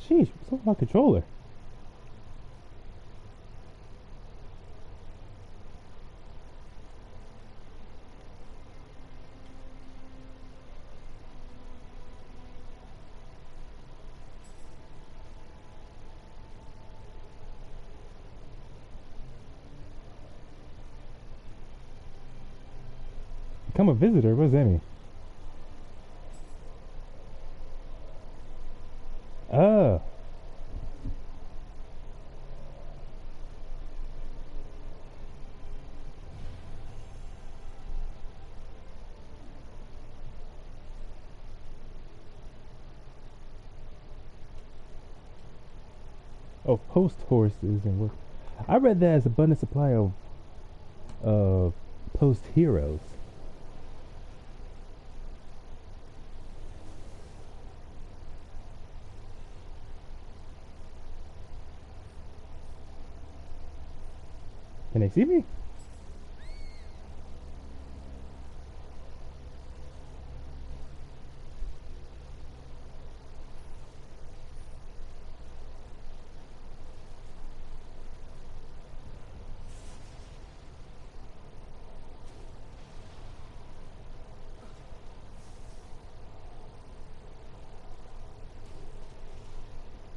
Sheesh, what's up with my controller? Become a visitor? What does that mean? Oh. Oh, post horses and work. I read that as abundant supply of post heroes. Can they see me?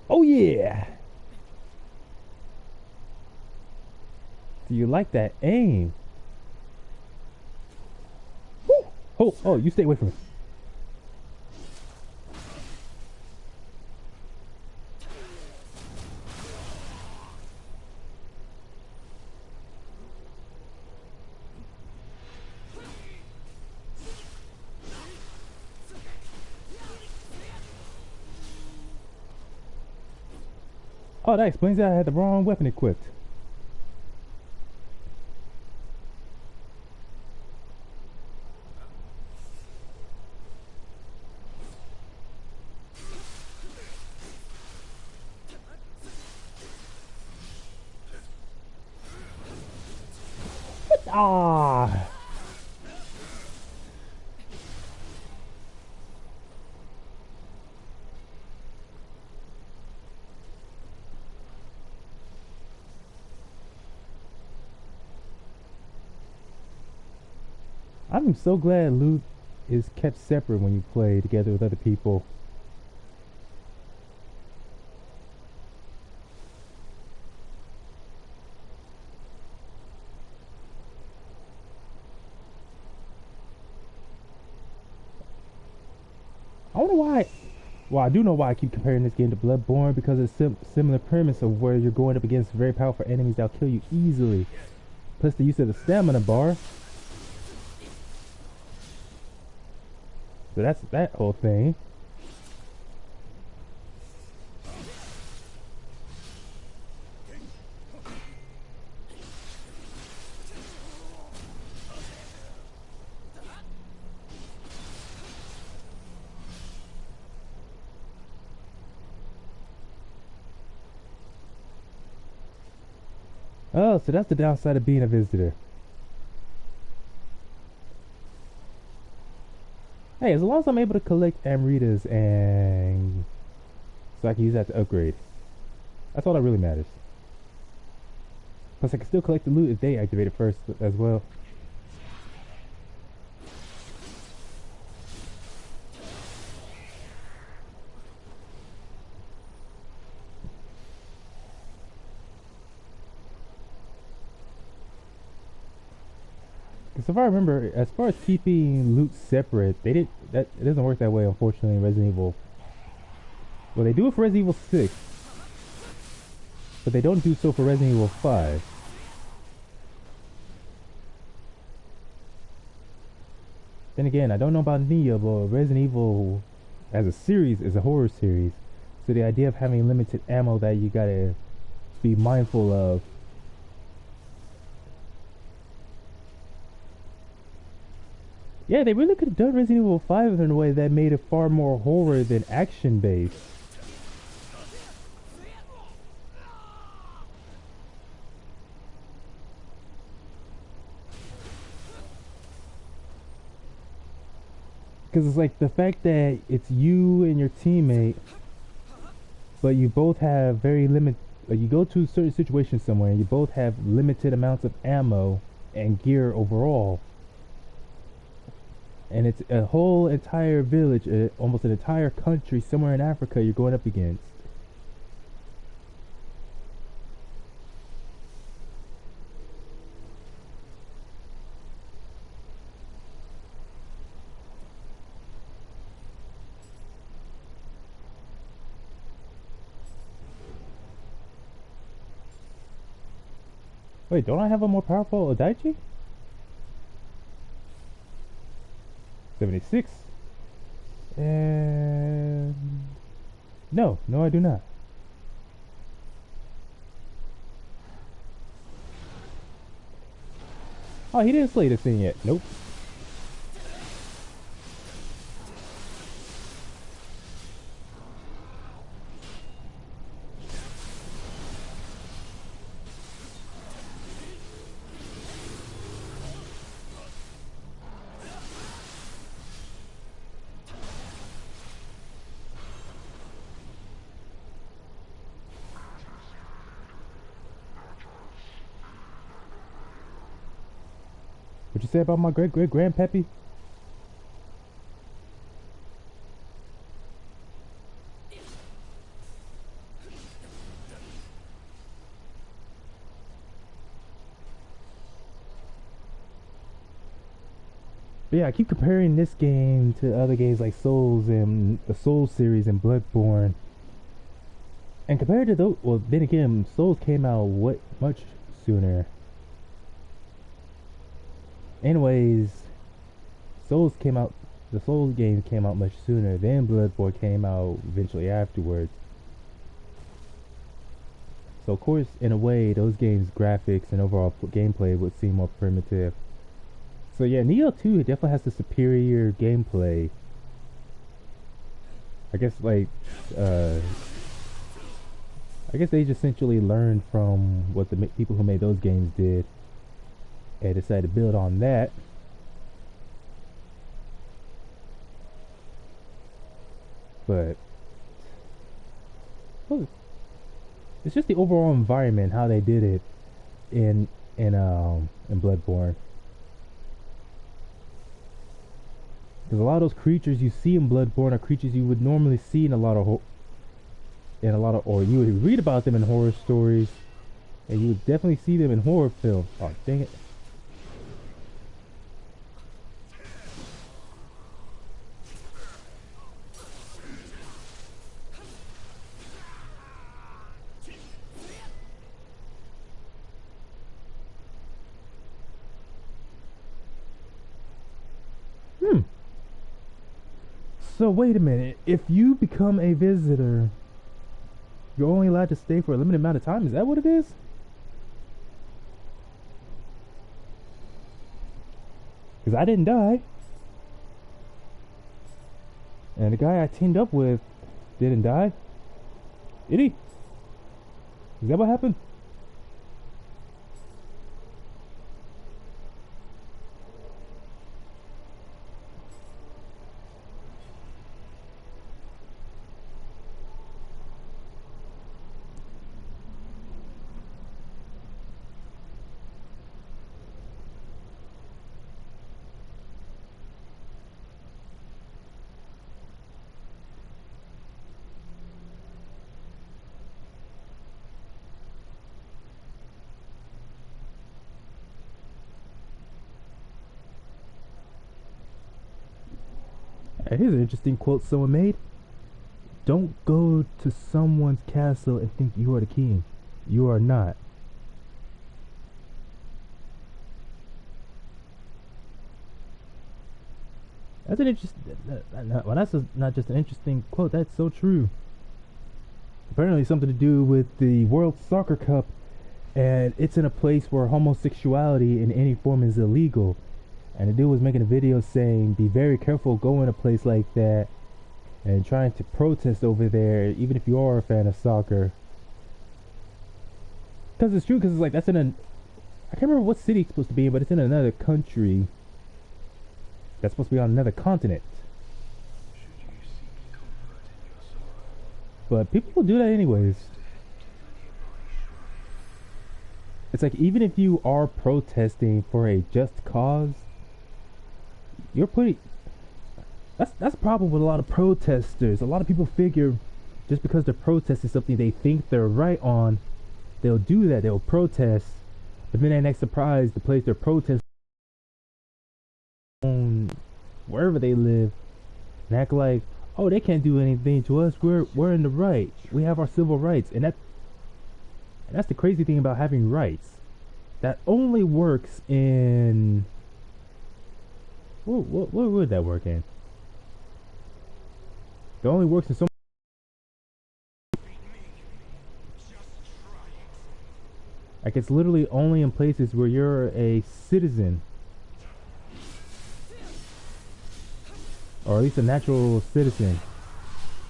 Oh yeah! Do you like that aim? Woo! Oh, you stay away from me. Oh, that explains that I had the wrong weapon equipped. Ah! I'm so glad loot is kept separate when you play together with other people. I wonder why. Well, I do know why I keep comparing this game to Bloodborne because it's similar premise of where you're going up against very powerful enemies that'll kill you easily. Plus the use of the stamina bar. So that's that whole thing. Oh, so that's the downside of being a visitor. Hey, as long as I'm able to collect Amritas and so I can use that to upgrade. That's all that really matters. Plus I can still collect the loot if they activate it first as well. Because if I remember, as far as keeping loot separate, they did that. It doesn't work that way, unfortunately, in Resident Evil. Well, they do it for Resident Evil 6, but they don't do so for Resident Evil 5. Then again, I don't know about Nioh, but Resident Evil, as a series, is a horror series. So the idea of having limited ammo that you gotta be mindful of. Yeah, they really could have done Resident Evil 5 in a way that made it far more horror than action based. Because it's like the fact that it's you and your teammate but you both have very limit. You go to a certain situation somewhere, and you both have limited amounts of ammo and gear overall, and it's a whole entire village, almost an entire country somewhere in Africa you're going up against. Wait, don't I have a more powerful Daichi? 76. And no, I do not. Oh, he didn't slay this thing yet. Nope. What you say about my great-great-grandpappy? But yeah, I keep comparing this game to other games like Souls and the Souls series and Bloodborne. And compared to those, well, then again, Souls came out what much sooner. Anyways, Souls came out. The Souls game came out much sooner. Then Bloodborne came out eventually afterwards. So of course, in a way, those games' graphics and overall gameplay would seem more primitive. So yeah, Nioh 2 definitely has the superior gameplay. I guess I guess they just essentially learned from what the people who made those games did and decided to build on that. But well, it's just the overall environment, how they did it in Bloodborne. Because a lot of those creatures you see in Bloodborne are creatures you would normally see in a lot of or you would read about them in horror stories, and you would definitely see them in horror films. Oh, dang it. So wait a minute. If you become a visitor, you're only allowed to stay for a limited amount of time. Is that what it is? Because I didn't die. And the guy I teamed up with didn't die. Did he? Is that what happened? Here's an interesting quote someone made. Don't go to someone's castle and think you are the king. You are not. That's an interesting. Well, that's not just an interesting quote. That's so true. Apparently, something to do with the World Soccer Cup, and it's in a place where homosexuality in any form is illegal. And the dude was making a video saying, "Be very careful going a place like that and trying to protest over there, even if you are a fan of soccer." Because it's true. Because it's like that's in a. I can't remember what city it's supposed to be in, but it's in another country. That's supposed to be on another continent. But people will do that anyways. It's like even if you are protesting for a just cause, you're putting that's a problem with a lot of protesters. A lot of people figure just because they're protesting something they think they're right on, they'll do that. They'll protest, but then that next surprise, the place they're protesting on wherever they live, and act like, oh, they can't do anything to us. We're in the right. We have our civil rights, and that's the crazy thing about having rights. That only works in what would that work in? It only works in so like it's literally only in places where you're a citizen, or at least a natural citizen.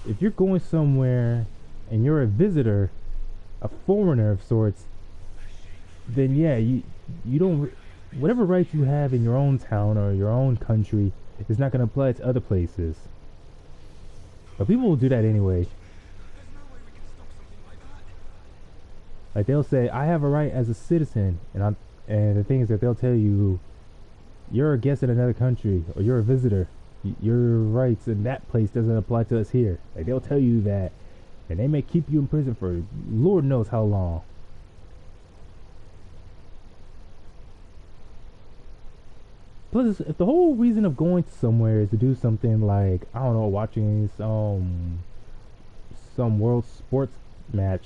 If you're going somewhere and you're a visitor, a foreigner of sorts, then yeah, you don't whatever rights you have in your own town or your own country is not going to apply to other places. But people will do that anyway. Like they'll say, I have a right as a citizen, and the thing is that they'll tell you, you're a guest in another country or you're a visitor. Your rights in that place doesn't apply to us here. Like they'll tell you that, and they may keep you in prison for Lord knows how long. Plus, if the whole reason of going somewhere is to do something like, I don't know, watching some world sports match,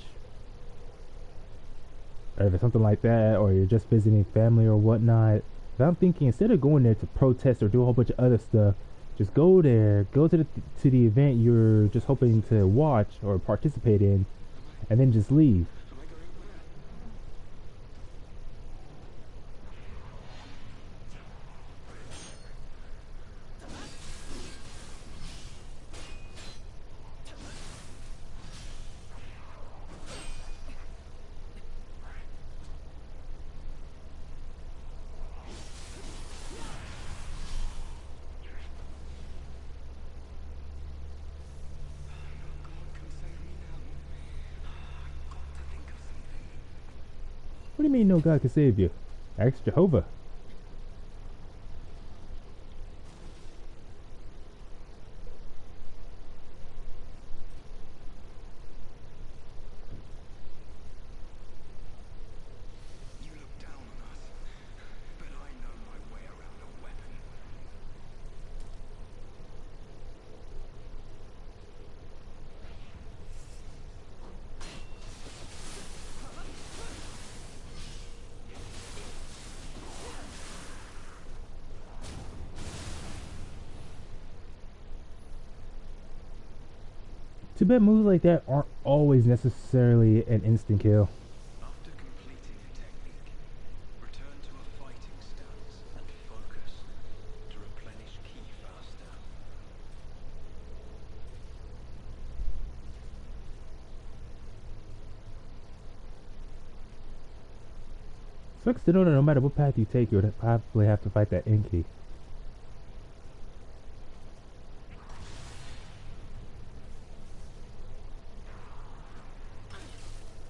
or if it's something like that, or you're just visiting family or whatnot, but I'm thinking instead of going there to protest or do a whole bunch of other stuff, just go there, go to the event you're just hoping to watch or participate in, and then just leave. What do you mean no God can save you? Ask Jehovah. Too bad moves like that aren't always necessarily an instant kill. After completing the technique, return to a fighting stance and focus to replenish ki faster. Sucks to know that no matter what path you take, you would probably have to fight that Inky.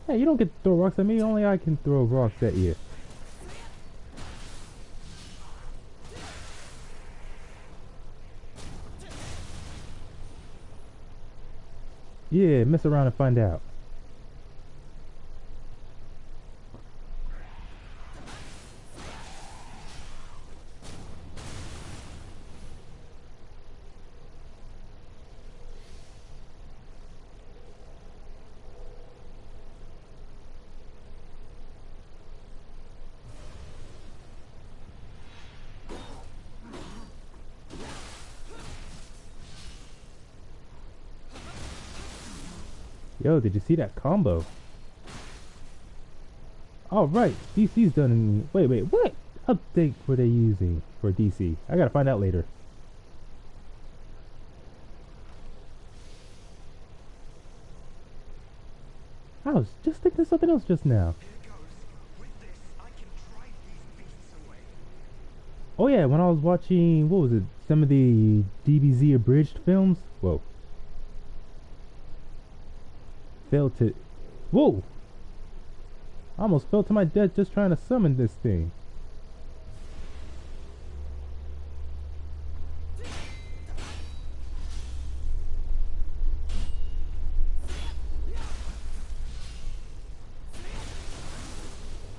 Hey, you don't get to throw rocks at me, only I can throw rocks at you. Yeah, mess around and find out. Yo, did you see that combo? All right, DC's done in... Wait, what update were they using for DC? I gotta find out later. I was just thinking of something else just now. Oh yeah, when I was watching, what was it, some of the DBZ abridged films? Whoa. failed to... Whoa! I almost fell to my death just trying to summon this thing.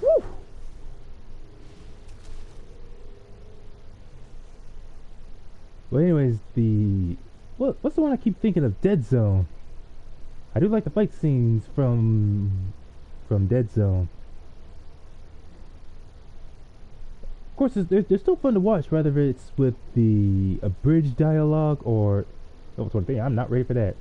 Woo! Well, anyways, what's the one I keep thinking of? Dead Zone. I do like the fight scenes from Dead Zone. Of course, they're still fun to watch, whether it's with the abridged dialogue or... Oh, sort of thing. I'm not ready for that.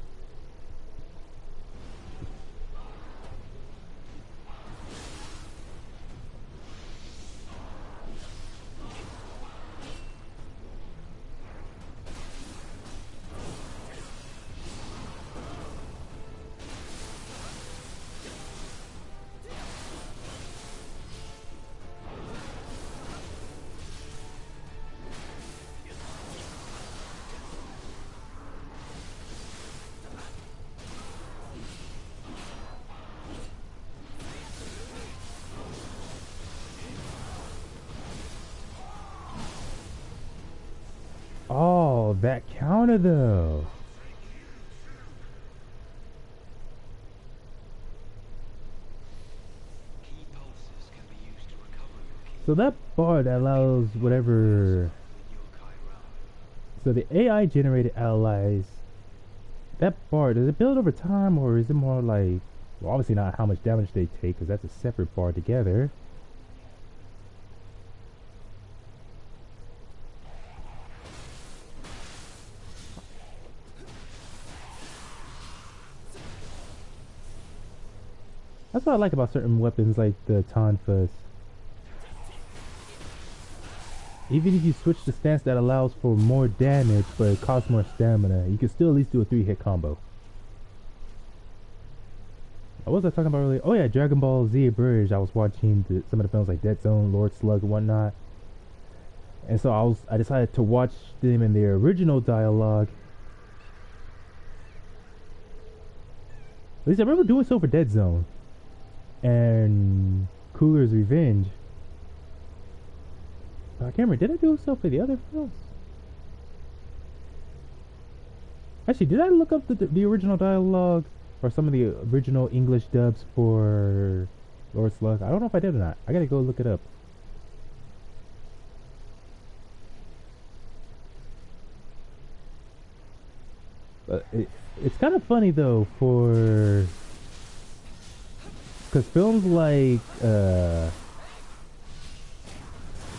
Oh, that counter though. Key pulses can be used to recover your key. So that bar that allows whatever... So the AI generated allies, that bar, does it build over time, or is it more like... Well, obviously not how much damage they take, because that's a separate bar together. That's what I like about certain weapons like the Tonfas. Even if you switch the stance that allows for more damage but it costs more stamina, you can still at least do a 3-hit combo. What was I talking about earlier? Oh yeah, Dragon Ball Z Abridged. I was watching some of the films like Dead Zone, Lord Slug, and whatnot. And so I decided to watch them in their original dialogue. At least I remember doing so for Dead Zone and Cooler's Revenge. I can't remember, did I do so for the other films? Actually, did I look up the original dialogue or some of the original English dubs for Lord Slug? I don't know if I did or not. I gotta go look it up. But it's kind of funny though, because films like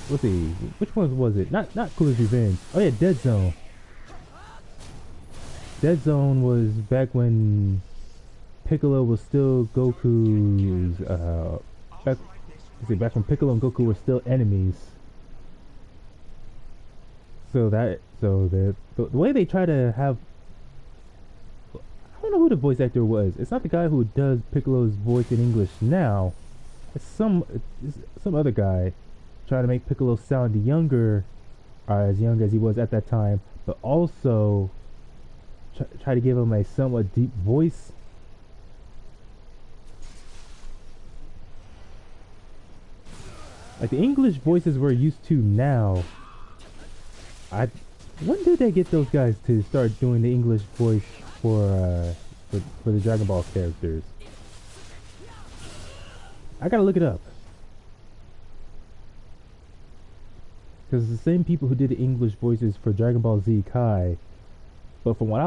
let's see, which one was it? Not Cooler's Revenge. Oh yeah, Dead Zone. Dead Zone was back when Piccolo was still Goku's back when Piccolo and Goku were still enemies. So the way they try to have, I don't know who the voice actor was. It's not the guy who does Piccolo's voice in English now. It's some other guy trying to make Piccolo sound younger, or as young as he was at that time, but also try to give him a somewhat deep voice. Like the English voices we're used to now. When did they get those guys to start doing the English voice for the Dragon Ball characters? I gotta look it up. Because it's the same people who did the English voices for Dragon Ball Z Kai. But from what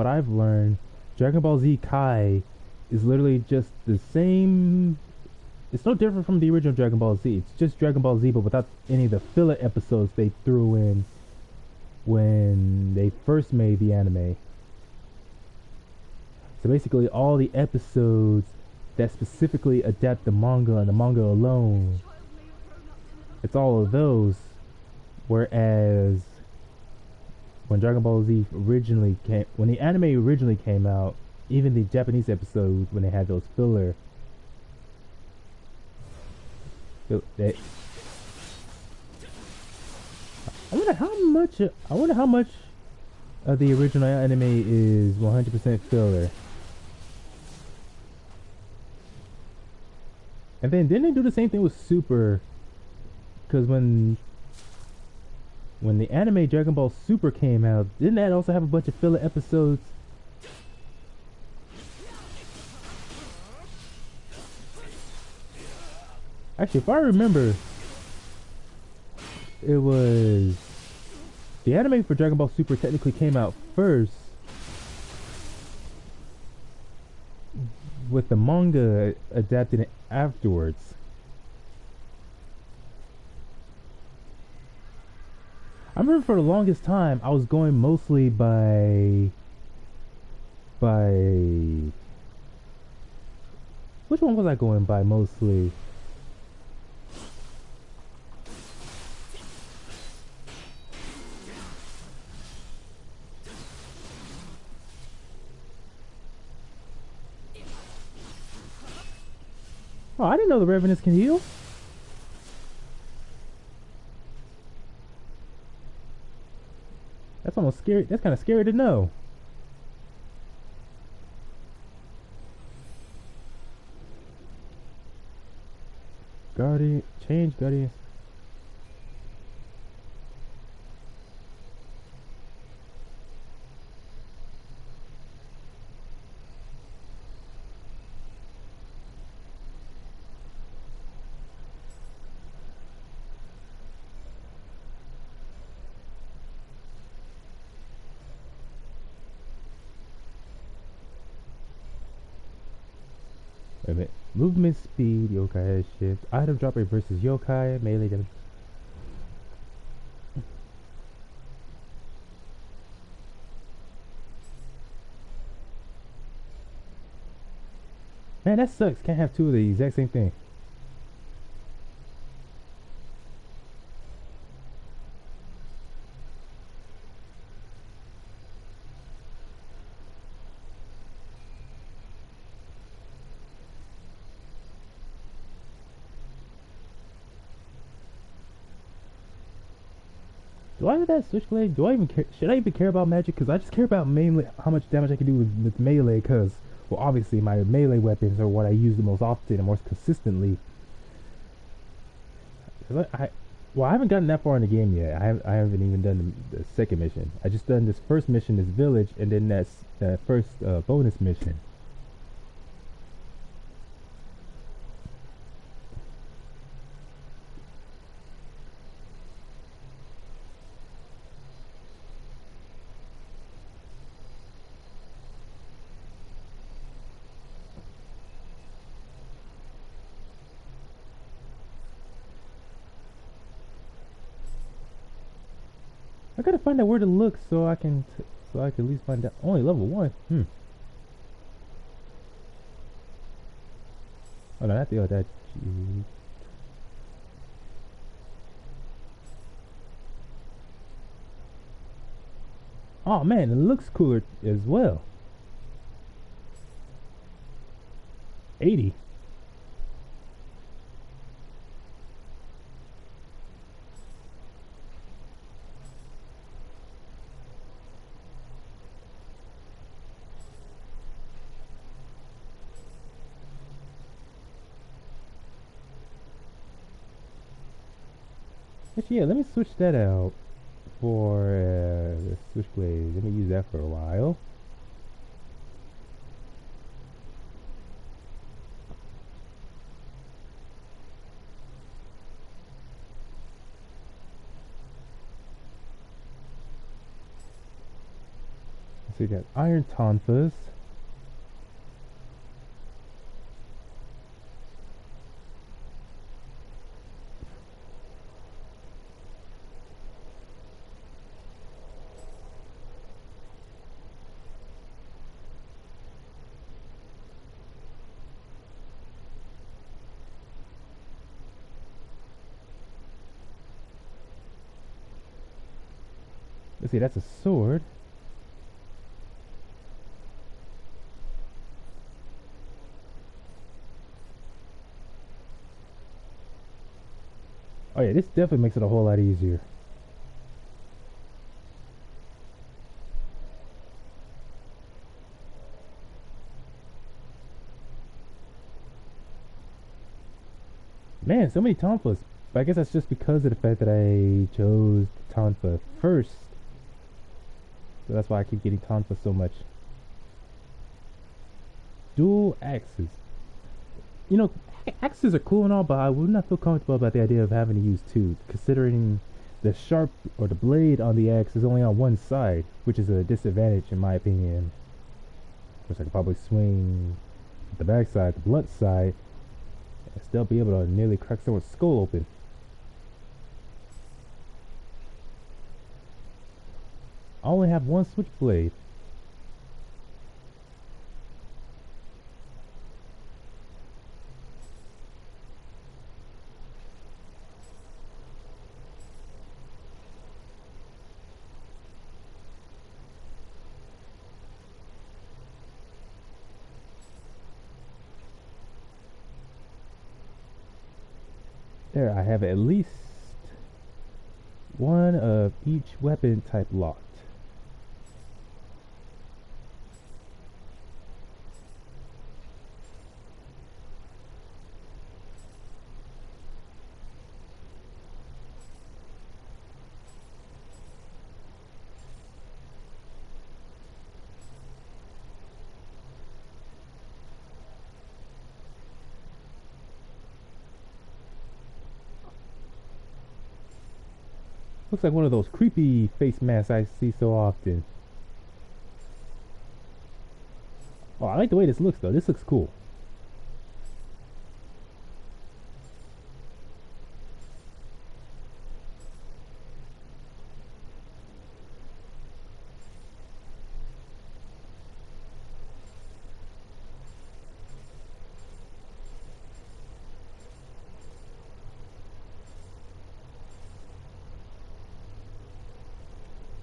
I've learned, Dragon Ball Z Kai is literally just the same. It's no different from the original Dragon Ball Z. It's just Dragon Ball Z, but without any of the filler episodes they threw in when they first made the anime. So basically all the episodes that specifically adapt the manga and the manga alone, it's all of those. Whereas when Dragon Ball Z when the anime originally came out, even the Japanese episodes, when they had those filler, I wonder how much of the original anime is 100% filler. And then didn't they do the same thing with Super? Because when the anime Dragon Ball Super came out, didn't that also have a bunch of filler episodes? Actually, if I remember, it was the anime for Dragon Ball Super technically came out first, with the manga adapted it afterwards. I remember for the longest time I was going mostly by which one was I going by mostly? Oh, I didn't know the Revenants can heal. That's almost scary. That's kind of scary to know. Guardian, change Guardian. Wait a minute. Movement speed, yokai shift. Item drop rate versus yokai, melee damage. Man, that sucks. Can't have two of the exact same thing. Do I have that switchblade? Do I even care? Should I even care about magic? Because I just care about mainly how much damage I can do with melee. Because, well, obviously my melee weapons are what I use the most often and most consistently. 'Cause well, I haven't gotten that far in the game yet. I haven't even done the second mission. I just done this first mission, this village, and then that first bonus mission. I gotta find out where to look so I can at least find out. Only level 1. Oh no, not the that. Oh man, it looks cooler as well. 80. Actually, yeah, let me switch that out for the switchblade. Let me use that for a while. So we got iron tonfas. Let's see, that's a sword. Oh yeah, this definitely makes it a whole lot easier. Man, so many Tonfas. But I guess that's just because of the fact that I chose Tonfa first. So that's why I keep getting Tonfa so much. Dual axes. You know, axes are cool and all, but I would not feel comfortable about the idea of having to use two, considering the sharp or the blade on the axe is only on one side, which is a disadvantage in my opinion. Of course, I could probably swing the back side, the blunt side, and still be able to nearly crack someone's skull open. I only have one switchblade. There, I have at least one of each weapon type locked. Looks like one of those creepy face masks I see so often. Oh, I like the way this looks though. This looks cool.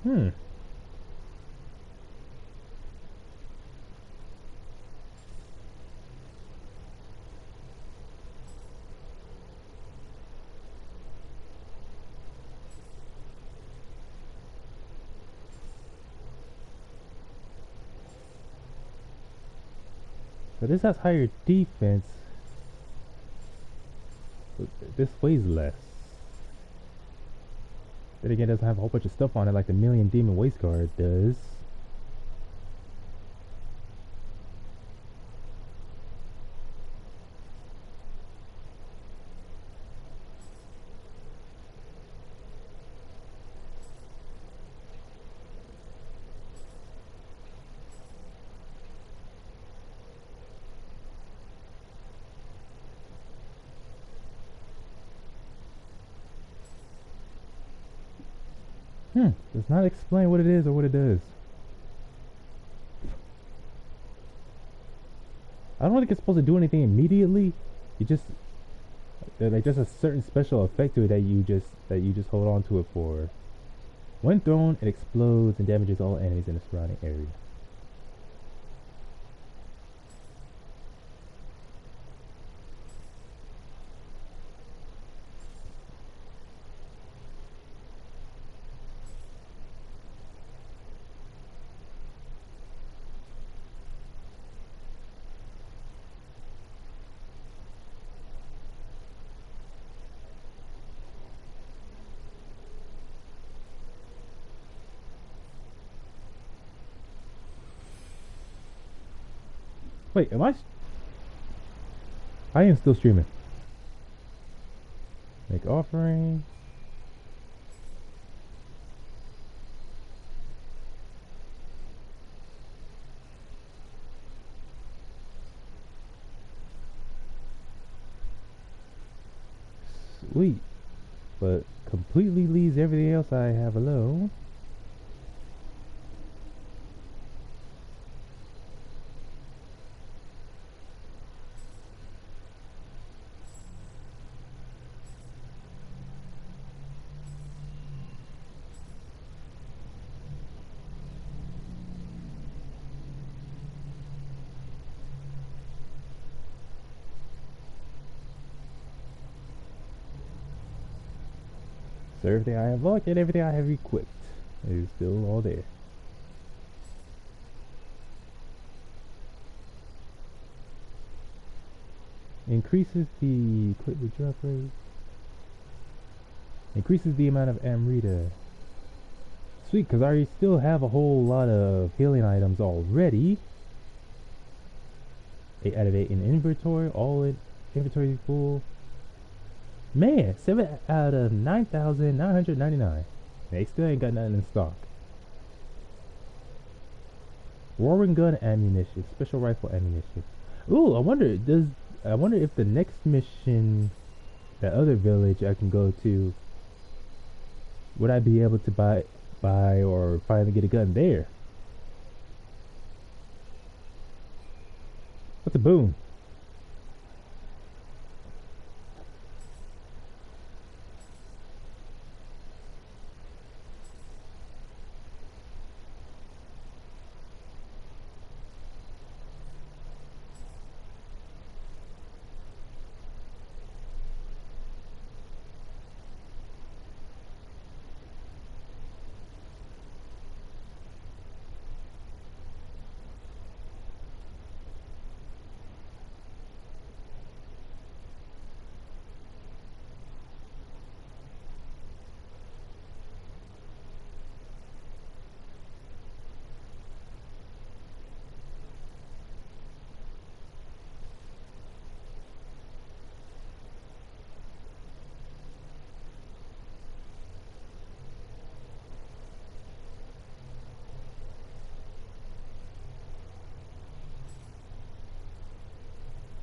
Hmm. So this has higher defense. But this weighs less. Then again, it doesn't have a whole bunch of stuff on it like the Million Demon Waist Guard does. Does not explain what it is or what it does. I don't think it's supposed to do anything immediately. You just there's like just a certain special effect to it that you just hold on to it for. When thrown, it explodes and damages all enemies in the surrounding area. Wait, am I? I am still streaming. Make offering. Sweet. But completely leaves everything else I have alone. So everything I have locked and everything I have equipped is still all there. Increases the quick drop rate. Increases the amount of Amrita. Sweet, because I already still have a whole lot of healing items already. 8 out of 8 in inventory. All in inventory full. Man, 7 out of 9,999. They still ain't got nothing in stock. Roaring gun ammunition, special rifle ammunition. Ooh, I wonder if the next mission, that other village I can go to, would I be able to buy or finally get a gun there? What's a boon?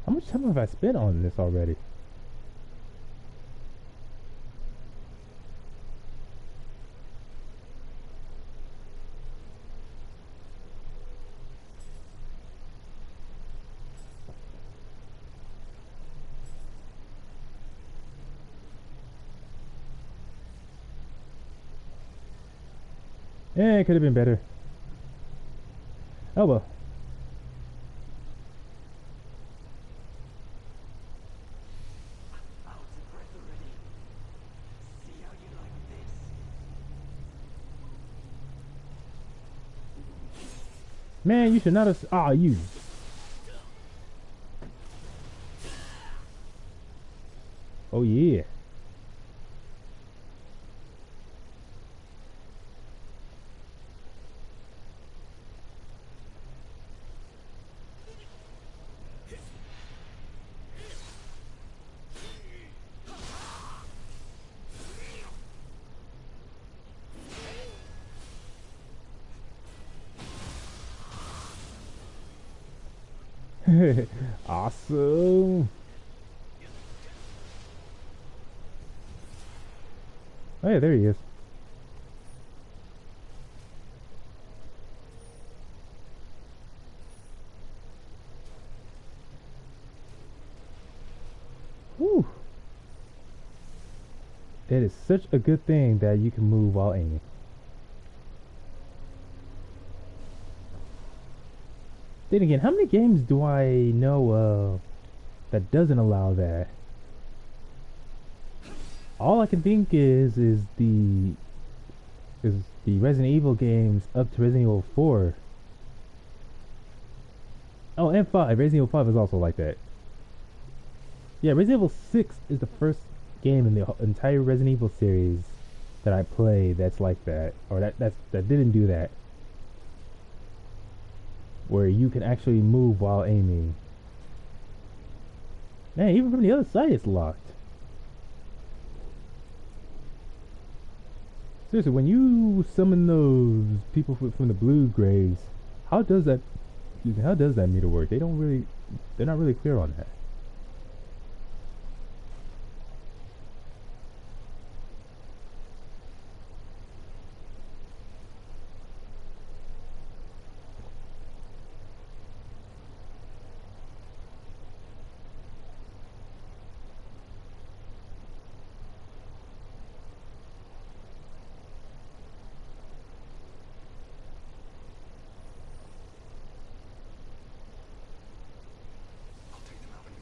How much time have I spent on this already? It could have been better. Oh well. Out of breath already. See how you like this. Man, you should not have. Ah, you. Oh yeah. Awesome. Oh yeah, there he is. Whew. It is such a good thing that you can move while aiming. Then again, how many games do I know of that doesn't allow that? All I can think is the Resident Evil games up to Resident Evil 4. Oh, and 5. Resident Evil 5 is also like that. Yeah, Resident Evil 6 is the first game in the entire Resident Evil series that I played that's like that, or that didn't do that, where you can actually move while aiming. Man, even from the other side, it's locked. Seriously, when you summon those people from the blue graves, how does that? How does that meter work? They're not really clear on that. I'll take them out and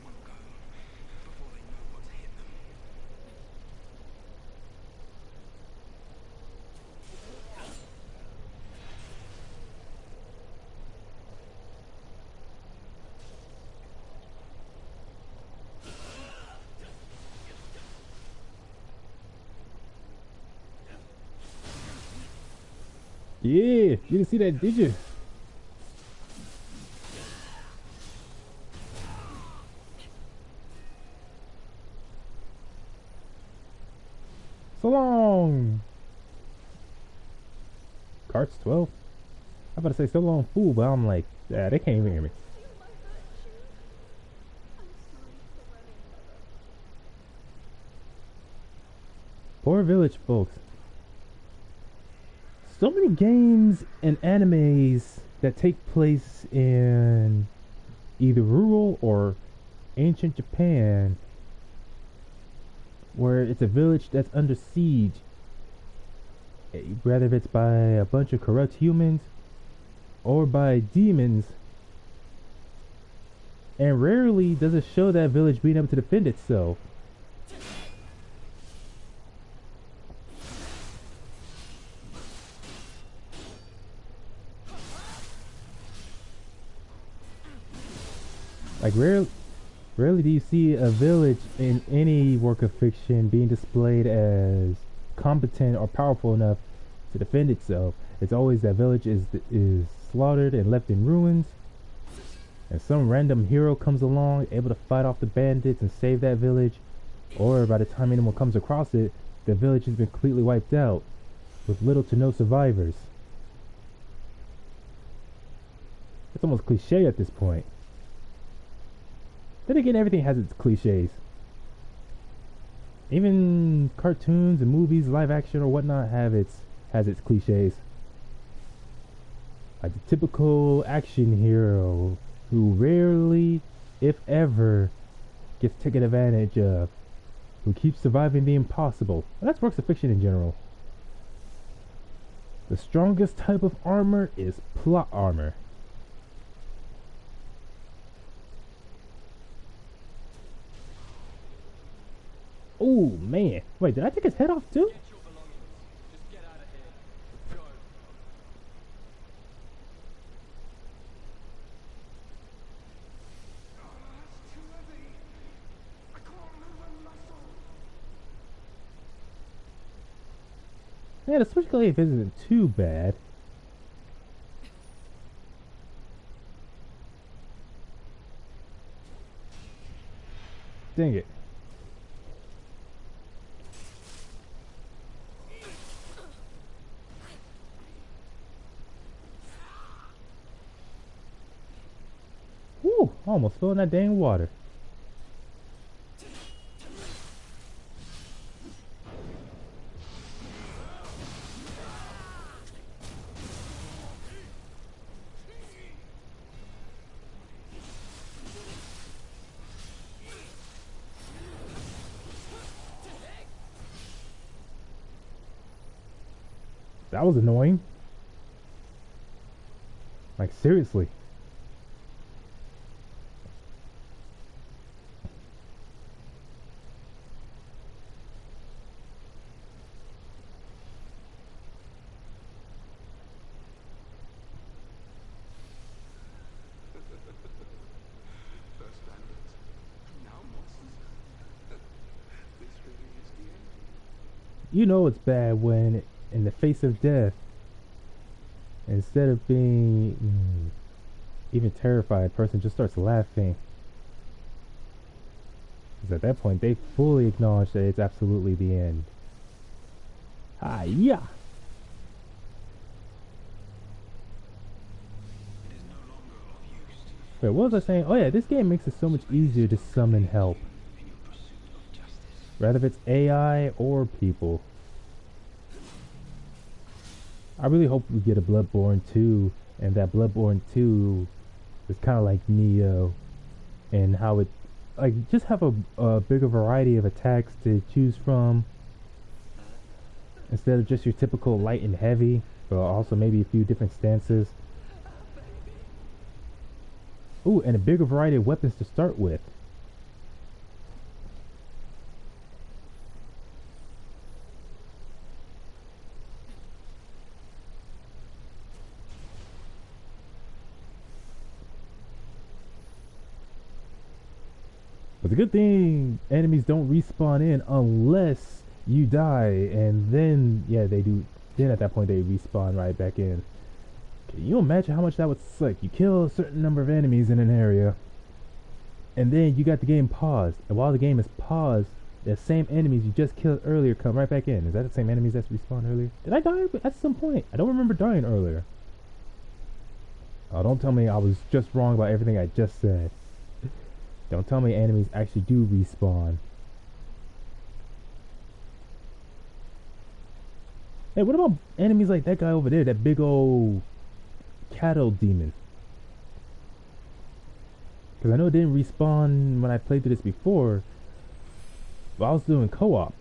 Yeah, you didn't see that, did you? So long! Carts 12? I'm about to say so long, fool, but I'm like, yeah, they can't even hear me. Poor village folks. So many games and animes that take place in either rural or ancient Japan where it's a village that's under siege, whether it's by a bunch of corrupt humans or by demons, and rarely does it show that village being able to defend itself. Like rarely do you see a village in any work of fiction being displayed as competent or powerful enough to defend itself. It's always that village is slaughtered and left in ruins, and some random hero comes along able to fight off the bandits and save that village, or by the time anyone comes across it, the village has been completely wiped out with little to no survivors. It's almost cliche at this point. Then again, everything has its cliches. Even cartoons and movies, live action or whatnot, has its cliches. Like the typical action hero who rarely, if ever, gets taken advantage of, who keeps surviving the impossible. And that's works of fiction in general. The strongest type of armor is plot armor. Oh man, wait, did I take his head off too? Get your belongings. Just get out of here. Go. It's too heavy. I can't move a muscle. Yeah, the switchblade isn't too bad. Dang it. Whew, almost fell in that dang water. That was annoying. Like, seriously. First bandits. Now monsters. This really is the end. You know it's bad when, in the face of death, instead of being even terrified, a person just starts laughing. Because at that point, they fully acknowledge that it's absolutely the end. Ah, yeah. It is no longer of use to Wait, what was I saying? Oh yeah, this game makes it so much easier to summon help. in your pursuit of justice. Rather if it's AI or people. I really hope we get a Bloodborne 2, and that Bloodborne 2 is kind of like Nioh, and how it, like, just have a bigger variety of attacks to choose from, instead of just your typical light and heavy, but also maybe a few different stances. Ooh, and a bigger variety of weapons to start with. But the good thing, enemies don't respawn in unless you die, and then, yeah, they do then at that point they respawn right back in. Can you imagine how much that would suck? You kill a certain number of enemies in an area, and then you got the game paused. And while the game is paused, the same enemies you just killed earlier come right back in. Is that the same enemies that respawned earlier? Did I die at some point? I don't remember dying earlier. Oh, don't tell me I was just wrong about everything I just said. Don't tell me enemies actually do respawn. Hey, what about enemies like that guy over there, that big old cattle demon? Because I know it didn't respawn when I played through this before, but I was doing co-op.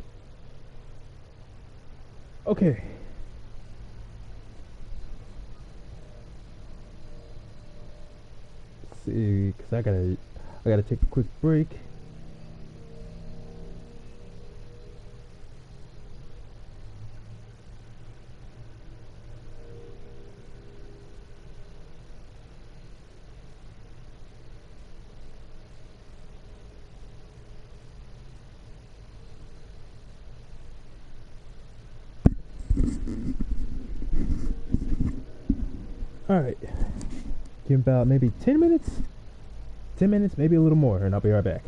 Okay. Let's see, because I gotta take a quick break. Alright. Give about maybe 10 minutes? 10 minutes, maybe a little more, and I'll be right back.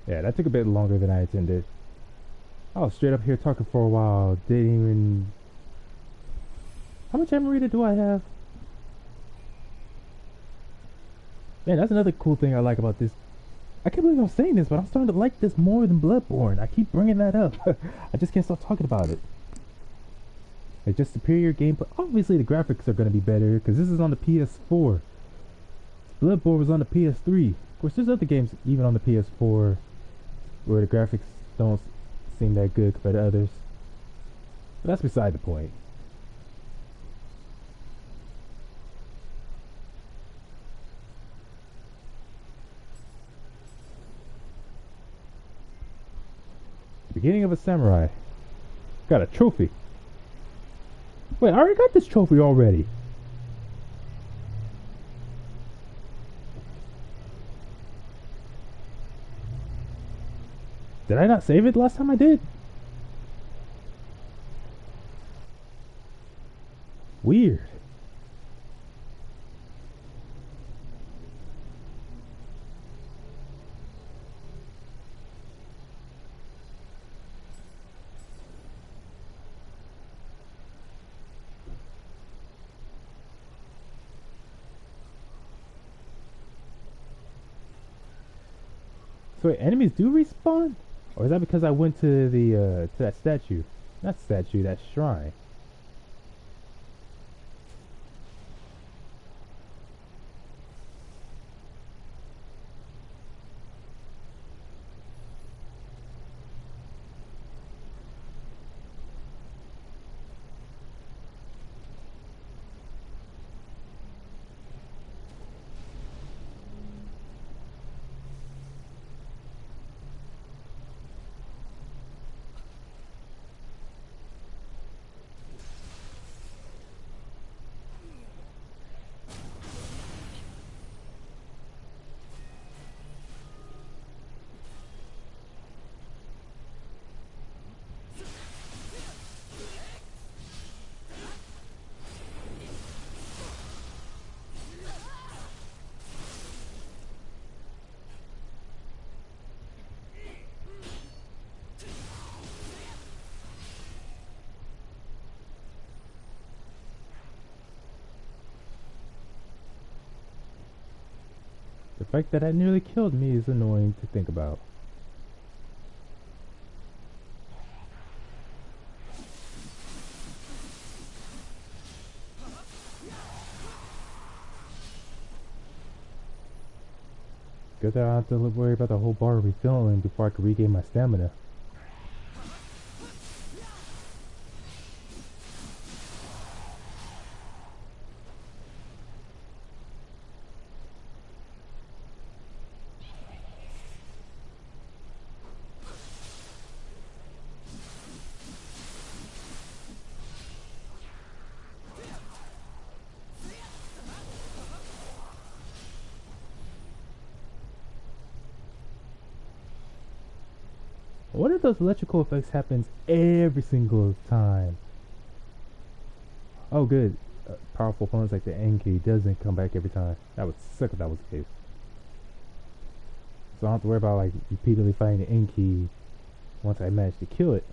Yeah, that took a bit longer than I intended. I was straight up here talking for a while. Didn't even. How much Emerita do I have? Man, that's another cool thing I like about this. I can't believe I'm saying this, but I'm starting to like this more than Bloodborne. I keep bringing that up. I just can't stop talking about it. It's just superior gameplay. Obviously, the graphics are going to be better because this is on the PS4. Bloodborne was on the PS3. Of course, there's other games even on the PS4 where the graphics don't seem that good compared to others. But that's beside the point. Beginning of a Samurai. Got a trophy. Wait, I already got this trophy already. Did I not save it last time I did? Weird. So wait, enemies do respawn? Or is that because I went to the to that statue? Not statue, that shrine. The fact that that nearly killed me is annoying to think about. Good that I don't have to worry about the whole bar refilling before I can regain my stamina. What if those electrical effects happens every single time? Oh good. Powerful opponents like the Enki doesn't come back every time. That would suck if that was the case. So I don't have to worry about like repeatedly fighting the Enki once I manage to kill it.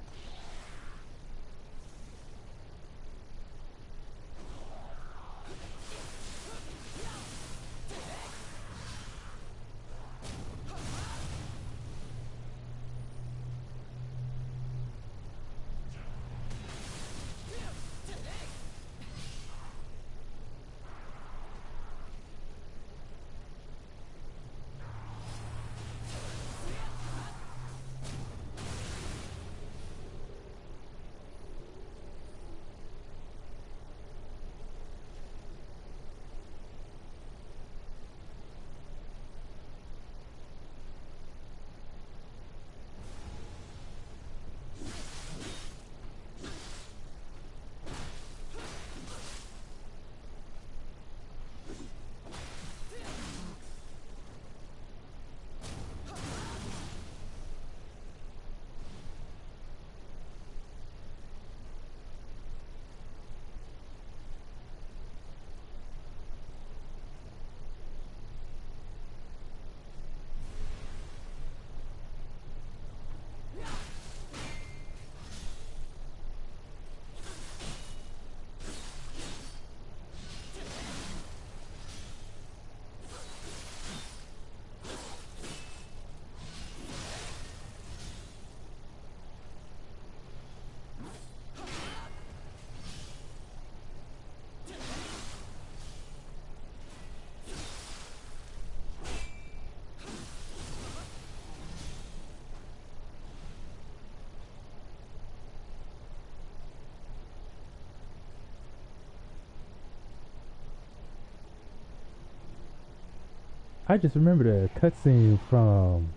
I just remembered a cutscene from,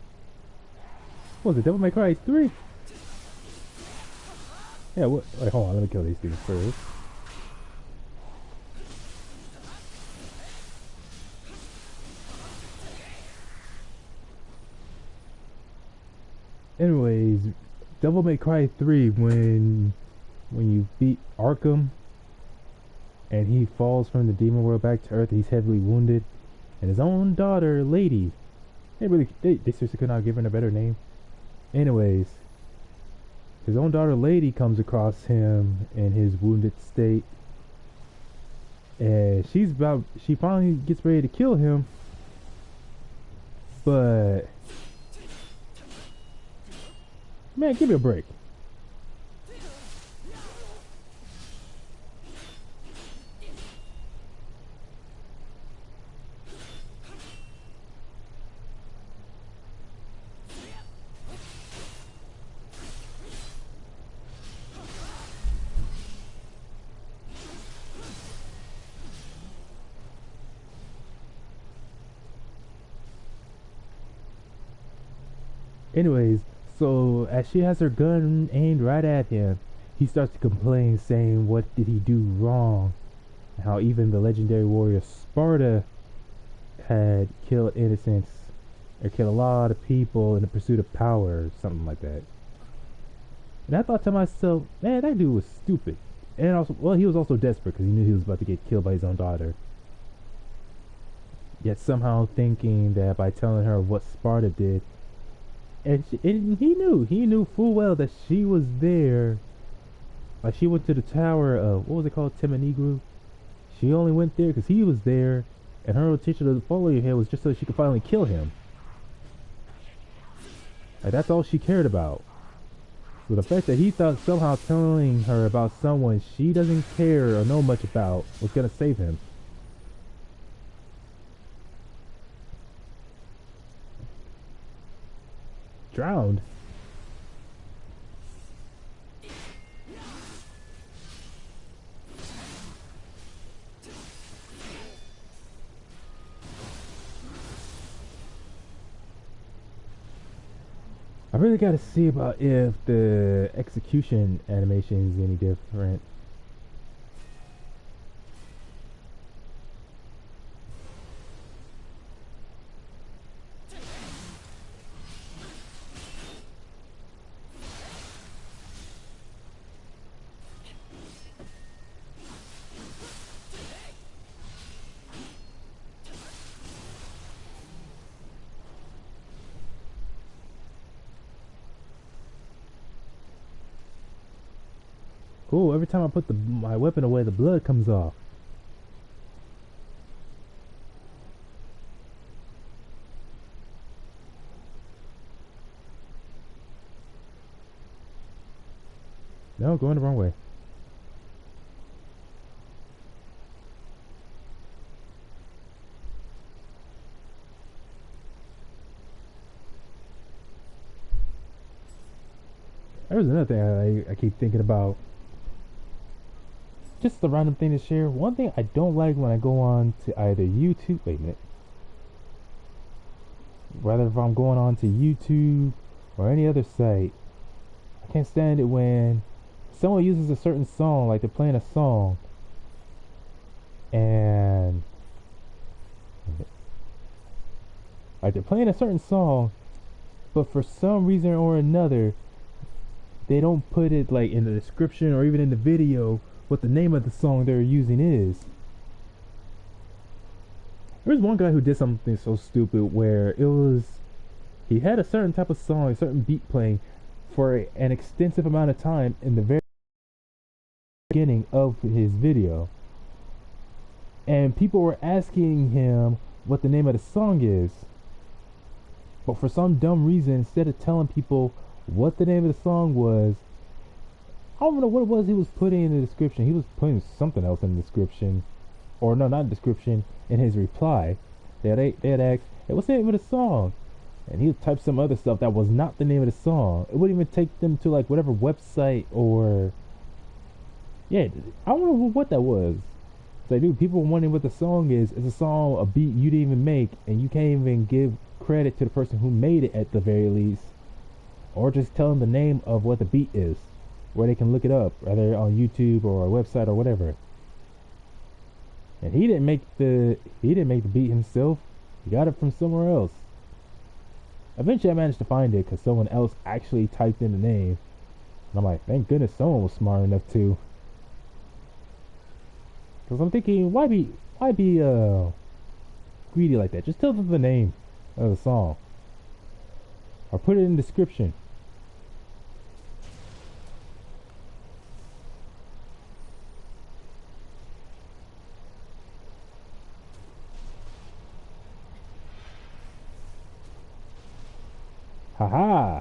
what was it, Devil May Cry 3? Yeah, what? Wait, hold on, let me kill these things first. Anyways, Devil May Cry 3, when you beat Arkham and he falls from the demon world back to Earth, he's heavily wounded, and his own daughter, Lady, they seriously could not give her a better name. Anyways, his own daughter, Lady, comes across him in his wounded state, and she finally gets ready to kill him, but man, give me a break. Anyways, so as she has her gun aimed right at him, he starts to complain, saying what did he do wrong? How even the legendary warrior Sparta had killed innocents or killed a lot of people in the pursuit of power or something like that. And I thought to myself, man, that dude was stupid. And also, well, he was also desperate because he knew he was about to get killed by his own daughter. Yet somehow thinking that by telling her what Sparta did, and he knew full well that she was there. Like, she went to the tower of, what was it called, Temenigru? She only went there because he was there, and her intention to follow him was just so she could finally kill him. Like, that's all she cared about. So the fact that he thought somehow telling her about someone she doesn't care or know much about was gonna save him. Drowned? I really gotta see about if the execution animation is any different. Cool, every time I put my weapon away, the blood comes off. No, going the wrong way. There's another thing I keep thinking about. Just a random thing to share. One thing I don't like when I go on to either YouTube, wait a minute. Whether if I'm going on to YouTube or any other site, I can't stand it when someone uses a certain song, like they're playing a song, and like they're playing a certain song, but for some reason or another, they don't put it like in the description or even in the video what the name of the song they're using is. There's one guy who did something so stupid where he had a certain type of song, a certain beat playing for an extensive amount of time in the very beginning of his video. And people were asking him what the name of the song is. But for some dumb reason, instead of telling people what the name of the song was, I don't know what it was he was putting in the description. He was putting something else in the description. Or no, not description, in his reply. They had asked, hey, what's the name of the song? And he would type some other stuff that was not the name of the song. It wouldn't even take them to like whatever website or... Yeah, I don't know what that was. It's like, dude, people wondering what the song is. It's a song, a beat you didn't even make, and you can't even give credit to the person who made it at the very least, or just tell them the name of what the beat is, where they can look it up, either on YouTube or a website or whatever. And he didn't make the beat himself. He got it from somewhere else. Eventually, I managed to find it because someone else actually typed in the name, and I'm like, thank goodness someone was smart enough to. Because I'm thinking, why be greedy like that? Just tell them the name of the song, or put it in the description. Haha.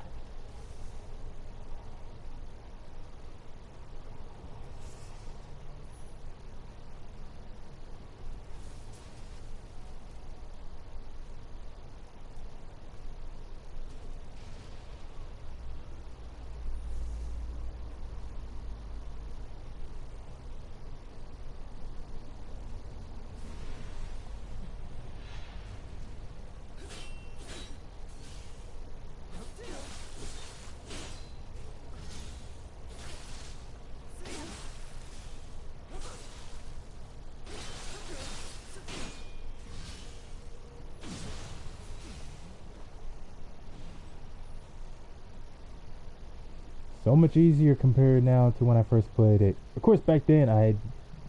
So much easier compared now to when I first played it. Of course, back then I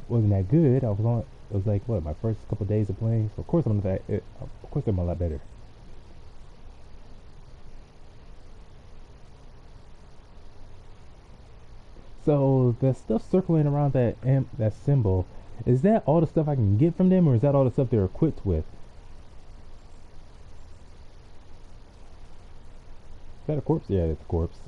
wasn't that good. I was on. It was like what, my first couple days of playing. So of course I'm that. Of course I'm a lot better. So the stuff circling around that symbol, is that all the stuff I can get from them, or is that all the stuff they're equipped with? Is that a corpse? Yeah, it's a corpse.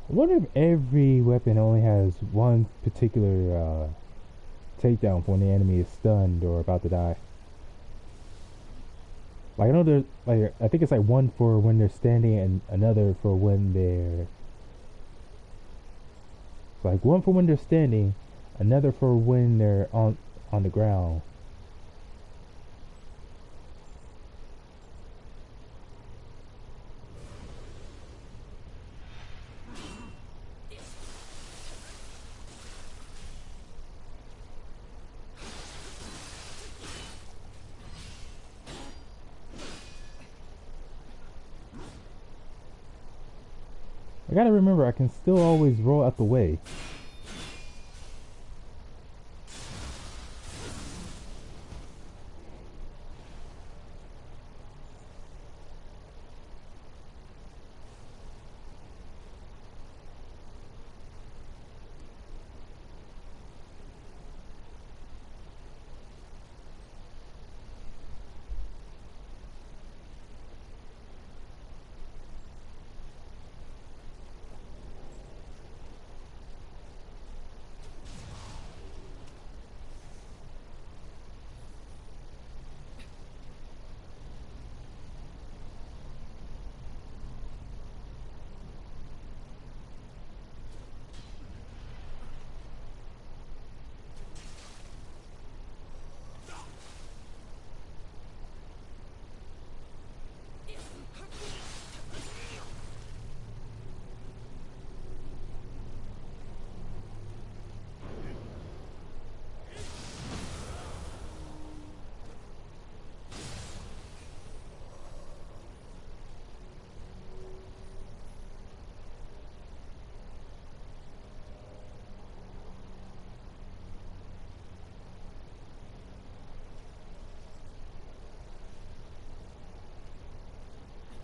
I wonder if every weapon only has one particular takedown for when the enemy is stunned or about to die. Like I know there's like I think it's like one for when they're standing and another for when they're like one for when they're standing, another for when they're on the ground. I gotta remember I can still always roll out the way.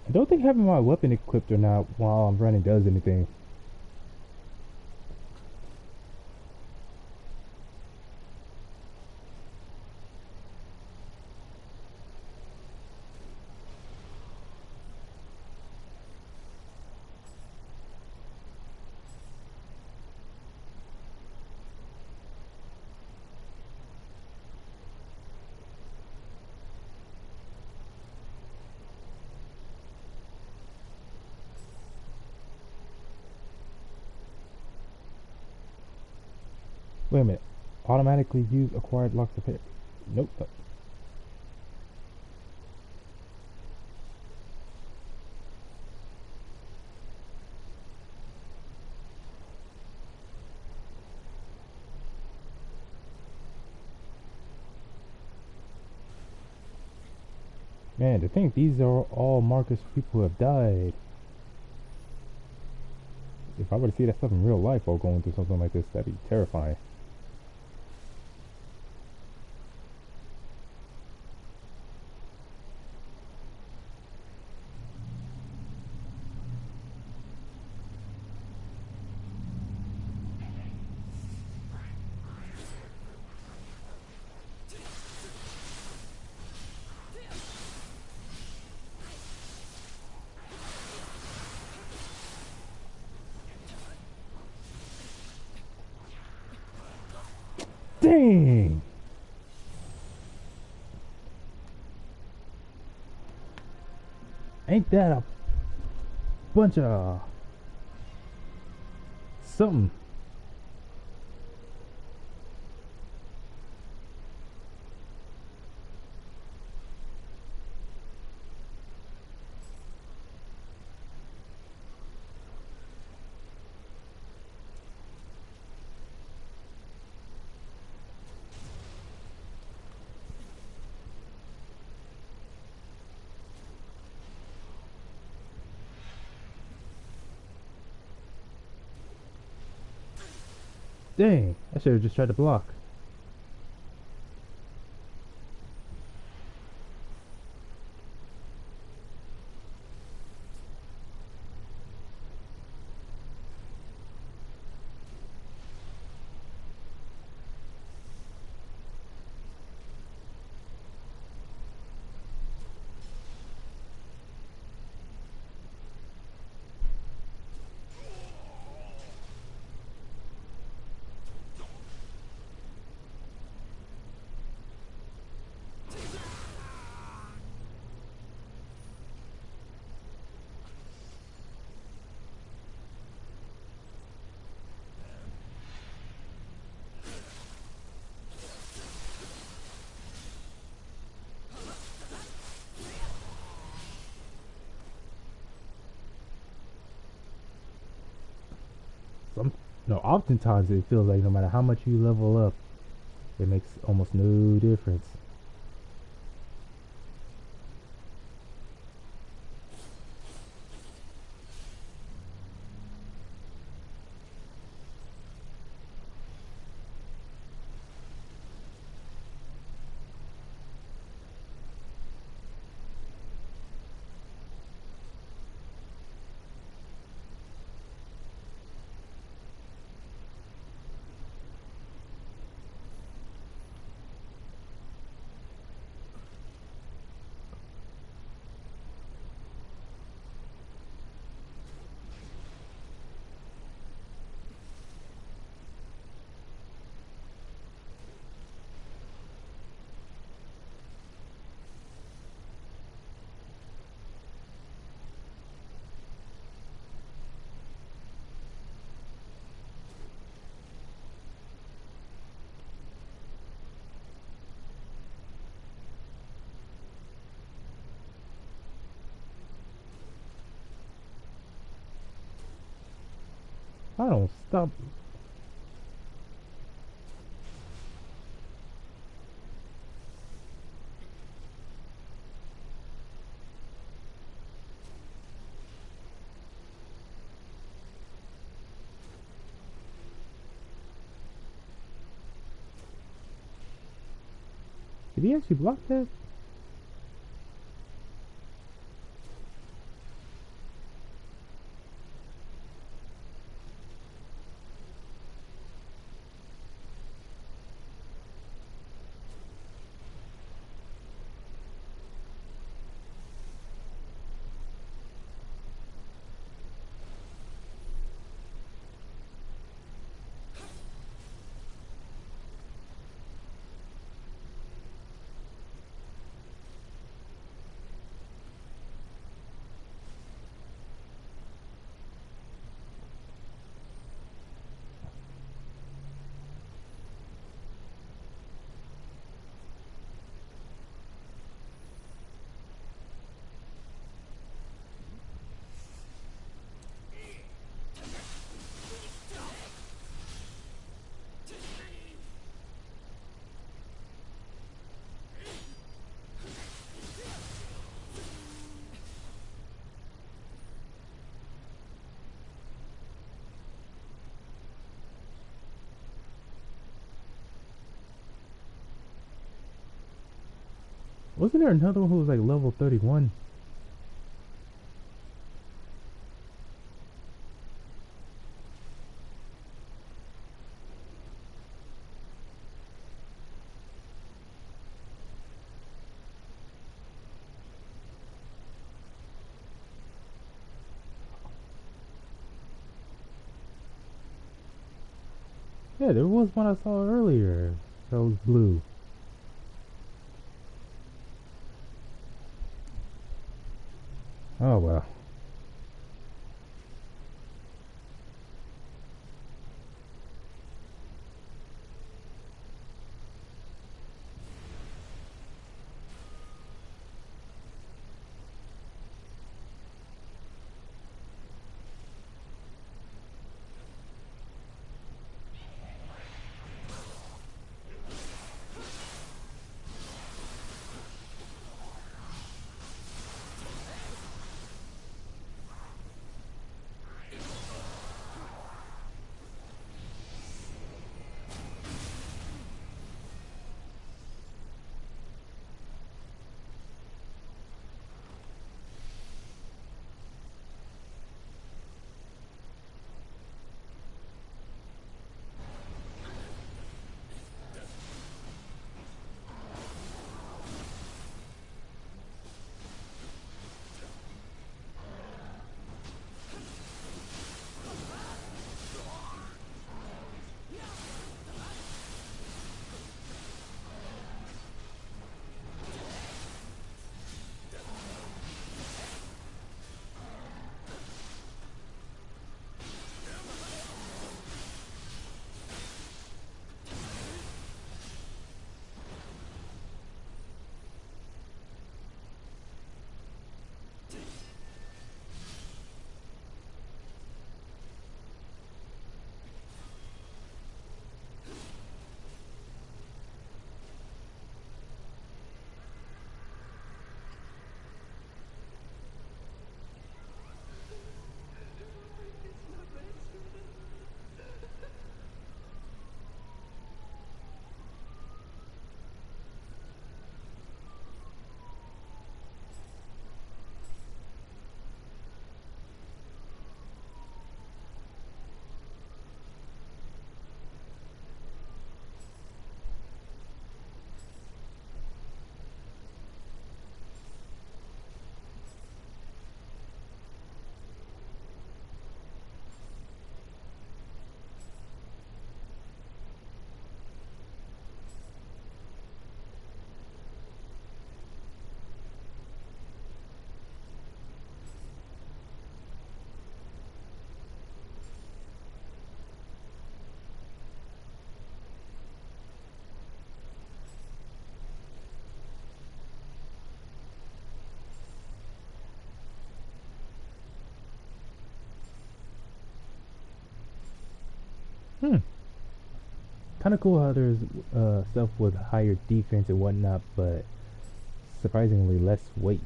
I don't think having my weapon equipped or not while I'm running does anything. Wait a minute. Automatically use acquired locks of hair. Nope. Man, to think these are all markers for people who have died. If I were to see that stuff in real life while going through something like this, that'd be terrifying. Dang! Ain't that a bunch of something? Dang, I should have just tried to block. Some, no, oftentimes it feels like no matter how much you level up, it makes almost no difference. I don't stop. Did he actually block that? Wasn't there another one who was like level 31? Yeah, there was one I saw earlier that was blue. Oh well. Hmm. Kind of cool how there's stuff with higher defense and whatnot, but surprisingly less weight.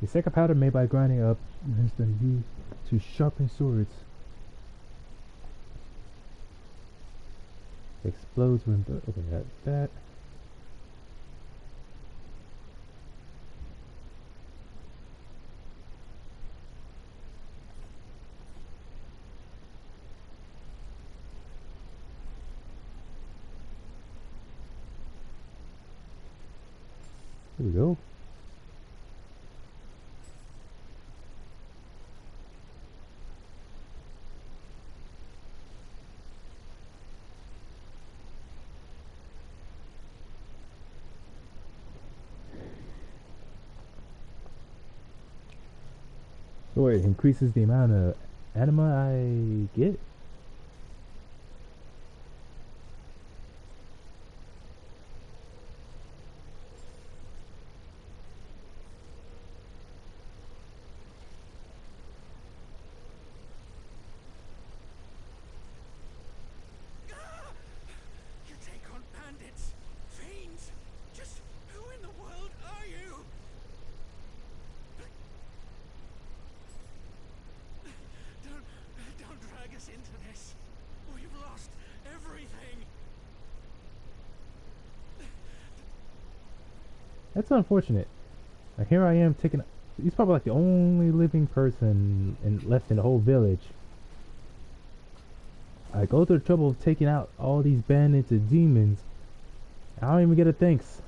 The second powder made by grinding up has been used to sharpen swords. Explodes when okay, that. Here we go. So it increases the amount of anima I get. You take on bandits, fiends. Just who in the world are you? Don't drag us into this. We've lost everything. That's unfortunate. Like here I am taking. He's probably like the only living person left in the whole village. I go through the trouble of taking out all these bandits and demons. I don't even get a thanks.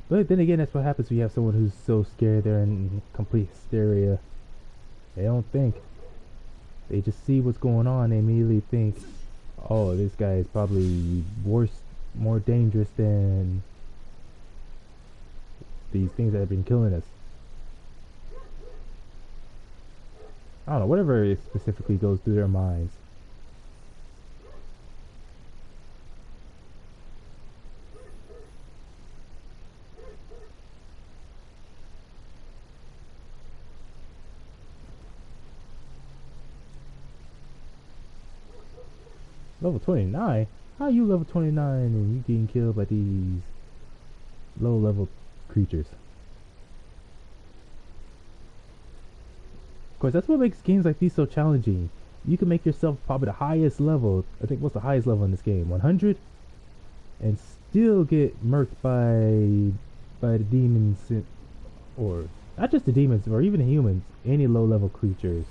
But then again, that's what happens when you have someone who's so scared they're in complete hysteria. They don't think. They just see what's going on. They immediately think, oh, this guy is probably worse, more dangerous than these things that have been killing us. I don't know, whatever it specifically goes through their minds. Level 29? How are you level 29 and you getting killed by these low level creatures? Of course, that's what makes games like these so challenging. You can make yourself probably the highest level. I think what's the highest level in this game? 100? And still get murked by the demons, or not just the demons, or even the humans, any low level creatures.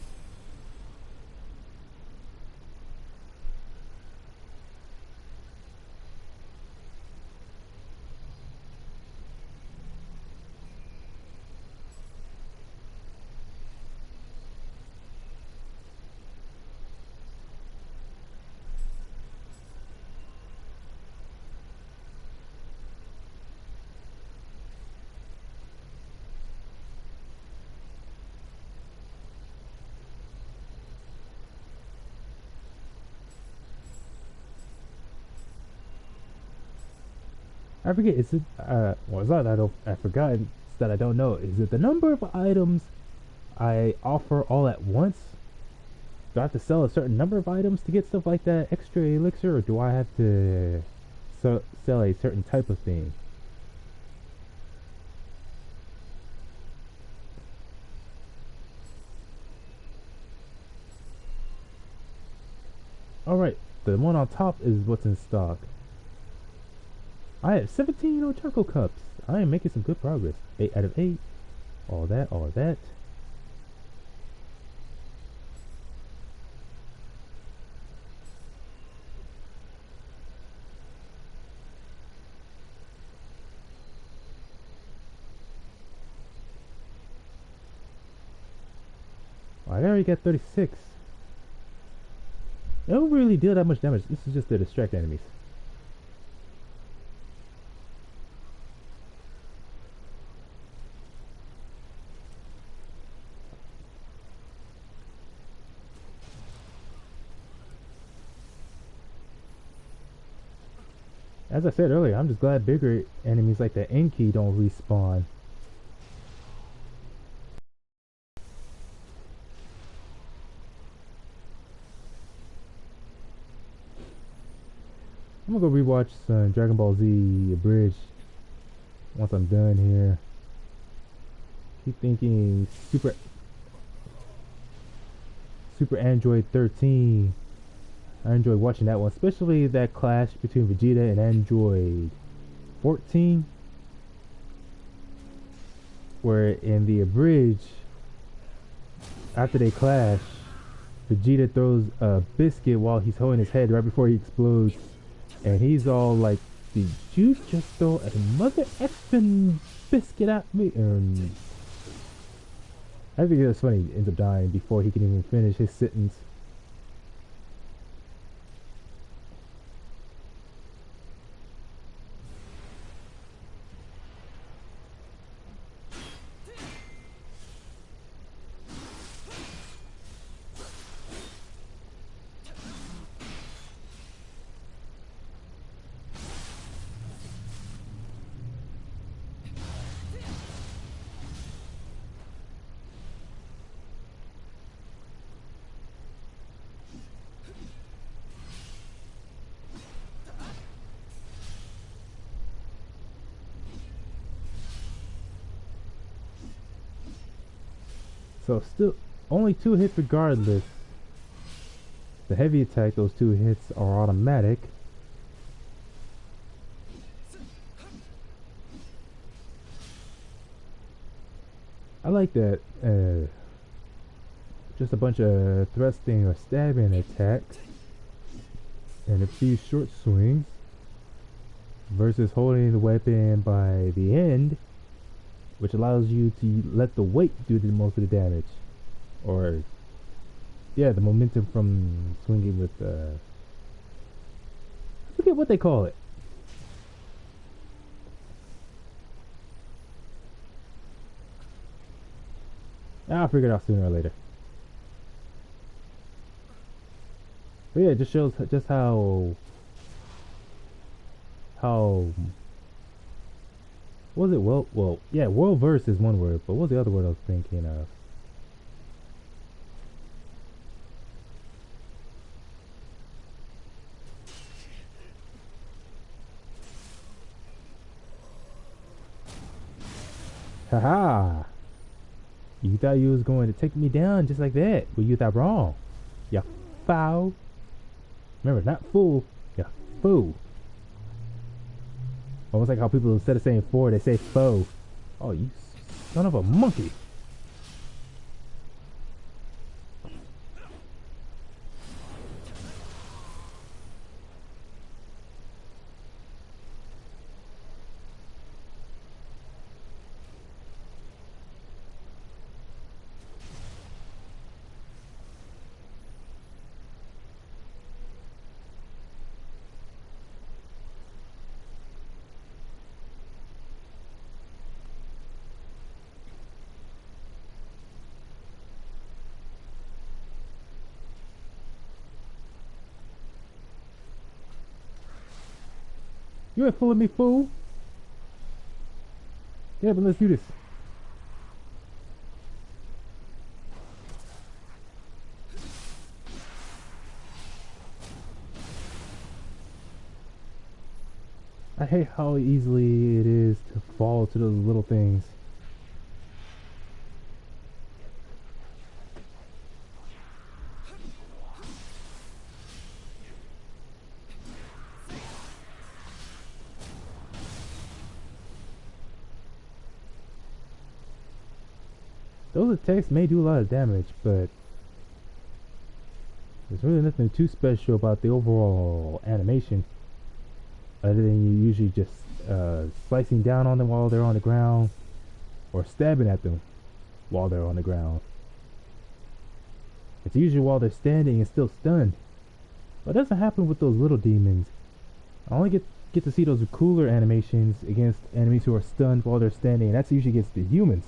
I forget. Is it? Well, it's not that I forgot. It's that I don't know. Is it the number of items I offer all at once? Do I have to sell a certain number of items to get stuff like that extra elixir, or do I have to sell a certain type of thing? All right, the one on top is what's in stock. I have 17 charcoal cups. I am making some good progress. 8 out of 8. All that, all that. I already got 36. It don't really deal that much damage. This is just to distract enemies. As I said earlier, I'm just glad bigger enemies like the Enki don't respawn. I'm gonna go rewatch some Dragon Ball Z Abridged once I'm done here. Keep thinking Super Android 13. I enjoy watching that one, especially that clash between Vegeta and Android 14, where in the Abridged, after they clash, Vegeta throws a biscuit while he's holding his head right before he explodes, and he's all like, "Did you just throw a mother effing biscuit at me?" And I think it was funny. He ends up dying before he can even finish his sentence. So still only 2 hits regardless. The heavy attack, those 2 hits are automatic. I like that. Just a bunch of thrusting or stabbing attacks and a few short swings versus holding the weapon by the end, which allows you to let the weight do the most of the damage, or yeah, the momentum from swinging with I forget what they call it. I'll figure it out sooner or later. But yeah, it just shows just how what was it? Well, yeah, world verse is one word, but what was the other word I was thinking of? Haha! You thought you was going to take me down just like that, but you thought wrong. You foul. Remember, not fool. You fool. Almost like how people instead of saying four, they say foe. Oh, you son of a monkey. You ain't fooling me, fool. Yeah, but let's do this. I hate how easily it is to fall to those little things. Those attacks may do a lot of damage, but there's really nothing too special about the overall animation, other than you usually just slicing down on them while they're on the ground, or stabbing at them while they're on the ground. It's usually while they're standing and still stunned. But it doesn't happen with those little demons. I only get to see those cooler animations against enemies who are stunned while they're standing, and that's usually against the humans.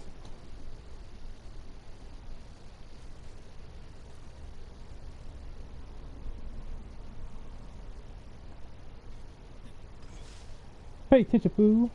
Pay attention, fool.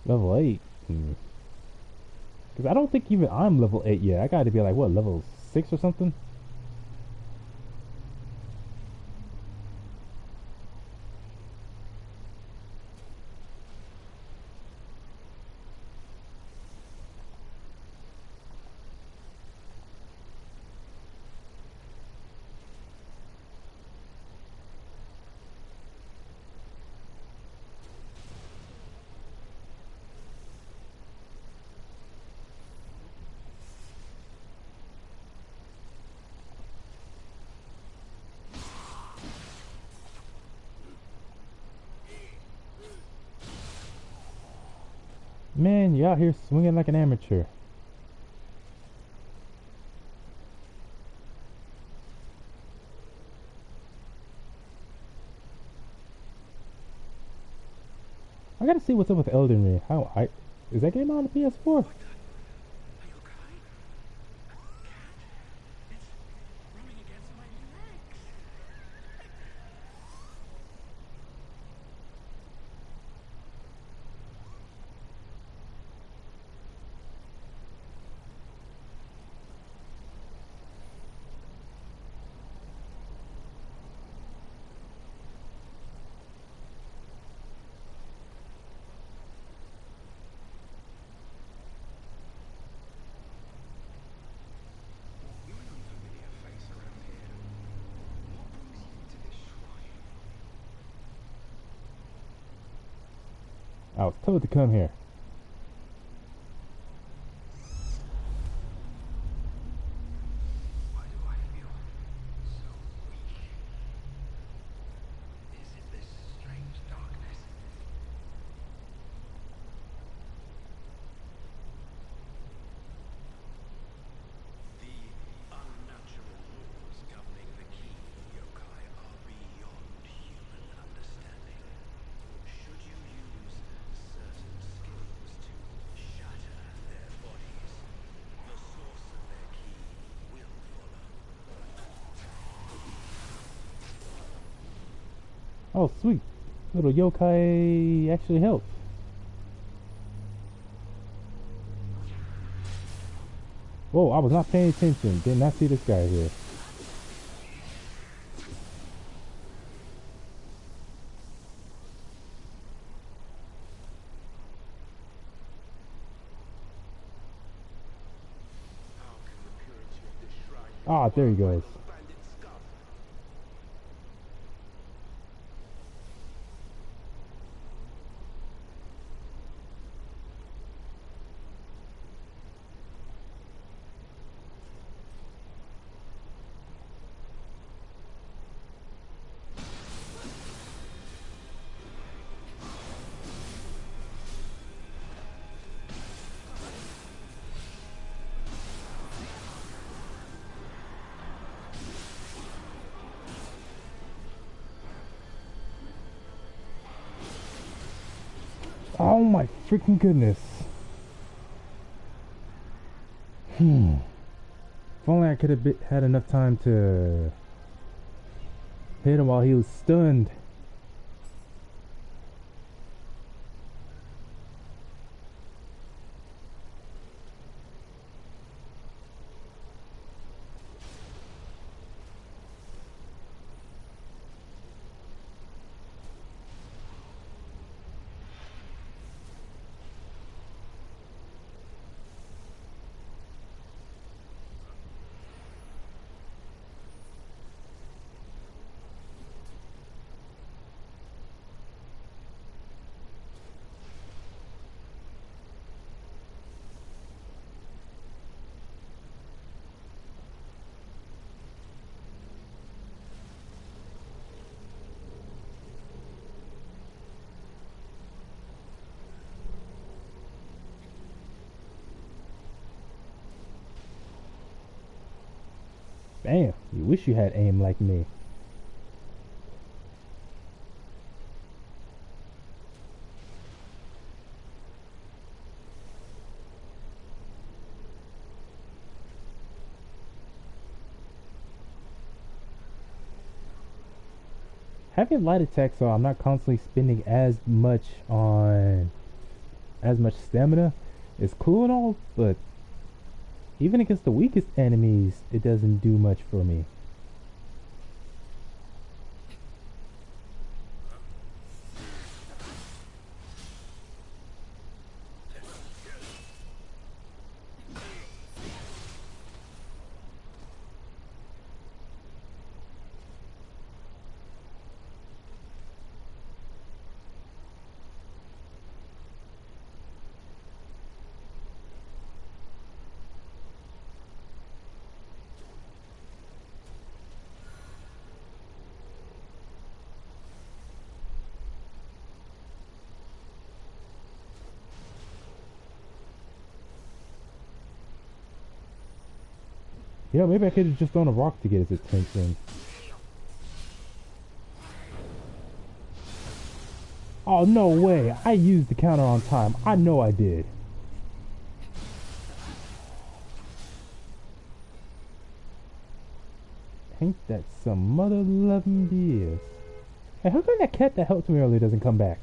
Level 8. Because I don't think even I'm level 8 yet. I gotta be like, what, level 6 or something? Man, you're out here swinging like an amateur. I gotta see what's up with Elden Ring. Is that game on the PS4? I was told to come here. Why do I feel so weak? Is it this strange darkness? The unnatural laws governing the key yokai are beyond human understanding. Should you use certain skills to shatter their bodies, the source of their key will follow. Oh, sweet. Little yokai actually helped. Whoa, I was not paying attention. Did not see this guy here. How can the purity of this shrine Ah, there he goes. bandit scum? Oh my freaking goodness. If only I could have had enough time to hit him while he was stunned. Damn, you wish you had aim like me. Having light attack, so I'm not constantly spending as much stamina is cool and all, but even against the weakest enemies, it doesn't do much for me. You know, maybe I could have just thrown a rock to get his attention. Oh, no way. I used the counter on time. I know I did. Ain't that some mother loving BS? Hey, how come that cat that helped me earlier doesn't come back?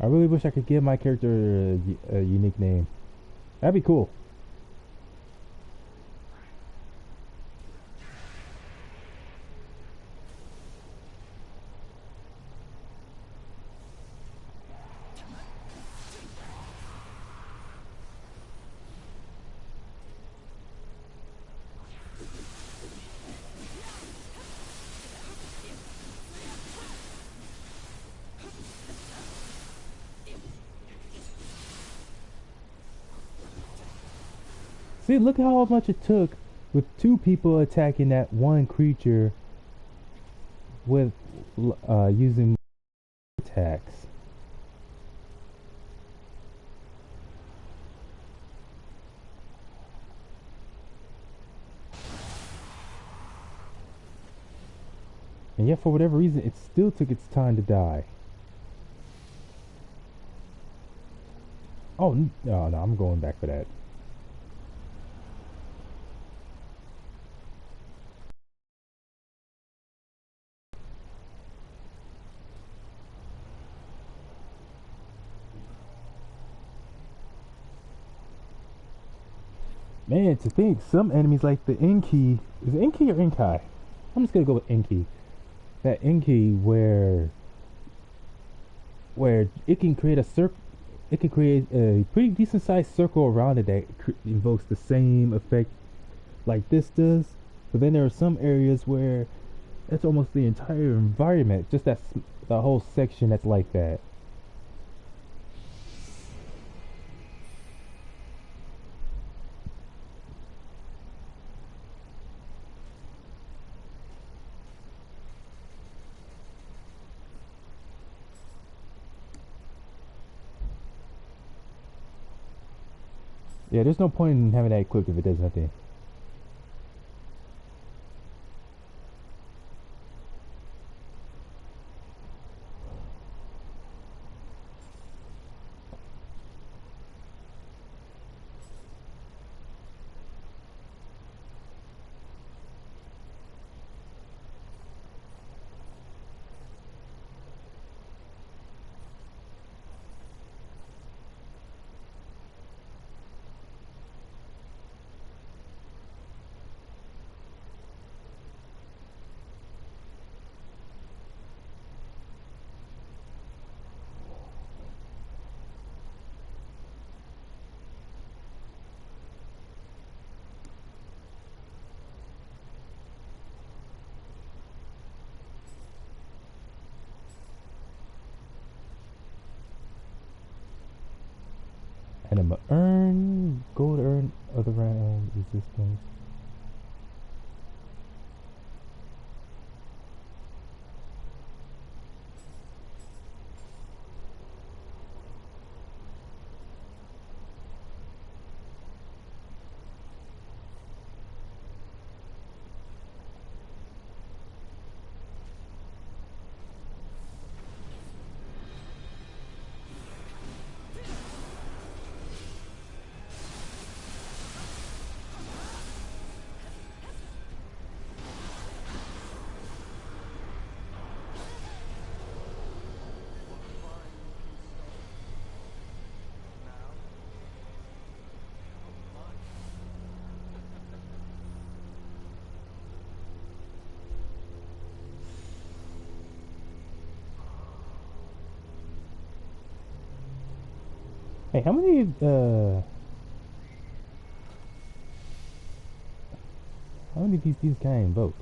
I really wish I could give my character a unique name. That'd be cool. See, look how much it took with two people attacking that one creature with using attacks. And yet, for whatever reason, it still took its time to die. Oh, no, no, I'm going back for that. Man, to think some enemies like the Enki, is it Enki or Enkai? I'm just gonna go with Enki. That Enki where it can create a circle, it can create a pretty decent sized circle around it that invokes the same effect like this does. But then there are some areas where that's almost the entire environment, just that the whole section that's like that. Yeah, there's no point in having that equipped if it does nothing. And I'm gonna earn gold, earn other round resistance. Hey, how many of these can I invoke?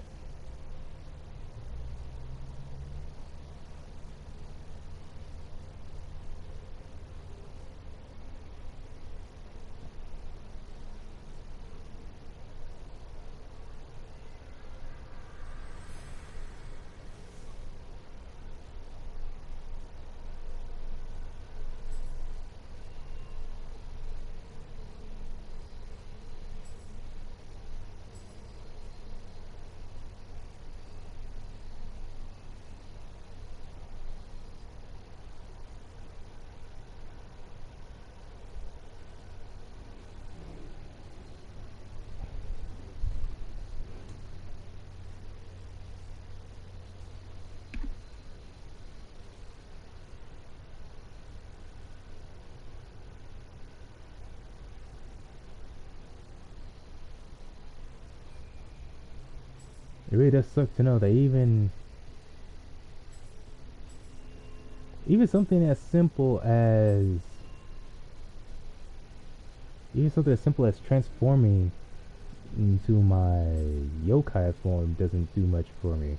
It really does suck to know that even something as simple as even something as simple as transforming into my yokai form doesn't do much for me.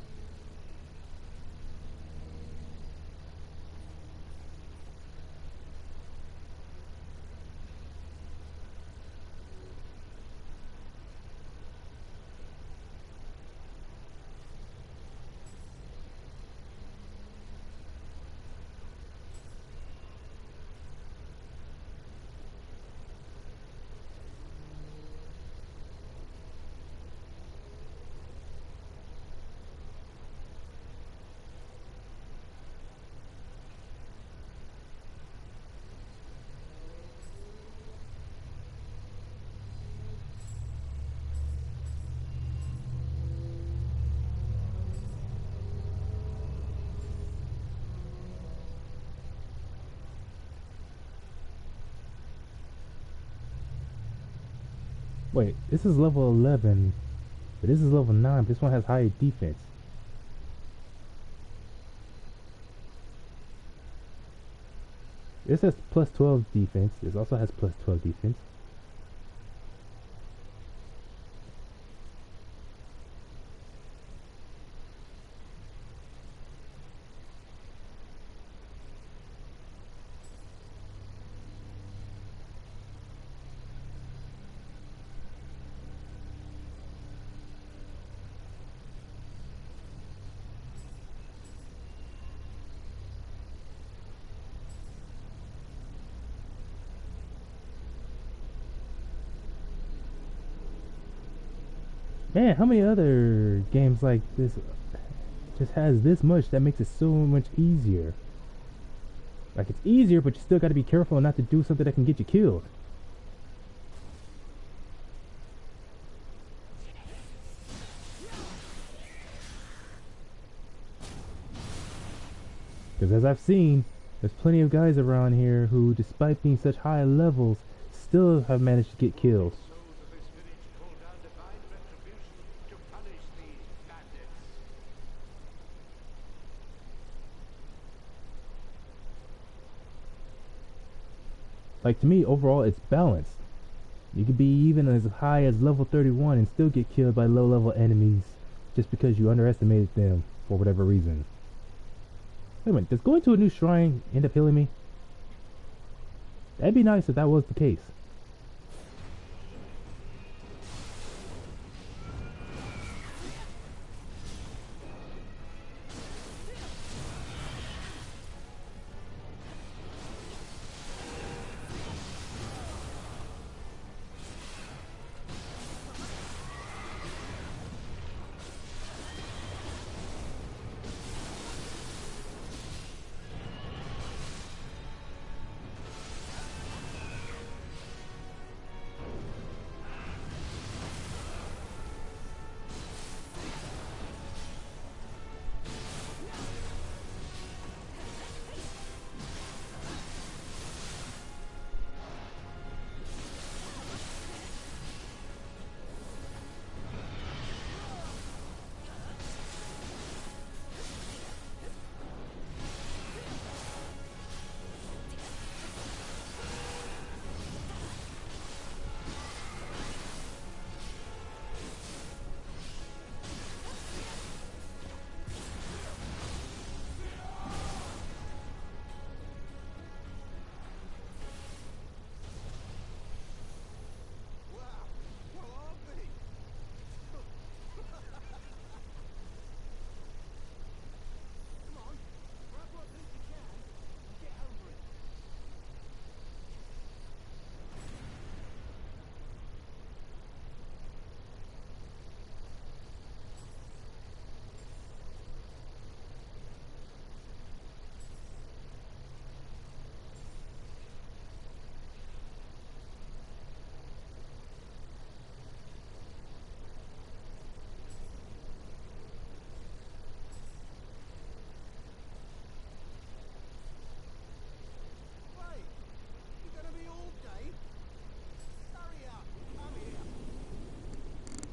Wait, this is level 11, but this is level 9. But this one has higher defense. This has plus 12 defense. This also has plus 12 defense. Man, how many other games like this just has this much that makes it so much easier? Like, it's easier, but you still gotta be careful not to do something that can get you killed. Because as I've seen, there's plenty of guys around here who, despite being such high levels, still have managed to get kills. Souls of this village call down divine retribution to punish these bandits. Like, to me, overall, it's balanced. You could be even as high as level 31 and still get killed by low-level enemies just because you underestimated them for whatever reason. Wait a minute, does going to a new shrine end up healing me? That'd be nice if that was the case.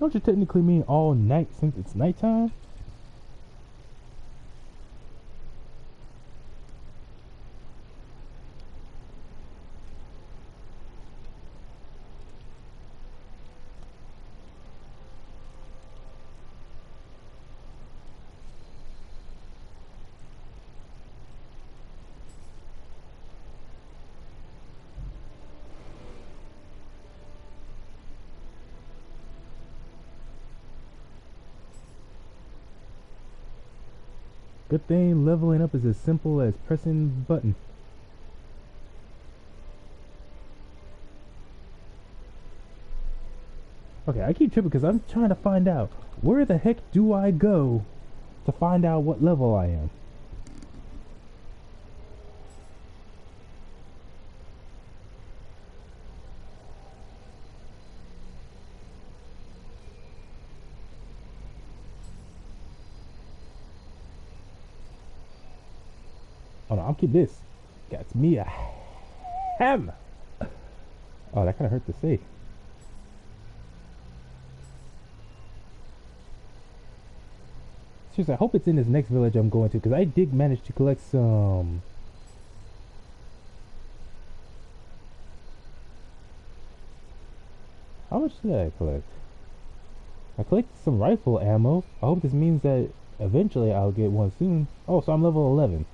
Don't you technically mean all night since it's nighttime? Good thing leveling up is as simple as pressing a button. Okay, I keep tripping because I'm trying to find out where the heck do I go to find out what level I am. Oh no, I'll keep this. Got me a ham. Oh, that kind of hurt to say. seriously, I hope it's in this next village I'm going to, because I did manage to collect some. How much did I collect? I collected some rifle ammo. I hope this means that eventually I'll get one soon. Oh, so I'm level 11.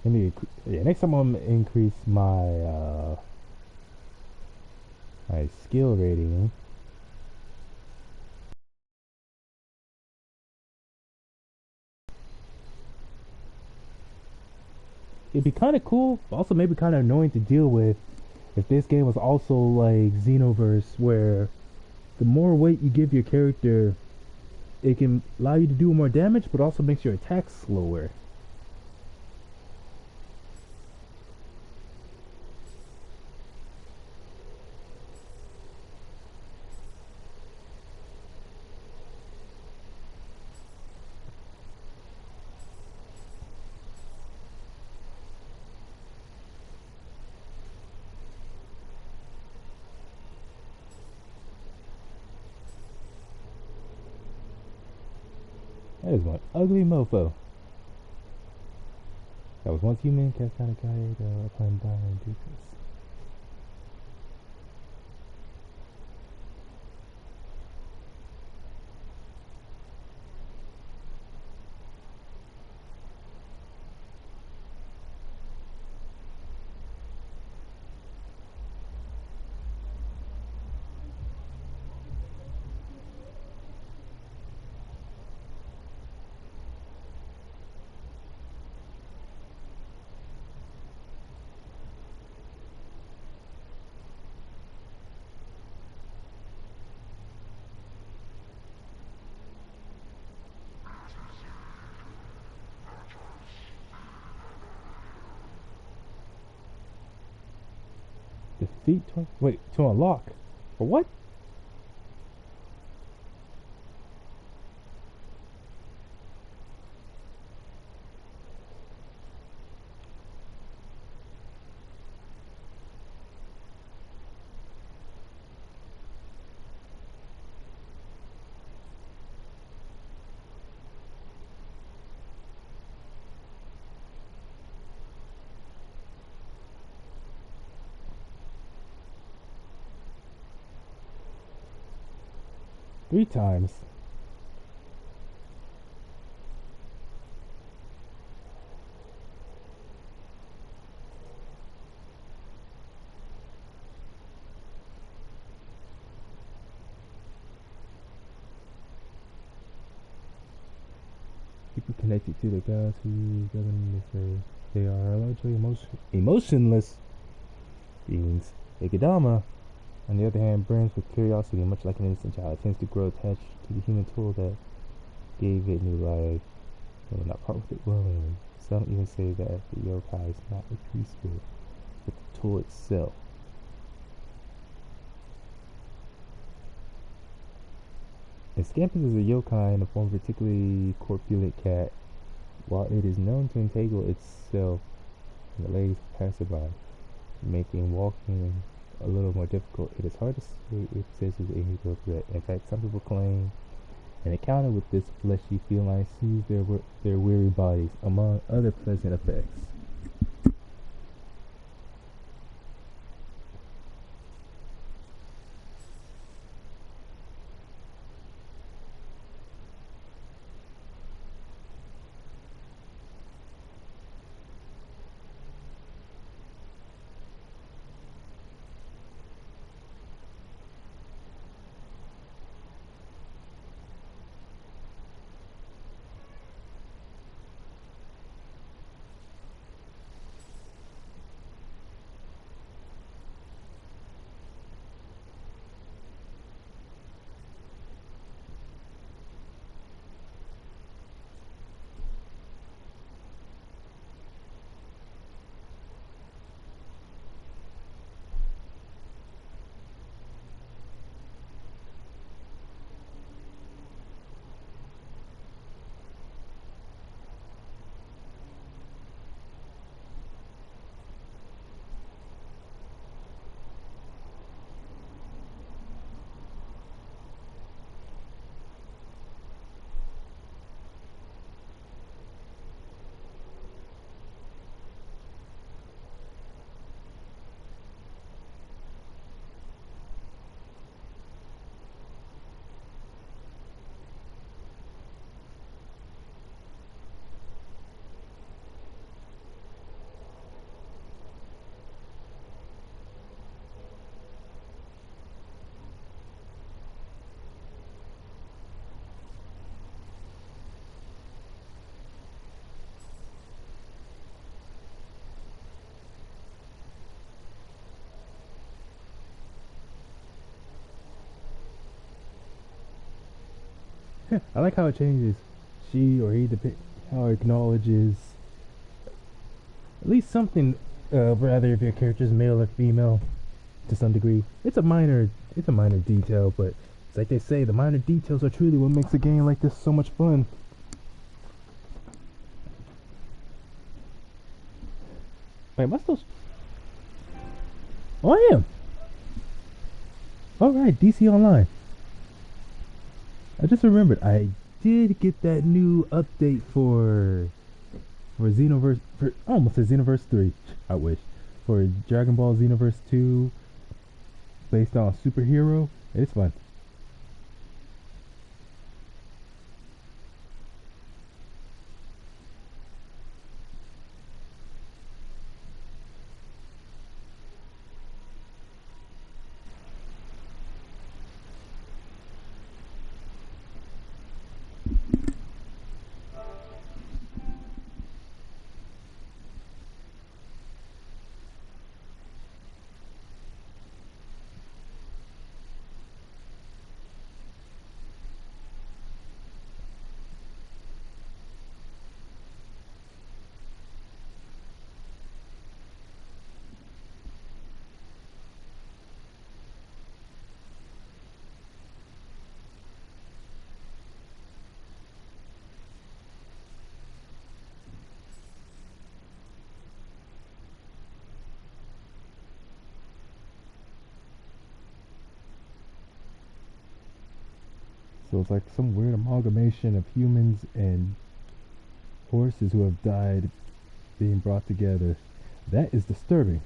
Maybe, yeah, next time I'm gonna increase my skill rating. It'd be kind of cool, but also maybe kind of annoying to deal with if this game was also like Xenoverse, where the more weight you give your character, it can allow you to do more damage, but also makes your attacks slower. That is one ugly mofo. That was once human, cast out a guide upon dying do this. 20. Wait, to unlock. For what? 3 times. People connected to the gods who govern this earth. They are largely emotionless beings. Ikadama, on the other hand, burns with curiosity, much like an innocent child. It tends to grow attached to the human tool that gave it new life, and will not part with it willingly. Some even say that the yokai is not a true spirit, but the tool itself. And Scampus is a yokai in the form of a particularly corpulent cat. While it is known to entangle itself in the legs of passerby, making walking a little more difficult, it is hard to say it possesses any real threat. In fact, some people claim an encounter with this fleshy feline soothes their weary bodies, among other pleasant effects. I like how it changes. She or he, how it acknowledges at least something, rather if your character's male or female, to some degree. It's a minor detail, but it's like they say, the minor details are truly what makes a game like this so much fun. Wait, am I still? Oh, I am. All right, DC Online. I just remembered I did get that new update for Xenoverse. For, I almost said Xenoverse 3. I wish. For Dragon Ball Xenoverse 2, based on superhero. It's fun. So it's like some weird amalgamation of humans and horses who have died being brought together. That is disturbing.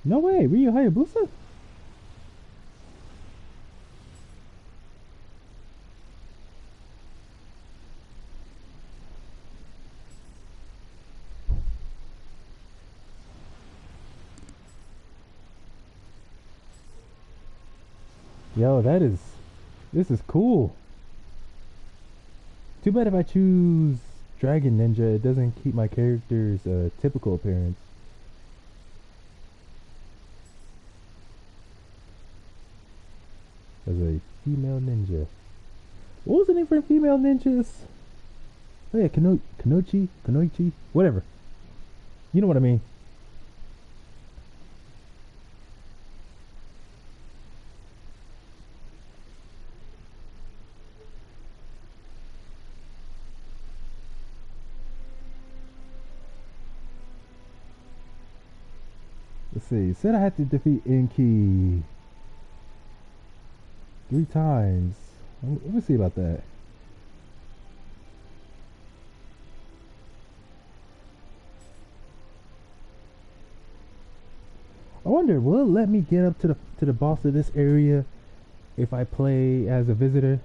No way, Ryu Hayabusa? Yo, this is cool. Too bad if I choose Dragon Ninja, it doesn't keep my character's typical appearance as a female ninja. What was the name for female ninjas? Oh yeah, Kanoichi, whatever. You know what I mean. Let's see. Said I had to defeat Enki 3 times. Let me see about that. I wonder, will it let me get up to the boss of this area if I play as a visitor?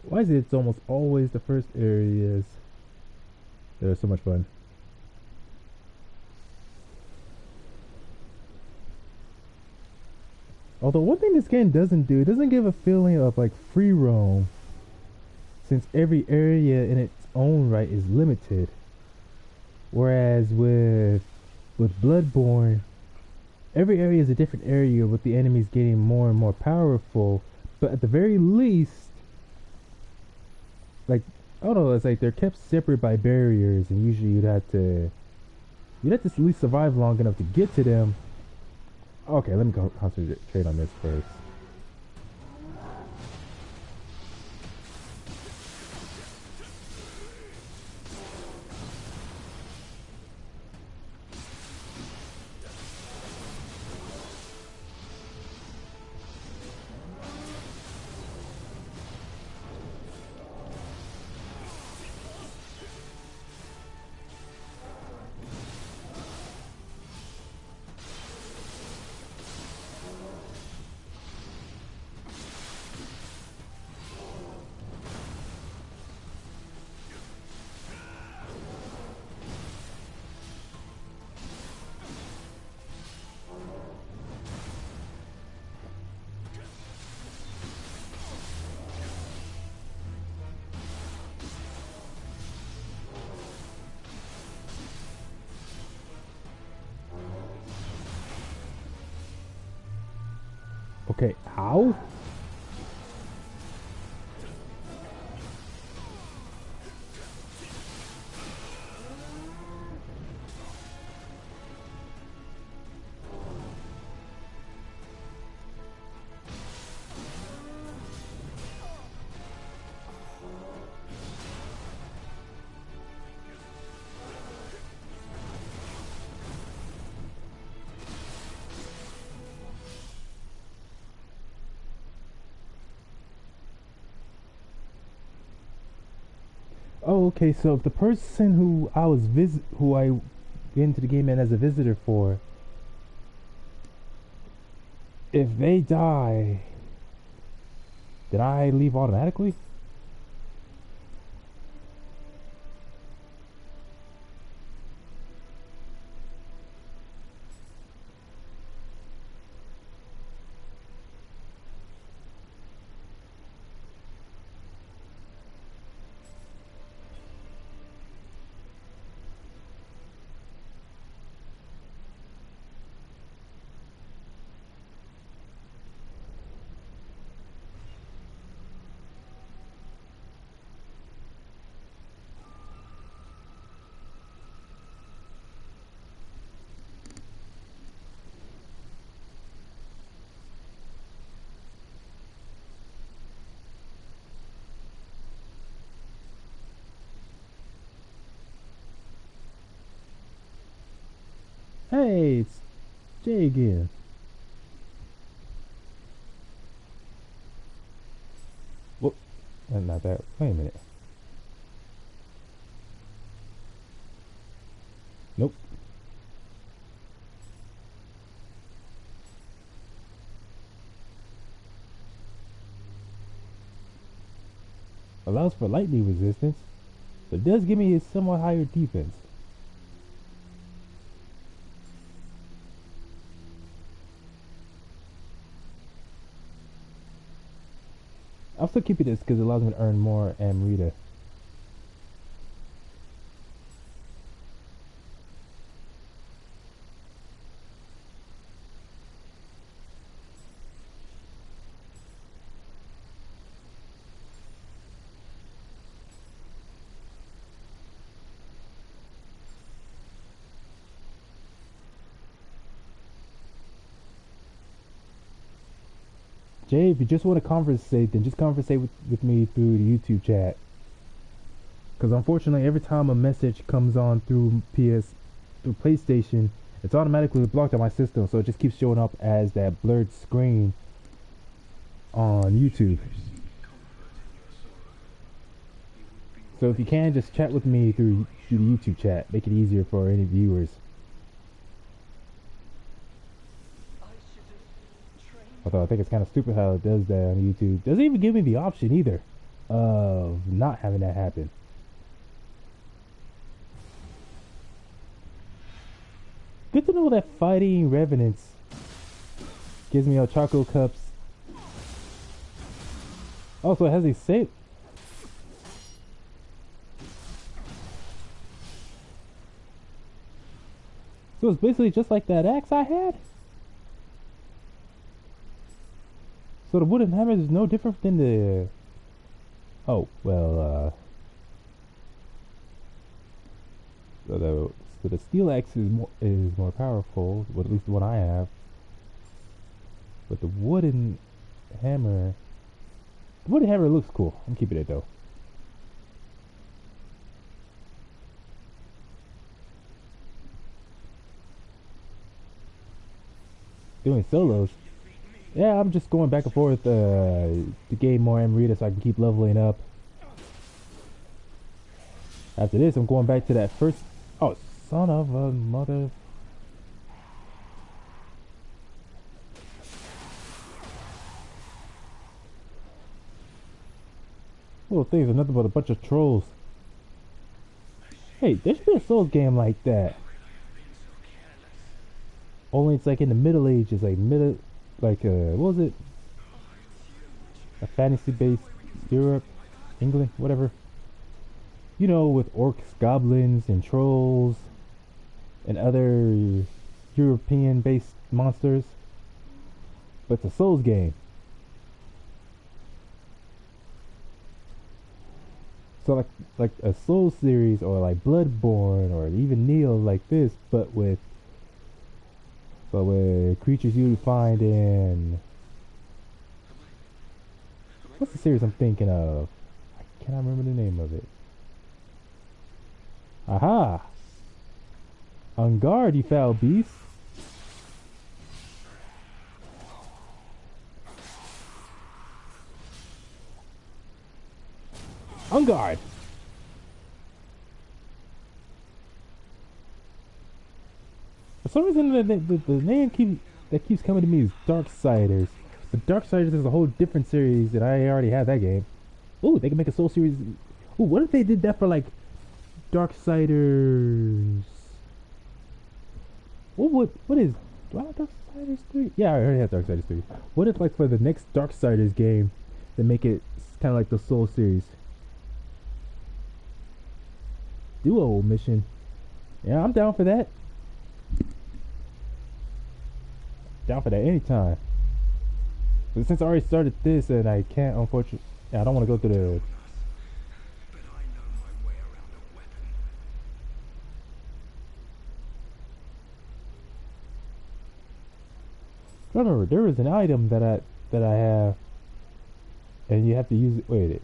Why is it it's almost always the first areas that are so much fun? Although one thing this game doesn't do, it doesn't give a feeling of like free roam, since every area in its own right is limited. Whereas with Bloodborne, every area is a different area with the enemies getting more and more powerful, but at the very least, like, I don't know, it's like they're kept separate by barriers, and usually you'd have to at least survive long enough to get to them. Okay, let me go concentrate on this first. Okay, how? Oh, okay. So if the person who I get into the game and as a visitor for, if they die, did I leave automatically? Hey, it's Jay again. Whoop. Not that. Wait a minute. Nope. Allows for lightning resistance, but it does give me a somewhat higher defense. I'll still keep it this because it allows me to earn more Amrita. Jay, if you just want to conversate, then just conversate with me through the YouTube chat. Because unfortunately, every time a message comes on through through PlayStation, it's automatically blocked on my system, so it just keeps showing up as that blurred screen on YouTube. So if you can, just chat with me through the YouTube chat. Make it easier for any viewers. Although I think it's kind of stupid how it does that on YouTube. Doesn't even give me the option either of not having that happen. Good to know that fighting revenants gives me choco cups. Also, it has a save. So it's basically just like that axe I had. So the wooden hammer is no different than the... Oh, well, so the steel axe is more powerful, well, at least the one I have. But the wooden hammer... The wooden hammer looks cool. I'm keeping it, though. Doing solos. Yeah, I'm just going back and forth to gain more Amrita so I can keep leveling up. After this, I'm going back to that first... Oh, son of a mother... Little things are nothing but a bunch of trolls. Hey, there should be a Souls game like that. Only it's like in the Middle Ages, what was it? A fantasy-based Europe, England, whatever. You know, with orcs, goblins, and trolls, and other European-based monsters. but it's a Souls game. So like a Souls series or like Bloodborne or even Nioh like this, but with creatures you would find in what's the series I'm thinking of? I cannot remember the name of it. Aha! On guard, you foul beast. On guard. For some reason, the name keeps coming to me is Darksiders. But Darksiders is a whole different series, and I already have that game. Ooh, they can make a Soul series. Ooh, what if they did that for like Darksiders? What is? Do I have Darksiders 3? Yeah, I already have Darksiders 3. What if like for the next Darksiders game, they make it kind of like the Soul series? Duo mission. Yeah, I'm down for that. Down for that anytime. But since I already started this and I can't, unfortunately, I don't want to go through the. But I know my way around a weapon. Remember, there is an item that I have, and you have to use it. Wait,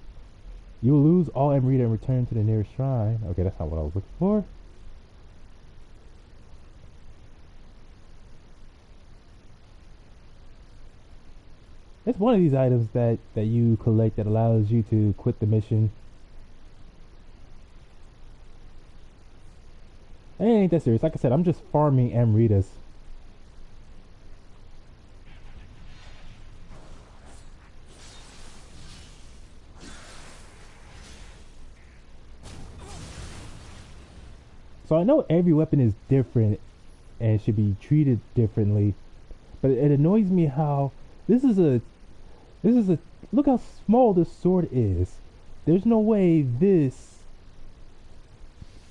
you will lose all Amrita and return to the nearest shrine. Okay, that's not what I was looking for. It's one of these items that you collect that allows you to quit the mission. It ain't that serious. Like I said, I'm just farming Amritas. So I know every weapon is different and should be treated differently, but it annoys me how this is a look how small this sword is. There's no way this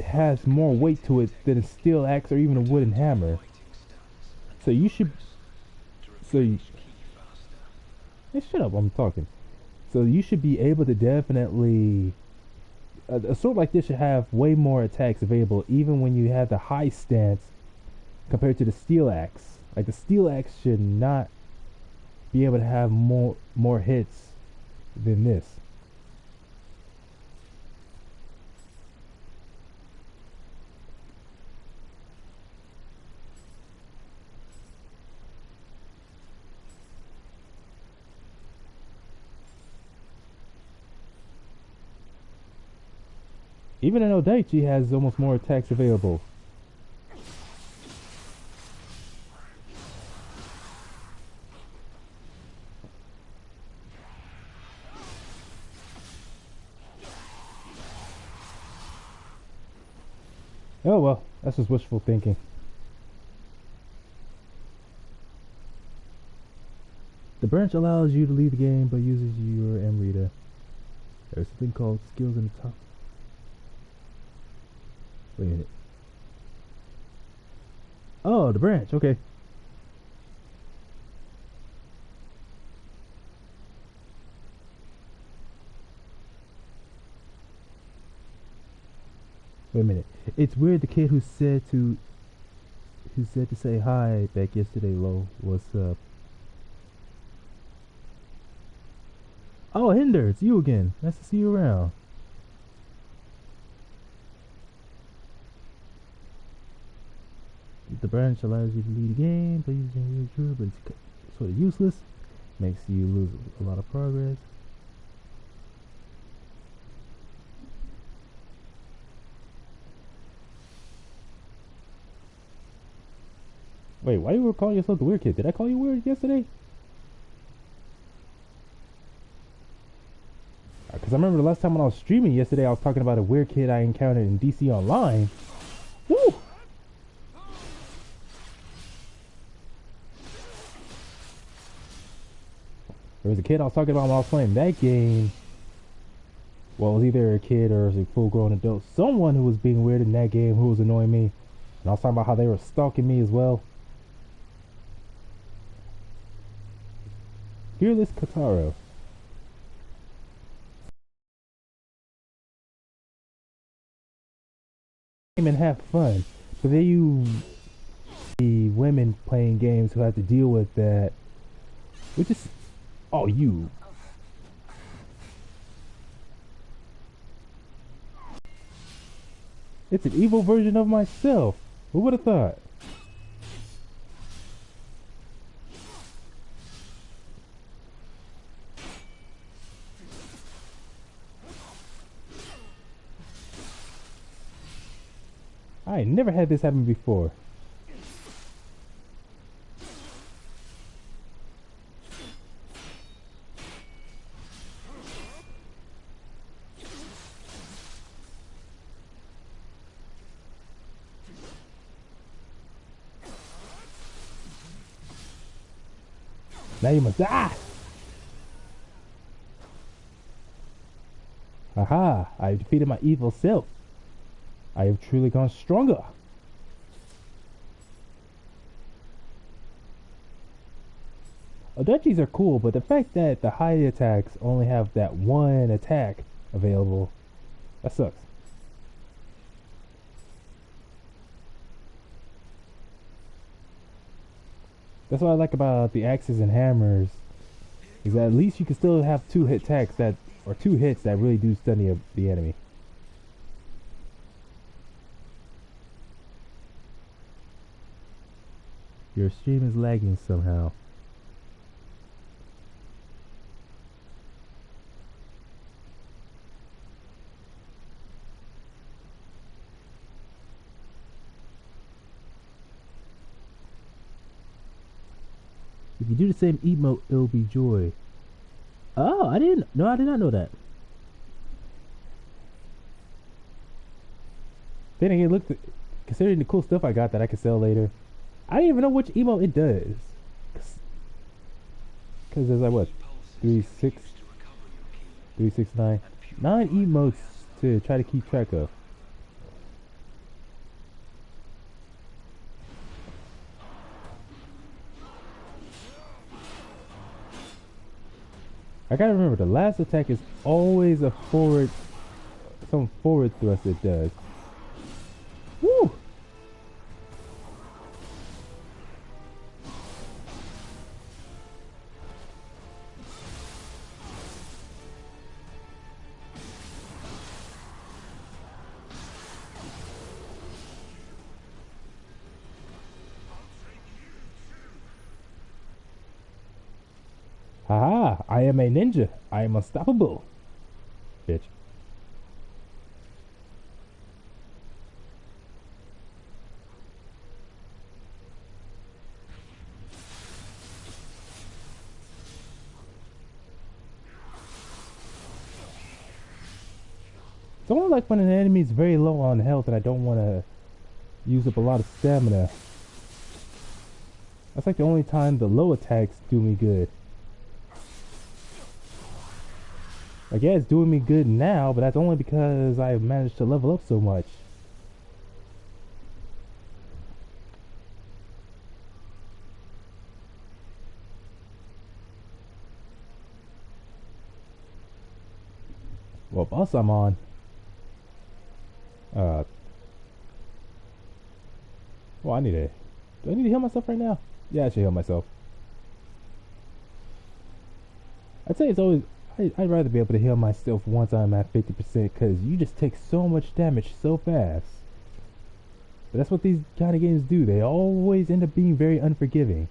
has more weight to it than a steel axe or even a wooden hammer. So you should so you, hey, shut up, I'm talking. So you should be able to definitely a sword like this should have way more attacks available even when you have the high stance compared to the steel axe. Like the steel axe should not be able to have more hits than this. Even an Odaichi has almost more attacks available. Oh well, that's just wishful thinking. The branch allows you to leave the game but uses your Amrita. There's something called skills in the top. Wait a minute. Oh, the branch, okay. Wait a minute. It's weird the kid who said to say hi back yesterday, Lo. What's up? Oh, Hinder, it's you again. Nice to see you around. The branch allows you to lead a game, but using your true, but it's sort of useless. Makes you lose a lot of progress. Wait, why you were calling yourself the weird kid? Did I call you weird yesterday? Because I remember the last time when I was streaming yesterday, I was talking about a weird kid I encountered in DC Online. Woo! There was a kid I was talking about when I was playing that game. Well, it was either a kid or it was a full-grown adult. Someone who was being weird in that game who was annoying me. And I was talking about how they were stalking me as well. Fearless Kataro. And have fun. But then you see women playing games who have to deal with that. Which is, oh, you. It's an evil version of myself. Who would have thought? I ain't never had this happen before. Now you must die! Aha! I have defeated my evil self. I have truly gone stronger. Adutchis are cool, but the fact that the high attacks only have that one attack available, that sucks. That's what I like about the axes and hammers, is that at least you can still have two hit attacks that, or two hits that really do stun the enemy. Your stream is lagging somehow. If you do the same emote, it'll be joy. Oh, I did not know that. Then again, look, considering the cool stuff I got that I can sell later, I didn't even know which emote it does. Because there's like what, 369, 9 emotes to try to keep track of. I gotta remember, the last attack is always a forward, some forward thrust it does. Woo! Haha, I am a ninja. I am unstoppable. Bitch. It's only like when an enemy is very low on health and I don't want to use up a lot of stamina. That's like the only time the low attacks do me good. Like, yeah, it's doing me good now, but that's only because I managed to level up so much. Well, boss I'm on. Well, do I need to heal myself right now? Yeah, I should heal myself. I'd say it's always, I'd rather be able to heal myself once I'm at 50% because you just take so much damage so fast. But that's what these kind of games do. They always end up being very unforgiving.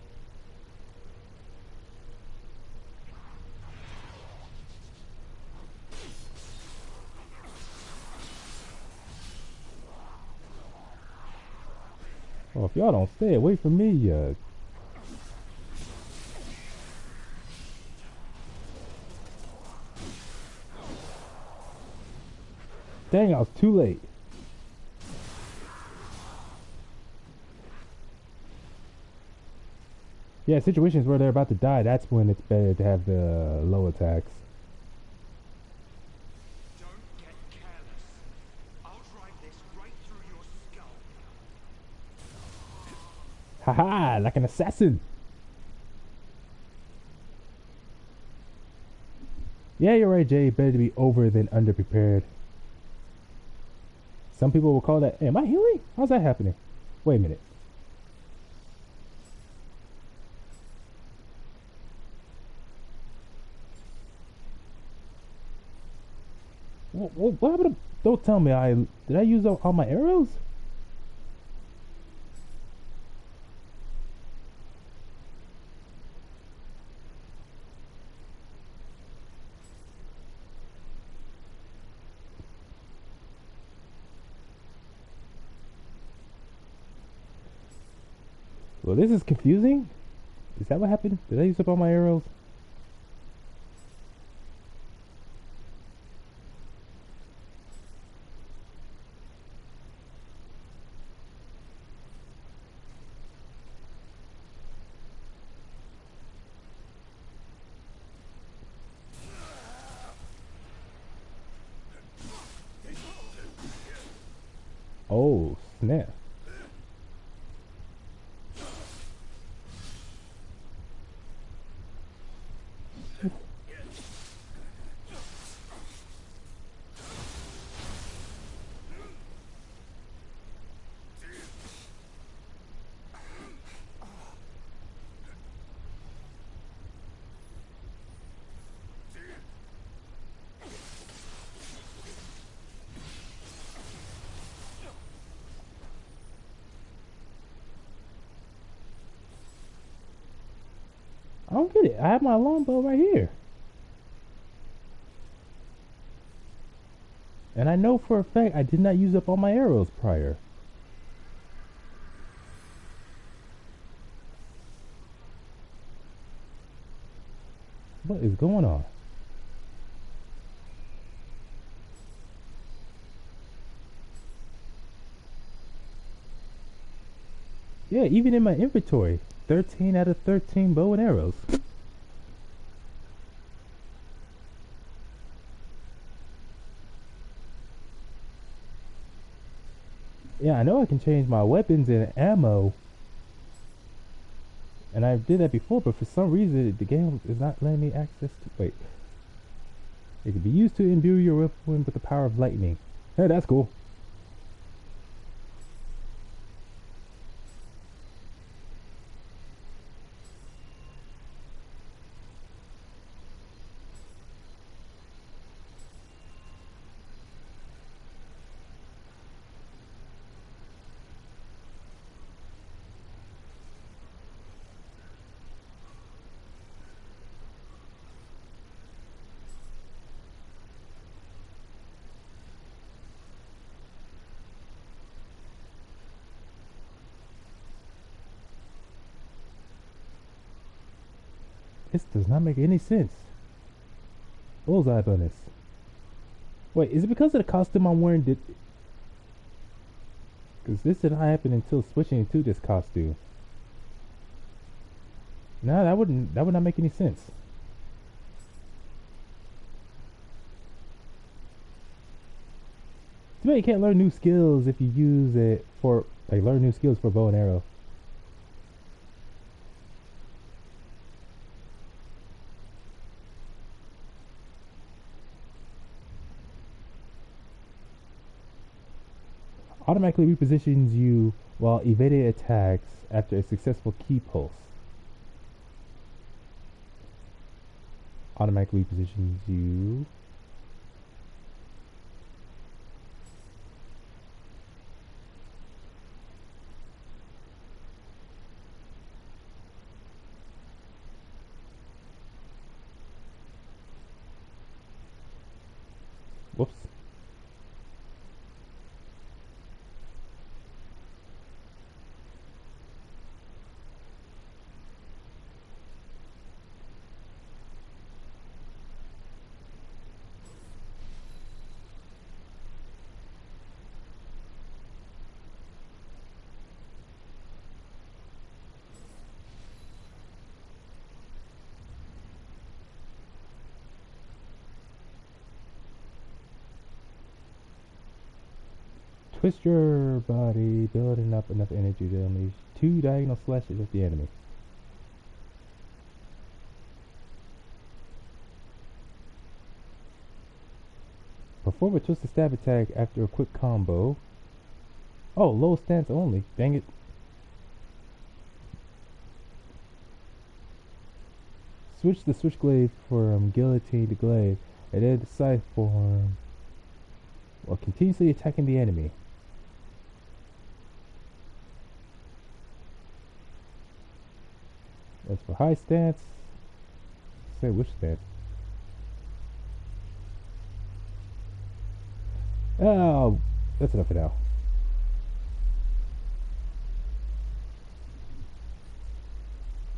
Well, if y'all don't stay away from me, dang, I was too late. Yeah, situations where they're about to die, that's when it's better to have the low attacks. Don't get careless. I'll drive this right through your skull. Haha, like an assassin. Yeah, you're right, Jay. Better to be over than underprepared. Some people will call that. Hey, am I healing? How's that happening? Wait a minute. What happened? Don't tell me I did I use all my arrows? Well, this is confusing. Is that what happened? Did I use up all my arrows? Oh, snap. I don't get it. I have my longbow right here. And I know for a fact I did not use up all my arrows prior. What is going on? Yeah, even in my inventory, 13 out of 13 bow and arrows. Yeah, I know I can change my weapons and ammo, and I did that before, but for some reason the game is not letting me access to. Wait, it can be used to imbue your weapon with the power of lightning. Hey, that's cool. This does not make any sense. Bullseye bonus. Wait, is it because of the costume I'm wearing? Because this did not happen until switching to this costume. No, that would not make any sense. Too bad you can't learn new skills if you use it for like learn new skills for bow and arrow. Automatically repositions you while evading attacks after a successful key pulse. Automatically repositions you. Whoops. Twist your body, building up enough energy to unleash 2 diagonal slashes at the enemy. Perform a twisted stab attack after a quick combo. Oh, low stance only. Dang it. Switch the switchblade from guillotine to glaive, and then the scythe form while continuously attacking the enemy. As for high stance, say which stance? Oh, that's enough for now.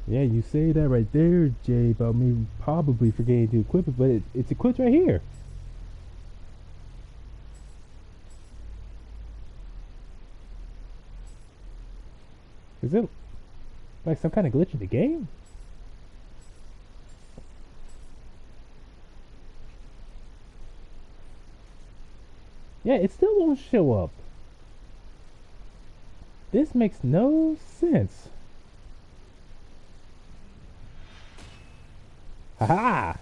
Yeah, you say that right there, Jay, about me probably forgetting to equip it, but it's equipped right here. Is it like some kind of glitch in the game? Yeah, it still won't show up. This makes no sense. Haha!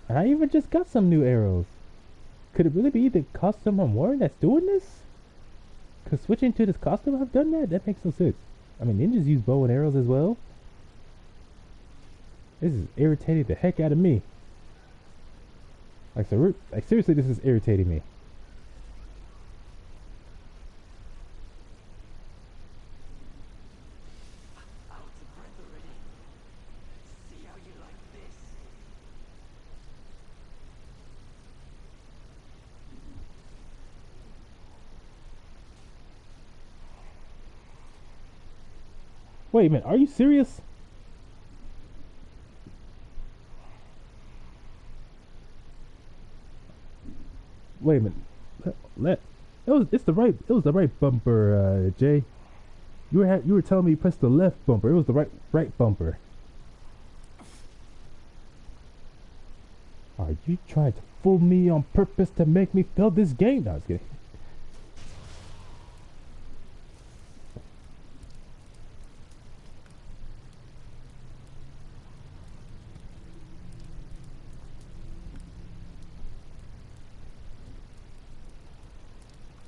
And I even just got some new arrows. Could it really be the costume I'm wearing that's doing this? Cause switching to this costume I've done that? That makes no sense. I mean, ninjas use bow and arrows as well. This is irritating the heck out of me. Like, seriously, this is irritating me. Out of breath already. See how you like this. Wait a minute, are you serious? Wait a minute. It's the right bumper, Jay. You were telling me press the left bumper. It was the right bumper. Are you trying to fool me on purpose to make me fail this game? No, I was kidding.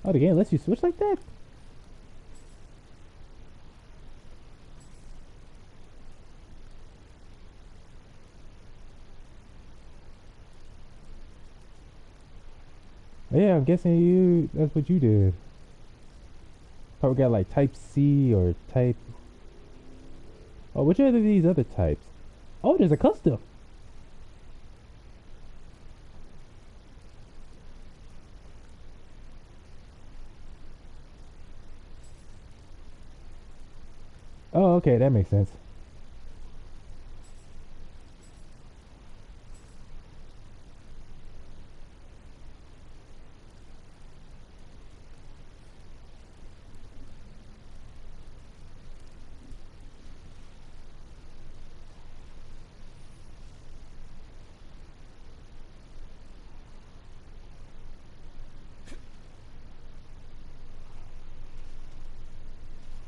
Oh, the game lets you switch like that? Yeah, I'm guessing that's what you did. Probably got like type C or type... Oh, which are these other types? Oh, there's a custom. Oh, okay, that makes sense.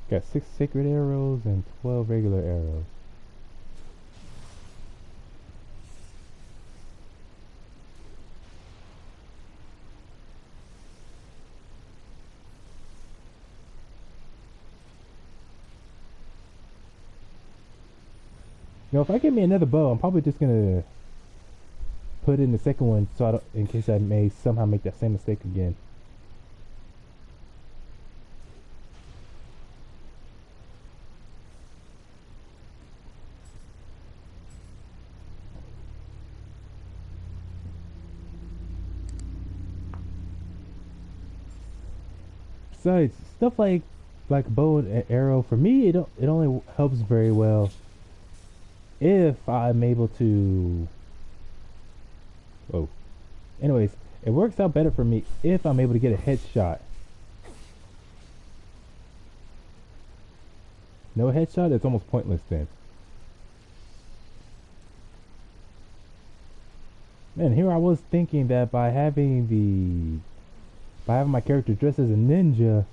Got 6 sacred arrows and 12 regular arrows. You know, if I get me another bow, I'm probably just gonna put in the second one so I don't, in case I may somehow make that same mistake again. Besides, stuff like bow and arrow, for me, it only helps very well if I'm able to... Oh. Anyways, it works out better for me if I'm able to get a headshot. No headshot, it's almost pointless then. Man, here I was thinking that by having my character dressed as a ninja,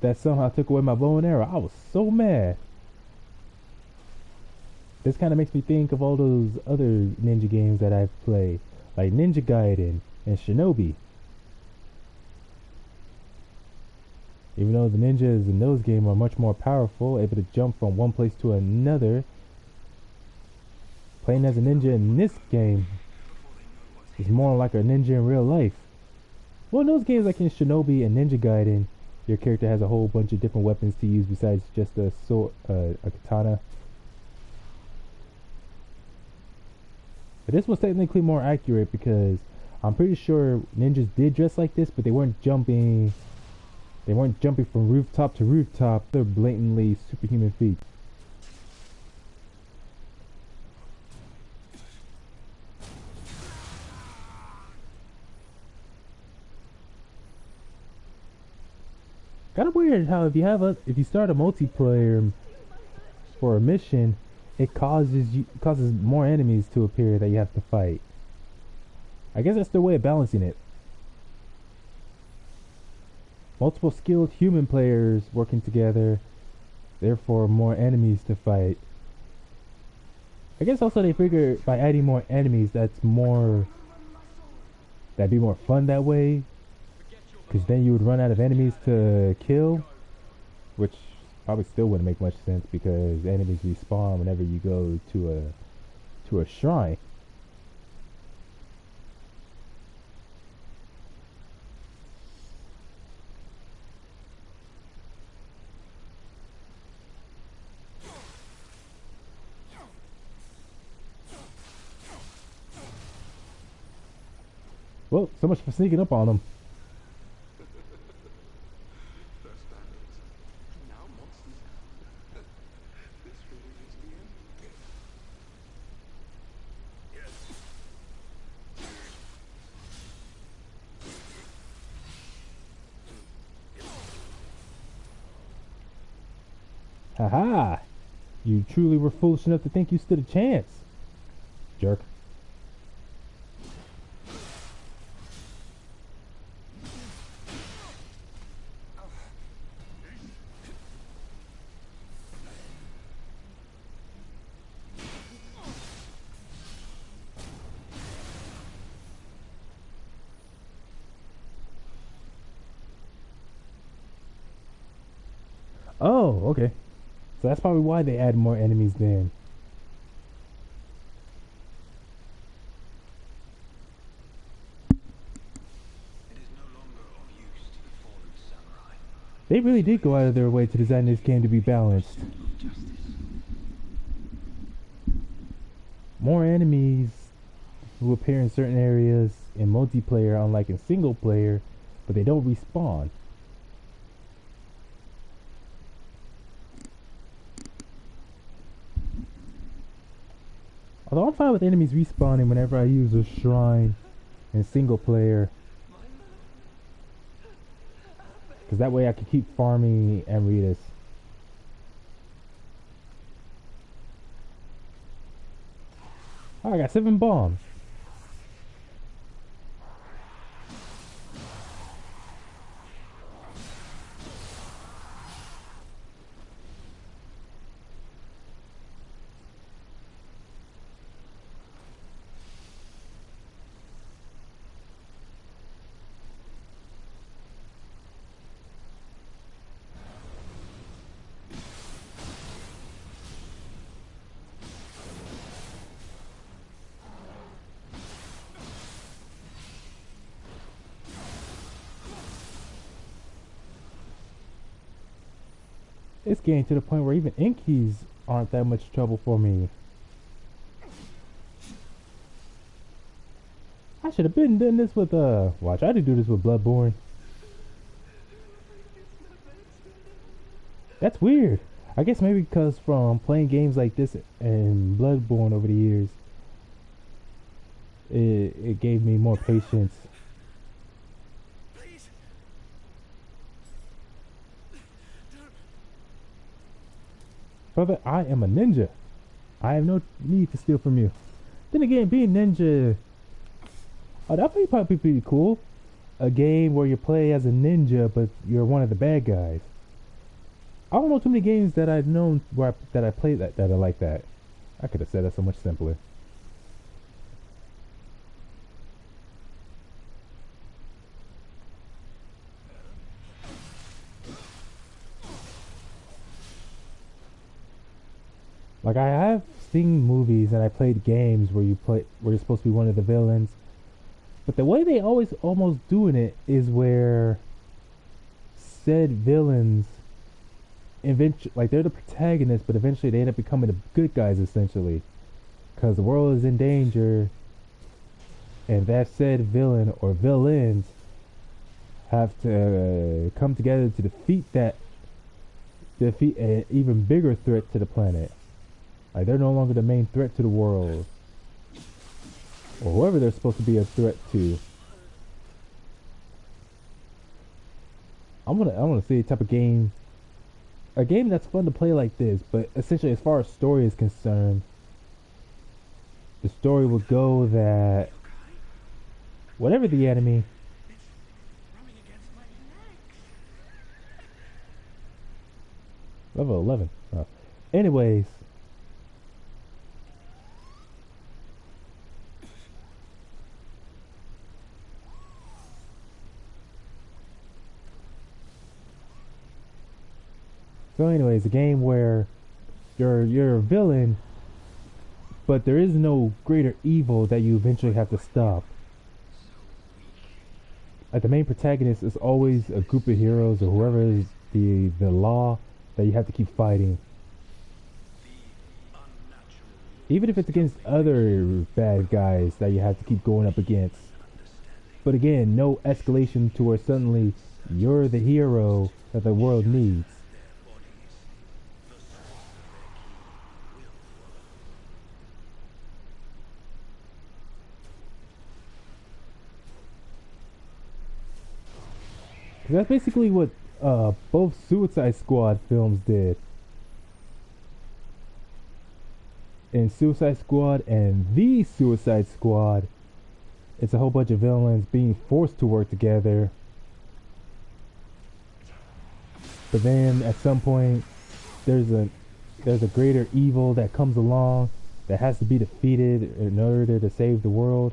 that somehow took away my bow and arrow. I was so mad. This kind of makes me think of all those other ninja games that I've played, like Ninja Gaiden and Shinobi. Even though the ninjas in those games are much more powerful, able to jump from one place to another, playing as a ninja in this game is more like a ninja in real life. Well, in those games like in Shinobi and Ninja Gaiden, your character has a whole bunch of different weapons to use besides just a sword, a katana. But this was technically more accurate because I'm pretty sure ninjas did dress like this, but they weren't jumping. They weren't jumping from rooftop to rooftop. They're blatantly superhuman feats. Kind of weird how if you start a multiplayer for a mission, it causes more enemies to appear that you have to fight. I guess that's their way of balancing it. Multiple skilled human players working together, therefore more enemies to fight. I guess also they figure by adding more enemies, that'd be more fun that way. Because then you would run out of enemies to kill, which probably still wouldn't make much sense because enemies respawn whenever you go to a shrine. Well, so much for sneaking up on them. Haha! You truly were foolish enough to think you stood a chance, jerk. Oh, okay. So that's probably why they add more enemies then. It is no longer of use to the fallen samurai. They really did go out of their way to design this game to be balanced. Of justice. More enemies who appear in certain areas in multiplayer, unlike in single player, but they don't respawn. Although I'm fine with enemies respawning whenever I use a shrine in single player, because that way I can keep farming Amritas. Oh, I got 7 bombs. It's getting to the point where even Inkies aren't that much trouble for me. I should have been doing this with well, I tried to do this with Bloodborne. That's weird. I guess maybe because from playing games like this and Bloodborne over the years, it gave me more patience. Please. Brother, I am a ninja. I have no need to steal from you. Then again, being ninja Oh, that'd be probably pretty cool. A game where you play as a ninja, but you're one of the bad guys. I don't know too many games that I've known that I played that are like that. I could have said that so much simpler. Like I have seen movies and I played games where you're supposed to be one of the villains, but the way they always almost doing it is where said villains eventually, like they're the protagonists, but eventually they end up becoming the good guys essentially, because the world is in danger, and that said villain or villains have to come together to defeat an even bigger threat to the planet. Like they're no longer the main threat to the world, or whoever they're supposed to be a threat to. I wanna see a type of game, a game that's fun to play like this, but essentially as far as story is concerned, the story will go that whatever the enemy, Rubbing against my legs. level 11. Anyways, a game where you're a villain, but there is no greater evil that you eventually have to stop. Like the main protagonist is always a group of heroes or whoever is the law that you have to keep fighting. Even if it's against other bad guys that you have to keep going up against. But again, no escalation to where suddenly you're the hero that the world needs. That's basically what both Suicide Squad films did. In Suicide Squad and The Suicide Squad, it's a whole bunch of villains being forced to work together. But then at some point, there's a greater evil that comes along that has to be defeated in order to save the world.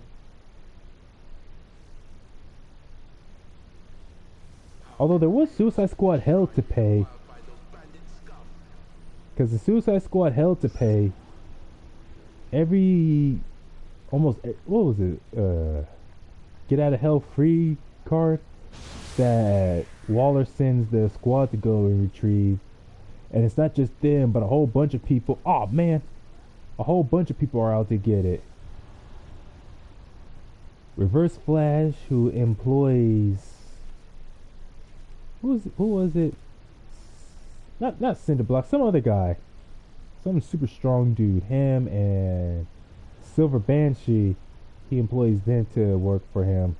Although there was Suicide Squad Hell to pay, because the Suicide Squad Hell to pay, every almost what was it? Get out of hell free card that Waller sends the squad to go and retrieve, and it's not just them, but a whole bunch of people. Oh man, a whole bunch of people are out to get it. Reverse Flash, who employs who was it? Not Cinderblock, some other guy, some super strong dude. Him and Silver Banshee, he employs them to work for him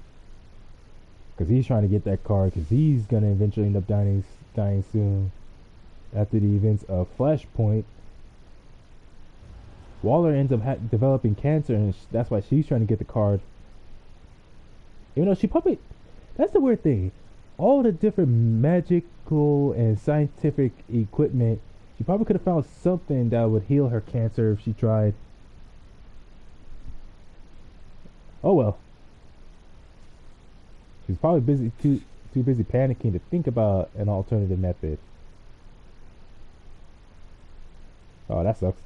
because he's trying to get that card because he's gonna eventually end up dying soon after the events of Flashpoint. Waller ends up developing cancer, and that's why she's trying to get the card. Even though she probably, that's the weird thing. All the different magical and scientific equipment, she probably could have found something that would heal her cancer if she tried. Oh well. She's probably too busy panicking to think about an alternative method. Oh, that sucks.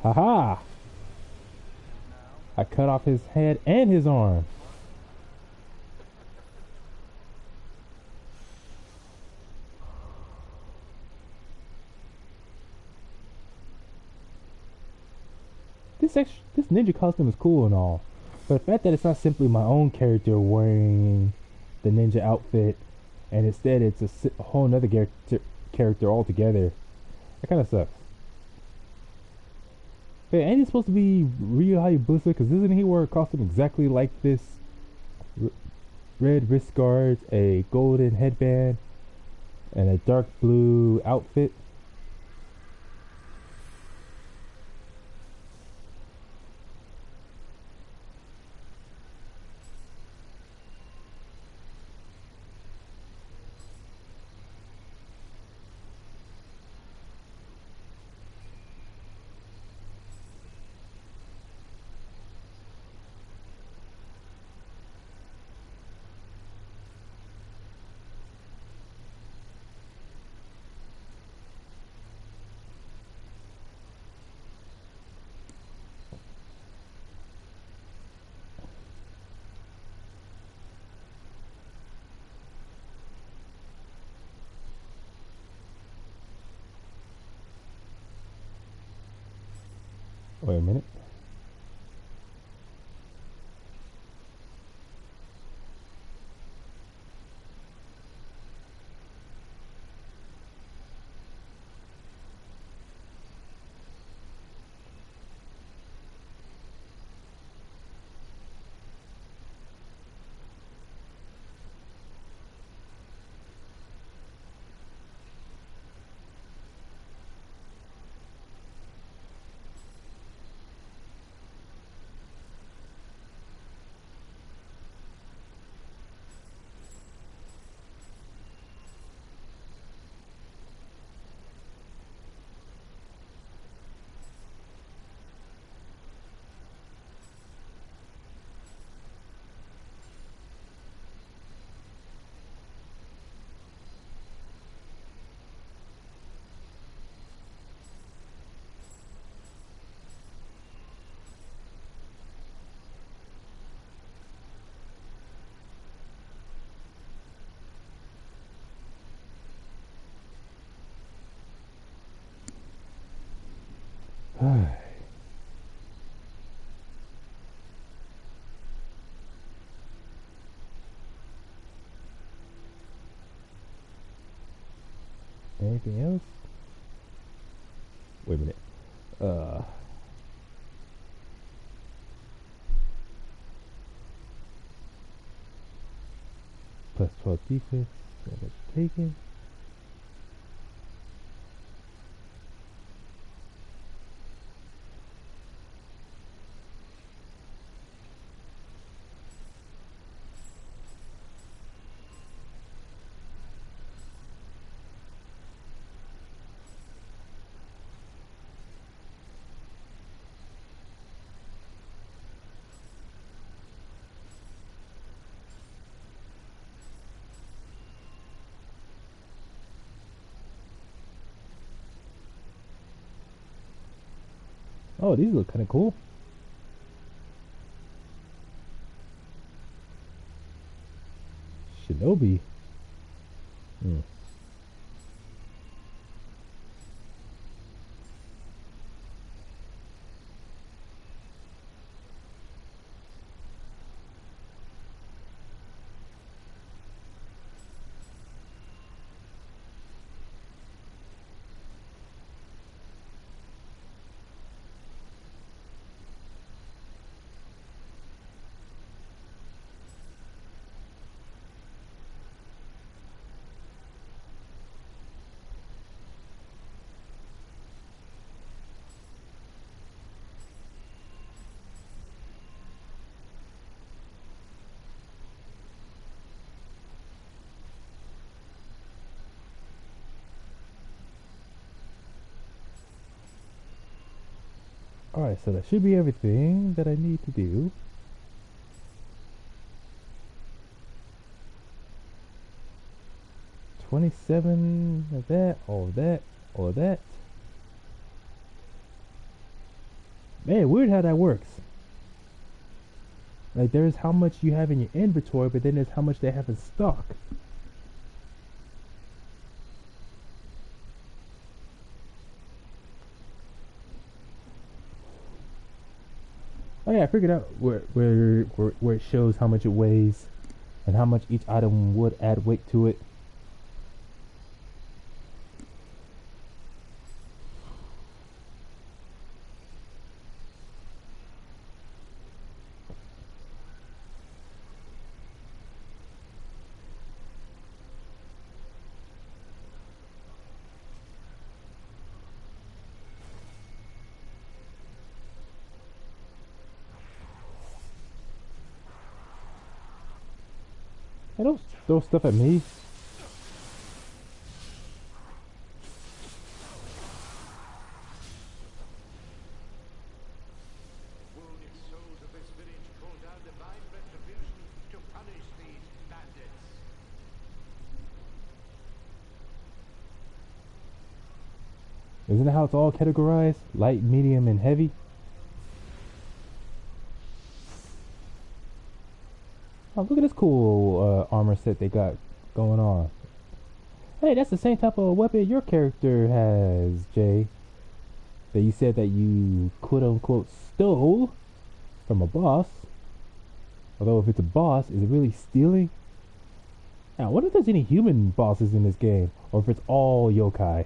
Haha! I cut off his head and his arm. This ninja costume is cool and all, but the fact that it's not simply my own character wearing the ninja outfit, and instead it's a whole nother character altogether, that kind of sucks. Hey, ain't he supposed to be real high ballistic? Cause isn't he wear a costume exactly like this? R- red wrist guards, a golden headband, and a dark blue outfit. Wait a minute. Anything else? Wait a minute. Uh, plus 12 defense. That's taken. Oh, these look kind of cool. Shinobi. Hmm. Alright, so that should be everything that I need to do. 27 of that, all of that, all of that. Man, weird how that works. Like, there's how much you have in your inventory, but then there's how much they have in stock. Oh yeah, I figured out where it shows how much it weighs and how much each item would add weight to it. Hey, don't throw stuff at me. Wounded souls of this village call down divine retribution to punish these bandits. Isn't that how it's all categorized? Light, medium, and heavy? Oh, look at this cool armor set they got going on. Hey, that's the same type of weapon your character has, Jay. That you said that you quote unquote stole from a boss. Although if it's a boss, is it really stealing? Now, what if there's any human bosses in this game? Or if it's all yokai?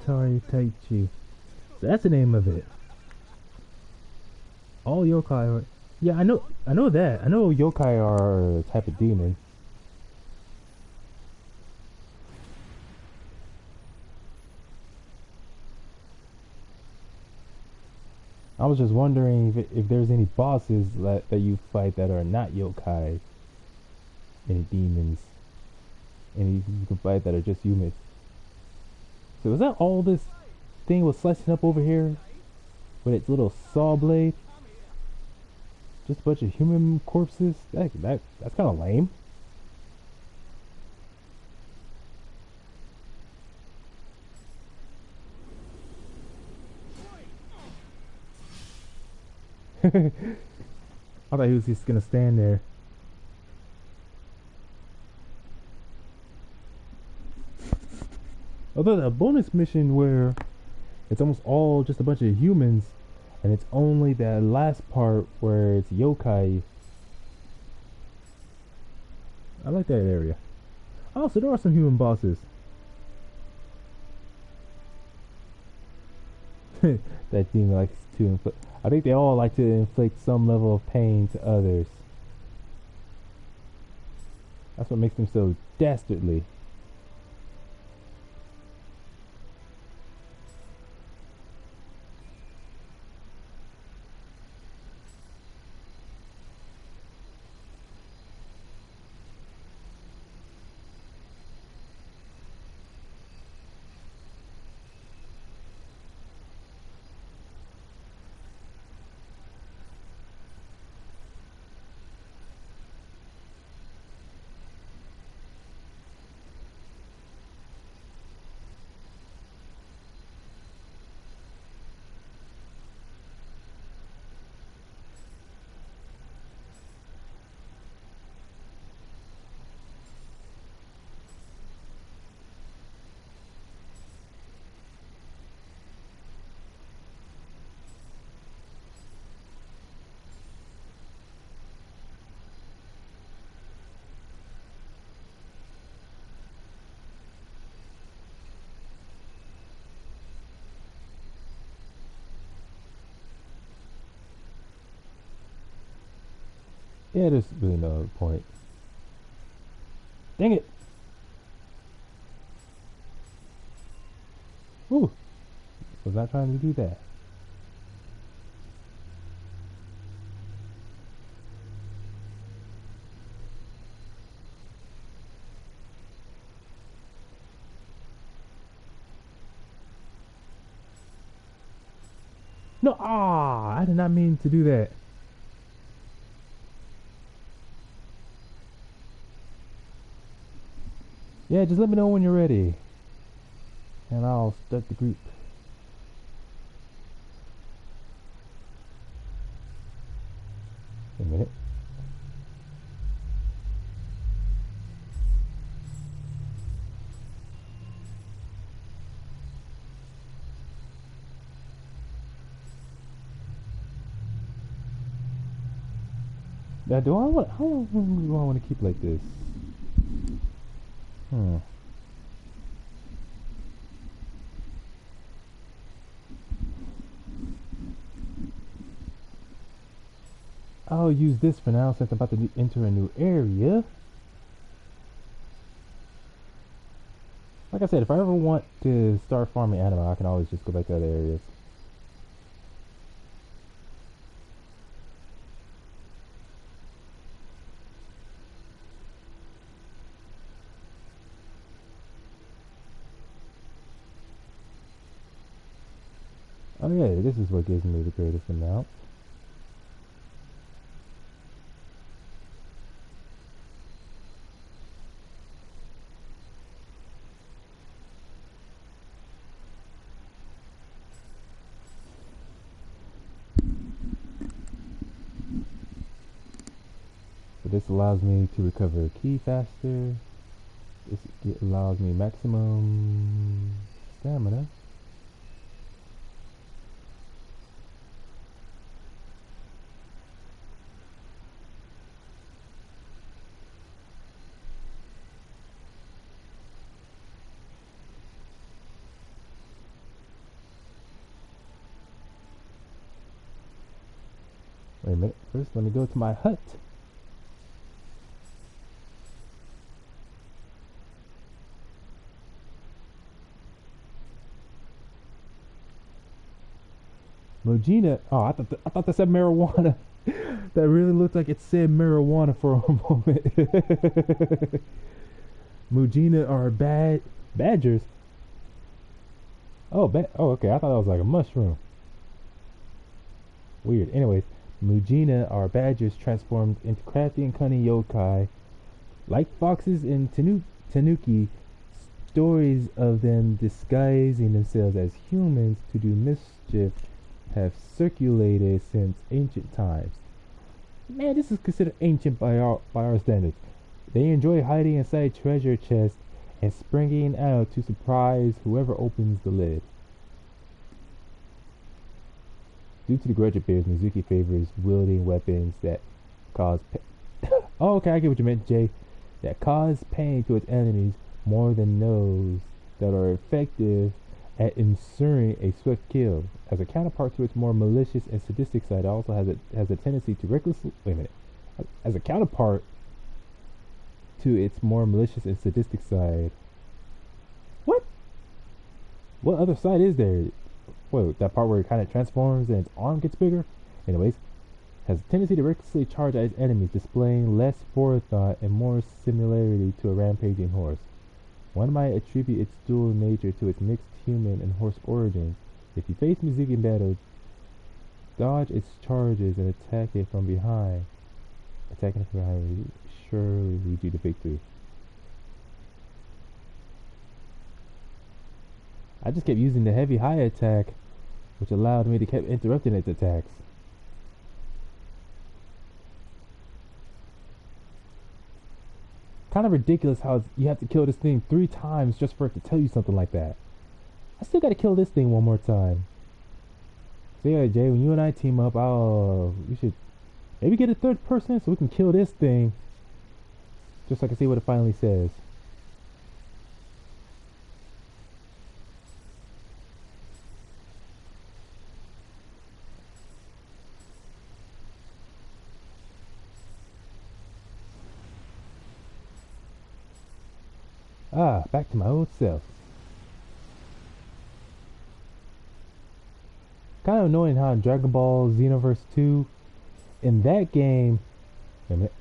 Tari Taichi. That's the name of it. All yokai are. Yeah, I know that. I know yokai are a type of demon. I was just wondering if there's any bosses that you fight that are not yokai, any demons, any you can fight that are just humans. So is that all this thing was slicing up over here with its little saw blade? Just a bunch of human corpses? That's kind of lame. I thought he was just gonna stand there. Although the bonus mission where it's almost all just a bunch of humans, and it's only that last part where it's yokai. I like that area. Oh, so there are some human bosses. That demon likes to inflict. I think they all like to inflict some level of pain to others. That's what makes them so dastardly. Yeah, there's really no point. Dang it! Ooh, was not trying to do that. No, I did not mean to do that. Yeah, just let me know when you're ready, and I'll start the group. A minute. Now, do I want? How long do I want to keep like this? Hmm. I'll use this for now since I'm about to enter a new area. Like I said, if I ever want to start farming anima, I can always just go back to other areas. Oh yeah, this is what gives me the greatest amount. So this allows me to recover key faster. This allows me maximum stamina. Wait a minute. First, let me go to my hut. Mojina. Oh, I thought that said marijuana. That really looked like it said marijuana for a moment. Mujina are badgers. Oh, okay. I thought that was like a mushroom. Weird. Anyways, Mujina are badgers transformed into crafty and cunning yokai. Like foxes in Tanuki, stories of them disguising themselves as humans to do mischief have circulated since ancient times. Man, this is considered ancient by our standards. They enjoy hiding inside treasure chests and springing out to surprise whoever opens the lid. Due to the grudge it bears, Mizuki favors wielding weapons that cause oh, okay, I get what you meant, Jay. That cause pain to its enemies more than those that are effective at ensuring a swift kill. As a counterpart to its more malicious and sadistic side, it also has a tendency to recklessly. Wait a minute. As a counterpart to its more malicious and sadistic side. What? What other side is there? Wait, that part where it kind of transforms and its arm gets bigger? Anyways, has a tendency to recklessly charge at its enemies, displaying less forethought and more similarity to a rampaging horse. One might attribute its dual nature to its mixed human and horse origins. If you face Mizuki in battle, dodge its charges and attack it from behind. Attacking it from behind will surely lead you to victory. I just kept using the heavy high attack, which allowed me to keep interrupting its attacks. Kind of ridiculous how you have to kill this thing 3 times just for it to tell you something like that. I still gotta kill this thing one more time. So yeah, Jay, when you and I team up, we should maybe get a third person so we can kill this thing. Just so I can see what it finally says. Ah, back to my old self. Kind of annoying how in Dragon Ball Xenoverse 2, in that game, wait a minute,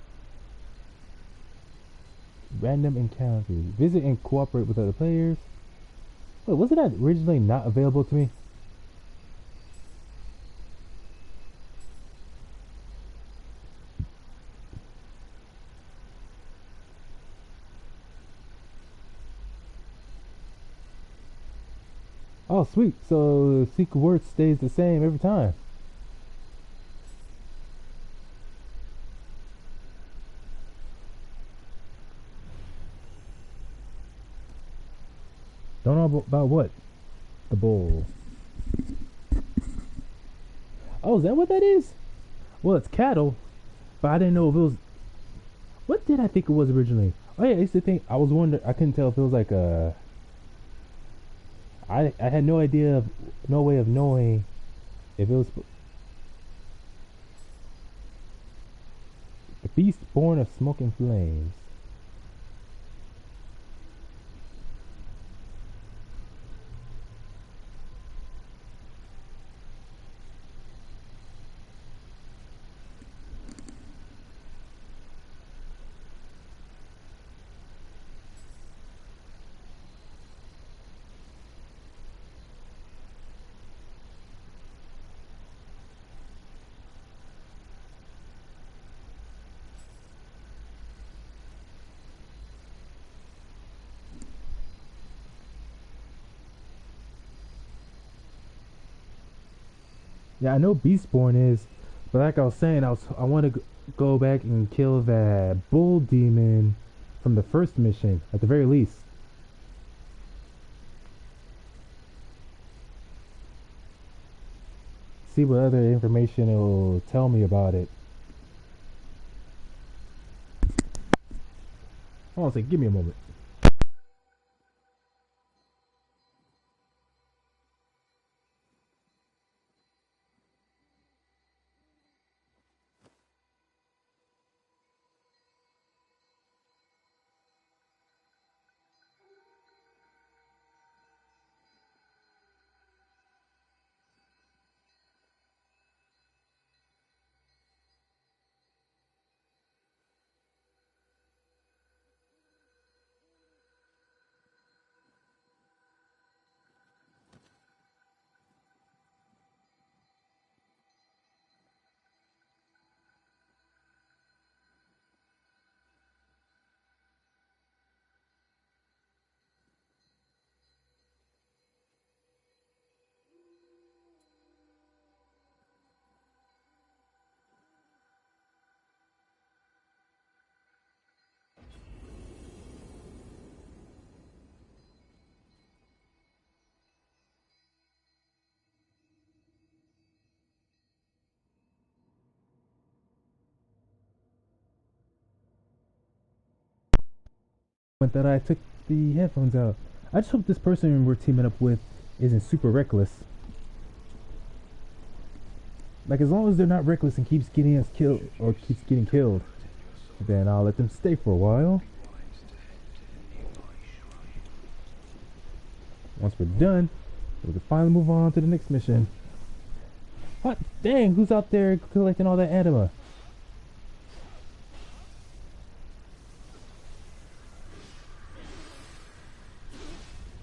random encounters, visit and cooperate with other players. Wait, wasn't that originally not available to me? Oh, sweet. So the secret word stays the same every time. Don't know about what? The bowl. Oh, is that what that is? Well, it's cattle, but I didn't know if it was. What did I think it was originally? Oh yeah, I used to think I was wondering. I couldn't tell if it was like a. I had no idea, no way of knowing if it was the beast born of smoke and flames. Yeah, I know Beastborn is, but like I was saying, I want to go back and kill that bull demon from the first mission at the very least. See what other information it will tell me about it. Hold on a second, give me a moment. That I took the headphones out. I just hope this person we're teaming up with isn't super reckless. Like as long as they're not reckless and keeps getting us killed or keeps getting killed, then I'll let them stay for a while. Once we're done, we can finally move on to the next mission. Hot dang, who's out there collecting all that anima?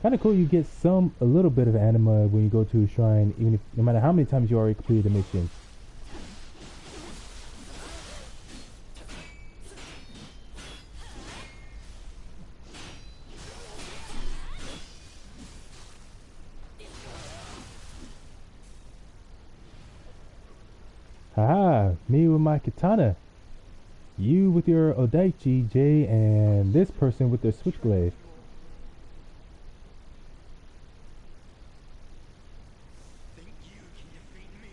Kind of cool you get a little bit of anima when you go to a shrine, even if, no matter how many times you already completed the mission. Haha, me with my katana. You with your Odaichi, Jay, and this person with their switchblade. Think you can defeat me?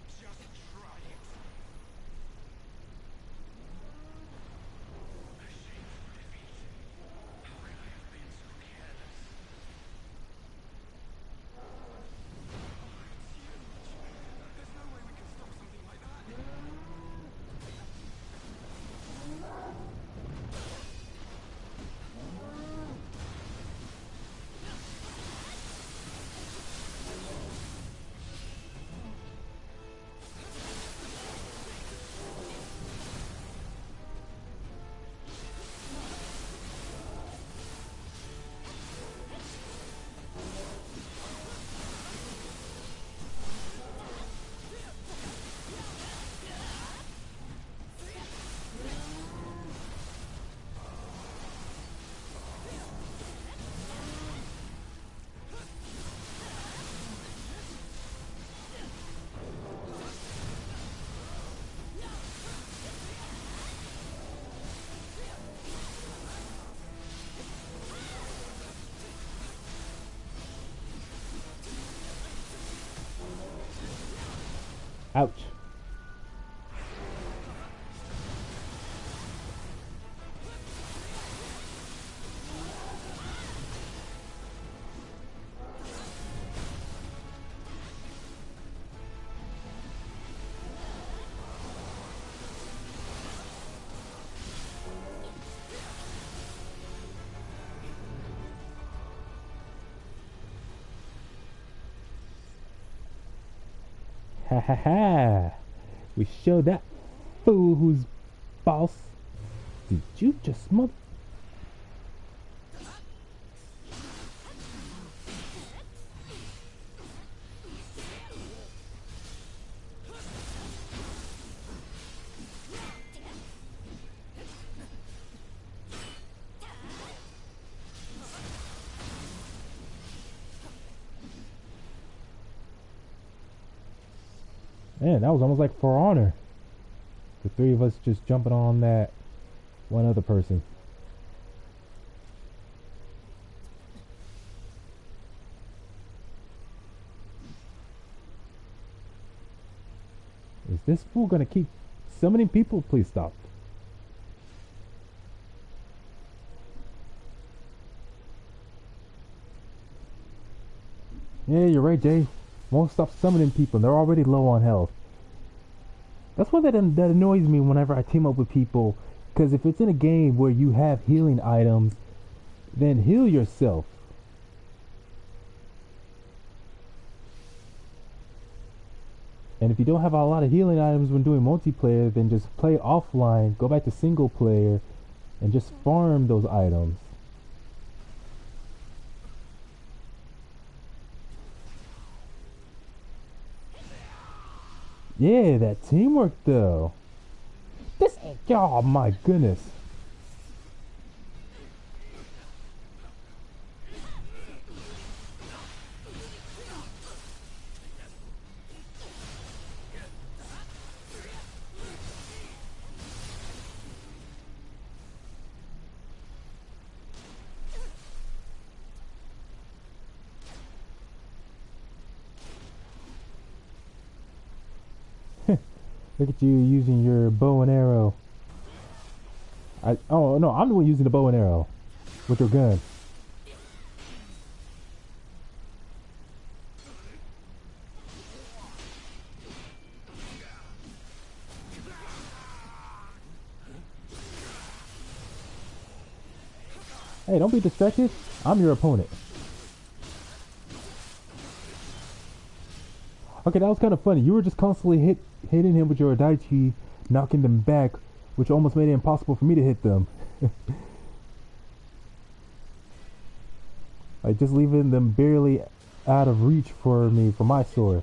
Just try it. A shameful defeat. How could I have been so careless? Oh, it's huge. There's no way we can stop something like that. Ouch. Ha ha ha! We showed that fool who's boss. Did you just mother? Man, that was almost like For Honor. The three of us just jumping on that one other person. Is this fool gonna keep summoning people? Please stop. Yeah, you're right, Jay. Won't stop summoning people. They're already low on health. That's one that annoys me whenever I team up with people. Because if it's in a game where you have healing items, then heal yourself. And if you don't have a lot of healing items when doing multiplayer, then just play offline, go back to single player, and just farm those items. Yeah, that teamwork though. This ain't, oh my goodness. Look at you using your bow and arrow. Oh no, I'm the one using the bow and arrow with your gun. Hey, don't be distracted. I'm your opponent. Okay, that was kind of funny. You were just constantly hitting him with your Daichi, knocking them back, which almost made it impossible for me to hit them. Like just leaving them barely out of reach for me, for my sword.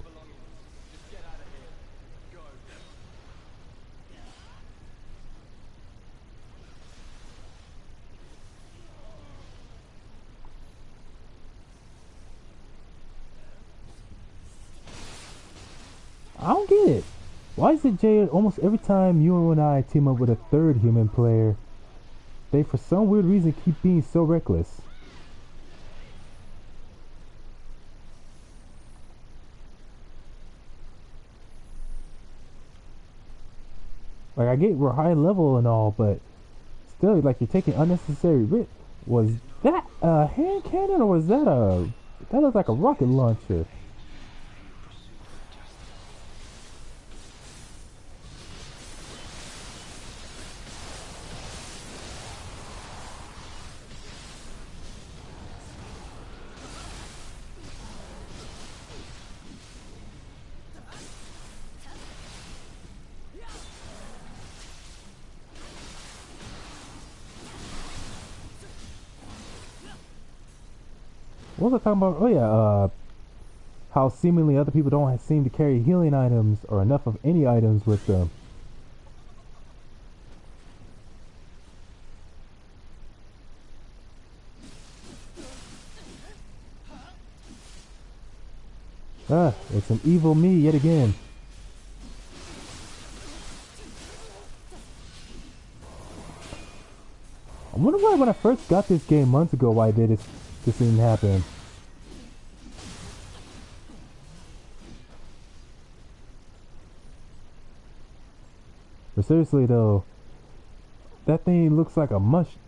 I don't get it. Why is it, Jay, almost every time you and I team up with a third human player, they for some weird reason keep being so reckless? Like, I get we're high level and all, but still, like, you're taking unnecessary risk. Was that a hand cannon or was that that looked like a rocket launcher? What was I talking about? Oh yeah, how seemingly other people don't seem to carry healing items or enough of any items with them. Ah, it's an evil me yet again. I wonder why when I first got this game months ago, why this didn't happen. But seriously though, that thing looks like a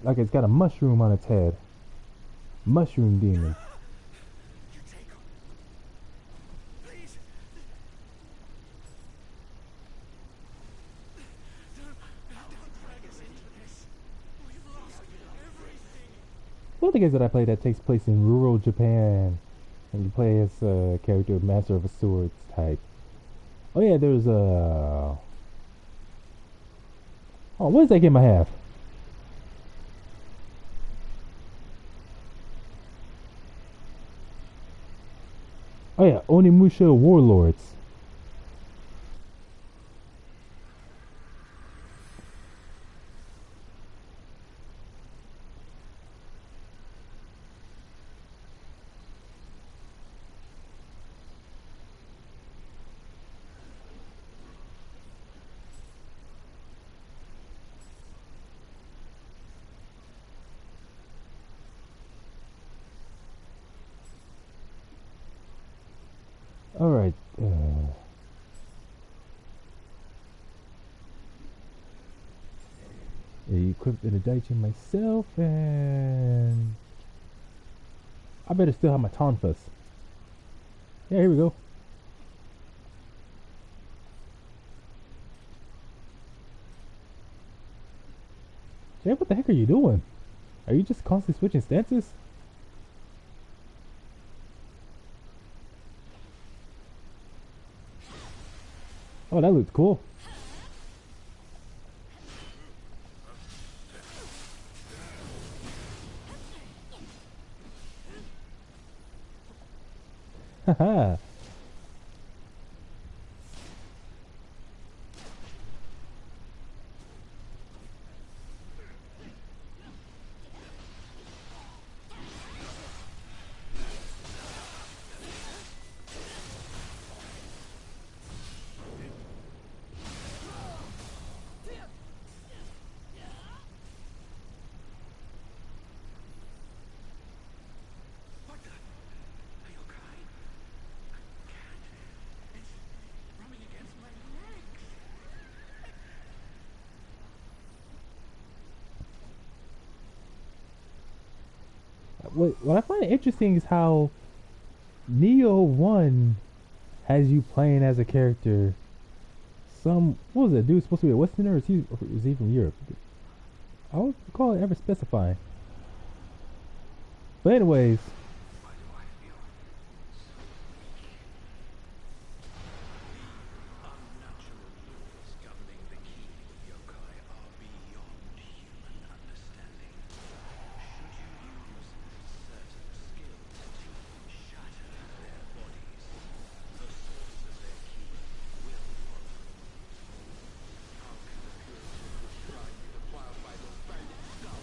like it's got a mushroom on its head. Mushroom demon. You take him. Please. Don't drag us into this. We've lost everything. One of the games that I played that takes place in rural Japan, and you play as a character, Master of a Swords type. Oh yeah, there's a. Oh, what is that game I have? Oh yeah, Onimusha Warlords. All right. Equipped in a Daichi myself, and I better still have my Tonfas. Yeah, here we go. Jay, what the heck are you doing? Are you just constantly switching stances? Oh, that looks cool. Haha. What the? Are you okay? I can't. It's rubbing against my legs. What I find interesting is how Nioh 1 has you playing as a character. What was it? Dude supposed to be a Westerner, or is he from Europe? I don't recall it ever specifying. But anyways, Why do I feel so weak? The unnatural laws governing the key yokai are beyond human understanding. Should you use certain skills to shatter their bodies, the source of their key will follow. How can the Puritans try be defiled by those bandit scum?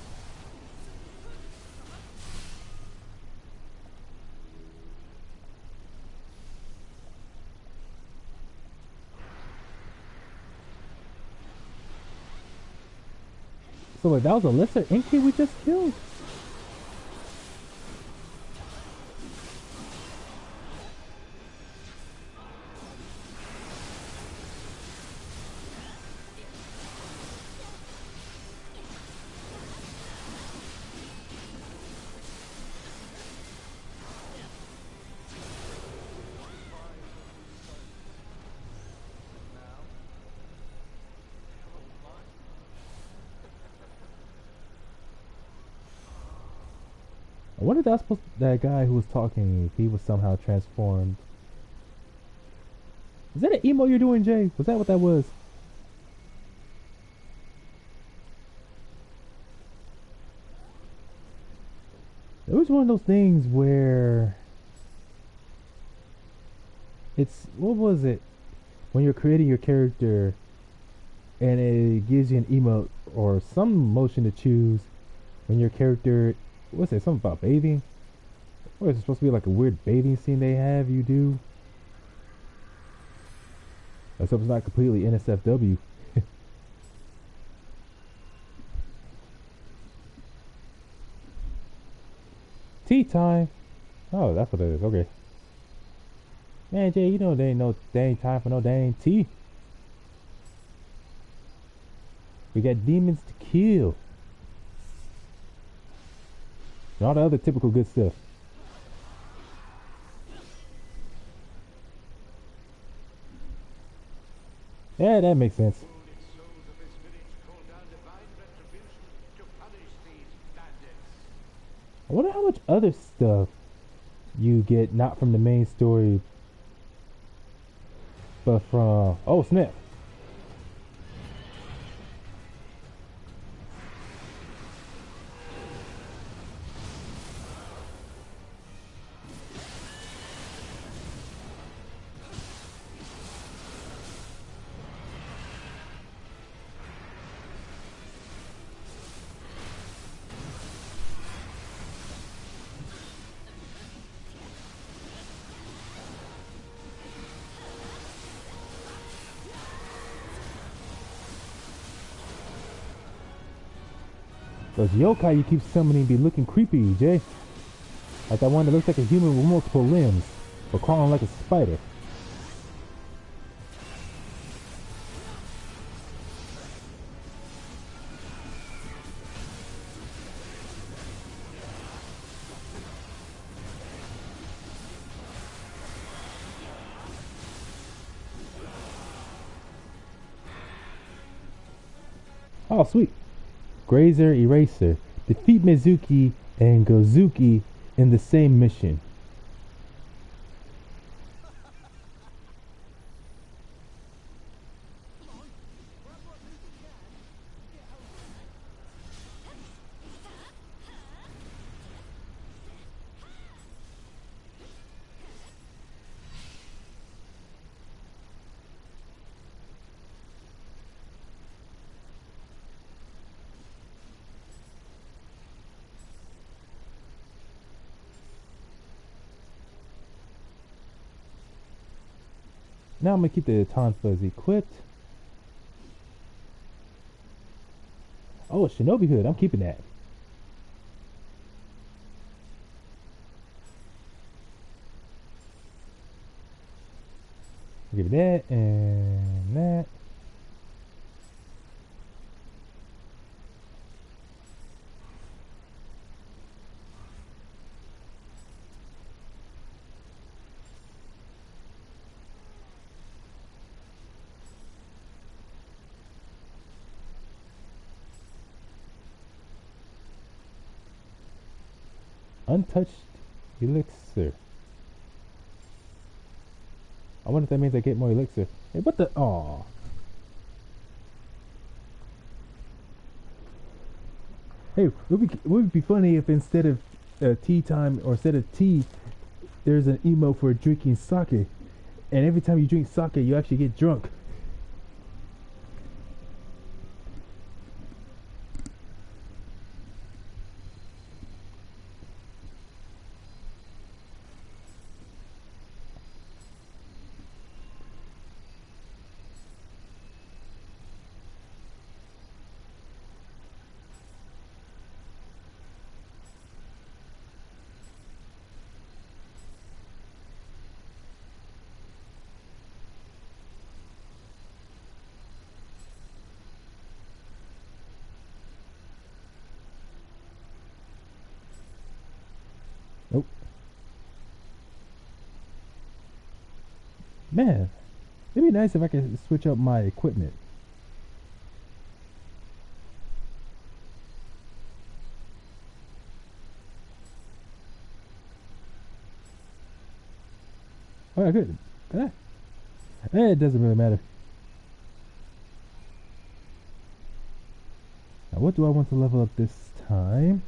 so wait, that was a lesser Inky we just killed? I wonder if that guy who was talking, if he was somehow transformed. Is that an emo you're doing, Jay? Was that what that was? It was one of those things where what was it? When you're creating your character and it gives you an emote or some motion to choose when your character, what's it, something about bathing? Or is it supposed to be like a weird bathing scene they have you do? Let's hope it's not completely NSFW. Tea time. Oh, that's what it is. Okay. Man, Jay, you know there ain't time for no dang tea. We got demons to kill. And all the other typical good stuff. Yeah, that makes sense. Wounded souls of this village call down divine retribution to punish these bandits. I wonder how much other stuff you get, not from the main story, but from... Oh, snap. Those yokai you keep summoning be looking creepy, Jay. Like that one that looks like a human with multiple limbs, but crawling like a spider. Oh, sweet. Grazer Eraser. Defeat Mizuki and Gozuki in the same mission. Now I'm gonna keep the Tonfas equipped. Oh, a Shinobi hood. I'm keeping that. Give it that and that. Untouched elixir. I wonder if that means I get more elixir. Hey, what the? Aw. Hey, would it be funny if instead of tea time or instead of tea, there's an emote for drinking sake, and every time you drink sake, you actually get drunk. Nope. Man, it'd be nice if I could switch up my equipment. Oh, yeah, good. Eh, it doesn't really matter. Now, what do I want to level up this time?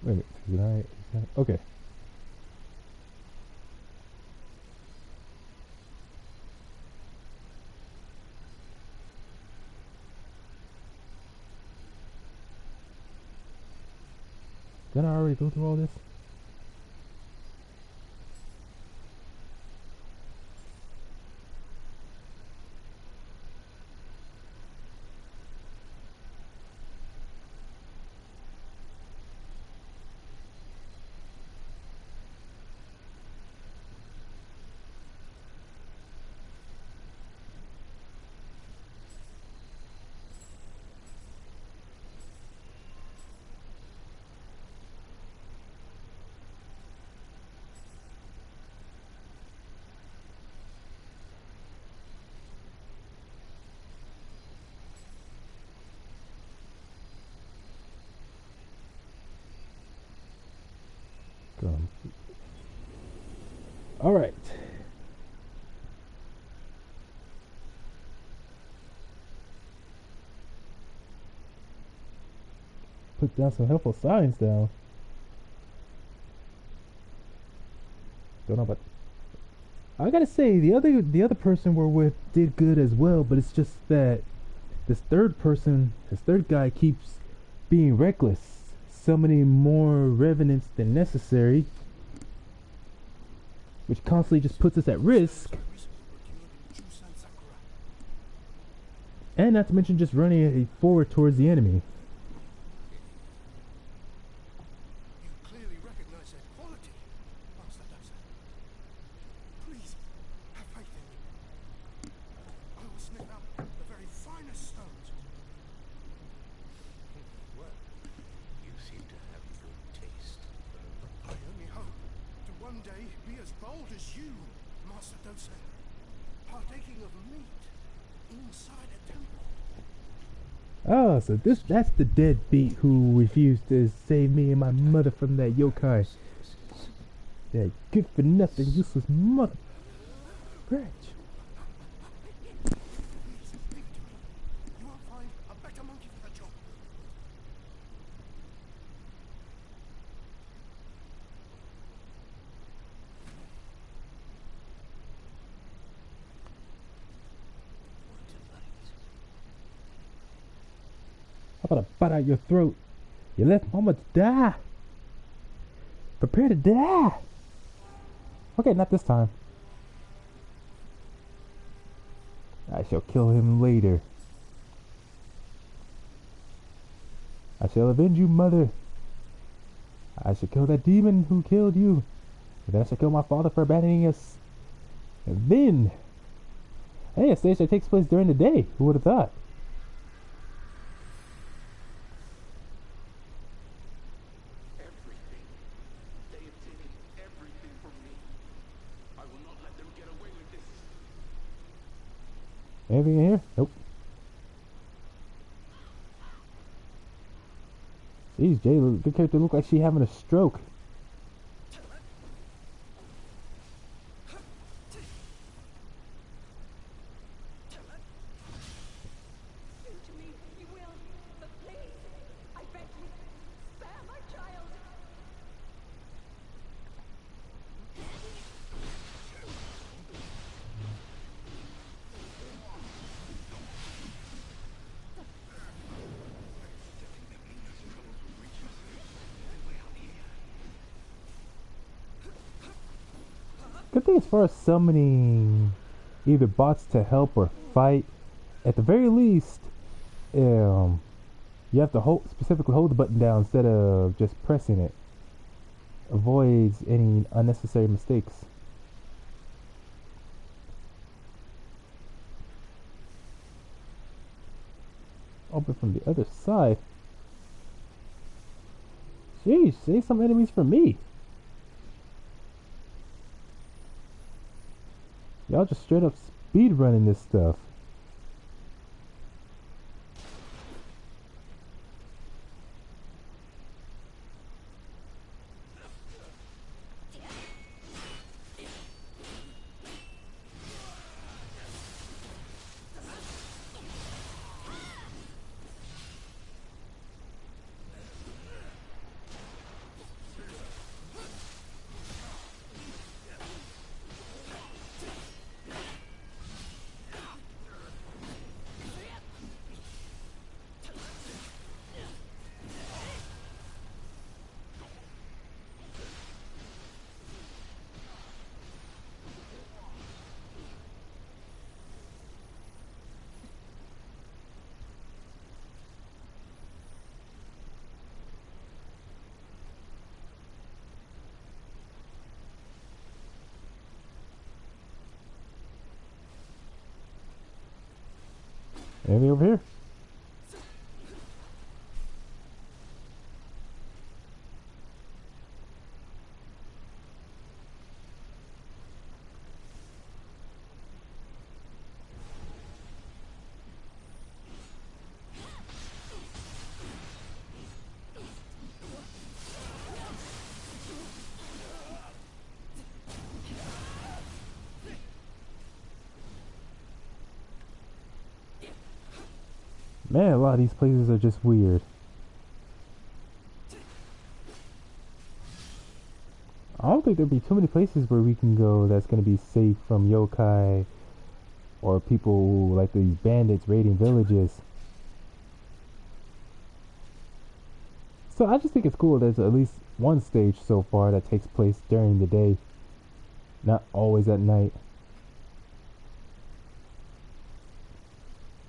Wait a minute. Okay. Didn't I already go through all this? All right. Put down some helpful signs down. Don't know about. I gotta say the other person we're with did good as well, but it's just that this third guy keeps being reckless, summoning more revenants than necessary, which constantly just puts us at risk. And not to mention just running forward towards the enemy. You clearly recognize their quality, Master Dozer. Please, have faith in me. I will sniff out the very finest stones. Well, you seem to have good taste. I only hope to one day be as bold as you, Master Dozer, partaking of meat inside a temple. Oh, so that's the deadbeat who refused to save me and my mother from that yokai. That good for nothing, useless mother. Wretch. Please, leave it to me. You won't find a better monkey for the job. How about I bite out your throat? You left mama to die. Prepare to die. Okay, not this time. I shall kill him later. I shall avenge you, mother. I shall kill that demon who killed you. And then I shall kill my father for abandoning us. And then... Hey, a stage that takes place during the day. Who would have thought? Everything. They have taken everything from me. I will not let them get away with this. Anything in here? Nope. Jeez, Jay, good character look like she having a stroke. To me, you will, but please, I beg you, spare my child. Good thing as far as summoning either bots to help or fight, at the very least, you have to specifically hold the button down instead of just pressing it. Avoids any unnecessary mistakes. Open from the other side. Jeez, save some enemies for me. Y'all just straight up speed running this stuff. Anything over here? Man, a lot of these places are just weird. I don't think there'd be too many places where we can go that's gonna be safe from yokai or people like these bandits raiding villages. So I just think it's cool there's at least one stage so far that takes place during the day, not always at night.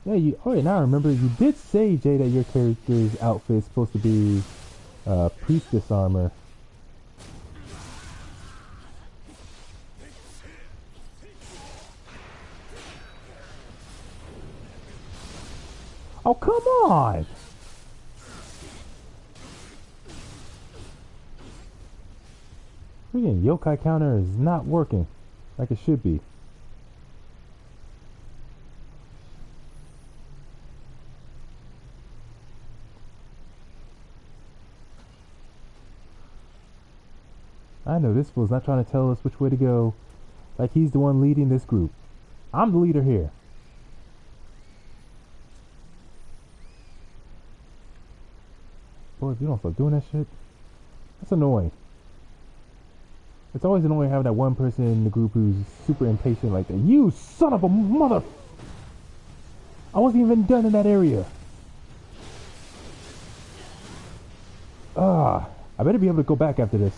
Yeah, you. Oh, yeah, now I remember you did say, Jay, that your character's outfit is supposed to be priestess armor. Oh, come on! Freaking yokai counter is not working like it should be. I know this fool's not trying to tell us which way to go, like he's the one leading this group. I'm the leader here. Boy, if you don't stop doing that shit, that's annoying. It's always annoying having that one person in the group who's super impatient like that. You son of a mother! I wasn't even done in that area. Ah, I better be able to go back after this.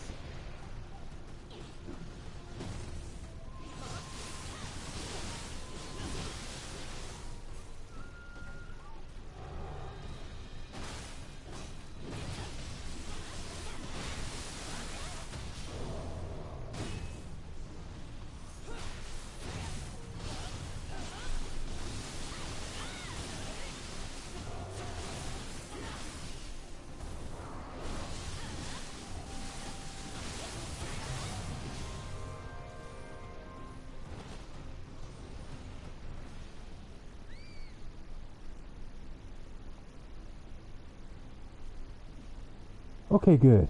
Okay, good.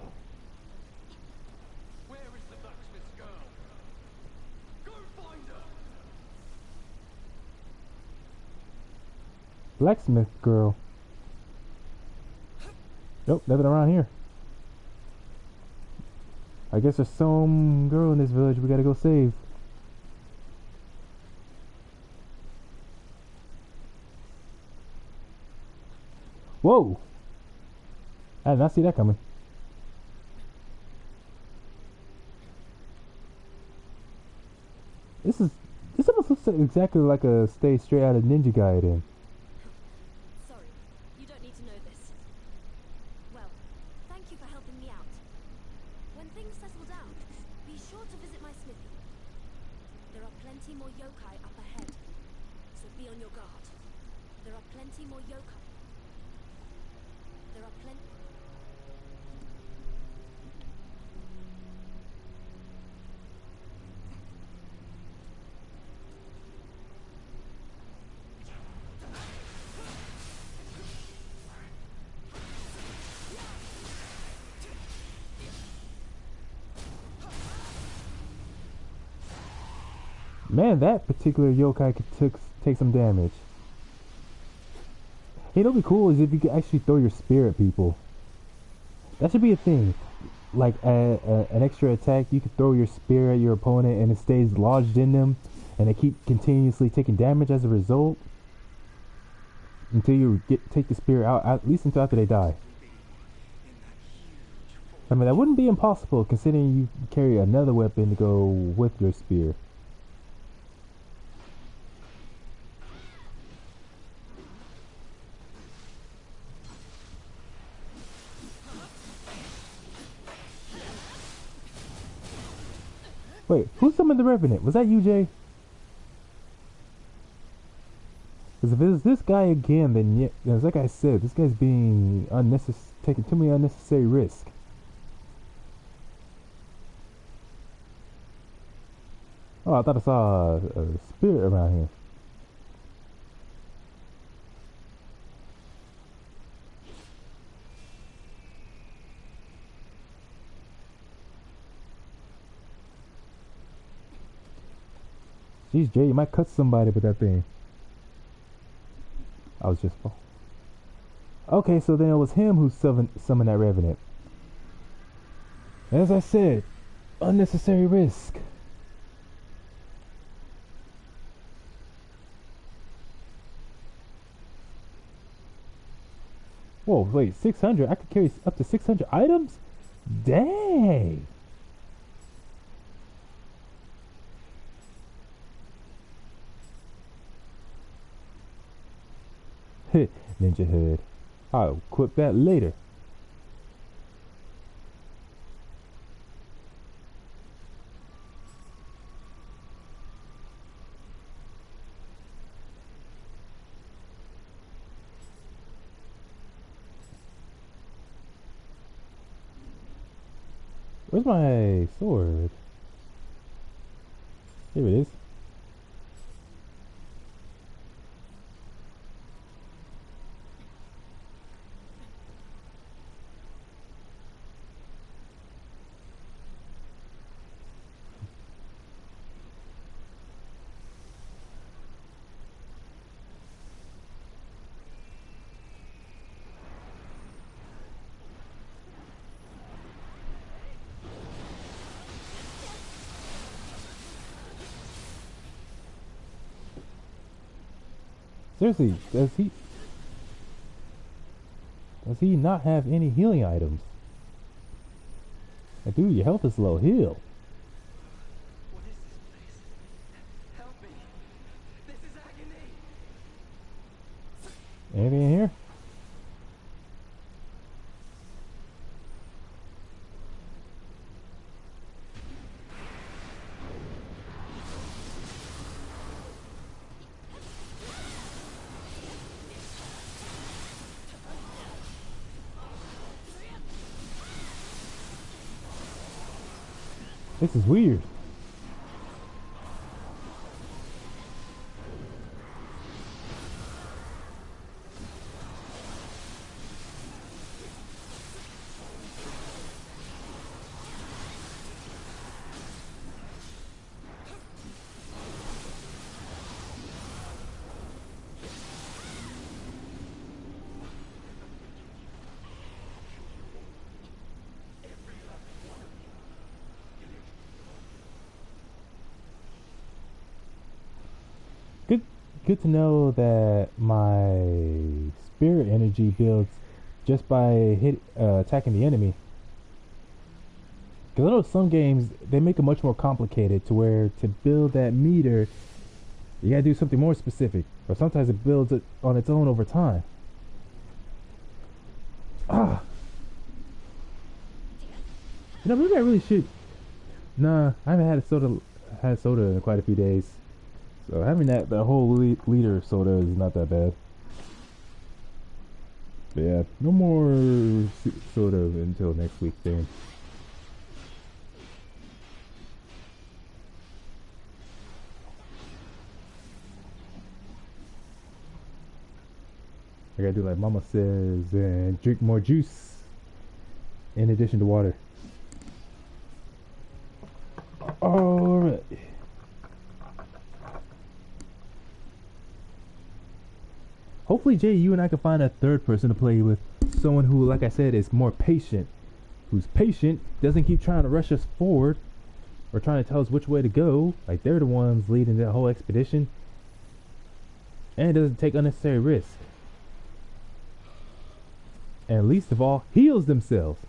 Where is the blacksmith's girl? Go find her! Blacksmith girl. Nope, nothing around here. I guess there's some girl in this village we gotta go save. Whoa! I did not see that coming. This almost looks exactly like a stay straight out of Ninja Gaiden. Sorry, you don't need to know this. Well, thank you for helping me out. When things settle down, be sure to visit my smithy. There are plenty more yokai up ahead, so be on your guard. There are plenty more yokai. There are plenty... Man, that particular yokai could take some damage. Hey, it'll be cool is if you could actually throw your spear at people. That should be a thing. Like an extra attack, you could throw your spear at your opponent and it stays lodged in them, and they keep continuously taking damage as a result until you take the spear out, at least until after they die. I mean, that wouldn't be impossible considering you carry another weapon to go with your spear. Wait, who summoned the Revenant? Was that you, Jay? Because if it's this guy again, then yeah, like I said, this guy's being unnecessary, taking too many unnecessary risks. Oh, I thought I saw a spirit around here. Jeez, Jay, you might cut somebody with that thing. I was just... Okay, so then it was him who summoned that revenant. As I said, unnecessary risk. Whoa, wait, 600? I could carry up to 600 items? Dang! Ninja head. I'll equip that later. Where's my sword? Here it is. Seriously, does he not have any healing items? Like, dude, your health is low. Heal. What is this place? Help me! This is agony! Anything in here? This is weird. Good to know that my spirit energy builds just by attacking the enemy. Because I know some games, they make it much more complicated to where to build that meter, you gotta do something more specific. Or sometimes it builds it on its own over time. Ah! You know, maybe I really should... Nah, I haven't had soda in quite a few days. So having that whole liter soda is not that bad. But yeah, no more soda until next week then. I gotta do like Mama says and drink more juice in addition to water. Alright. Hopefully, Jay, you and I can find a third person to play with. Someone who, like I said, is more patient. Who's patient, doesn't keep trying to rush us forward. Or trying to tell us which way to go. Like, they're the ones leading that whole expedition. And doesn't take unnecessary risks. And least of all, heals themselves.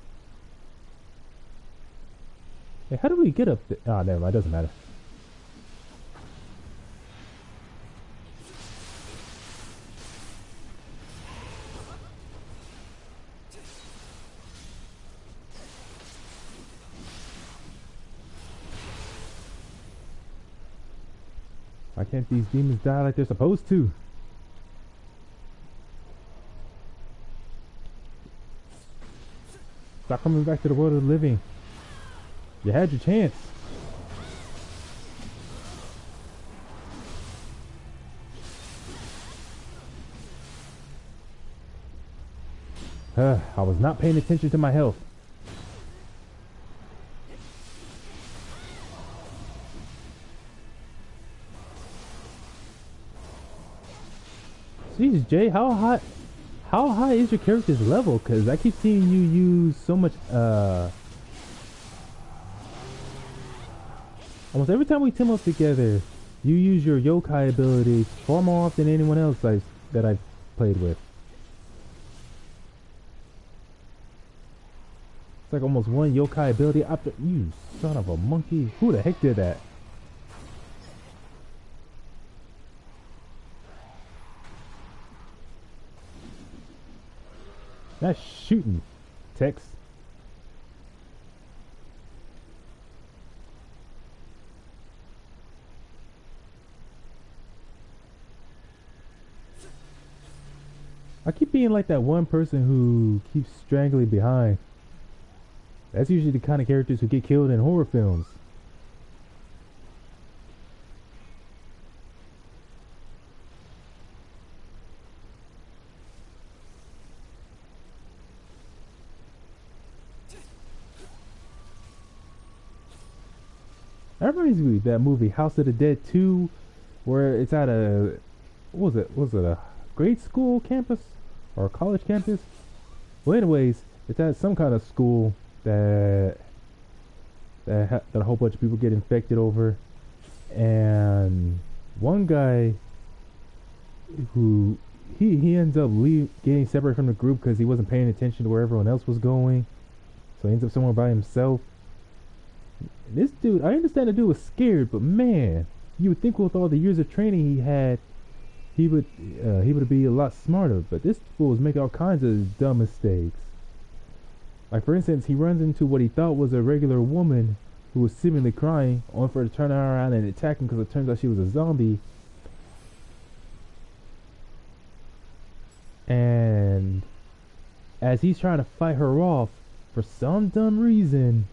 Hey, how do we get up there? Oh, never mind, it doesn't matter. Why can't these demons die like they're supposed to? Stop coming back to the world of the living. You had your chance. I was not paying attention to my health. Jeez, Jay, how high is your character's level? Cause I keep seeing you use so much. Almost every time we team up together, you use your yokai abilities far more often than anyone else that I've played with. It's like almost one yokai ability after you son of a monkey. Who the heck did that? That's shooting, Tex. I keep being like that one person who keeps strangling behind. That's usually the kind of characters who get killed in horror films. That reminds me of that movie House of the Dead 2, where it's at a, what was it? Was it a grade school campus or a college campus? Well, anyways, it's at some kind of school that a whole bunch of people get infected over, and one guy who he ends up getting separate from the group because he wasn't paying attention to where everyone else was going, so he ends up somewhere by himself. This dude, I understand the dude was scared, but man, you would think with all the years of training he had, he would be a lot smarter. But this fool was making all kinds of dumb mistakes. Like for instance, he runs into what he thought was a regular woman who was seemingly crying, only for her to turn around and attack him because it turns out she was a zombie. And as he's trying to fight her off, for some dumb reason,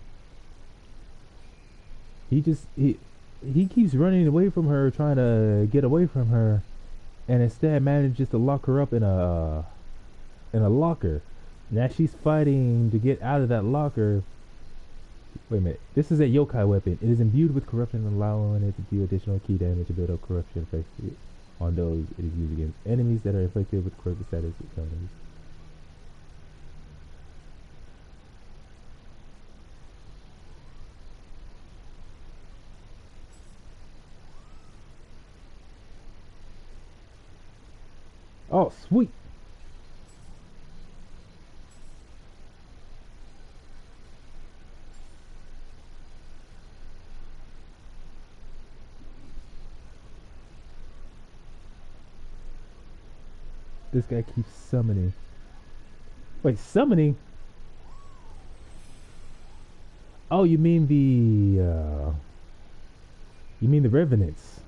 he keeps running away from her, trying to get away from her, and instead manages to lock her up in a locker. Now she's fighting to get out of that locker. Wait a minute. This is a yokai weapon. It is imbued with corruption, allowing it to deal additional key damage to build up corruption effects on those it is used against. Enemies that are inflicted with corrupted status enemies. Oh, sweet. This guy keeps summoning. Wait, summoning? Oh, you mean the revenants?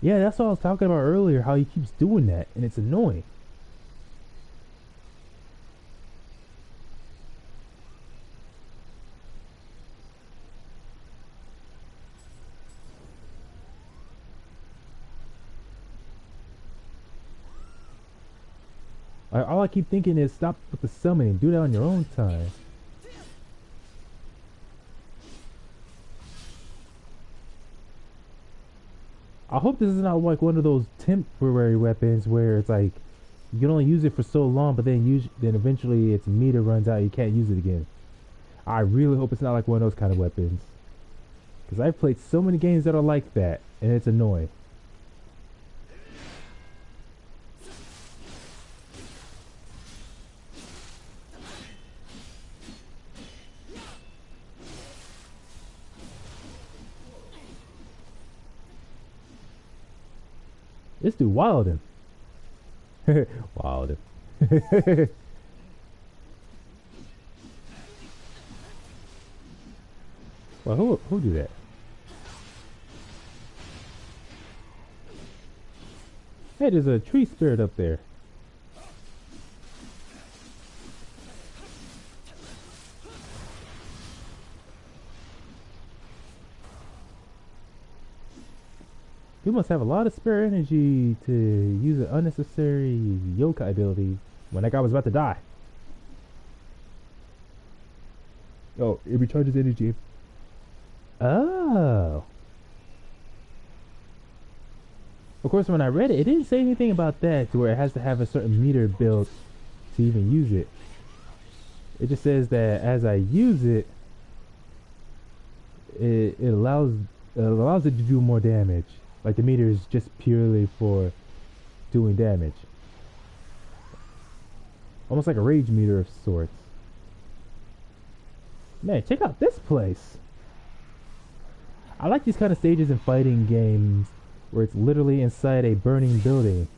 Yeah, that's what I was talking about earlier, how he keeps doing that, and it's annoying. All I keep thinking is stop with the summoning, do that on your own time. I hope this is not like one of those temporary weapons where it's like you can only use it for so long, but then eventually its meter runs out, you can't use it again. I really hope it's not like one of those kind of weapons, because I've played so many games that are like that, and it's annoying. This dude wildin'. Wildin'. Well, who do that? Hey, there's a tree spirit up there. must have a lot of spare energy to use an unnecessary yokai ability when that guy was about to die. Oh, it recharges energy. Oh. Of course, when I read it, it didn't say anything about that to where it has to have a certain meter built to even use it. It just says that as I use it, it allows it to do more damage. Like the meter is just purely for doing damage. Almost like a rage meter of sorts. Man, check out this place. I like these kind of stages in fighting games where it's literally inside a burning building.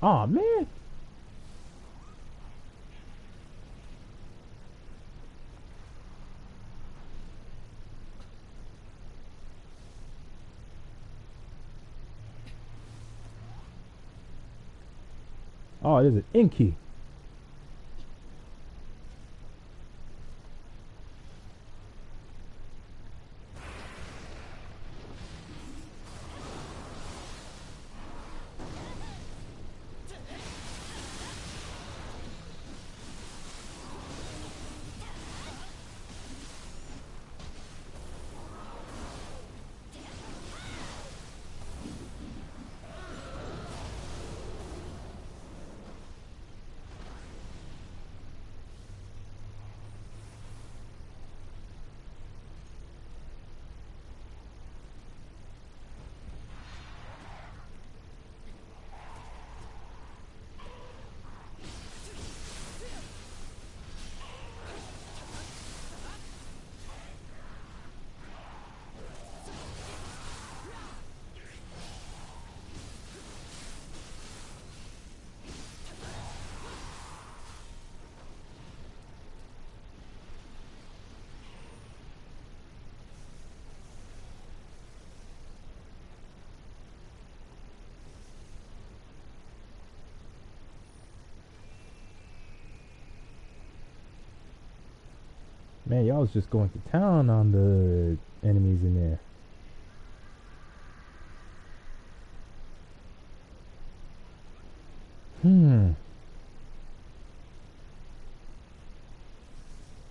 Aw, man. Oh, there's an ink key. Man, y'all was just going to town on the enemies in there.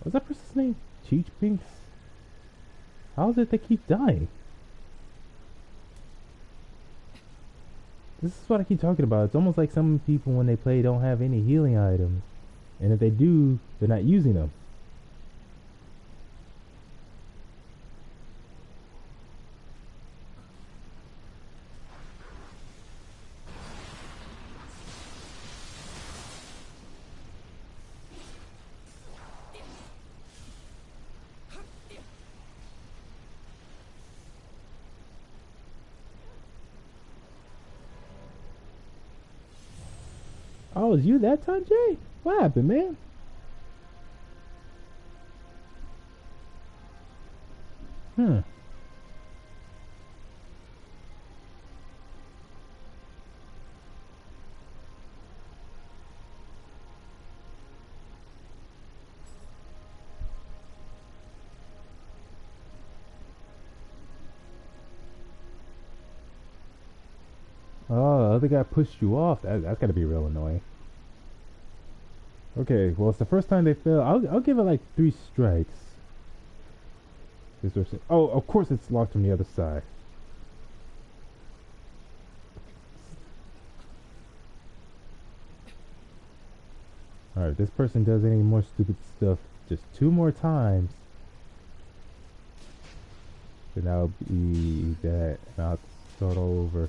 What's that person's name? Cheech Pinks? How is it they keep dying? This is what I keep talking about. It's almost like some people when they play don't have any healing items. And if they do, they're not using them. Oh, it was you that time, Jay? What happened, man? Hmm. Oh, the other guy pushed you off. That's gotta be real annoying. Okay, well, it's the first time they fail. I'll give it like 3 strikes. Oh, of course it's locked from the other side. Alright, if this person does any more stupid stuff just 2 more times, then that'll be that. And I'll start all over.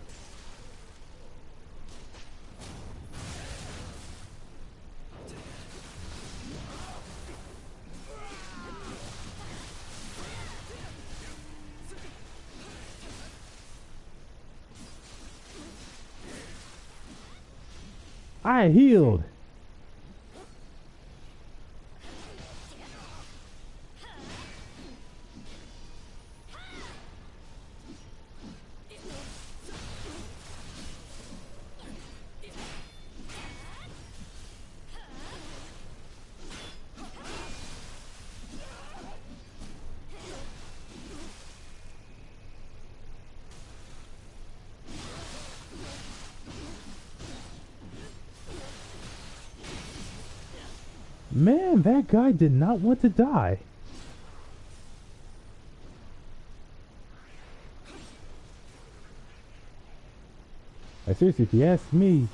I healed. Man, that guy did not want to die. Like, seriously, if you ask me,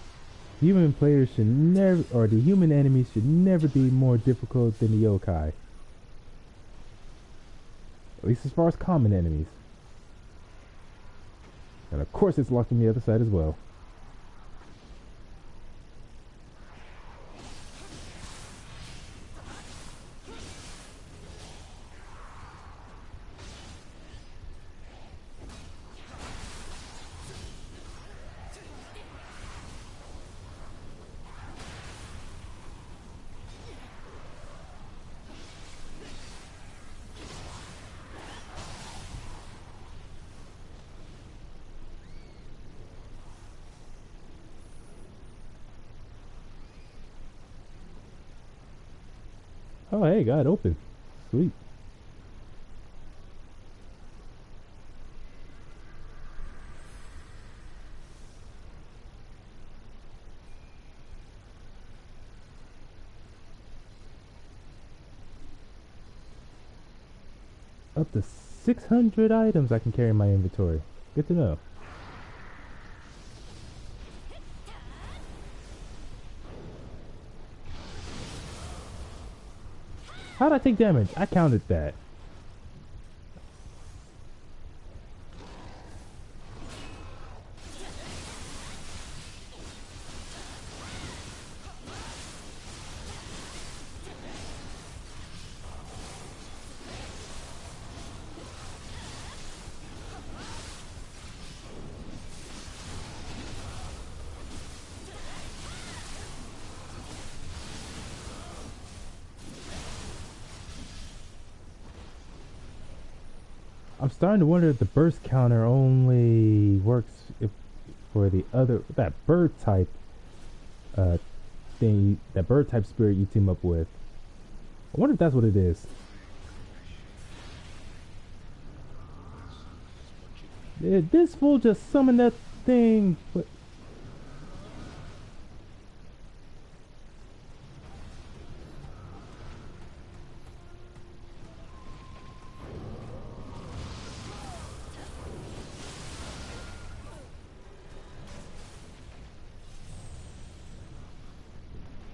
human players should never, or the human enemies should never be more difficult than the yokai. At least as far as common enemies. And of course it's locked on the other side as well. Oh, hey, got it open. Sweet. Up to 600 items I can carry in my inventory. Good to know. How'd I take damage? I counted that. I'm starting to wonder if the burst counter only works if for the other that bird type thing, that bird type spirit you team up with. I wonder if that's what it is. Did this fool just summon that thing? But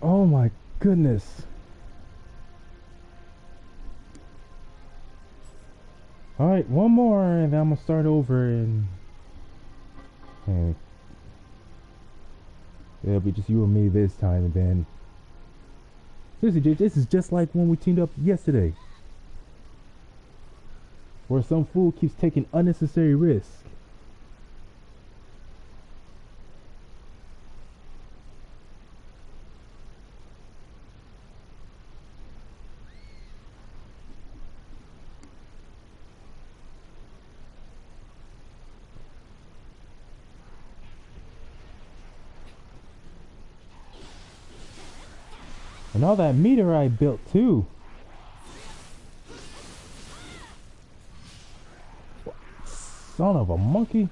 oh my goodness. Alright, one more and then I'm gonna start over and it'll be just you and me this time, and then seriously, dude, this is just like when we teamed up yesterday. Where some fool keeps taking unnecessary risks. And all that meter I built too. Son of a monkey.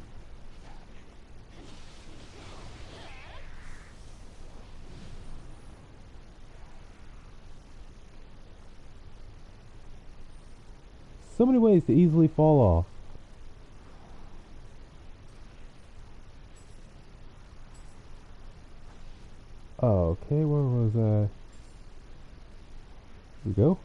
So many ways to easily fall off. Oh, okay, where was I? Here we go.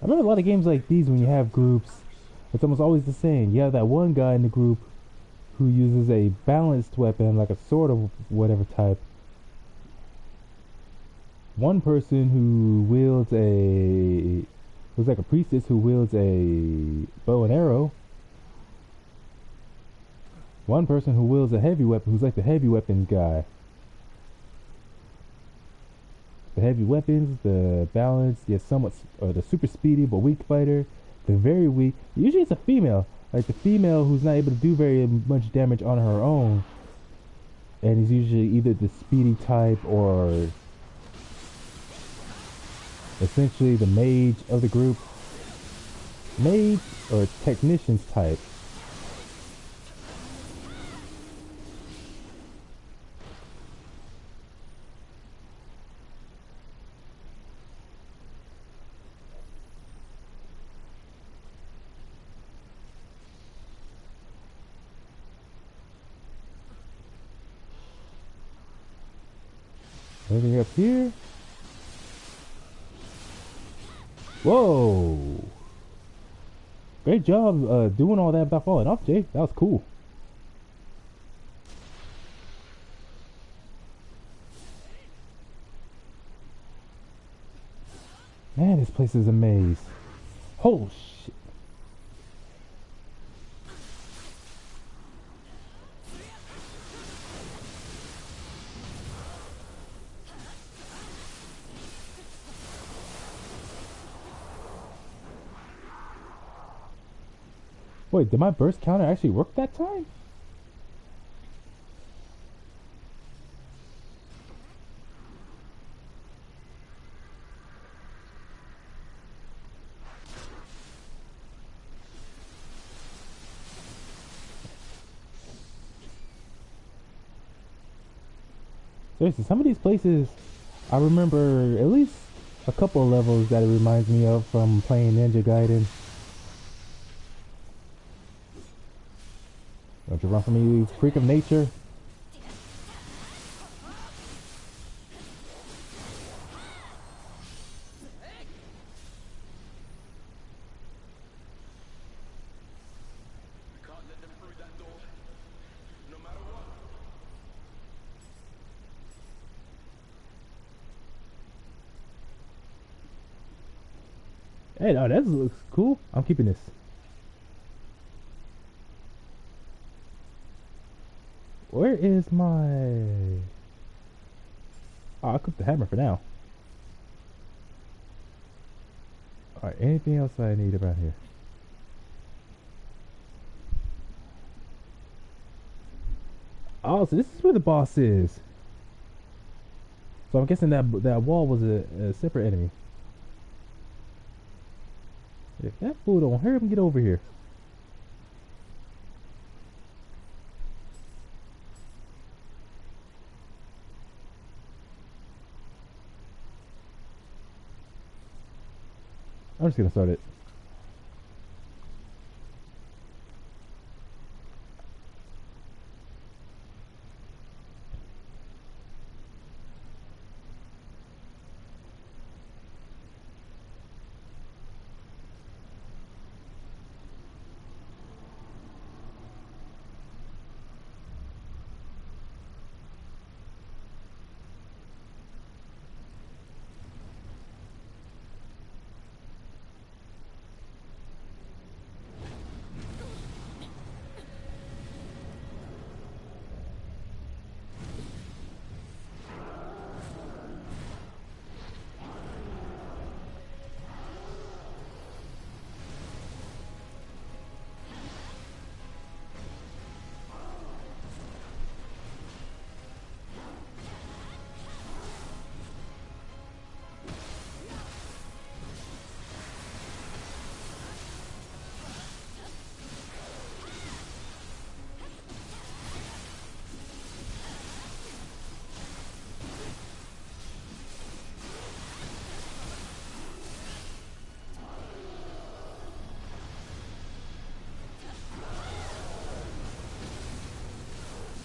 I remember a lot of games like these when you have groups, it's almost always the same. You have that one guy in the group who uses a balanced weapon, like a sword of whatever type. One person who wields who's like a priestess who wields a bow and arrow. One person who wields a heavy weapon who's like the heavy weapons guy. The heavy weapons, the balance, yes, somewhat, or the super speedy but weak fighter, the very weak. Usually it's a female. like the female who's not able to do very much damage on her own, and is usually either the speedy type or essentially the mage of the group, mage or technicians type. Anything up here? Whoa! Great job doing all that without falling off, Jay. That was cool. Man, this place is a maze. Oh shit. Wait, did my burst counter actually work that time? Seriously, some of these places, I remember at least a couple of levels that it reminds me of from playing Ninja Gaiden. Don't you run from me, you freak of nature. We can't let them through that door. No matter what. Hey, no, that looks cool. I'm keeping this. Where is my... Oh, I cooked the hammer for now. Alright, anything else I need around here? Oh, so this is where the boss is. So I'm guessing that wall was a separate enemy. If that fool don't hurry up and get over here. I'm just gonna start it.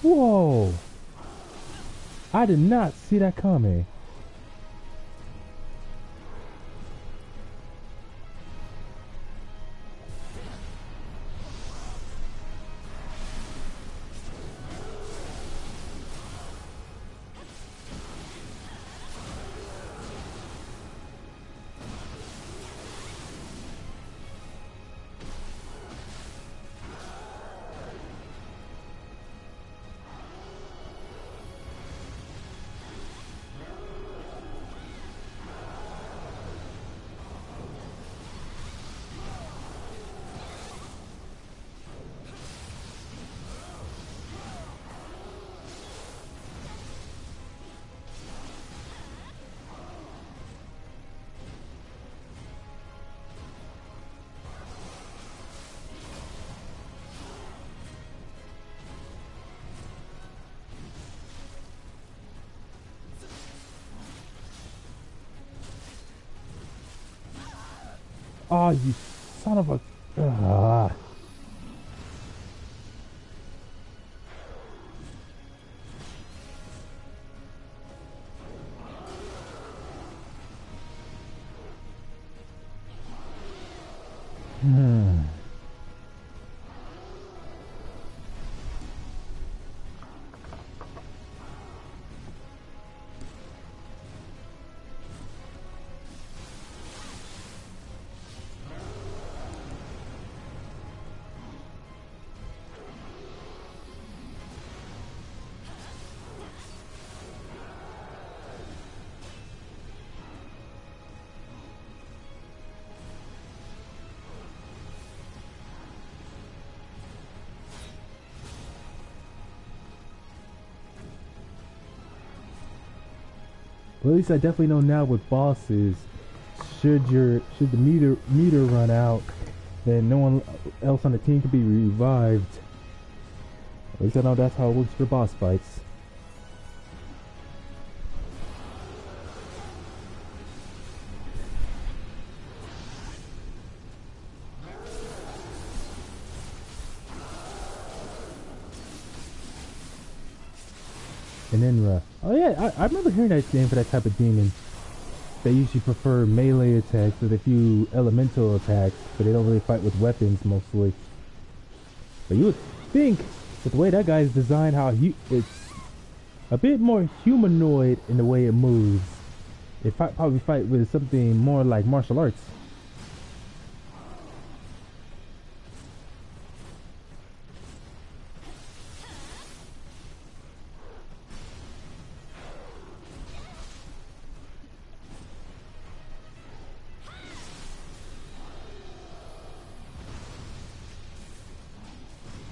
Whoa! I did not see that coming. Oh, you son of a. Ah. Hmm. Well, at least I definitely know now with bosses, should the meter run out, then no one else on the team can be revived. At least I know that's how it works for boss fights. And then, oh yeah, I remember hearing that name for that type of demon. They usually prefer melee attacks with a few elemental attacks, but they don't really fight with weapons mostly. But you would think, with the way that guy is designed, how it's a bit more humanoid in the way it moves. It probably fight with something more like martial arts.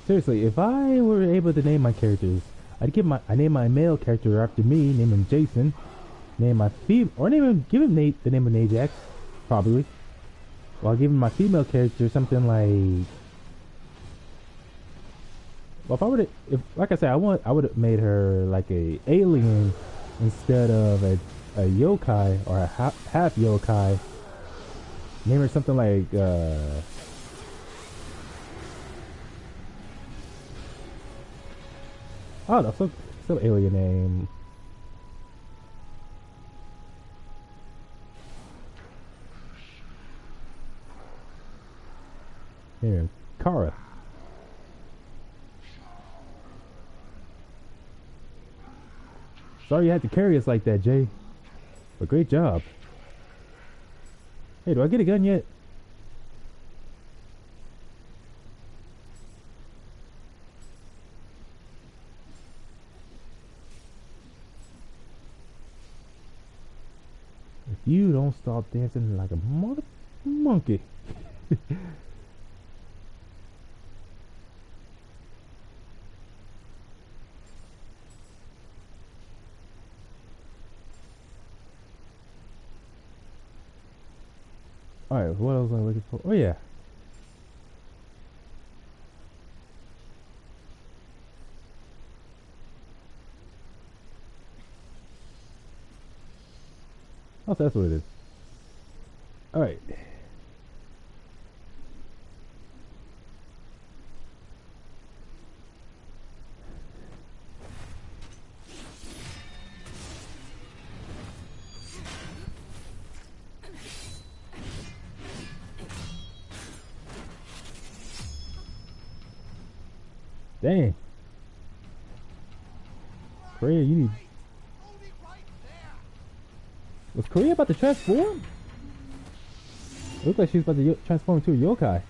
Seriously, if I were able to name my characters, I name my male character after me, name him Jason, name my give him Nate the name of Ajax, probably. While giving my female character something like, well, if I would, if like I said, I would have made her like a alien instead of a yokai or a half yokai. Name her something like I don't know, some alien name. Here, Kara. Sorry you had to carry us like that, Jay. But great job. Hey, do I get a gun yet? If you don't stop dancing like a mother monkey. Alright, what else am I looking for? Oh yeah. Oh, so that's what it is. Alright. Dang. Korea, you need... Was Korea about to transform? It looked like she was about to transform into a yokai.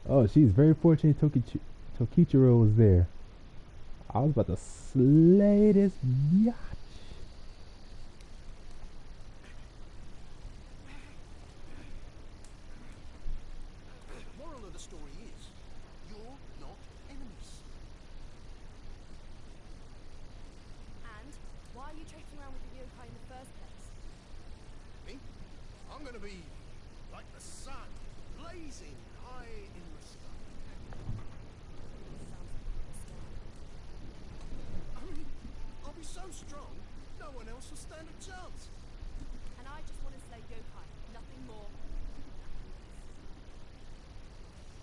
Oh, she's very fortunate Tokichiro was there. I was about to slay this yacht. Moral of the story is, you're not enemies. And why are you trekking around with the yokai in the first place? Me? I'm gonna be like the sun, blazing high in the sky. Sounds like a scam. I mean, I'll be so strong, no one else will stand a chance. And I just want to slay yokai, nothing more.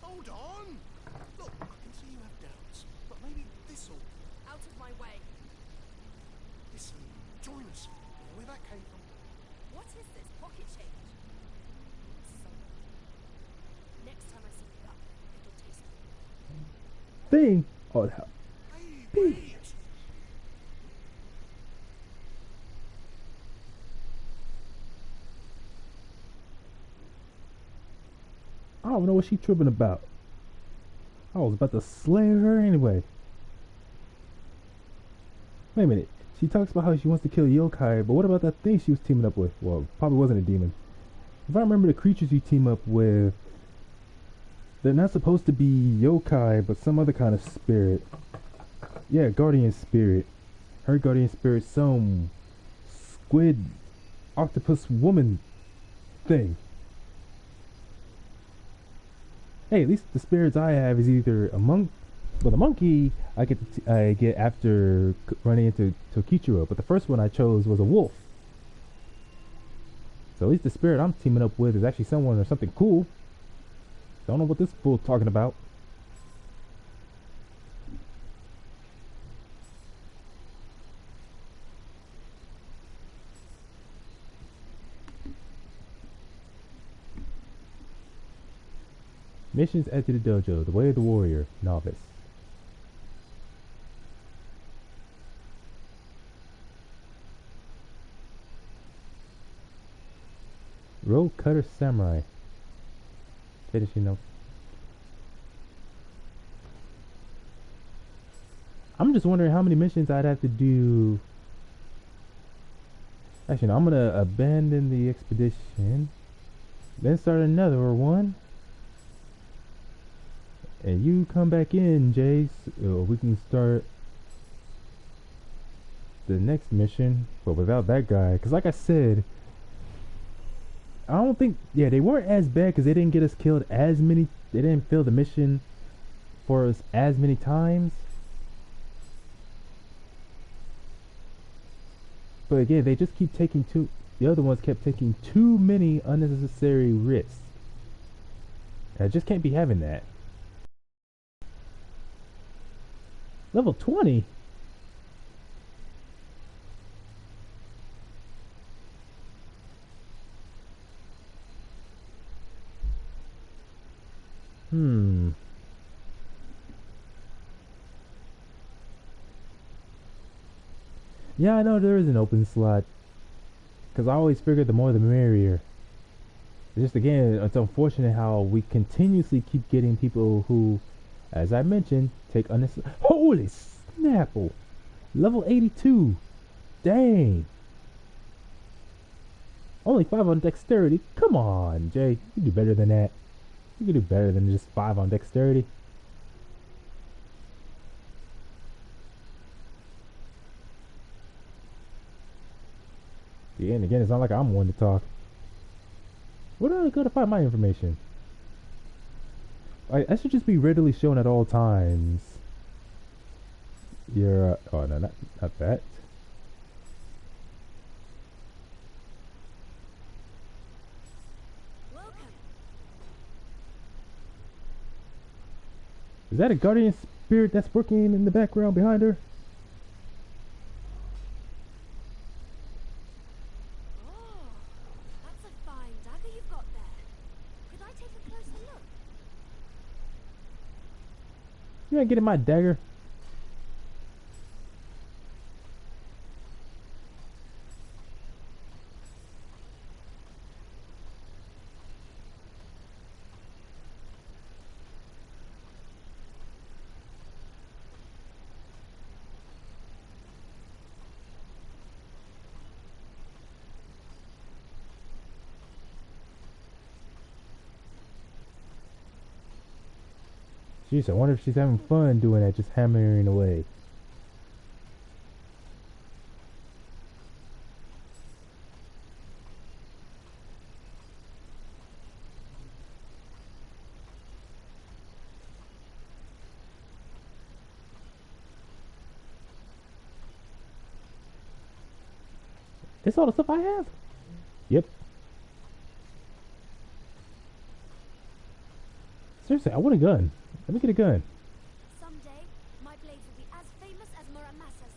Hold on! Look, I can see you have doubts, but maybe this'll... Out of my way. Listen, join us. You know where that came from? What is this? Pocket change? So, next time I see you up, it'll taste good. Thing. Oh, Hey, wait! I don't know what she tripping about. I was about to slay her anyway. Wait a minute. She talks about how she wants to kill yokai, but what about that thing she was teaming up with? Well, probably wasn't a demon. If I remember the creatures you team up with, they're not supposed to be yokai, but some other kind of spirit. Yeah, guardian spirit. Her guardian spirit, some squid, octopus woman thing. Hey, at least the spirits I have is either a monk. Well, the monkey I get after running into Tokichiro, but the first one I chose was a wolf. So at least the spirit I'm teaming up with is actually someone or something cool. Don't know what this fool's talking about. Missions add to the dojo. The Way of the Warrior. Novice. Road Cutter Samurai. Finishing up. I'm just wondering how many missions I'd have to do. Actually, no, I'm gonna abandon the expedition. Then start another one. And you come back in, Jace. We can start the next mission, but without that guy. Because like I said, I don't think... Yeah, they weren't as bad because they didn't get us killed as many... They didn't fill the mission for us as many times. But again, they just keep taking too... The other ones kept taking too many unnecessary risks. And I just can't be having that. Level 20? Yeah, I know there is an open slot. Because I always figured the more the merrier. It's just again, it's unfortunate how we continuously keep getting people who, as I mentioned, take unnecessary... Holy snapple! Level 82! Dang! Only 5 on dexterity? Come on, Jay. You can do better than that. You can do better than just 5 on dexterity. Yeah, and again, it's not like I'm one to talk. Where do I go to find my information? That should just be readily shown at all times. Your, oh no, not that. Welcome. Is that a guardian spirit that's working in the background behind her? Oh, that's a fine dagger you've got there. Could I take a closer look? You ain't getting my dagger. Jeez, I wonder if she's having fun doing that, just hammering away. This all the stuff I have? Yep. Seriously, I want a gun. Let me get a gun. Someday, my blades will be as famous as Muramasa's.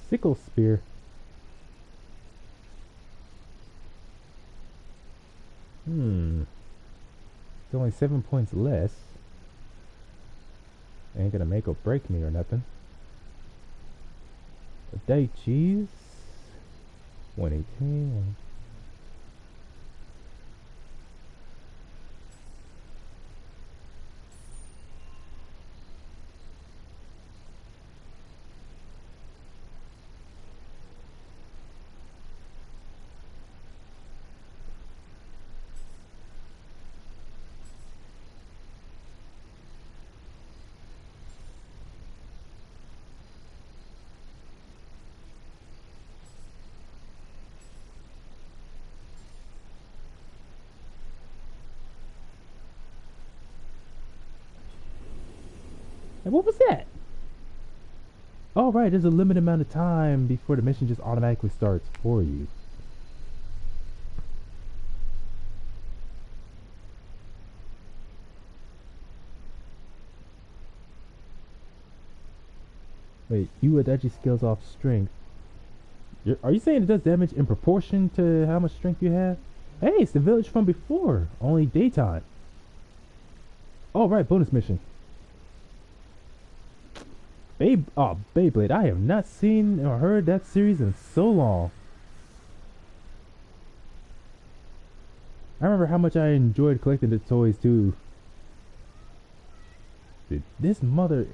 Sickle spear. It's only 7 points less. Ain't gonna make or break me or nothing. A day cheese. 118. And what was that? Oh, right, there's a limited amount of time before the mission just automatically starts for you. Wait, you Adachi scales off strength. Are you saying it does damage in proportion to how much strength you have? Hey, it's the village from before, only daytime. Oh, right, bonus mission. Beyblade. I have not seen or heard that series in so long. I remember how much I enjoyed collecting the toys too. Dude, this mother...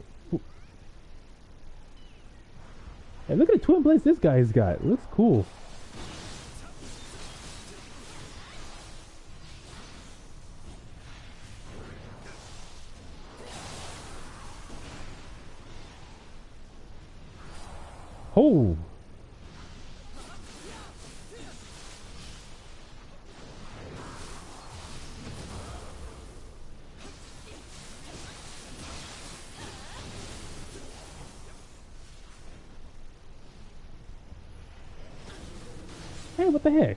Hey, look at the twin blades this guy's got. It looks cool. Oh! Hey, what the heck?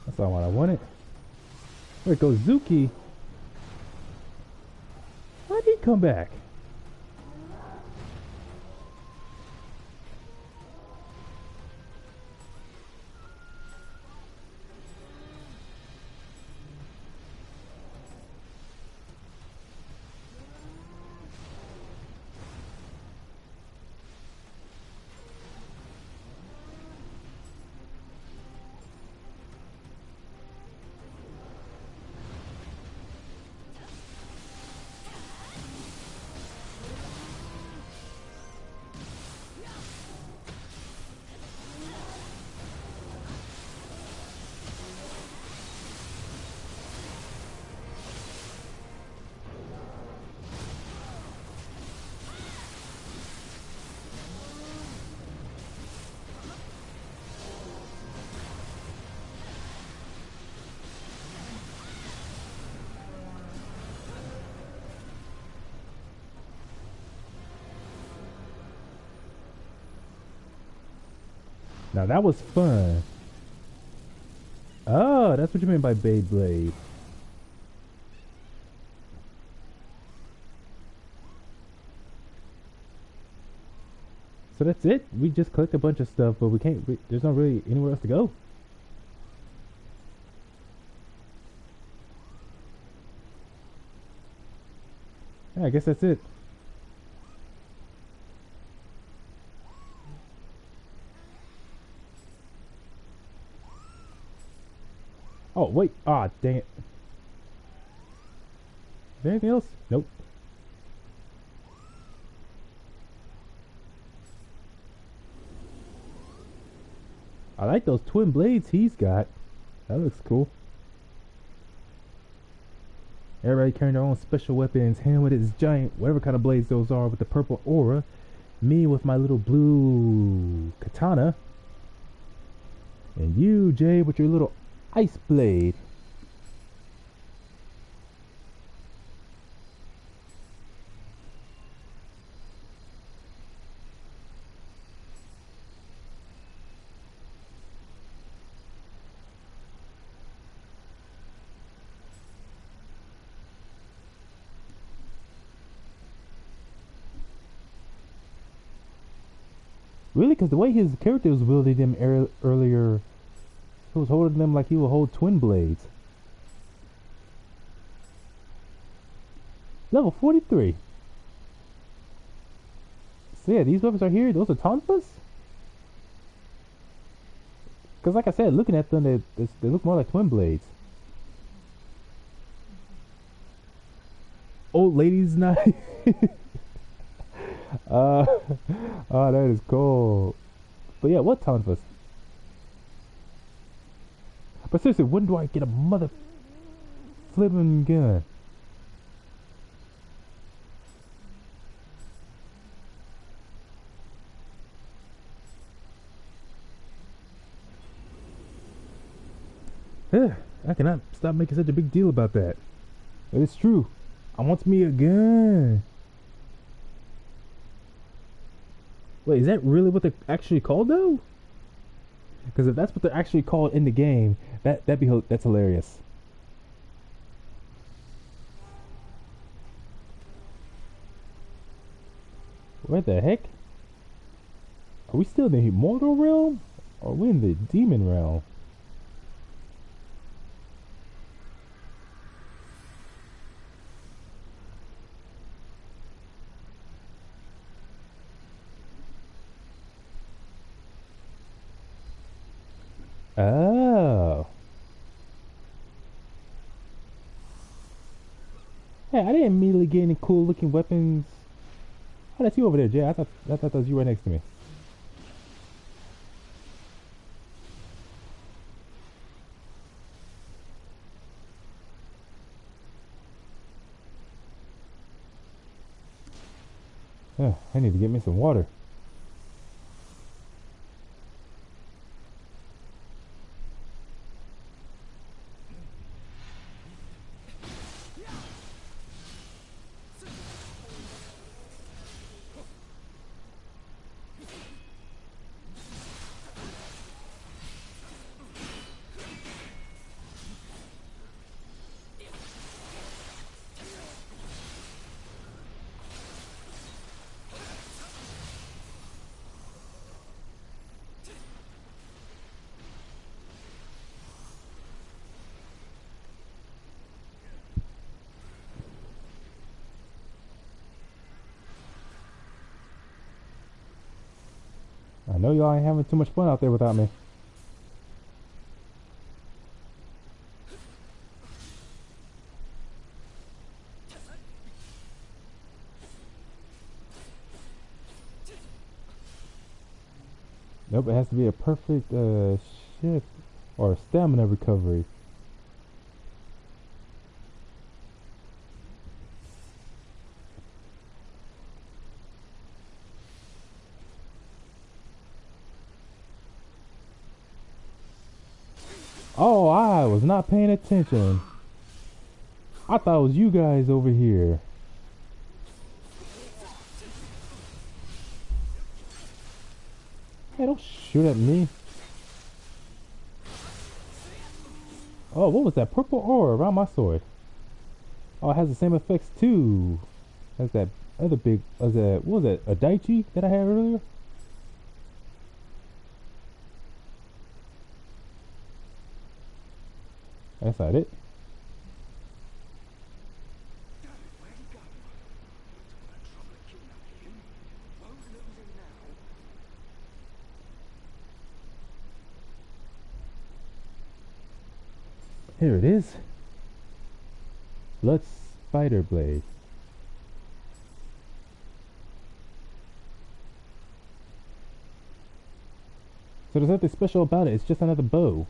That's not what I wanted. Where'd go Zuki? Why'd he come back? Now that was fun. Oh, that's what you mean by Beyblade. So that's it. We just collect a bunch of stuff, but we can't. There's not really anywhere else to go. Yeah, I guess that's it. Oh wait. Ah, dang it. Is there anything else? Nope. I like those twin blades he's got. That looks cool. Everybody carrying their own special weapons. Him with his giant, whatever kind of blades those are, with the purple aura. Me with my little blue katana. And you, Jay, with your little ice blade. Really? Because the way his character was wielding them earlier, he was holding them like he would hold twin blades. Level 43. So yeah, these weapons are here. Those are tonfas? Because like I said, looking at them, they look more like twin blades. Old ladies knife. uh, oh, that is cool. But yeah, what tonfas? But seriously, when do I get a mother flipping gun? I cannot stop making such a big deal about that. But it's true. I want me a gun. Wait, is that really what they're actually called though? Because if that's what they're actually called in the game, that's hilarious. What the heck? Are we still in the mortal realm? Or are we in the demon realm? Oh. Hey, I didn't immediately get any cool looking weapons. Oh, that's you over there, Jay. I thought that was you right next to me. I need to get me some water. I know y'all ain't having too much fun out there without me. Nope, it has to be a perfect shift or stamina recovery. Oh, I was not paying attention. I thought it was you guys over here. Hey, don't shoot at me. Oh, what was that purple aura around my sword? Oh, it has the same effects too as that other big, as that, what was that, a Daichi that I had earlier? That's not it. Damn it, where'd he go? Went to all that trouble of kidnapping him. Won't lose him now. Here it is. Blood spider blade. So there's nothing special about it. It's just another bow.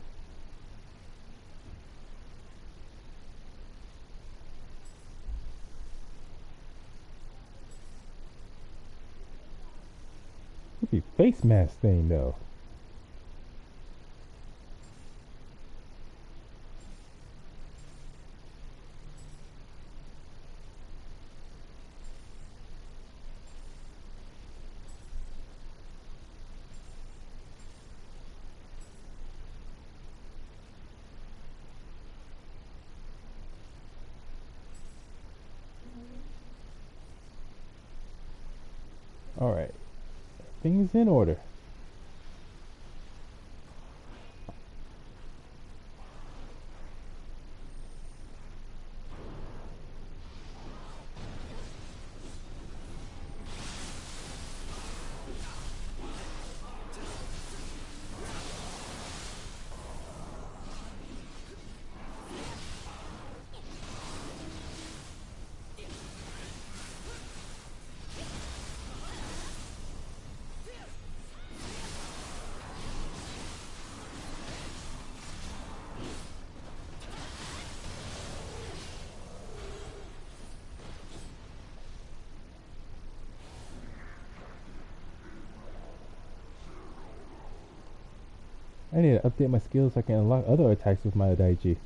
Could be face mask thing though. Alright. Things in order. I need to update my skills so I can unlock other attacks with my Daichi.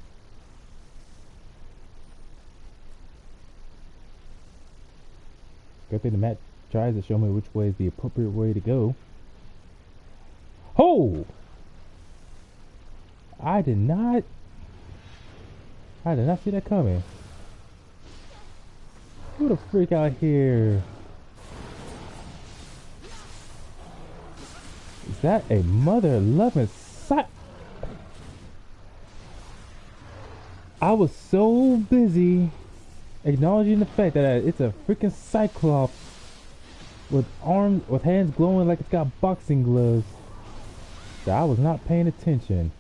Good thing the map tries to show me which way is the appropriate way to go. Oh! I did not see that coming. Who the freak out here? Is that a mother-loving sight? I was so busy acknowledging the fact that it's a freaking Cyclops with hands glowing like it's got boxing gloves, that I was not paying attention.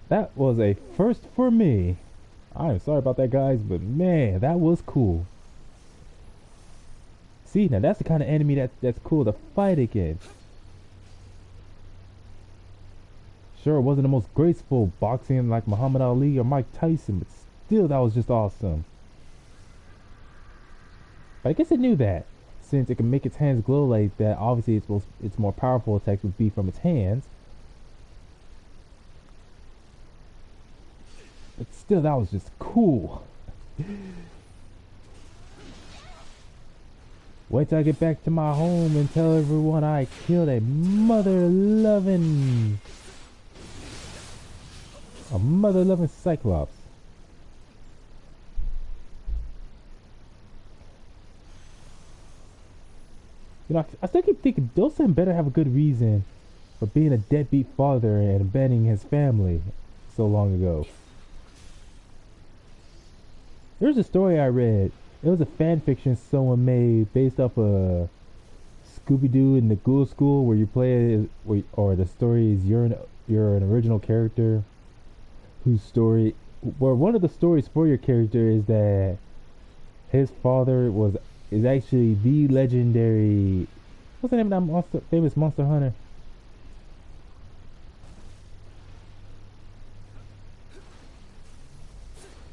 That was a first for me. I'm sorry about that, guys, but man, that was cool. See, now that's the kind of enemy that's cool to fight against. Sure, it wasn't the most graceful boxing like Muhammad Ali or Mike Tyson, but still, that was just awesome. But I guess it knew that, since it can make its hands glow like that. Obviously, its more powerful attacks would be from its hands. But still, that was just cool. Wait till I get back to my home and tell everyone I killed a mother-loving Cyclops. You know, I still keep thinking Dosen better have a good reason for being a deadbeat father and abandoning his family so long ago. There's a story I read. It was a fan fiction someone made based off of Scooby-Doo in the Ghoul School, where you play or the story is you're an original character whose story, where one of the stories for your character is that his father is actually the legendary, what's the name of that famous monster hunter?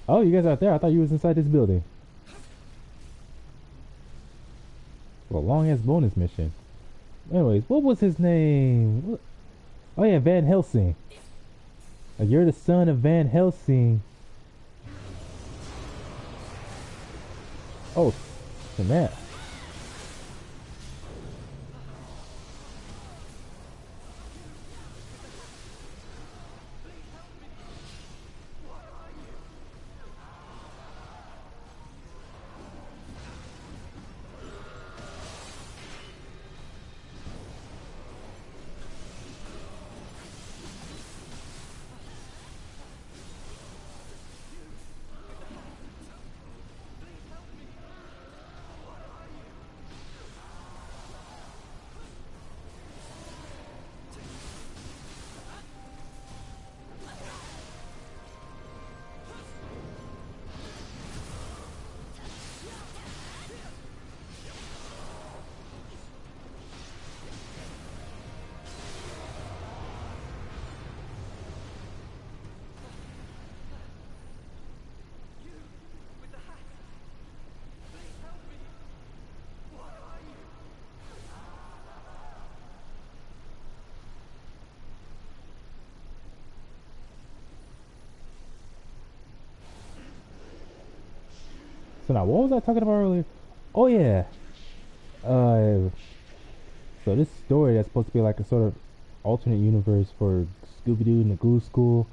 Oh, you guys out there? I thought you was inside this building. Well, long ass bonus mission. Anyways, what was his name? Oh yeah, Van Helsing. Like, you're the son of Van Helsing. Oh, man. So now, what was I talking about earlier? Oh yeah. Uh, so this story that's supposed to be like a sort of alternate universe for Scooby Doo and the Goo School.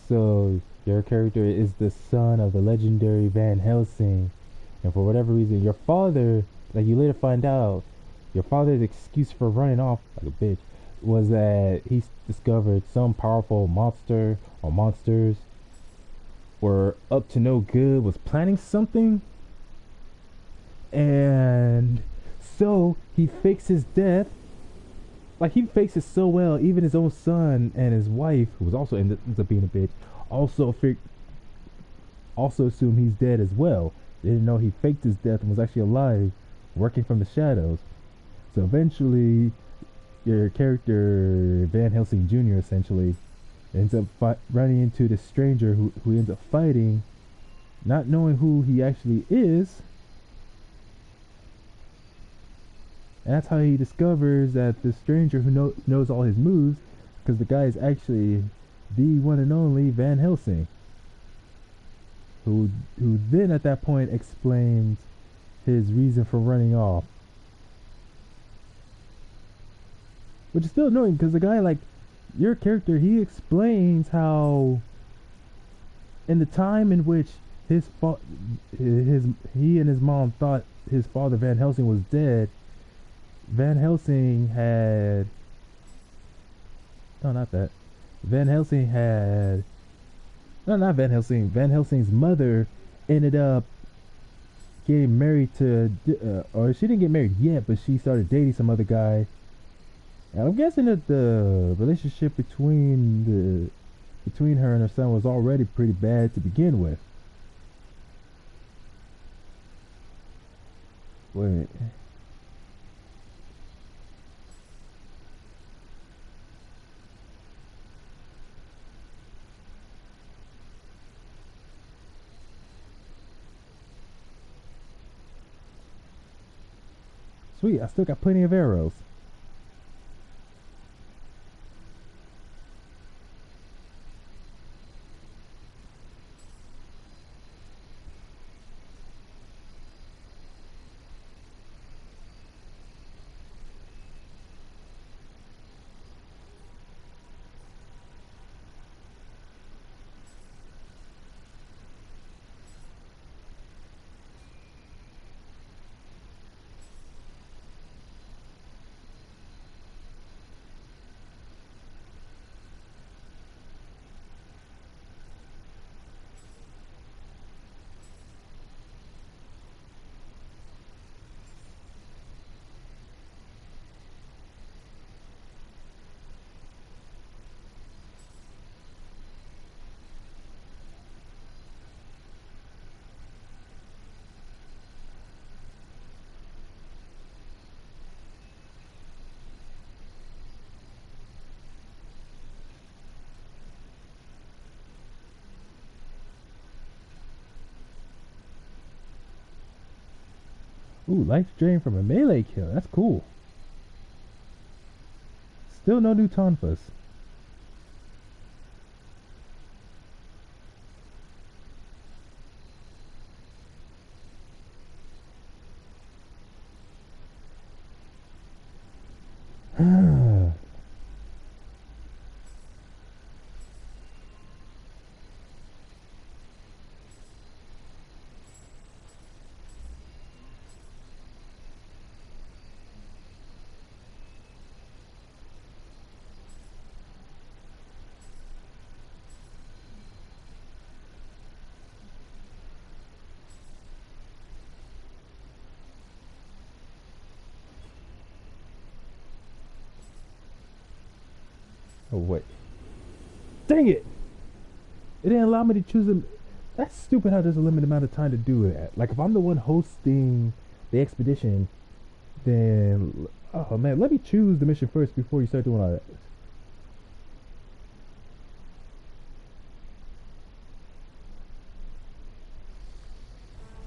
So your character is the son of the legendary Van Helsing, and for whatever reason, your father, like you later find out, your father's excuse for running off like a bitch was that he discovered some powerful monster or monsters were up to no good, was planning something, and so he fakes his death. Like he fakes it so well, even his own son and his wife, who was also ends up being a bitch, also also assume he's dead as well. They didn't know he faked his death and was actually alive, working from the shadows. So eventually, your character Van Helsing Jr. essentially ends up running into this stranger who ends up fighting, not knowing who he actually is. And that's how he discovers that the stranger who knows all his moves, because the guy is actually the one and only Van Helsing, who then at that point explains his reason for running off. Which is still annoying because the guy, like, your character, he explains how in the time in which he and his mom thought his father Van Helsing was dead, Van Helsing had no, not that. Van Helsing had no, not Van Helsing. Van Helsing's mother ended up getting married to, or she didn't get married yet, but she started dating some other guy. And I'm guessing that the relationship between her and her son was already pretty bad to begin with. Wait. Sweet, I still got plenty of arrows. Ooh, life drain from a melee kill. That's cool. Still no new tonfas. Oh wait. Dang it! It didn't allow me to choose a. That's stupid how there's a limited amount of time to do that. Like if I'm the one hosting the expedition, then oh man, let me choose the mission first before you start doing all that.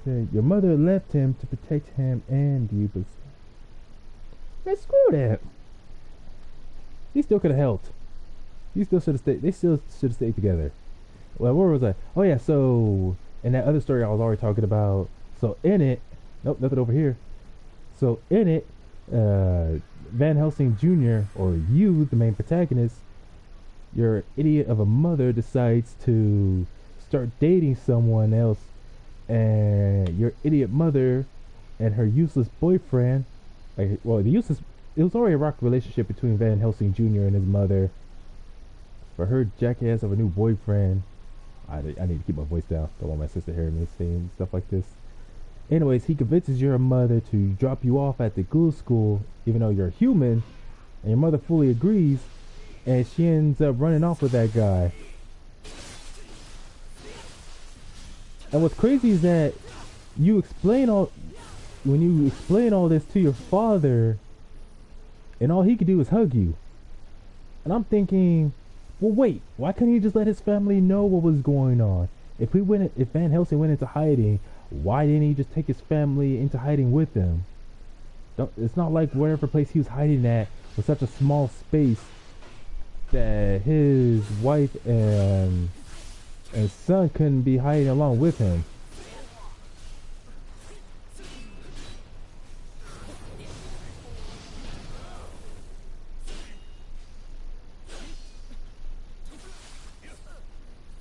Say, your mother left him to protect him and you, but man, screw that. He still could have helped. He still should have stayed. They still should have stayed together. Well, where was I? Oh yeah, so in that other story I was already talking about, So in it, nope, nothing over here. So in it, Van Helsing Jr. or you, the main protagonist, your idiot of a mother decides to start dating someone else, and your idiot mother and her useless boyfriend, like, well, the useless, it was already a rocky relationship between Van Helsing Jr. and his mother. For her jackass of a new boyfriend, I need to keep my voice down. Don't want my sister hearing me saying stuff like this. Anyways, he convinces your mother to drop you off at the ghoul school, even though you're human, and your mother fully agrees, and she ends up running off with that guy. And what's crazy is that when you explain all this to your father, and all he could do is hug you. And I'm thinking, well, wait, why couldn't he just let his family know what was going on? If Van Helsing went into hiding, why didn't he just take his family into hiding with him? It's not like whatever place he was hiding at was such a small space that his wife and son couldn't be hiding along with him.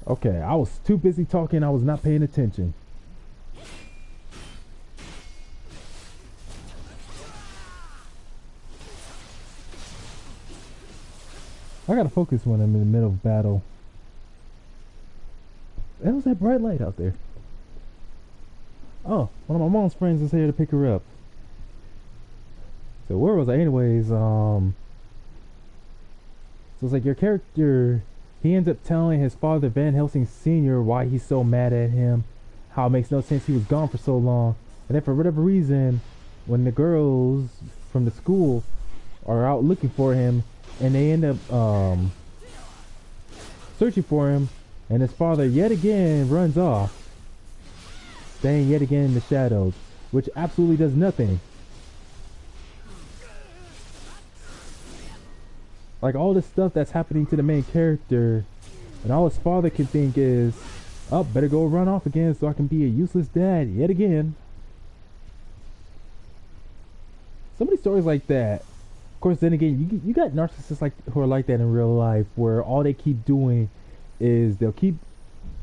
Okay, I was too busy talking, I was not paying attention. I gotta focus when I'm in the middle of battle. What was that bright light out there? Oh, one of my mom's friends is here to pick her up. So where was I anyways? So it's like your character, he ends up telling his father, Van Helsing Sr., why he's so mad at him, how it makes no sense he was gone for so long. And then for whatever reason, when the girls from the school are out looking for him, and they end up searching for him, and his father yet again runs off, staying yet again in the shadows, which absolutely does nothing. Like, all this stuff that's happening to the main character, and all his father can think is, oh, better go run off again so I can be a useless dad yet again. So many stories like that. Of course, then again, you got narcissists like who are like that in real life, where all they keep doing is they'll keep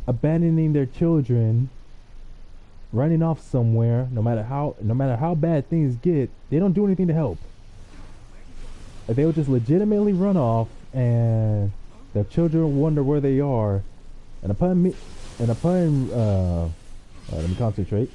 abandoning their children, running off somewhere, no matter how bad things get, they don't do anything to help. They will just legitimately run off, and their children wonder where they are. And upon let me concentrate.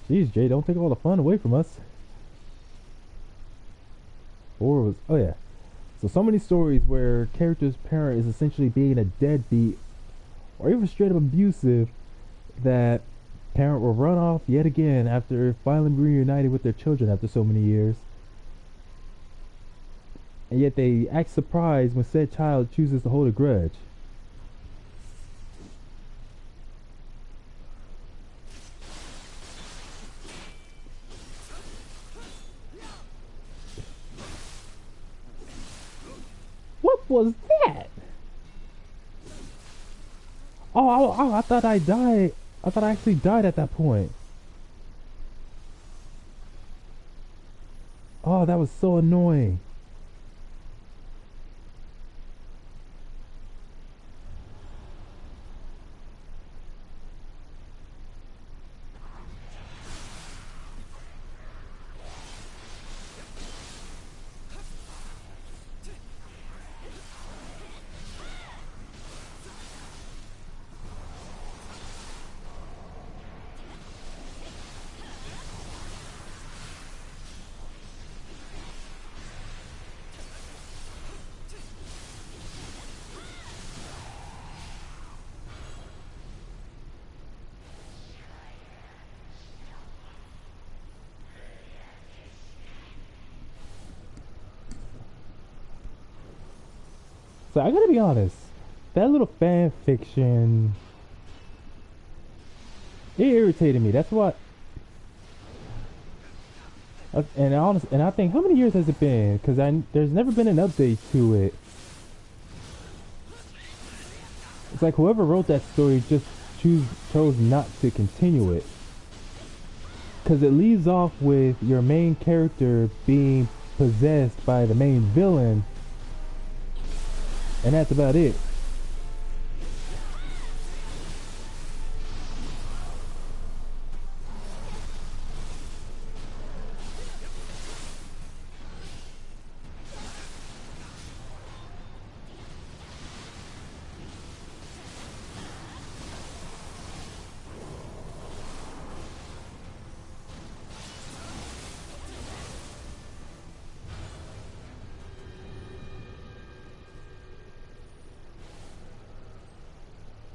Jeez, Jay, don't take all the fun away from us. Oh yeah. So many stories where character's parent is essentially being a deadbeat or even straight up abusive, that parent will run off yet again after finally reunited with their children after so many years. And yet they act surprised when said child chooses to hold a grudge. What was that? Oh, I thought I died. I thought I actually died at that point. Oh, that was so annoying. So I gotta be honest, that little fan fiction It irritated me. That's what. And honest, and I think how many years has it been? Because there's never been an update to it. It's like whoever wrote that story just chose not to continue it. Because it leaves off with your main character being possessed by the main villain, and that's about it.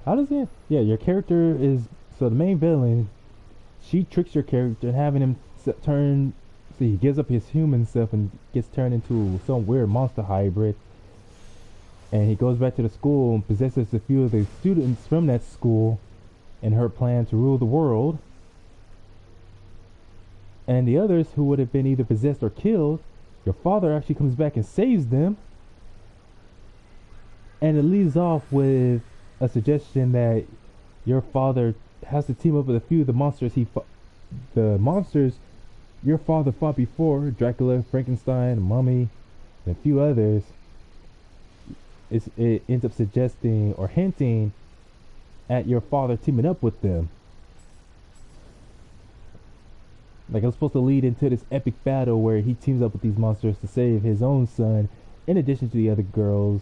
How does it? Yeah, your character is so the main villain. She tricks your character, having him turn. So he gives up his human self and gets turned into some weird monster hybrid. And he goes back to the school and possesses a few of the students from that school in her plan to rule the world. And the others who would have been either possessed or killed, your father actually comes back and saves them. And it leaves off with a suggestion that your father has to team up with a few of the monsters the monsters your father fought before, Dracula, Frankenstein, Mummy, and a few others. It ends up suggesting or hinting at your father teaming up with them. Like it was supposed to lead into this epic battle where he teams up with these monsters to save his own son, in addition to the other girls.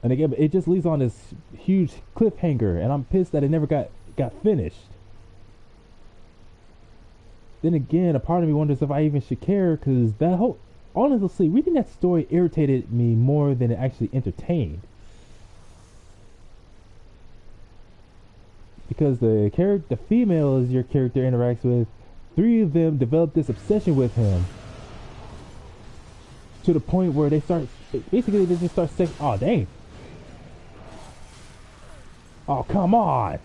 And again, it just leaves on this huge cliffhanger, and I'm pissed that it never got finished. Then again, a part of me wonders if I even should care, because that whole, honestly, reading that story irritated me more than it actually entertained. Because the females your character interacts with, 3 of them develop this obsession with him to the point where they just start sex. Oh dang! Oh come on!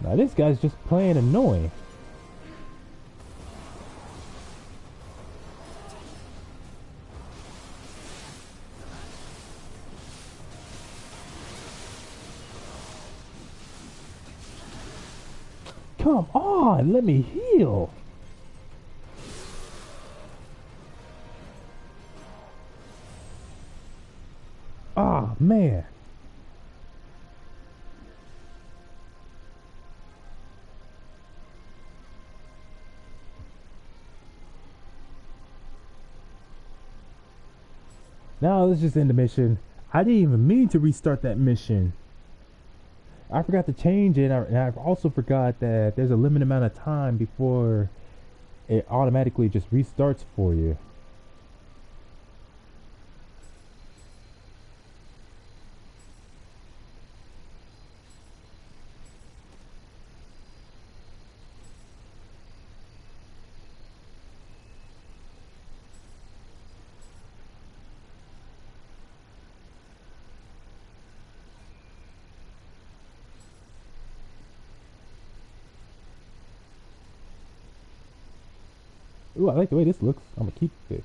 Now this guy's just plain annoying. Come on, let me heal. Ah, man. Now let's just end the mission. I didn't even mean to restart that mission. I forgot to change it, and I also forgot that there's a limited amount of time before it automatically just restarts for you. Ooh, I like the way this looks. I'm gonna keep it.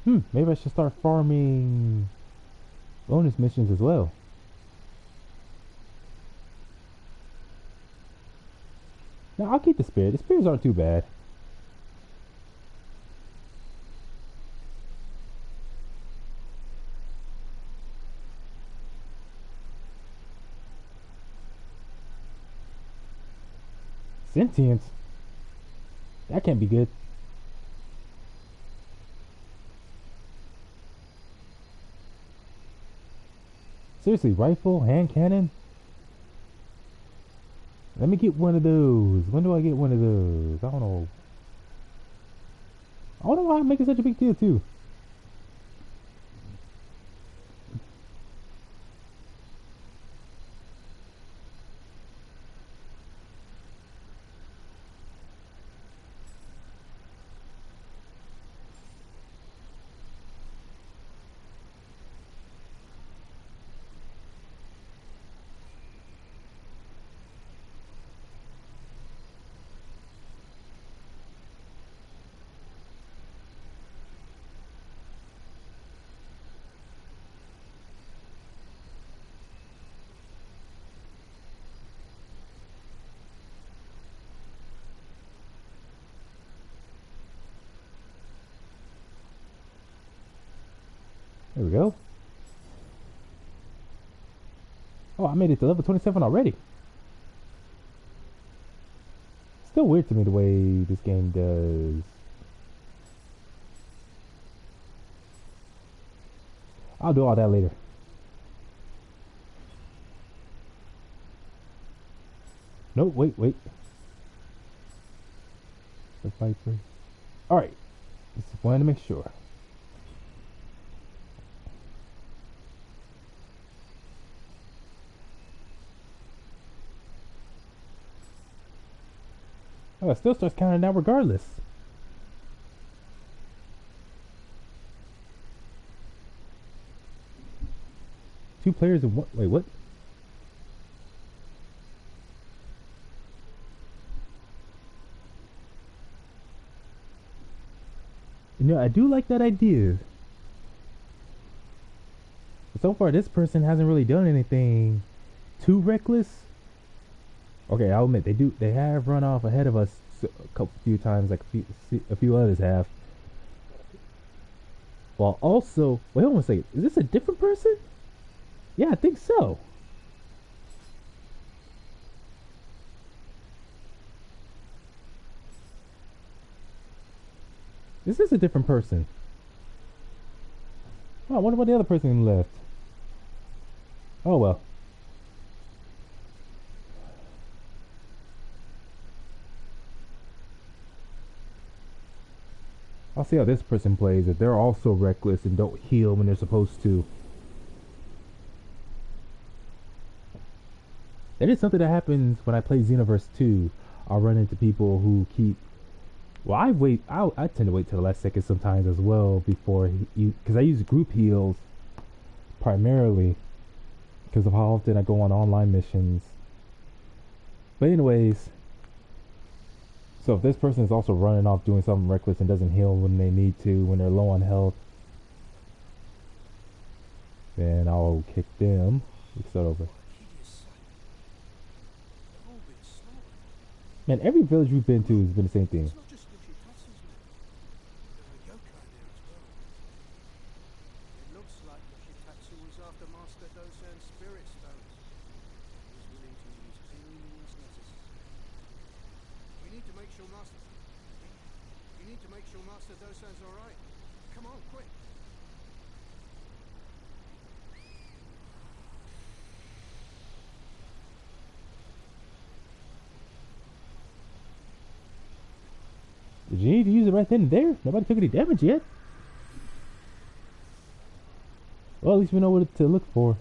Maybe I should start farming bonus missions as well. No, I'll keep the spirit. The spirits aren't too bad. Sentience? That can't be good. Seriously, rifle, hand cannon? Let me get one of those. When do I get one of those? I don't know. I don't know why I'm making such a big deal too. There we go. Oh, I made it to level 27 already. Still weird to me the way this game does. I'll do all that later. No, wait. The Viper. Alright. Just wanted to make sure. Oh, it still starts counting down regardless. Two players in one. Wait, what? You know, I do like that idea. But so far, this person hasn't really done anything too reckless. Okay, I'll admit they have run off ahead of us a few times, like a few others have. While also, wait, hold on a second. Is this a different person? Yeah, I think so. This is a different person. Oh, I wonder what the other person left. Oh well. I'll see how this person plays. If they're also reckless and don't heal when they're supposed to. That is something that happens when I play Xenoverse 2. I'll run into people who keep. Well, I tend to wait till the last second sometimes as well before you, because I use group heals primarily because of how often I go on online missions. But anyways, so if this person is also running off doing something reckless and doesn't heal when they need to, when they're low on health, then I'll kick them. Let's start over. Man, every village we've been to has been the same thing. Did you need to use it right then and there? Nobody took any damage yet. Well, at least we know what to look for.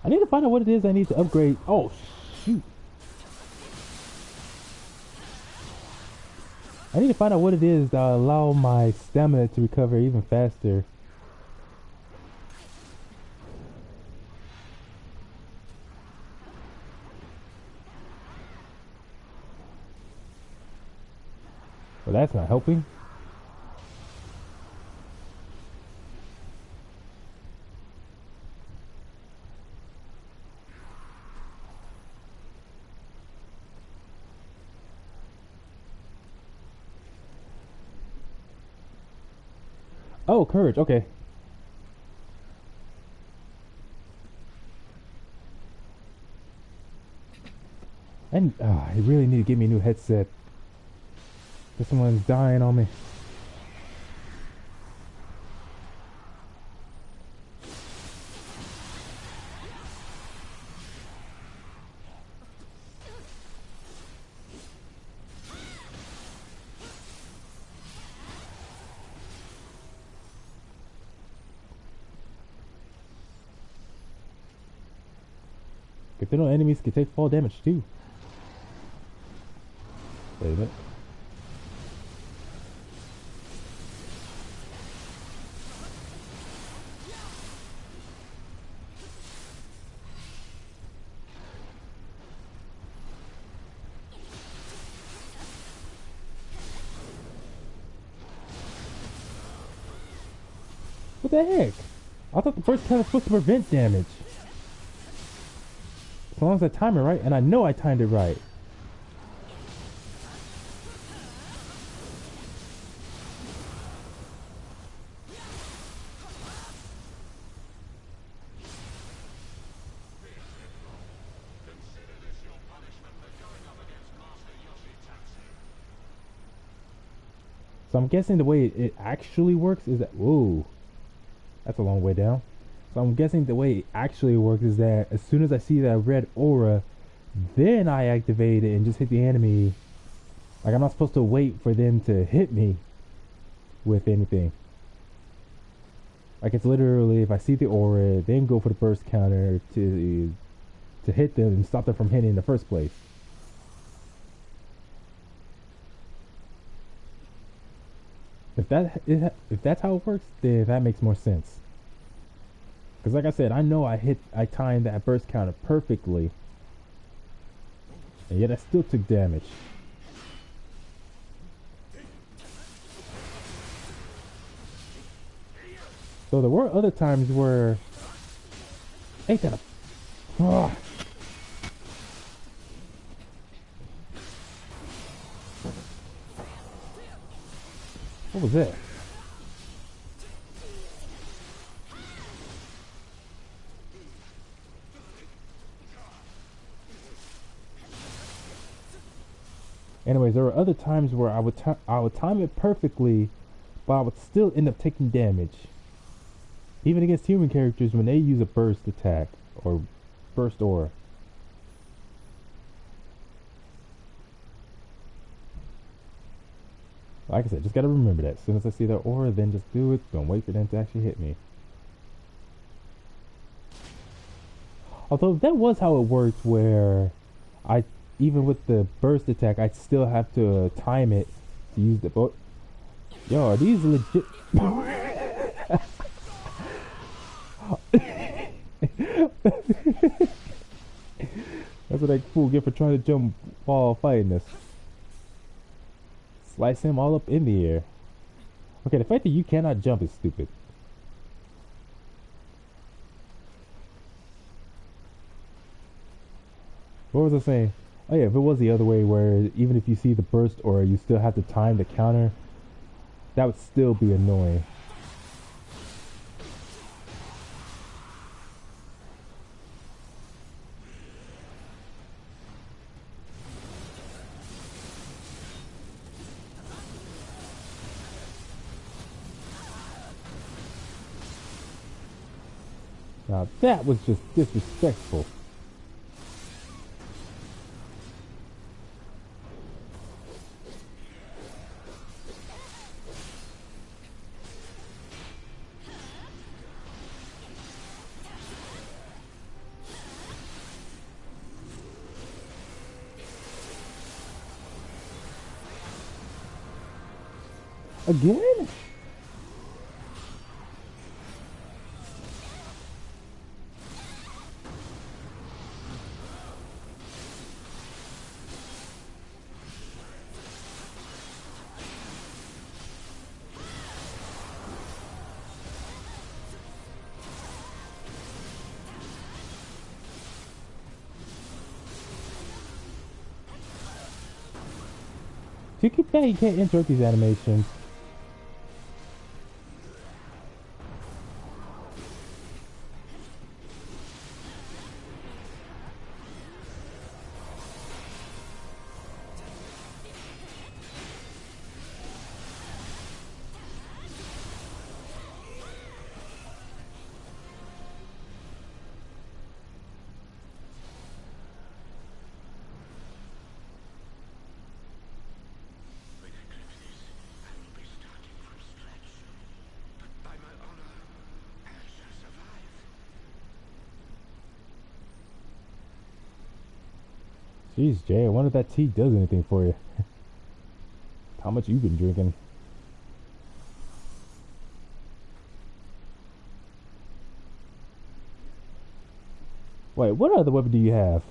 I need to find out what it is I need to upgrade. Oh, shoot. I need to find out what it is that allow my stamina to recover even faster. Well, that's not helping. Oh, courage. Okay. And I really need to get me a new headset. This one's dying on me. If there are no enemies can take fall damage too. Wait a minute. What the heck? I thought the first cut was supposed to prevent damage. As long as I time it right, and I know I timed it right. So I'm guessing the way it actually works is that, whoa, that's a long way down. So I'm guessing the way it actually works is that as soon as I see that red aura, then I activate it and just hit the enemy. Like I'm not supposed to wait for them to hit me with anything. Like it's literally if I see the aura, then go for the burst counter to hit them and stop them from hitting in the first place. If that's how it works, then that makes more sense. Because like I said, I know I timed that burst counter perfectly, and yet I still took damage. So there were other times where ain't that a oh. What was that? Anyways, there were other times where I would time it perfectly, but I would still end up taking damage. Even against human characters when they use a burst attack or burst aura. Like I said, just gotta remember that. As soon as I see that aura, then just do it. Don't wait for them to actually hit me. Although that was how it worked, where even with the burst attack, I still have to time it to use the boat. Yo, are these legit? That's what that fool get for trying to jump while fighting this. Slice him all up in the air. Okay, the fact that you cannot jump is stupid. What was I saying? Oh yeah, if it was the other way where even if you see the burst or you still have to time the counter, that would still be annoying. Now that was just disrespectful. Again? If you keep that, you can't interrupt these animations. I will be starting from scratch. But by my honor, I shall survive. Jeez, Jay, I wonder if that tea does anything for you. How much you've been drinking? Wait, what other weapon do you have?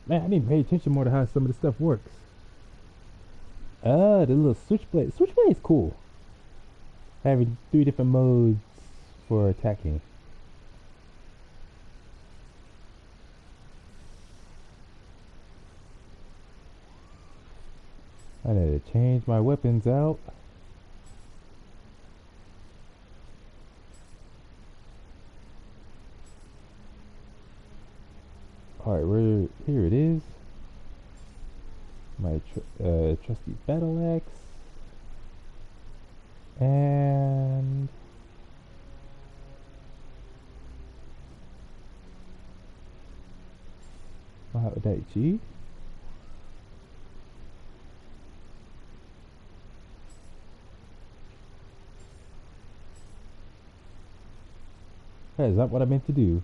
Man, I need to pay attention more to how some of this stuff works. The little switchblade. Switchblade is cool. Having 3 different modes for attacking. I need to change my weapons out. Alright, here it is. My trusty battle axe. And Daichi. That is not what I meant to do.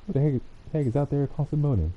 What the heck is out there constant moaning?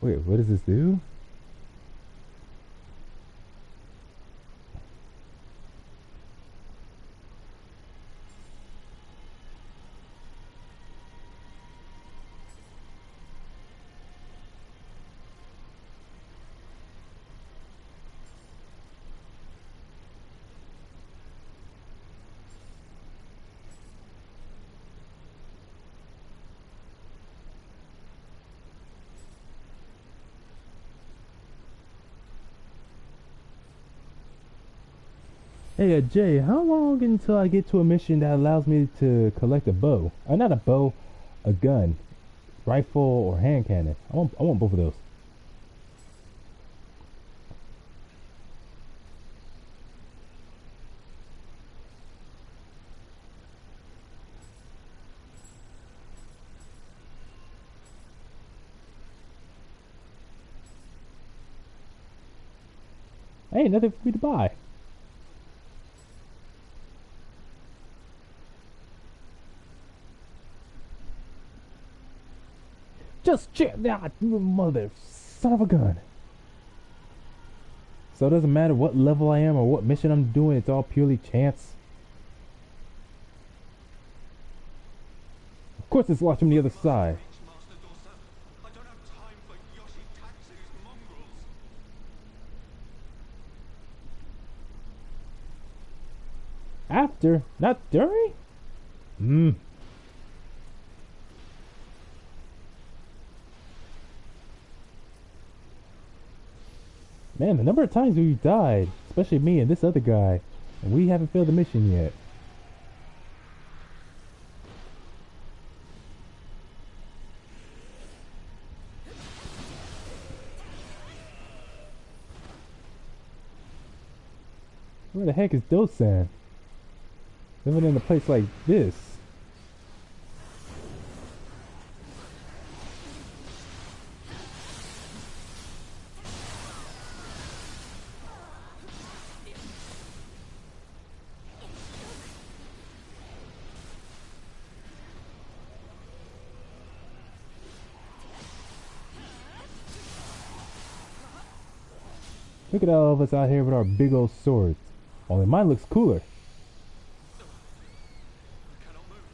Wait, what does this do? Hey, Jay, how long until I get to a mission that allows me to collect a bow? Not a bow, a gun, rifle or hand cannon. I want both of those. Ain't nothing for me to buy. Just check that, mother son of a gun. So it doesn't matter what level I am or what mission I'm doing, it's all purely chance. Of course it's locked from the other side. Master Dorsa. I don't have time for Yoshitatsu's mongrels. After, not during? Hmm. Man, the number of times we've died, especially me and this other guy, and we haven't failed the mission yet. Where the heck is Dosan? Living in a place like this. Look at all of us out here with our big old swords. Only mine looks cooler. I cannot move.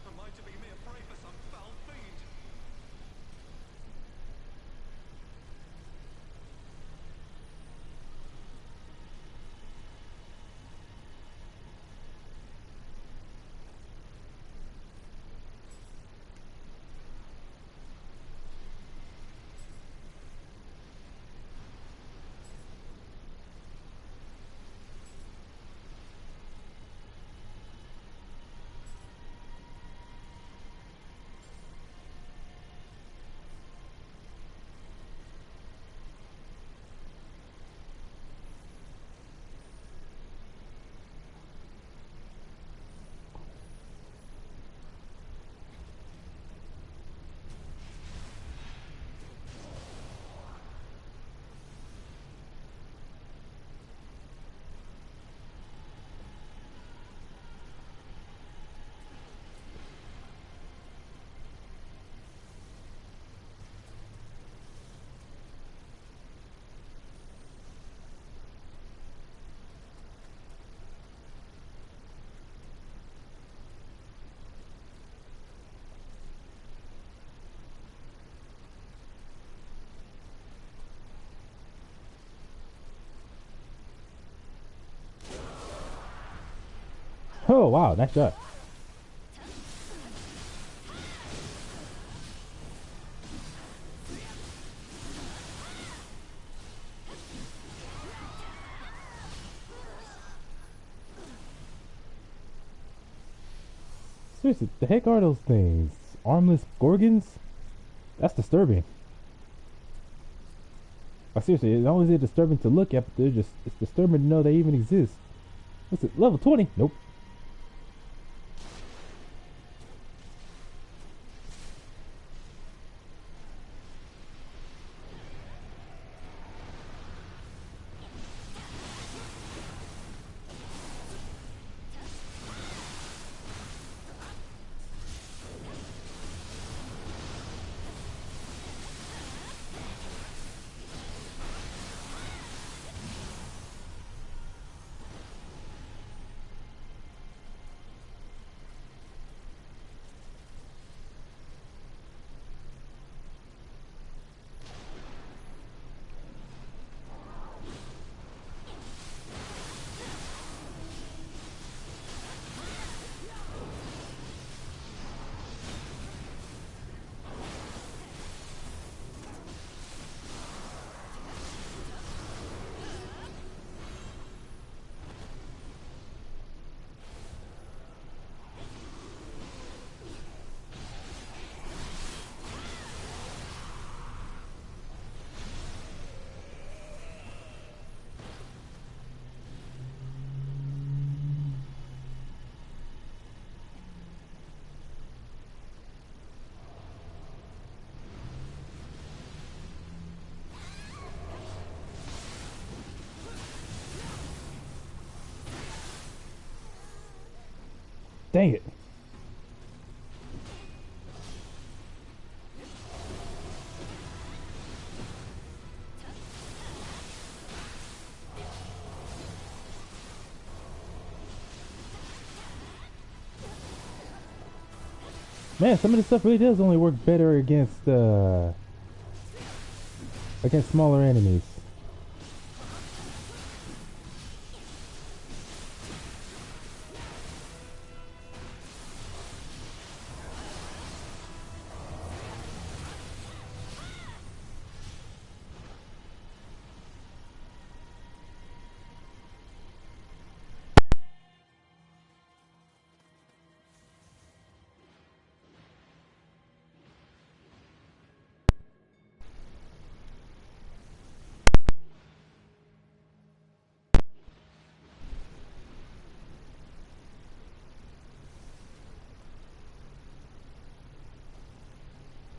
Am I to be mere prey for some foul fiend? Oh wow, nice shot. Seriously, the heck are those things? Armless gorgons? That's disturbing. Like, seriously, not only is it disturbing to look at, but it's disturbing to know they even exist. What's it, level 20? Nope. Dang it. Man, some of this stuff really does only work better against smaller enemies.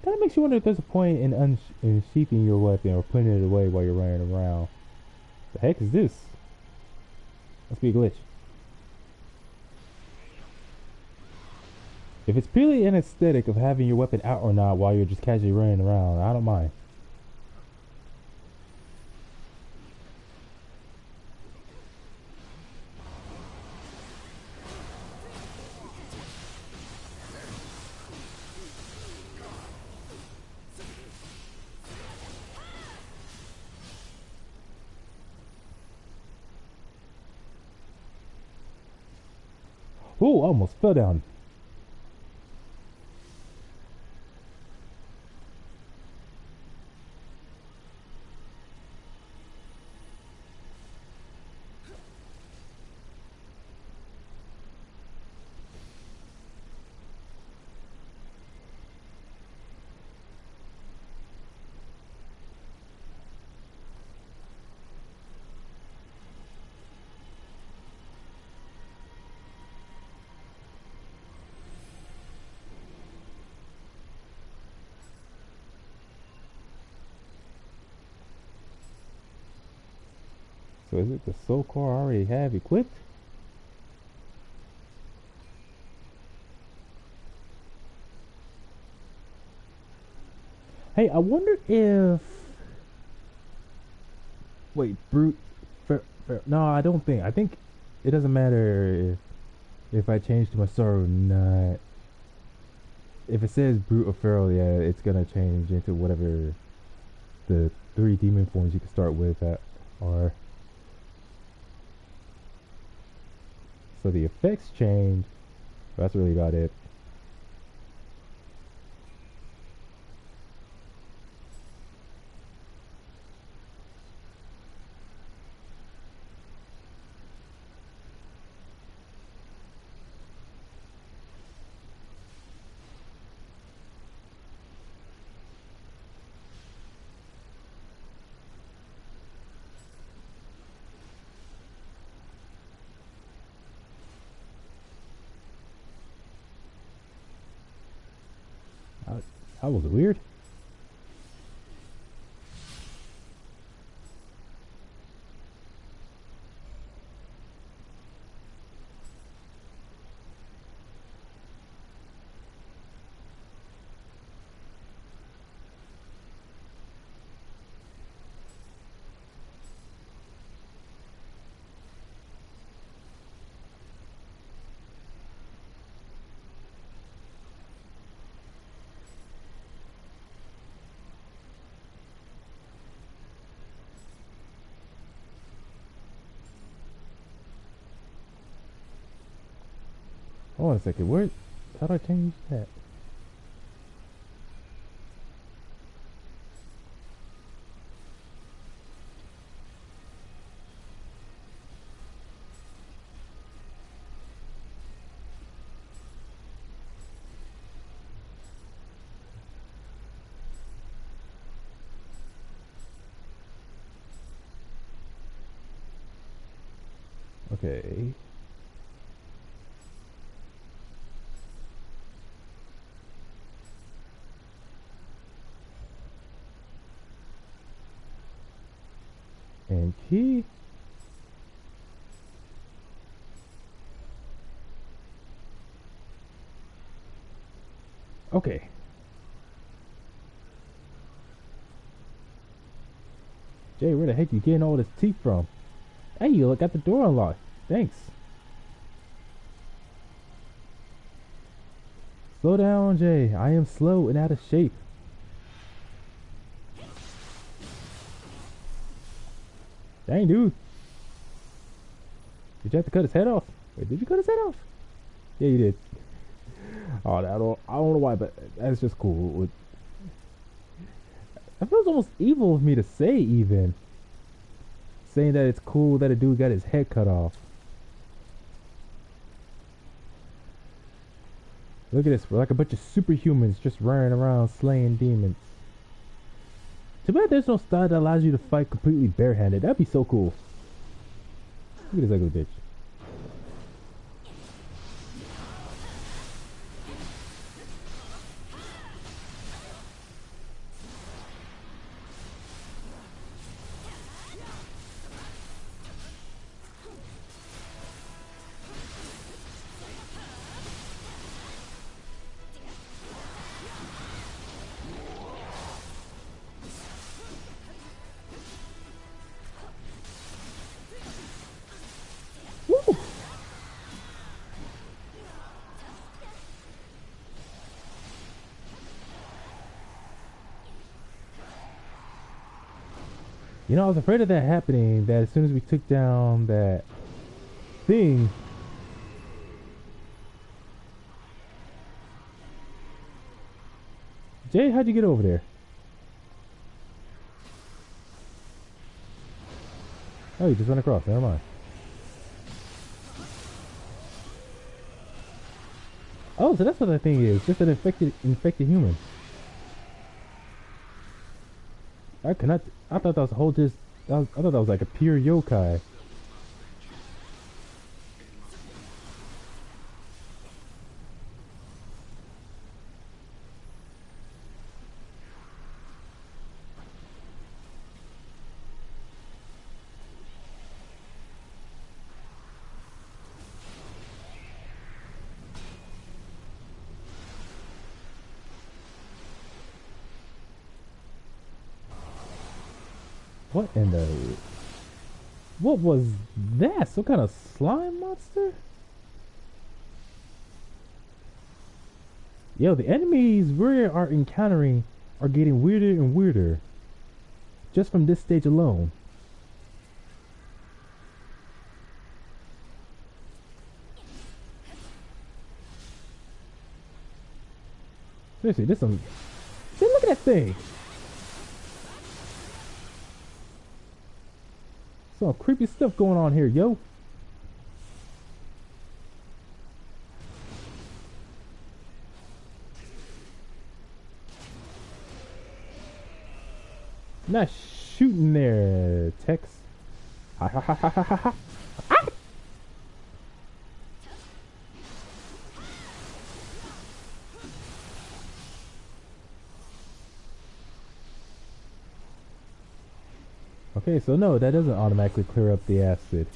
Kind of makes you wonder if there's a point in sheathing your weapon or putting it away while you're running around. The heck is this? Must be a glitch. If it's purely an aesthetic of having your weapon out or not while you're just casually running around, I don't mind. Ooh, I almost fell down. So is it the soul core I already have equipped? Hey, I wonder if... Wait, brute... No, I don't think. I think it doesn't matter if I change to my sword or not. If it says brute or feral, yeah, it's gonna change into whatever the 3 demon forms you can start with are. So the effects change. That's really about it. That was weird. Hold on a second. How do I change that? Okay. And key. Okay. Jay, where the heck you getting all this teeth from? Hey, you got the door unlocked. Thanks. Slow down, Jay. I am slow and out of shape. Dang, dude. Did you have to cut his head off? Wait, did you cut his head off? Yeah, you did. Oh, I don't know why, but that's just cool. It feels almost evil of me to say, even. Saying that it's cool that a dude got his head cut off. Look at this. We're like a bunch of superhumans just running around slaying demons. Too bad there's no style that allows you to fight completely barehanded. That'd be so cool. Look at this ugly bitch. Woo! You know, I was afraid of that happening, that as soon as we took down that thing. Jay, how'd you get over there? Oh, you just went across. Never mind. Oh, so that's what that thing is. Just an infected human. I cannot. I thought that was a whole just. I thought that was like a pure yokai. What in the... What was that? Some kind of slime monster? Yo, the enemies we are encountering are getting weirder and weirder. Just from this stage alone. Seriously, this some... Hey, look at that thing! Some creepy stuff going on here, yo. Not shooting there, Tex. Ha ha ha ha ha ha ha. Ah! Okay, so no, that doesn't automatically clear up the acid.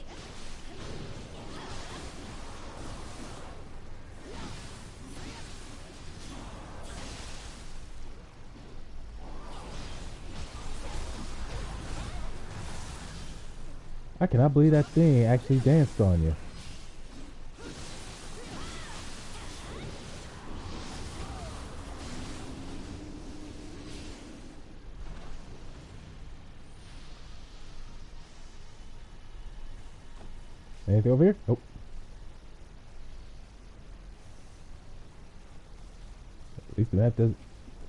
I cannot believe that thing actually danced on you. Anything over here? Nope. At least the map does...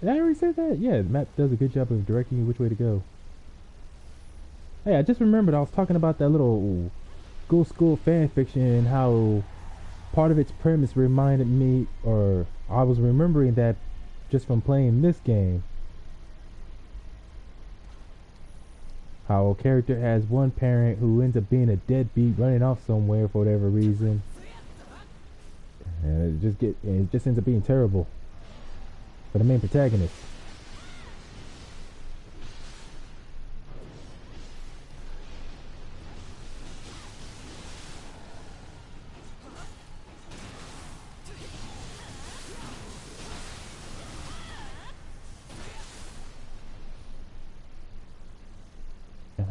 Did I already say that? Yeah, the map does a good job of directing you which way to go. Hey, I just remembered I was talking about that little school fan fiction and how part of its premise reminded me, or I was remembering that just from playing this game. How a character has one parent who ends up being a deadbeat, running off somewhere for whatever reason, and it just ends up being terrible for the main protagonist.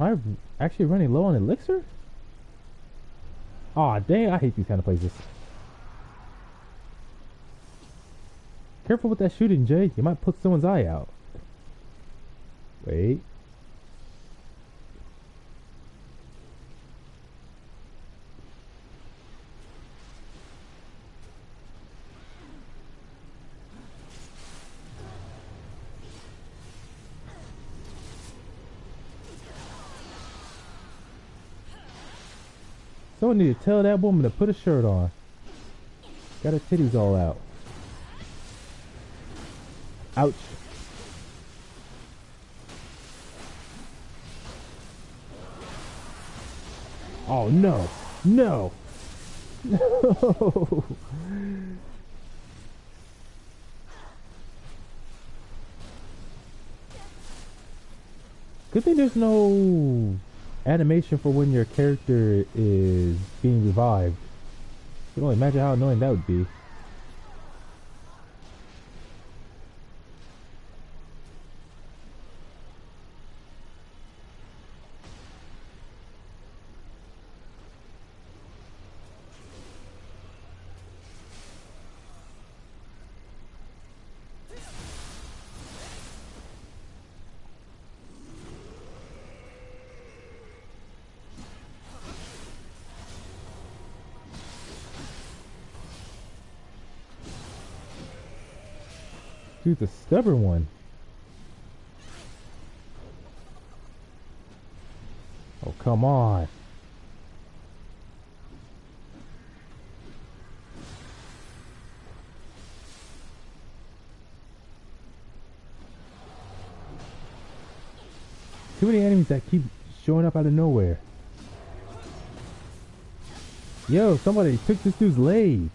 Am I actually running low on elixir? Aw, dang, I hate these kind of places. Careful with that shooting, Jay. You might put someone's eye out. Wait. Someone need to tell that woman to put a shirt on. Got her titties all out. Ouch. Oh no. No. No. Good thing there's no animation for when your character is being revived. You can only imagine how annoying that would be. Dude's a stubborn one. Oh, come on. Too many enemies that keep showing up out of nowhere. Yo, somebody took this dude's leg.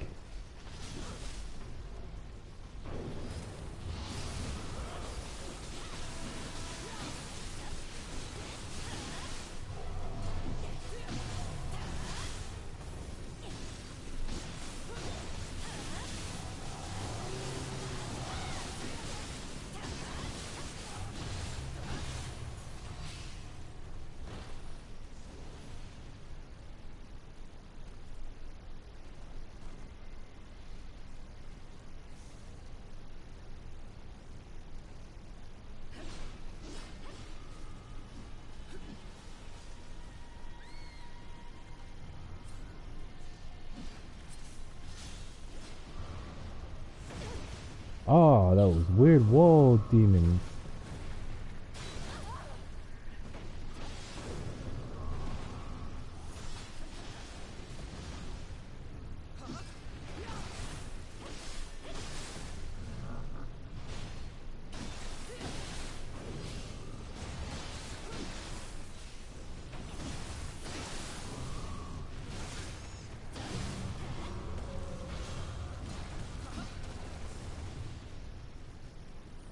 Oh, those weird wall demons.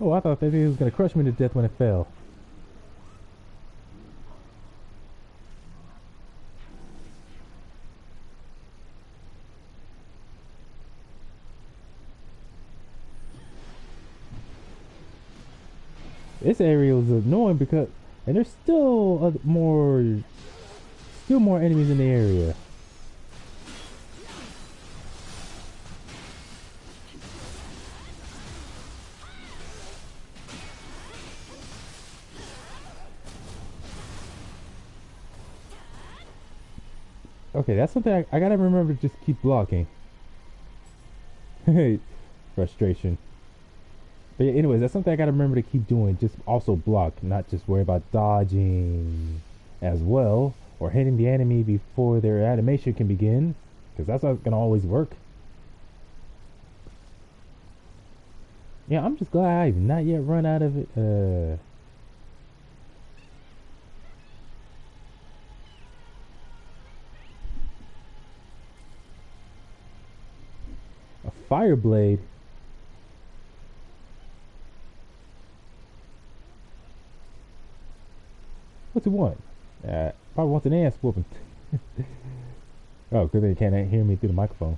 Oh, I thought that thing was gonna crush me to death when it fell. This area was annoying because, and there's still still more enemies in the area. Okay, that's something I gotta remember to just keep blocking. Frustration. But yeah, anyways, that's something I gotta remember to keep doing. Just also block, not just worry about dodging as well, or hitting the enemy before their animation can begin, because that's not gonna always work. Yeah, I'm just glad I've not yet run out of it. A fire blade. What's it want? Probably wants an ass whooping. Oh, good thing you can't hear me through the microphone.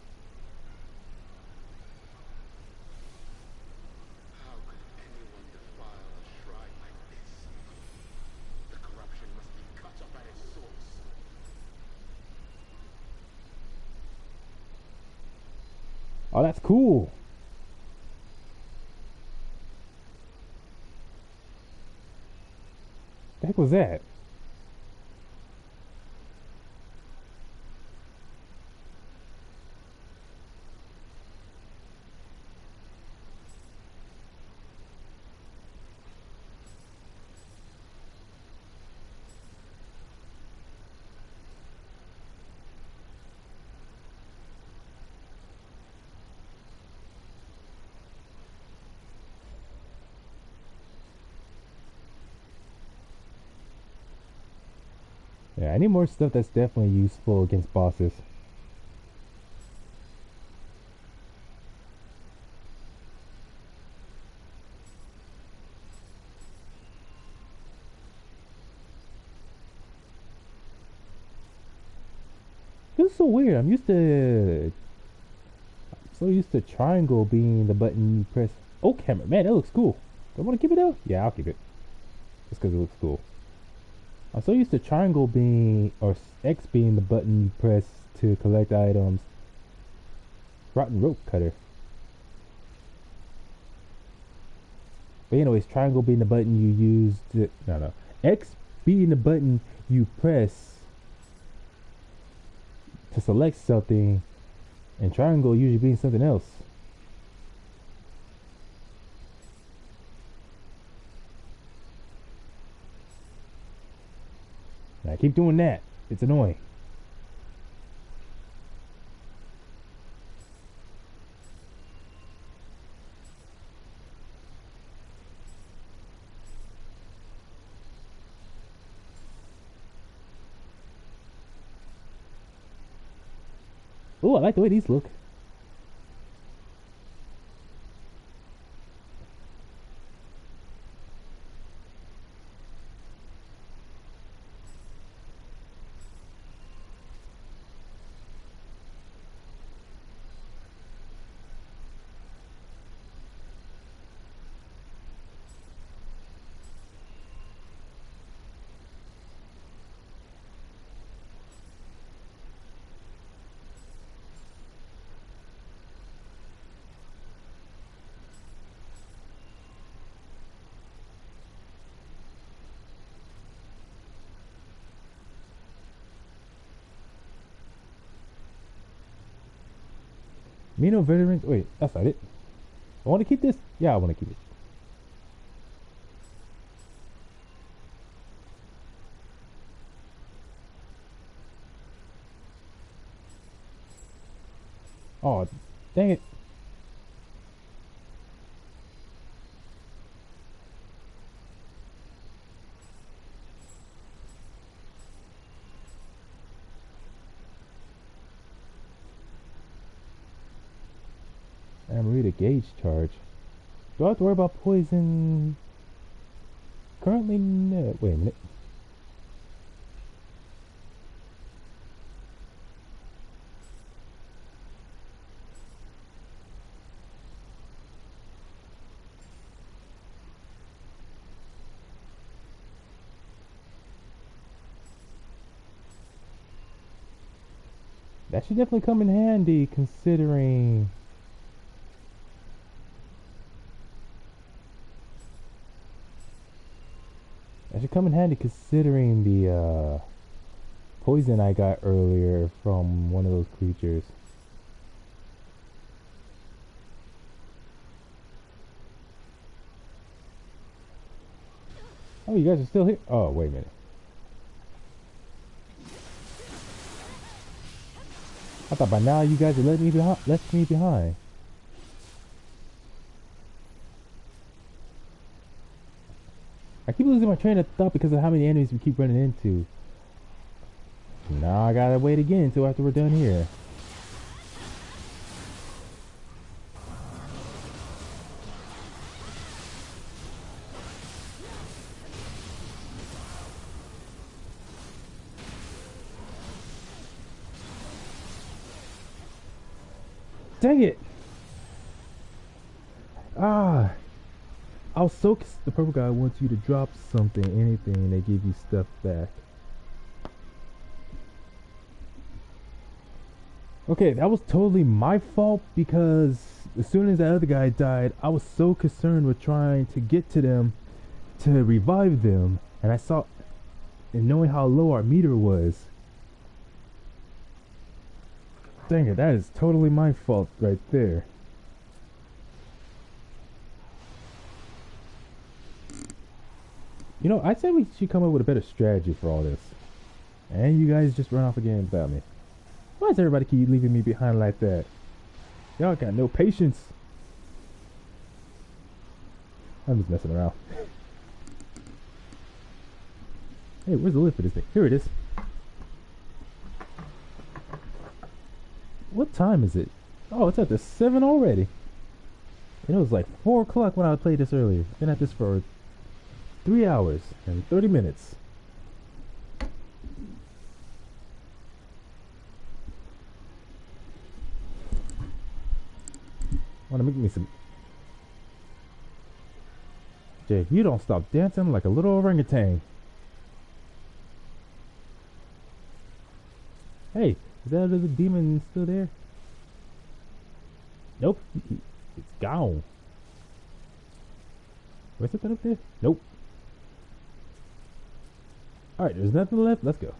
How could anyone defile a shrine like this? The corruption must be cut Oh, that's cool. The heck was that? Yeah, I need more stuff that's definitely useful against bosses. Feels so weird. So used to triangle being the button you press. Oh, camera, man, that looks cool. Do I want to keep it out? Yeah, I'll keep it. Just because it looks cool. I'm so used to triangle being, or X being the button you press to collect items. Rotten rope cutter. But anyways, triangle being the button you use to, no. X being the button you press to select something, and triangle usually being something else. And I keep doing that. It's annoying. Oh, I like the way these look. Nioh veterans. Wait, that's not it. I want to keep this. Yeah, I want to keep it. Oh, dang it. I'm read a gauge charge. Do I have to worry about poison? Currently, no. Wait a minute. That should definitely come in handy considering. That should come in handy considering the poison I got earlier from one of those creatures. Oh, you guys are still here? Oh, wait a minute. I thought by now you guys had left me behind. I keep losing my train of thought because of how many enemies we keep running into. Now I gotta wait again until after we're done here. Dang it! Ah! I'll soak. The purple guy wants you to drop something, anything, and they give you stuff back. Okay, that was totally my fault because as soon as that other guy died, I was so concerned with trying to get to them to revive them, and I saw, and knowing how low our meter was. Dang it, that is totally my fault right there. You know, I said we should come up with a better strategy for all this. And you guys just run off again without me. Why does everybody keep leaving me behind like that? Y'all got no patience. I'm just messing around. Hey, where's the lid for this thing? Here it is. What time is it? Oh, it's at the 7 already. And it was like 4 o'clock when I played this earlier. Been at this for 3 hours and 30 minutes. Wanna make me some... Jay, if you don't stop dancing like a little orangutan. Hey, is that other demon still there? Nope. It's gone. Where's it up there? Nope. Alright, there's nothing left. Let's go.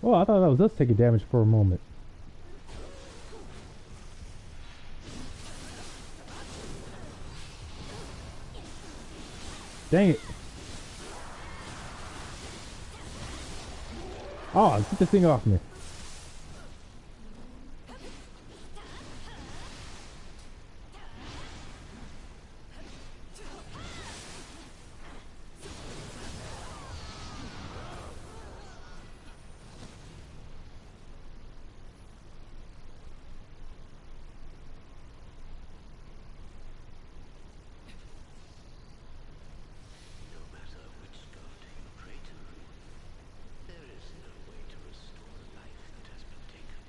Oh, I thought that was us taking damage for a moment. Dang it. Oh, get this thing off me. No matter which god you pray to, there is no way to restore life that has been taken.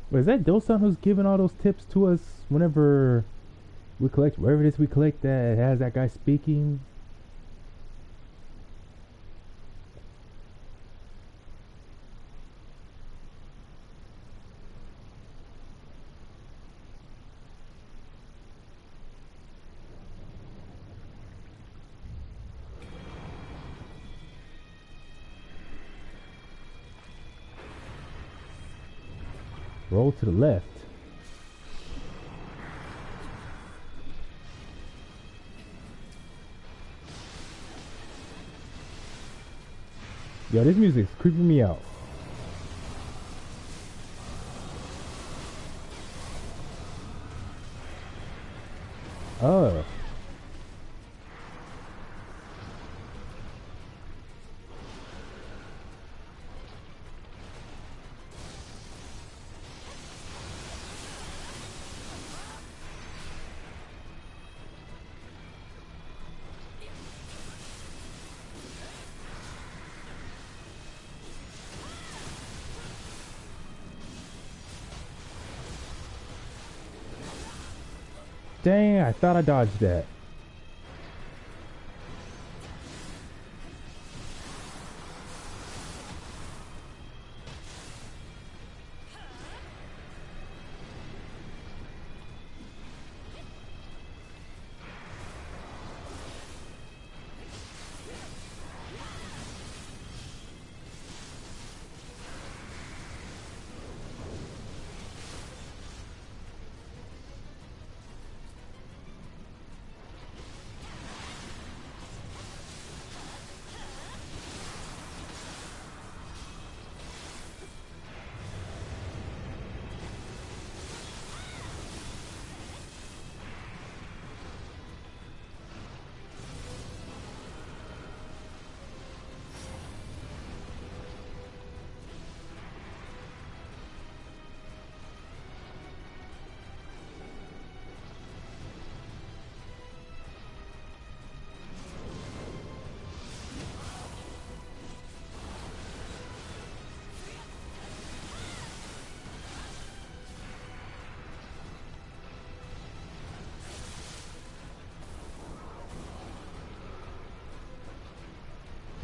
Was that Dosan who's giving all those tips to us whenever we collect, wherever it is we collect that has that guy speaking? Roll to the left. Yo, this music's creeping me out. Oh. Dang, I thought I dodged that.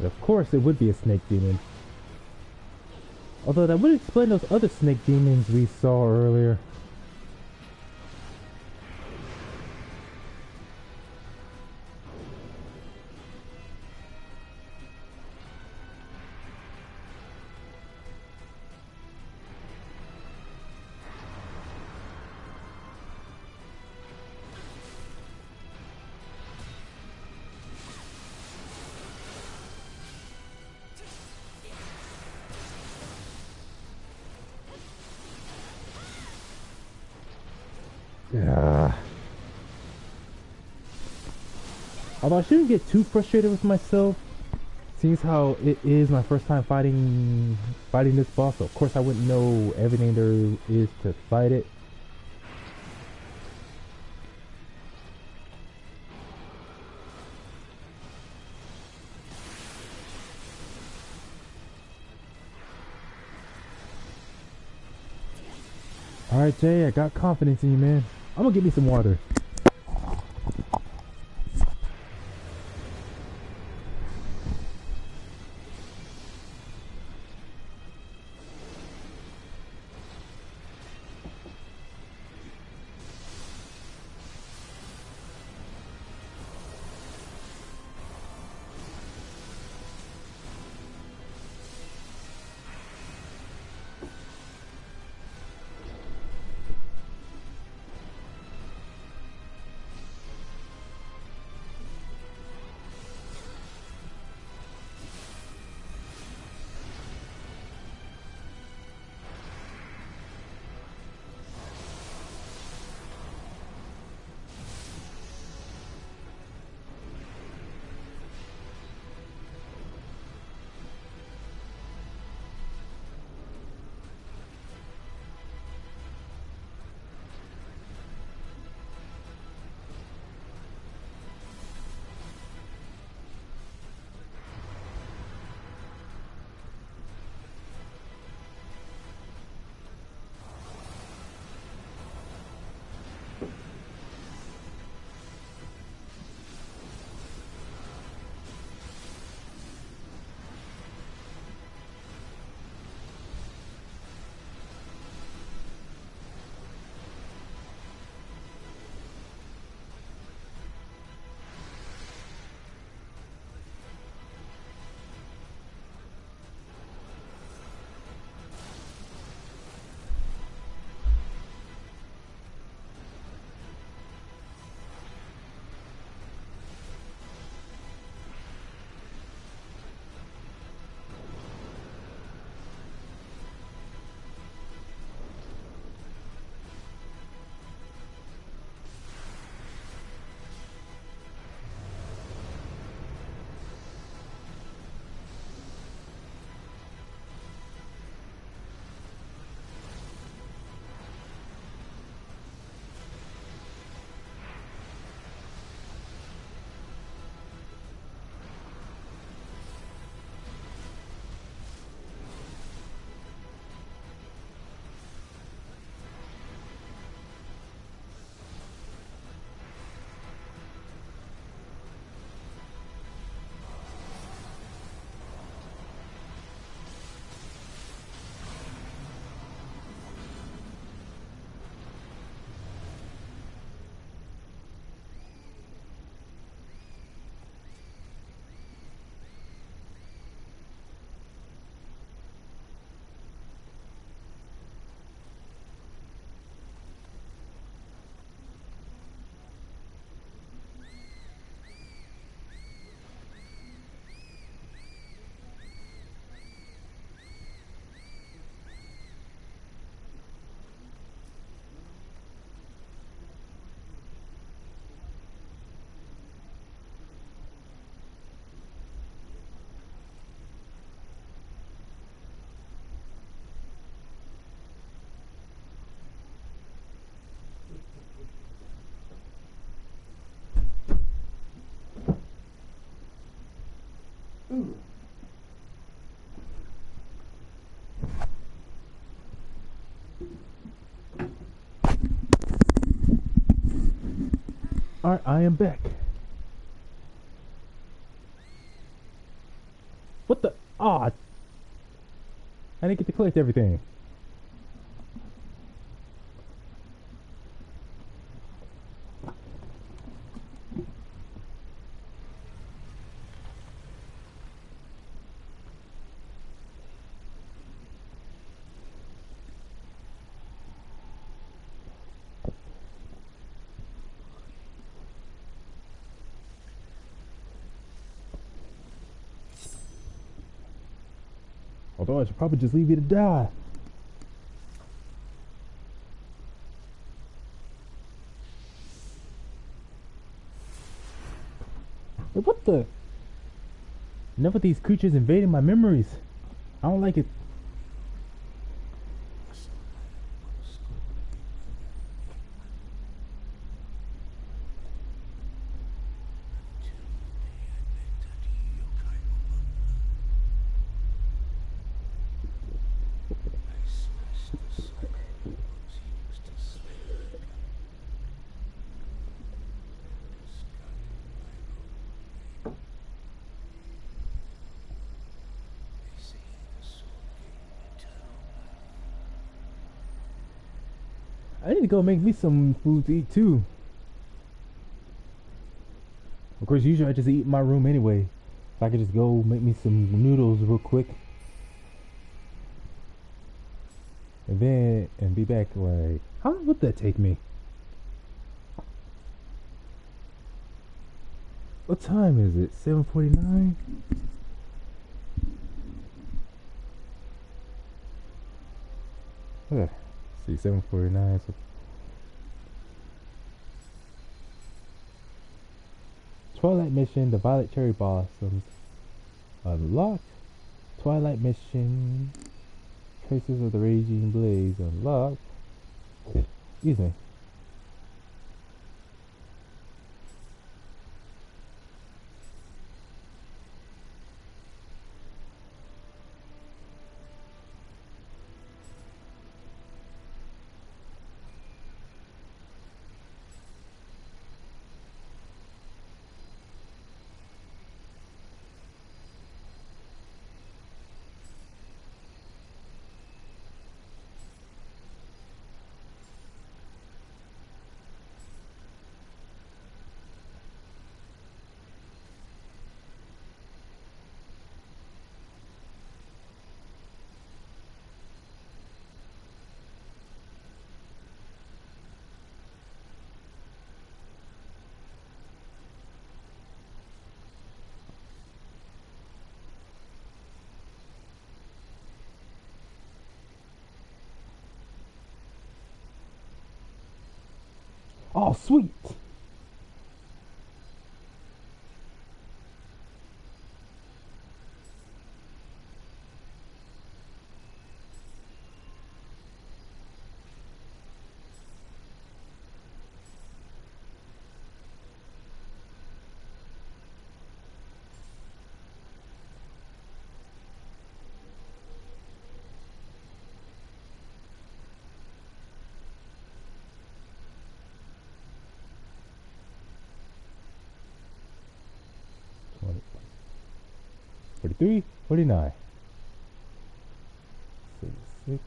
Of course, it would be a snake demon. Although that would explain those other snake demons we saw earlier. Yeah. Although I shouldn't get too frustrated with myself, seeing how it is my first time fighting this boss. So of course I wouldn't know everything there is to fight it. Alright Jay, I got confidence in you, man. I'm gonna get me some water. Alright, I am back. I didn't get to collect everything. Although I should probably just leave you to die. Hey, what the? Enough of these creatures invading my memories. I don't like it. I need to go make me some food to eat too. Of course, usually I just eat in my room anyway. If I could just go make me some noodles real quick. And be back like, how long would that take me? What time is it? 7:49? See, 7:49. So Twilight mission, the Violet Cherry Blossoms unlocked. Twilight mission, Traces of the Raging Blaze unlocked. Excuse me. Oh, sweet. Twenty, 43, 49. 66.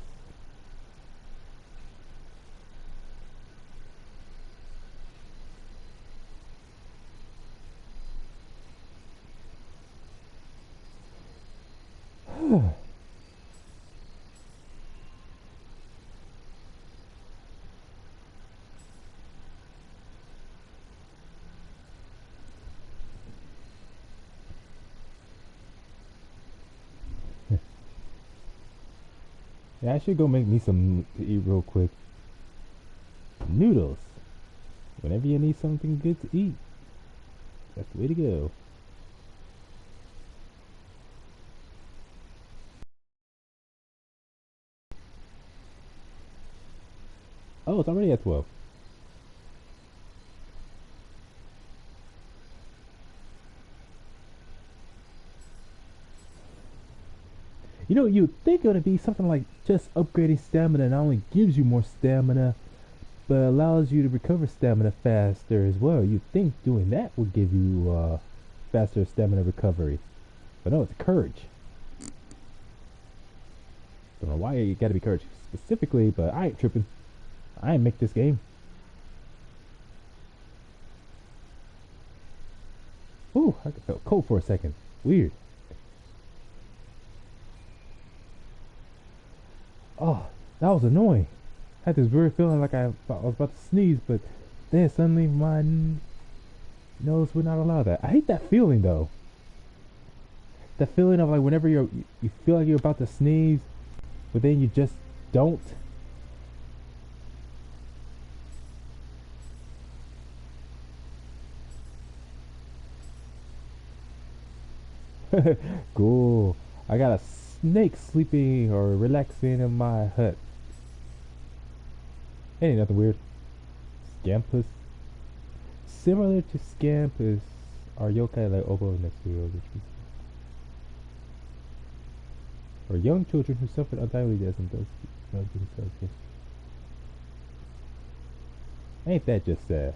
Yeah, I should go make me some to eat real quick. Noodles. Whenever you need something good to eat, that's the way to go. Oh, it's already at 12. You know, you'd think it would be something like just upgrading stamina not only gives you more stamina, but allows you to recover stamina faster as well. You'd think doing that would give you faster stamina recovery. But no, it's courage. Don't know why you gotta be courage specifically, but I ain't tripping. I ain't make this game. Ooh, I felt cold for a second. Weird. Oh, that was annoying. I had this weird feeling like I was about to sneeze, but then suddenly my nose would not allow that. I hate that feeling though. That feeling of like whenever you feel like you're about to sneeze, but then you just don't. Cool. I got a snake sleeping or relaxing in my hut. Ain't nothing weird. Scampus. Similar to Scampus are yokai like Obo next to you, or young children who suffered untimely deaths and those themselves. Ain't that just sad?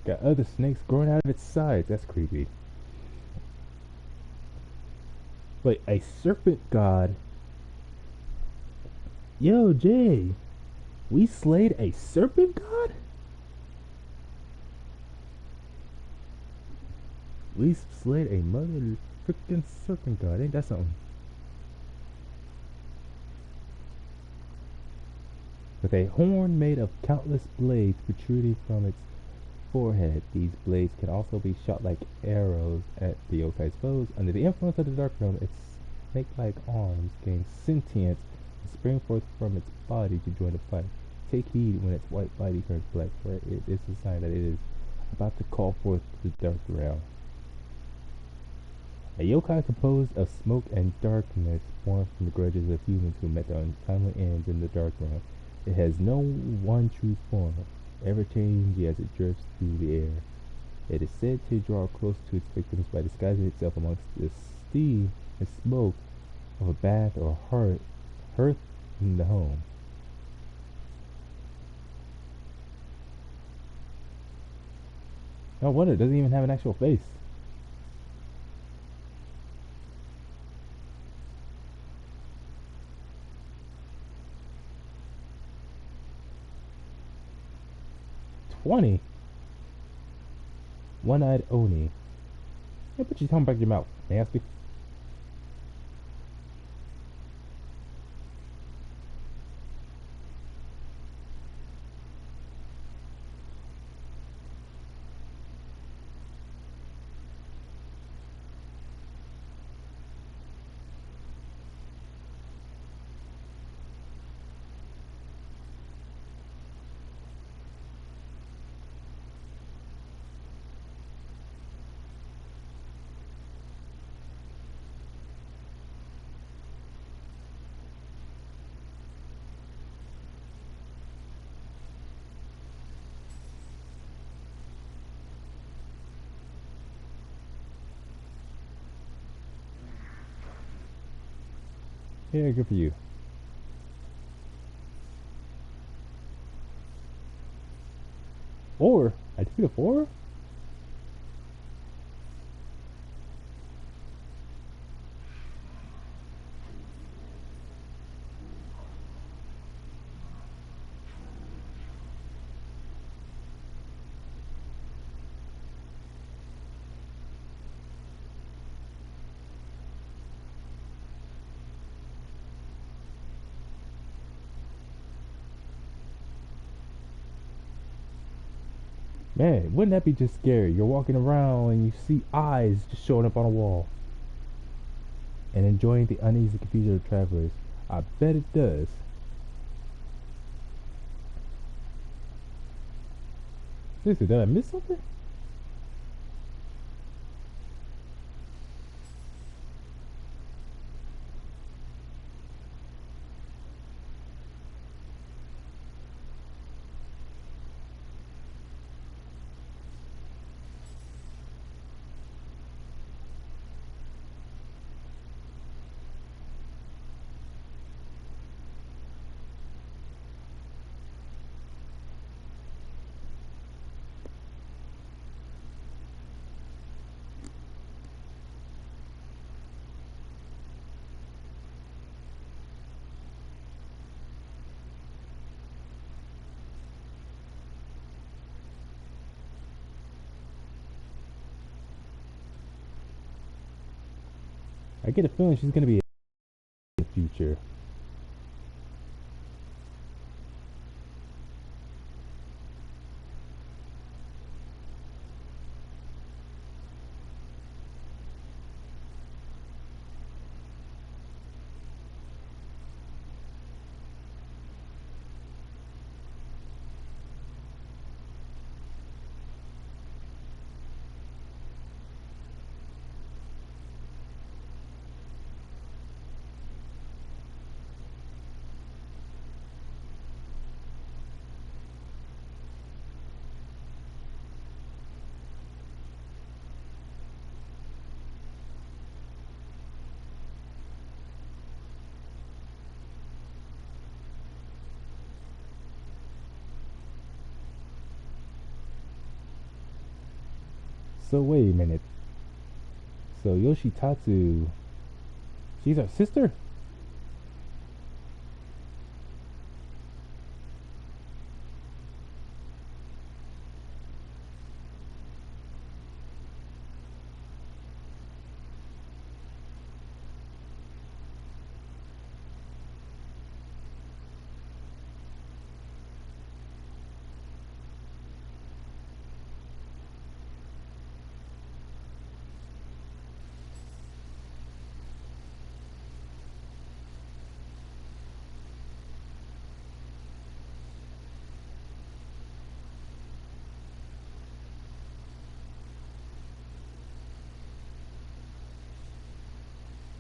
Got other snakes growing out of its sides. That's creepy. Wait, a serpent god? Yo, Jay, we slayed a serpent god? We slayed a mother freaking serpent god. Ain't that something? With a horn made of countless blades protruding from its forehead, these blades can also be shot like arrows at the yokai's foes. Under the influence of the dark realm, its snake-like arms gain sentience and spring forth from its body to join the fight. Take heed when its white body turns black, for it is a sign that it is about to call forth the dark realm. A yokai composed of smoke and darkness born from the grudges of humans who met their untimely ends in the dark realm. It has no one true form, ever changing as it drifts through the air. It is said to draw close to its victims by disguising itself amongst the steam and smoke of a bath or hearth in the home. No wonder it doesn't even have an actual face. One-eyed Oni. Hey, put your tongue back in your mouth, nasty. Yeah, good for you. Four? I defeat a four? Man, wouldn't that be just scary? You're walking around and you see eyes just showing up on a wall. And enjoying the uneasy confusion of travelers. I bet it does. Seriously, did I miss something? I get a feeling she's gonna be in the future. So wait a minute. So Yoshitatsu, she's our sister?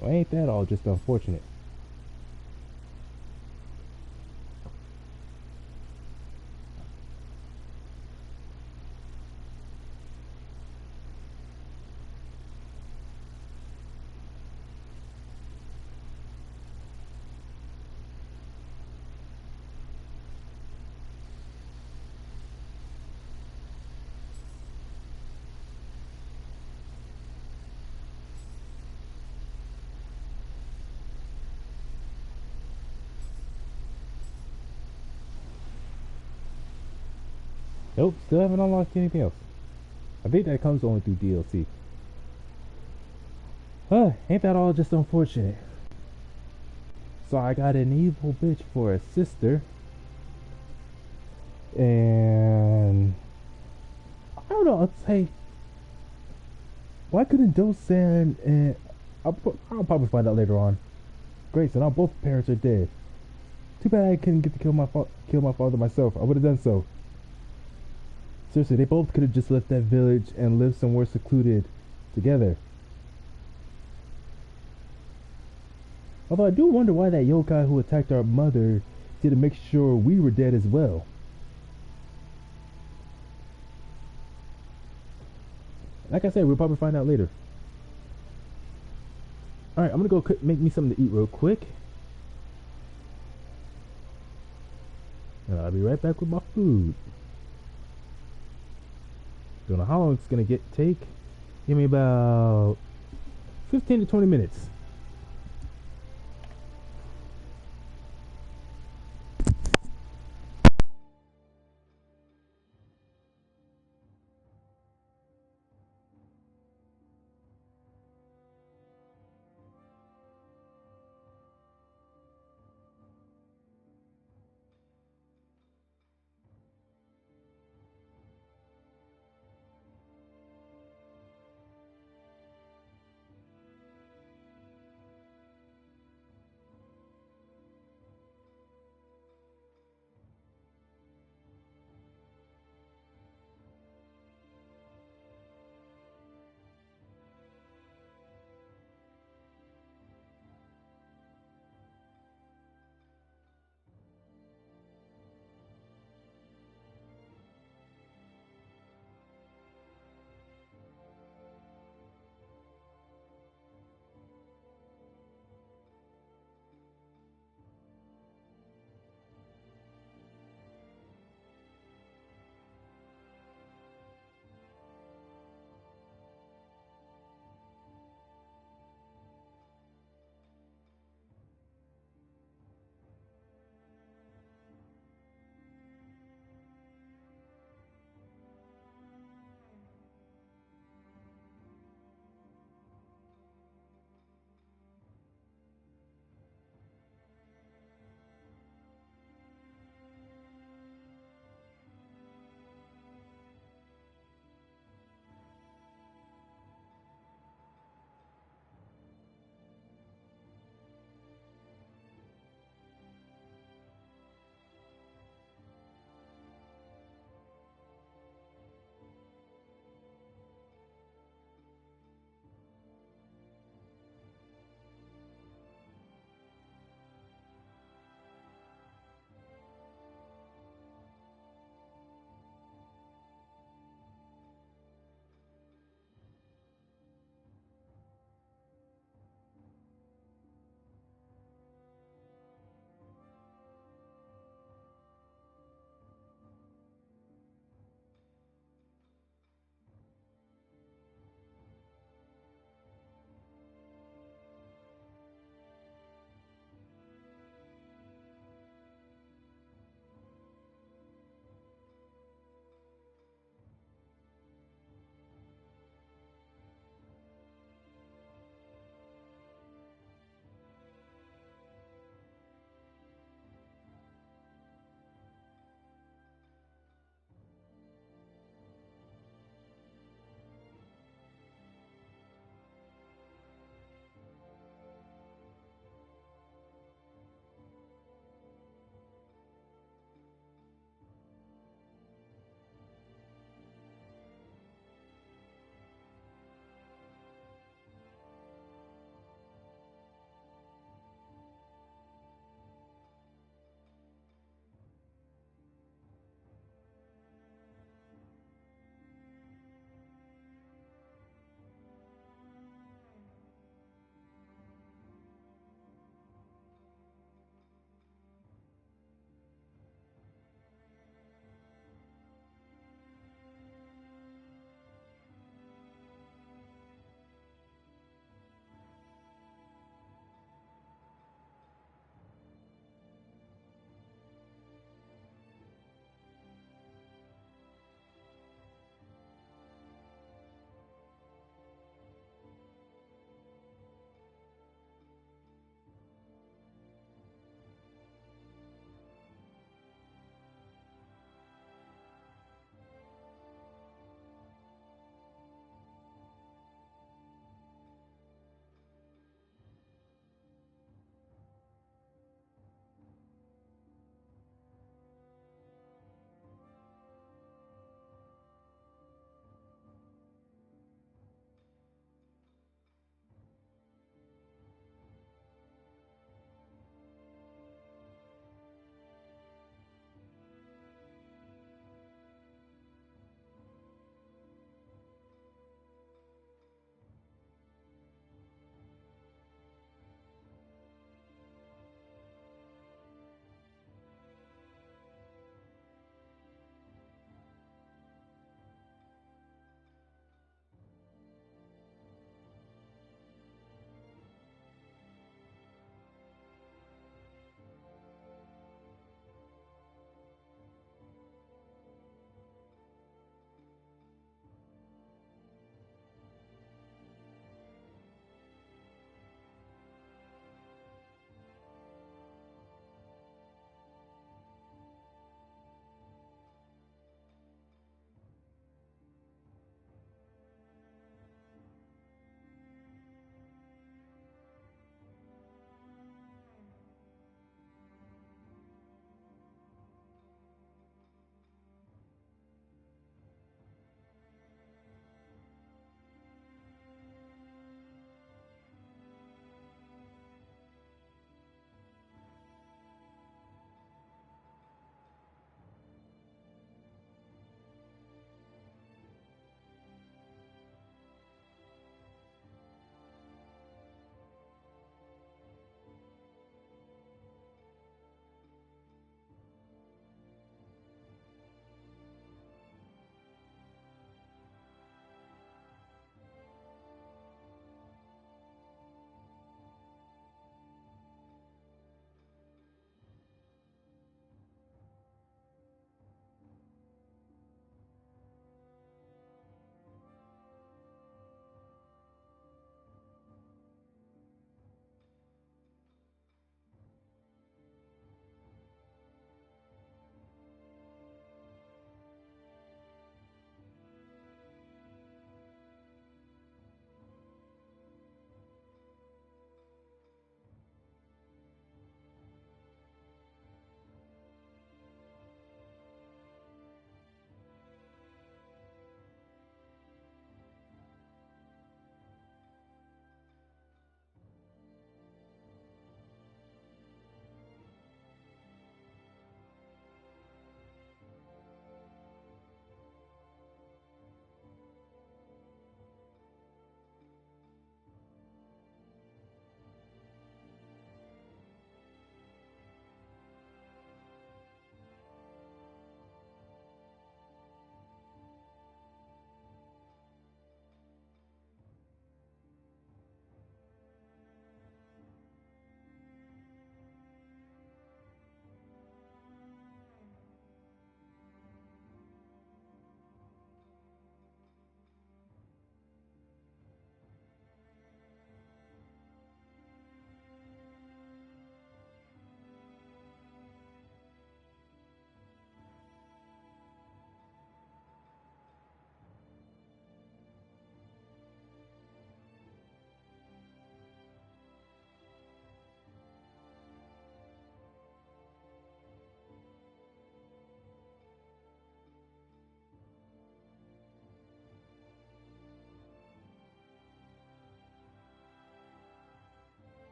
Well, ain't that all just unfortunate? Nope, still haven't unlocked anything else. I think that comes only through DLC. Huh, ain't that all just unfortunate? So I got an evil bitch for a sister. And I don't know, I'd say, why couldn't Dosan and I'll probably find out later on. Great, so now both parents are dead. Too bad I couldn't get to kill my father myself. I would have done so. Seriously, they both could have just left that village and lived somewhere secluded together. Although I do wonder why that yokai who attacked our mother didn't make sure we were dead as well. Like I said, we'll probably find out later. Alright, I'm gonna go make me something to eat real quick. And I'll be right back with my food. Don't know how long it's gonna take. Give me about 15 to 20 minutes.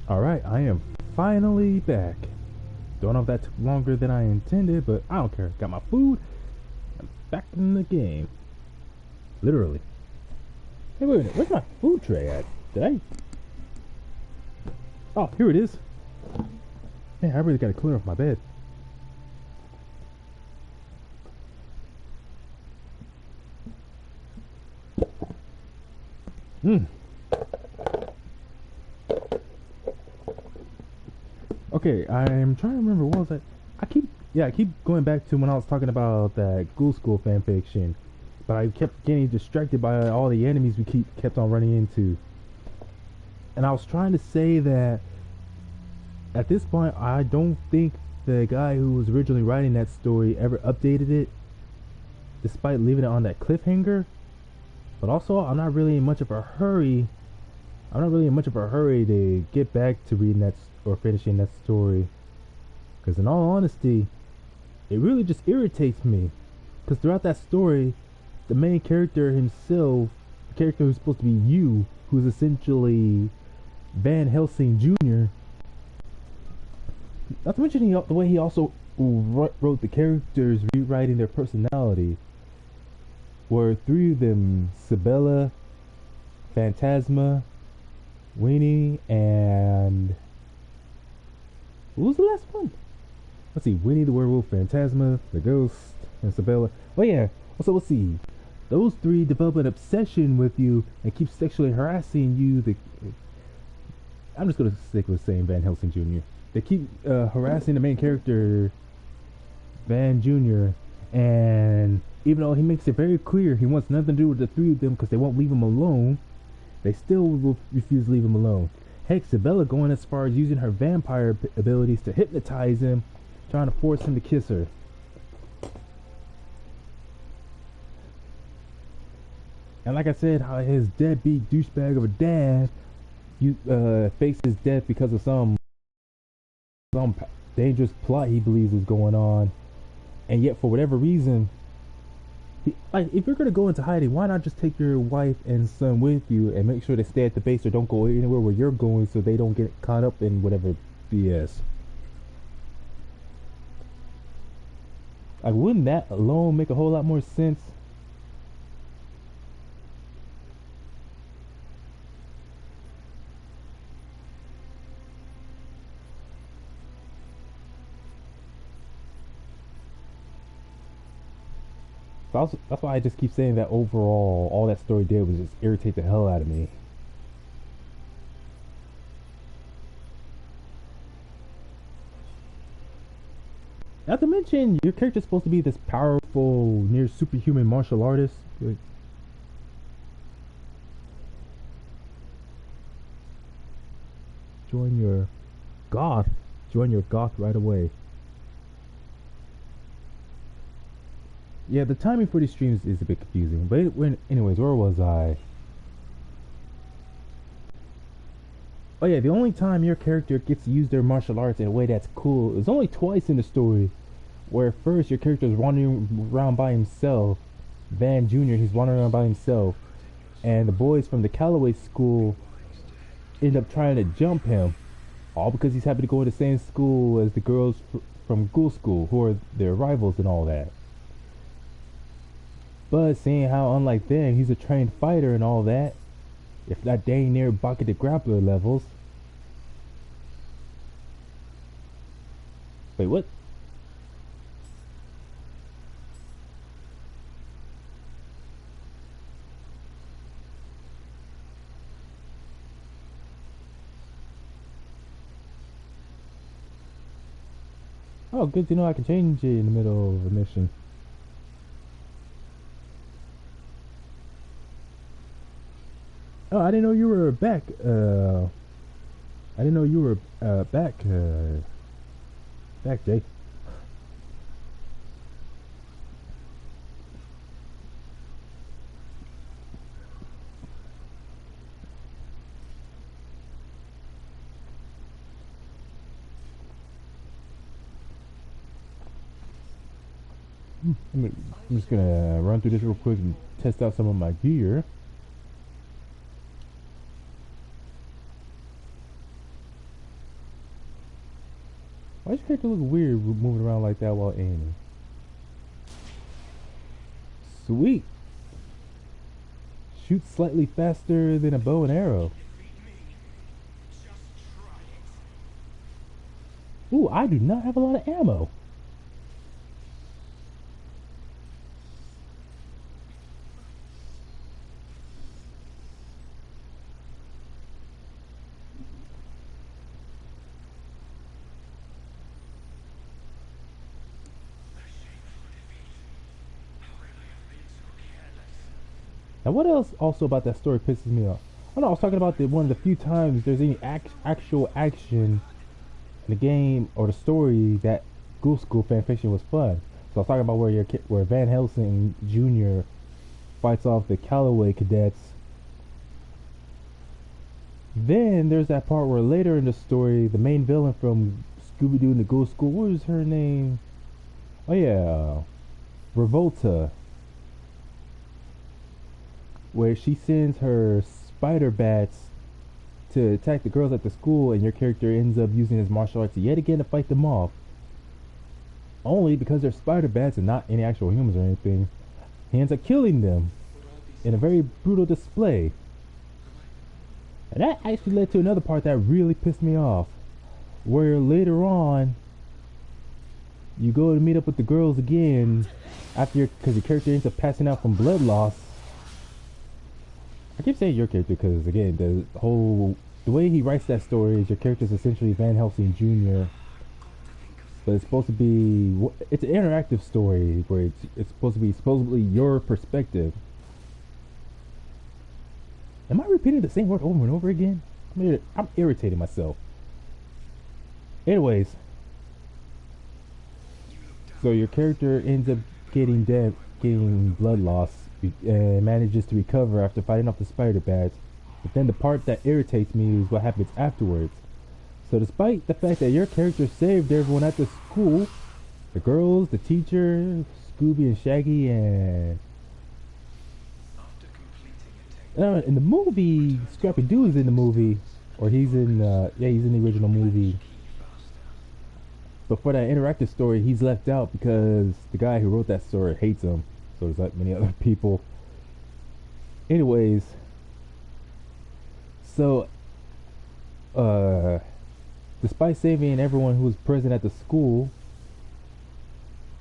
Alright, I am finally back. Don't know if that took longer than I intended, but I don't care. Got my food. I'm back in the game. Literally. Hey, wait a minute. Where's my food tray at? Did I? Oh, here it is. Man, I really gotta clear off my bed. Hmm. Okay, I'm trying to remember what was that. I keep going back to when I was talking about that Ghoul School fanfiction, but I kept getting distracted by all the enemies we kept on running into. And I was trying to say that at this point, I don't think the guy who was originally writing that story ever updated it, despite leaving it on that cliffhanger. But also, I'm not really in much of a hurry. I'm not really in much of a hurry to get back to reading that or finishing that story. Because in all honesty, it really just irritates me. Because throughout that story, the main character himself, the character who's supposed to be you, who's essentially Van Helsing Jr., not to mention the way he also wrote the characters, rewriting their personality, were three of them: Sabella, Phantasma, Winnie, and what was the last one? Let's see, Winnie the Werewolf, Phantasma, the Ghost, and Sabella. Oh yeah, so let's see. Those three develop an obsession with you and keep sexually harassing you. I'm just gonna stick with saying Van Helsing Jr. They keep harassing the main character, Van Jr., and even though he makes it very clear he wants nothing to do with the three of them because they won't leave him alone, they still will refuse to leave him alone. Heck, Sabella going as far as using her vampire abilities to hypnotize him, trying to force him to kiss her. And like I said, how his deadbeat douchebag of a dad faces death because of some dangerous plot he believes is going on, and yet for whatever reason, like, if you're gonna go into hiding, why not just take your wife and son with you and make sure they stay at the base or don't go anywhere where you're going so they don't get caught up in whatever BS? Like, wouldn't that alone make a whole lot more sense? So that's why I just keep saying that overall, all that story did was just irritate the hell out of me. Not to mention, your character's supposed to be this powerful, near superhuman martial artist. Like, join your goth. Join your goth right away. Yeah, the timing for these streams is a bit confusing. But anyways, where was I? Oh yeah, the only time your character gets to use their martial arts in a way that's cool is only twice in the story. Where first your character is wandering around by himself, Van Jr., he's wandering around by himself, and the boys from the Callaway school end up trying to jump him, all because he's happy to go to the same school as the girls from Ghoul School, who are their rivals and all that. But seeing how unlike them, he's a trained fighter and all that, if not dang near Baka the Grappler levels. Wait, what? Oh, good to know I can change it in the middle of a mission. Oh, I didn't know you were back. I didn't know you were back. Back, Jake. I'm just gonna run through this real quick and test out some of my gear. Why does your character look weird moving around like that while aiming? Sweet. Shoots slightly faster than a bow and arrow. Ooh, I do not have a lot of ammo. Now, what else also about that story pisses me off? Oh no, I was talking about one of the few times there's any actual action in the game or the story that Ghoul School fanfiction was fun. So I was talking about where Van Helsing Jr. fights off the Callaway cadets. Then there's that part where later in the story, the main villain from Scooby-Doo and the Ghoul School, what was her name? Oh yeah, Revolta. Where she sends her spider bats to attack the girls at the school, and your character ends up using his martial arts yet again to fight them off. Only because they're spider bats and not any actual humans or anything, he ends up killing them in a very brutal display. And that actually led to another part that really pissed me off, where later on you go to meet up with the girls again because your character ends up passing out from blood loss. I keep saying your character because, again, the way he writes that story is your character is essentially Van Helsing Jr. But it's supposed to be, it's an interactive story where it's supposed to be supposedly your perspective. Am I repeating the same word over and over again? I'm irritating myself. Anyways, so your character ends up getting blood loss and manages to recover after fighting off the spider bats. But then the part that irritates me is what happens afterwards. So despite the fact that your character saved everyone at the school, the girls, the teacher, Scooby and Shaggy, and in the movie, Scrappy Doo is in the movie, or he's in the original movie. But for that interactive story, he's left out because the guy who wrote that story hates him. So there's like many other people. Anyways, so despite saving everyone who was present at the school,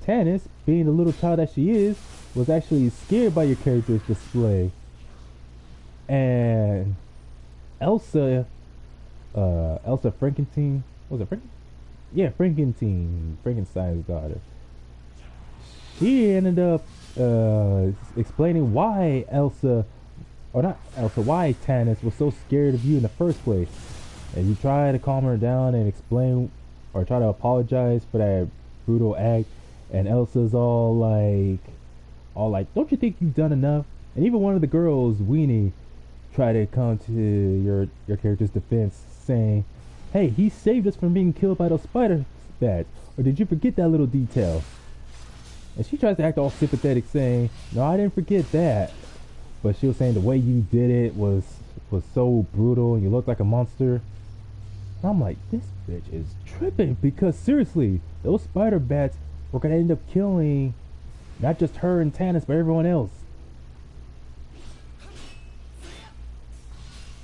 Tannis, being the little child that she is, was actually scared by your character's display. And Elsa Frankenstein, was it Frankenstein's daughter. She ended up explaining why why Tannis was so scared of you in the first place. And you try to calm her down and explain or try to apologize for that brutal act, and Elsa's all like, don't you think you've done enough? And even one of the girls, Weenie, tried to come to your character's defense, saying, hey, he saved us from being killed by those spider bats, or did you forget that little detail? And she tries to act all sympathetic, saying, no, I didn't forget that. But she was saying the way you did it was so brutal and you looked like a monster. And I'm like, this bitch is tripping, because seriously, those spider bats were gonna end up killing not just her and Tannis, but everyone else.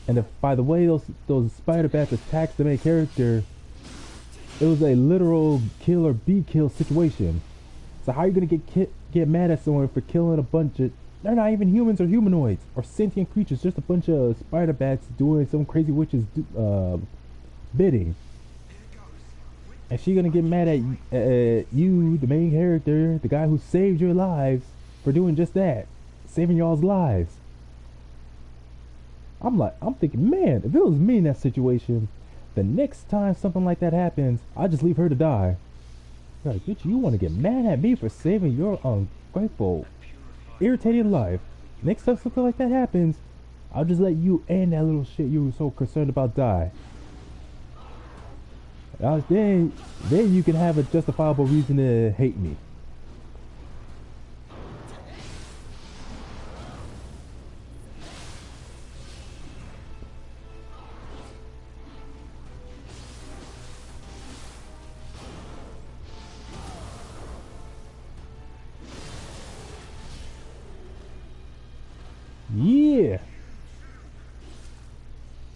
And by the way those spider bats attacked the main character, it was a literal kill or be killed situation. So how are you gonna get mad at someone for killing a bunch of, they're not even humans or humanoids or sentient creatures, just a bunch of spider bats doing some crazy witch's bidding. And she gonna get mad at you, the main character, the guy who saved your lives, for doing just that, saving y'all's lives. I'm thinking, man, if it was me in that situation, the next time something like that happens, I'll just leave her to die. Like, bitch, you want to get mad at me for saving your ungrateful, irritated life. Next time something like that happens, I'll just let you and that little shit you were so concerned about die. Then you can have a justifiable reason to hate me.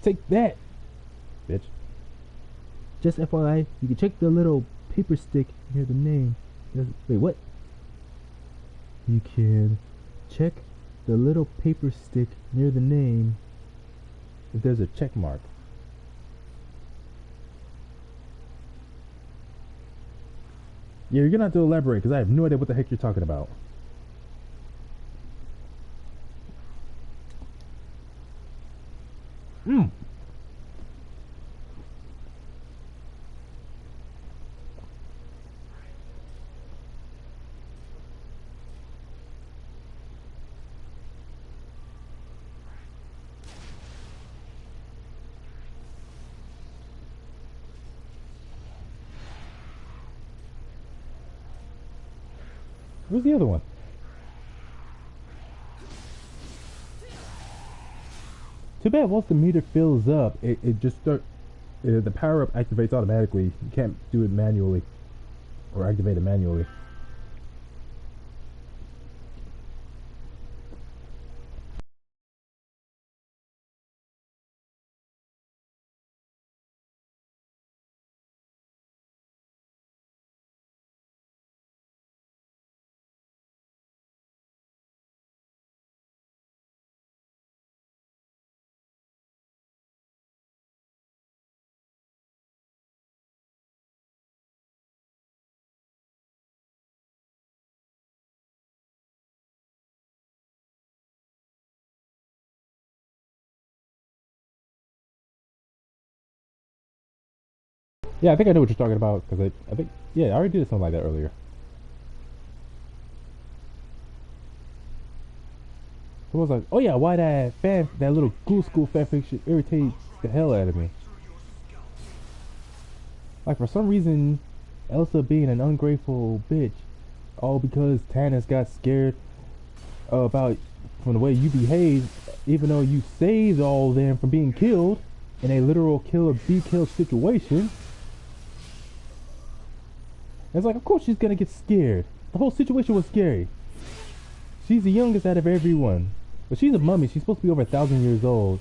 Take that, bitch. Just FYI, you can check the little paper stick near the name. Wait, what? You can check the little paper stick near the name if there's a check mark. Yeah, you're gonna have to elaborate because I have no idea what the heck you're talking about. Mmm. Where's the other one? Too bad once the meter fills up, it just start. The power up activates automatically. You can't do it manually or activate it manually. Yeah, I think I know what you're talking about because I think yeah, I already did something like that earlier. It was like, oh yeah, why that little school fanfiction irritates the hell out of me. Like for some reason, Elsa being an ungrateful bitch, all because Tannis got scared about from the way you behave, even though you saved all of them from being killed in a literal kill or be killed situation. It's like, of course she's gonna get scared. The whole situation was scary. She's the youngest out of everyone. But she's a mummy. She's supposed to be over 1,000 years old.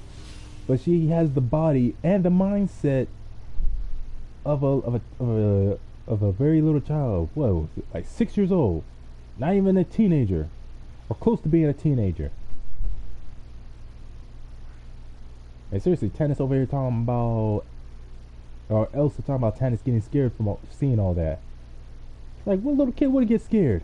But she has the body and the mindset of a very little child. Whoa, like 6 years old. Not even a teenager. Or close to being a teenager. And seriously, Tannis over here talking about, or Elsa talking about Tannis getting scared from seeing all that. Like, what little kid would get scared?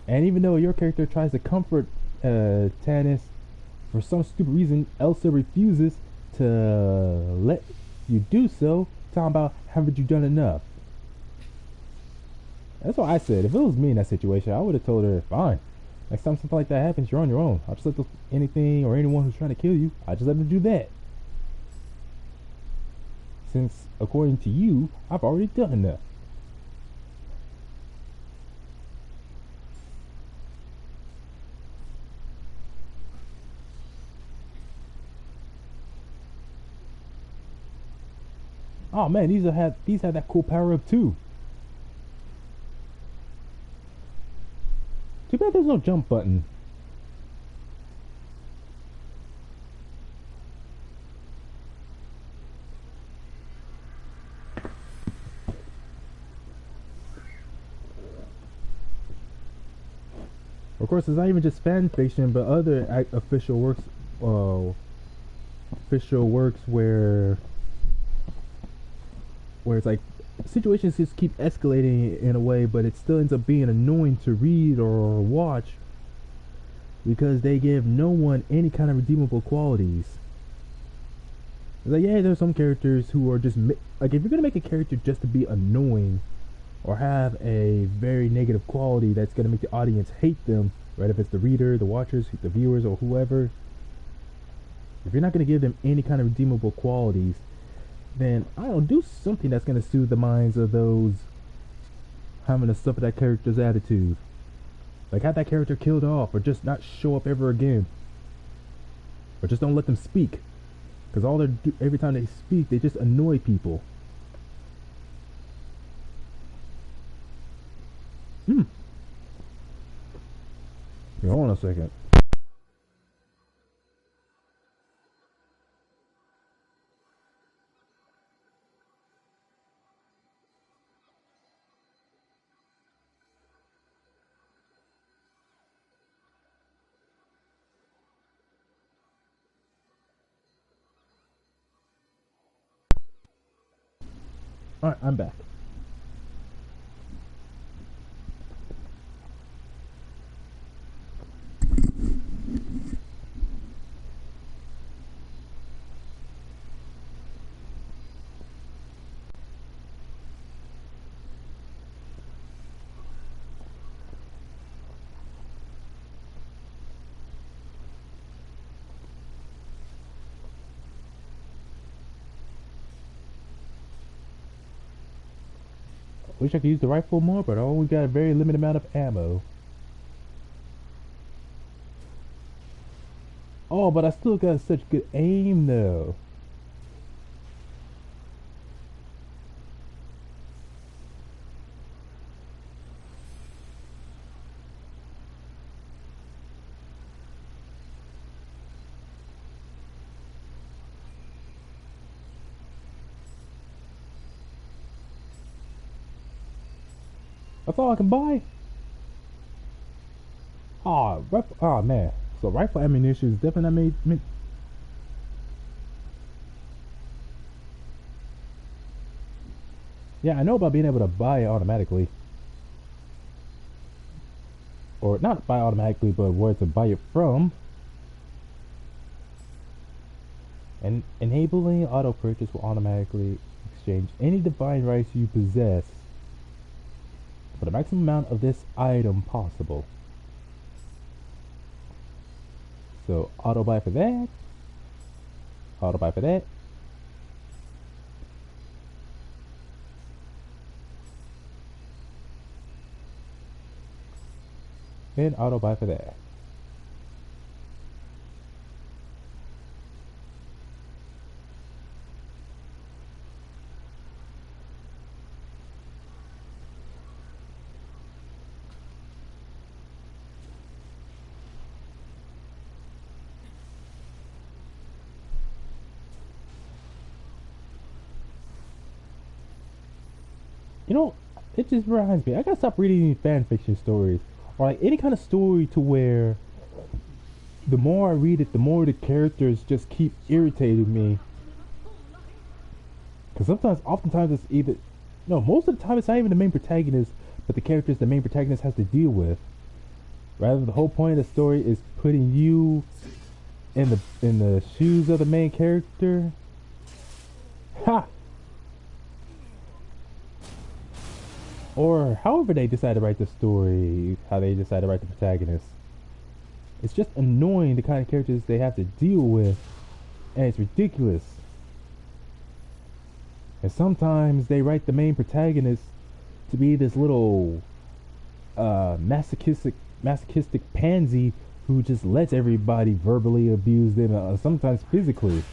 And even though your character tries to comfort Tannis, for some stupid reason, Elsa refuses to let you do so, talking about, haven't you done enough? That's what I said. If it was me in that situation, I would have told her, fine. Next time something like that happens, you're on your own. I'll just let anything or anyone who's trying to kill you, I just let them do that. Since, according to you, I've already done enough. Oh man, these have that cool power up too. Too bad there's no jump button. Of course, it's not even just fan fiction, but other official works. Official works where it's like situations just keep escalating in a way, but it still ends up being annoying to read or watch because they give no one any kind of redeemable qualities. It's like, yeah, there's some characters who are just like, if you're gonna make a character just to be annoying or have a very negative quality that's gonna make the audience hate them, right? If it's the reader, the watchers, the viewers, or whoever, if you're not gonna give them any kind of redeemable qualities, then I don't do something that's gonna soothe the minds of those having to suffer that character's attitude. Like, have that character killed off, or just not show up ever again, or just don't let them speak, because all they do every time they speak, they just annoy people. Hmm. Hold on a second. Alright, I'm back. Wish I could use the rifle more, but I only got a very limited amount of ammo. Oh, but I still got such good aim though. That's all I can buy? Oh man. So rifle ammunition is definitely not made. Yeah, I know about being able to buy it automatically. Or not buy automatically, but where to buy it from. And enabling auto purchase will automatically exchange any divine rights you possess for the maximum amount of this item possible. So auto buy for that. Auto buy for that. And auto buy for that. You know, it just reminds me, I gotta stop reading these fan fiction stories. Or like any kind of story to where the more I read it, the more the characters just keep irritating me. Because oftentimes it's either, no, most of the time it's not even the main protagonist, but the characters the main protagonist has to deal with. Rather, the whole point of the story is putting you in the shoes of the main character. Ha! Or however they decide to write the story, how they decide to write the protagonist. It's just annoying the kind of characters they have to deal with, and it's ridiculous. And sometimes they write the main protagonist to be this little masochistic pansy who just lets everybody verbally abuse them, sometimes physically.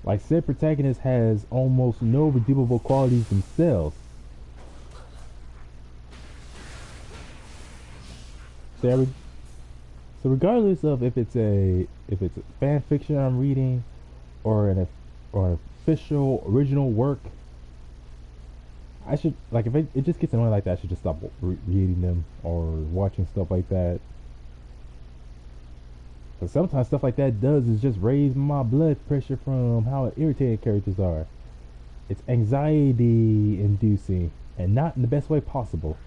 Like said protagonist has almost no redeemable qualities themselves. So regardless of if it's a fan fiction I'm reading or an official original work, I should, like, if it just gets annoying like that, I should just stop reading them or watching stuff like that. But sometimes stuff like that does is just raise my blood pressure from how irritated characters are. It's anxiety inducing and not in the best way possible.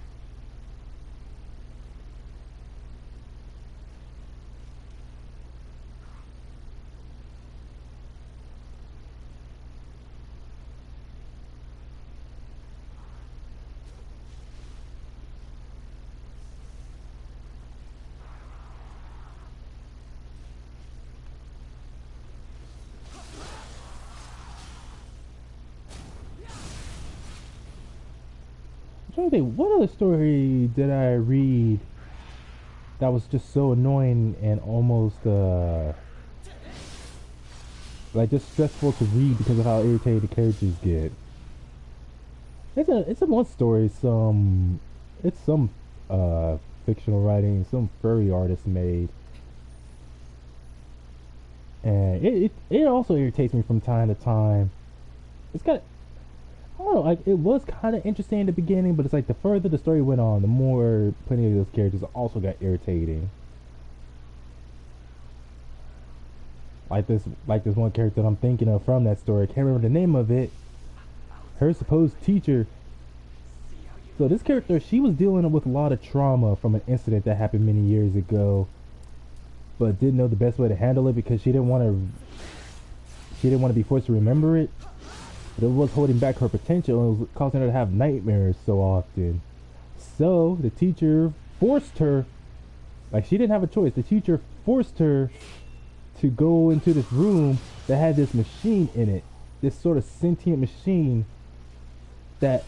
I'm trying to think, what other story did I read that was just so annoying and almost like just stressful to read because of how irritated the characters get? It's a one story, it's some fictional writing some furry artist made, and it also irritates me from time to time. It's got, I don't know, like it was kind of interesting in the beginning, but it's like the further the story went on, the more plenty of those characters also got irritating. Like this one character that I'm thinking of from that story. I can't remember the name of it. Her supposed teacher. So this character, she was dealing with a lot of trauma from an incident that happened many years ago, but didn't know the best way to handle it because she didn't want to. She didn't want to be forced to remember it. But it was holding back her potential and it was causing her to have nightmares so often. So the teacher forced her. Like she didn't have a choice. The teacher forced her to go into this room that had this machine in it, this sort of sentient machine that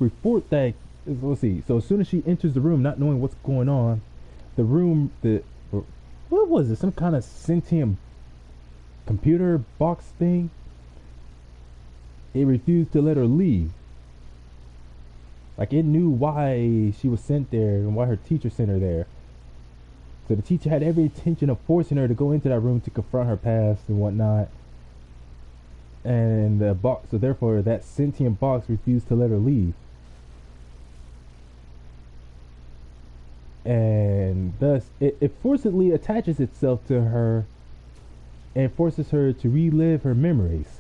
report that. Let's see. So as soon as she enters the room, not knowing what's going on, the room, what was it? Some kind of sentient computer box thing. It refused to let her leave. Like it knew why she was sent there and why her teacher sent her there. So the teacher had every intention of forcing her to go into that room to confront her past and whatnot. And the box, so therefore that sentient box refused to let her leave. And thus it forcibly attaches itself to her and forces her to relive her memories.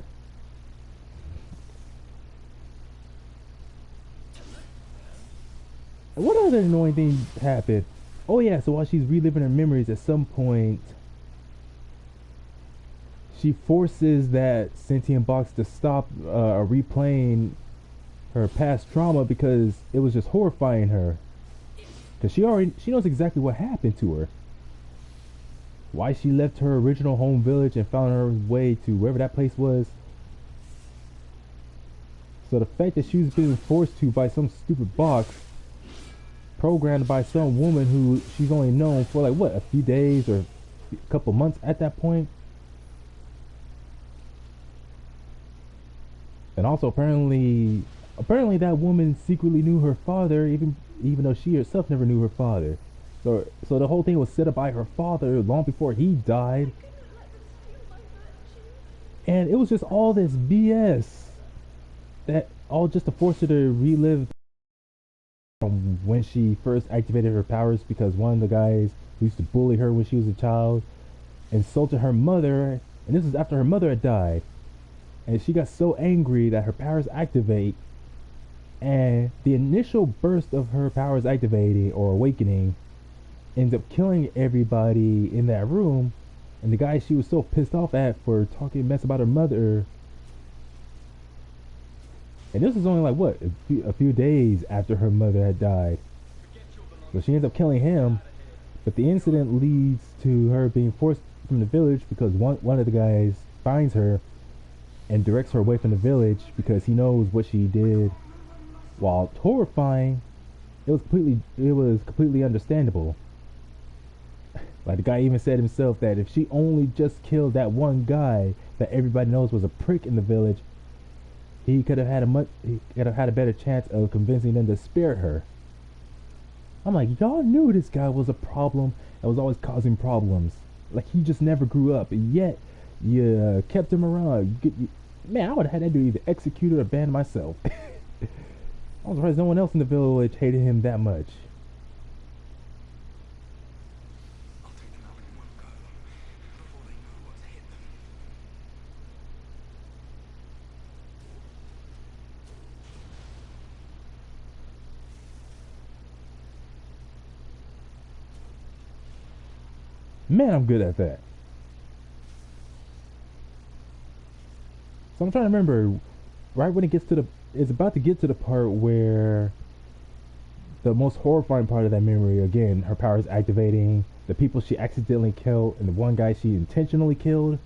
What other annoying thing happened? Oh yeah, so while she's reliving her memories, at some point she forces that sentient box to stop replaying her past trauma because it was just horrifying her. Because she knows exactly what happened to her. Why she left her original home village and found her way to wherever that place was. So the fact that she was being forced to by some stupid box programmed by some woman who she's only known for like what, a few days or a couple months at that point. And also apparently that woman secretly knew her father, even though she herself never knew her father. So the whole thing was set up by her father long before he died. And it was just all this BS. That all just to force her to relive from when she first activated her powers, because one of the guys who used to bully her when she was a child insulted her mother, and this is after her mother had died. And she got so angry that her powers activate, and the initial burst of her powers activating or awakening ends up killing everybody in that room. And the guy she was so pissed off at for talking mess about her mother, and this was only like what, a few days after her mother had died. So she ends up killing him, but the incident leads to her being forced from the village because one of the guys finds her and directs her away from the village because he knows what she did. While horrifying, it was completely understandable. Like the guy even said himself that if she only just killed that one guy that everybody knows was a prick in the village, he could have had a better chance of convincing them to spare her. I'm like, y'all knew this guy was a problem and was always causing problems. Like he just never grew up, and yet you kept him around. Man, I would have had that dude either executed or banned myself. I was surprised no one else in the village hated him that much. I'll take them out in one go before they know what's hit them. Man, I'm good at that. So I'm trying to remember, right when it's about to get to the part where the most horrifying part of that memory, again, her powers activating, the people she accidentally killed, and the one guy she intentionally killed.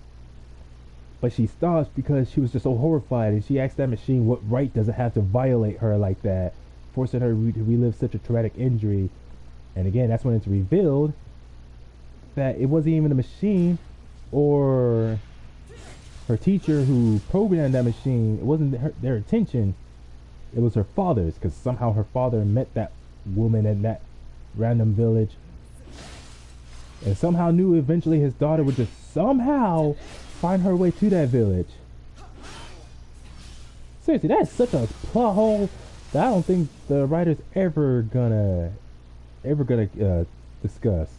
But she stops because she was just so horrified, and she asked that machine what right does it have to violate her like that, forcing her to relive such a traumatic injury. And again, that's when it's revealed that it wasn't even a machine or her teacher who programmed that machine. It wasn't their intention. It was her father's, because somehow her father met that woman in that random village and somehow knew eventually his daughter would just somehow find her way to that village. Seriously, that's such a plot hole that I don't think the writer's ever gonna discuss.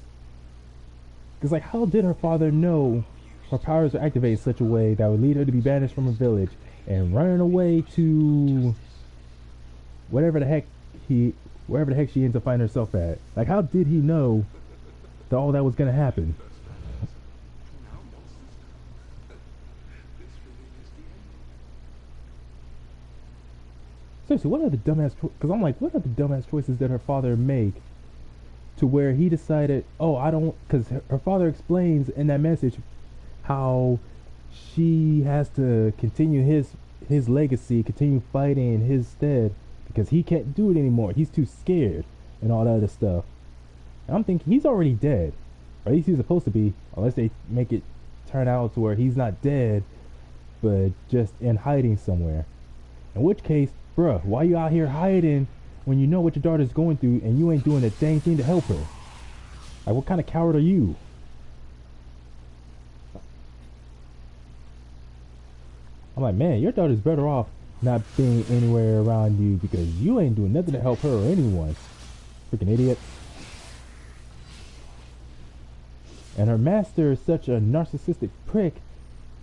Because like, how did her father know her powers are activated in such a way that would lead her to be banished from her village and running away to whatever the heck he, wherever the heck she ends up finding herself at. Like, how did he know that all that was gonna happen? Now, monsters. This really is the end. Seriously, what are the dumbass? Because I'm like, what are the dumbass choices that her father make to where he decided, oh, I don't, because her father explains in that message how she has to continue his legacy, continue fighting in his stead because he can't do it anymore. He's too scared and all that other stuff. And I'm thinking he's already dead, or at least he's supposed to be, unless they make it turn out to where he's not dead, but just in hiding somewhere. In which case, bruh, why you out here hiding when you know what your daughter's going through and you ain't doing a dang thing to help her? Like, what kind of coward are you? I'm like, man, your daughter's better off not being anywhere around you because you ain't doing nothing to help her or anyone. Freaking idiot. And her master is such a narcissistic prick,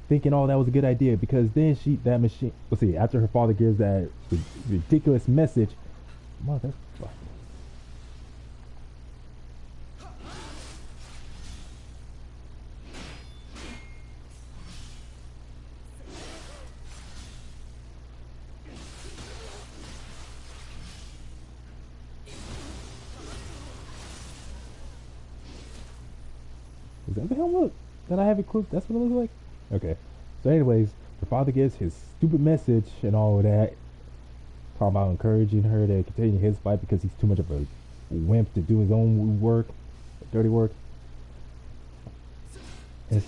thinking, oh, that was a good idea, because then that machine, let's see, after her father gives that ridiculous message, motherfucker. Is that the helmet that I have equipped? That's what it looks like? Okay. So anyways, her father gives his stupid message and all of that, talking about encouraging her to continue his fight because he's too much of a wimp to do his own work, dirty work. And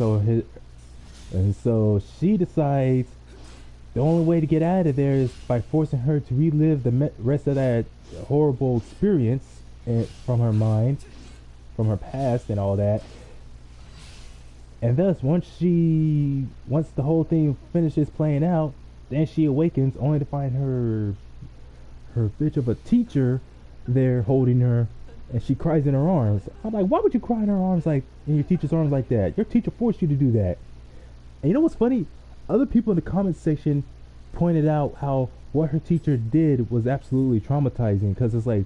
so she decides the only way to get out of there is by forcing her to relive the rest of that horrible experience from her mind, from her past and all that. And thus, once the whole thing finishes playing out, then she awakens only to find her bitch of a teacher there holding her, and she cries in her arms. I'm like, why would you cry in her arms, like in your teacher's arms like that? Your teacher forced you to do that. And you know what's funny? Other people in the comments section pointed out how what her teacher did was absolutely traumatizing, because it's like,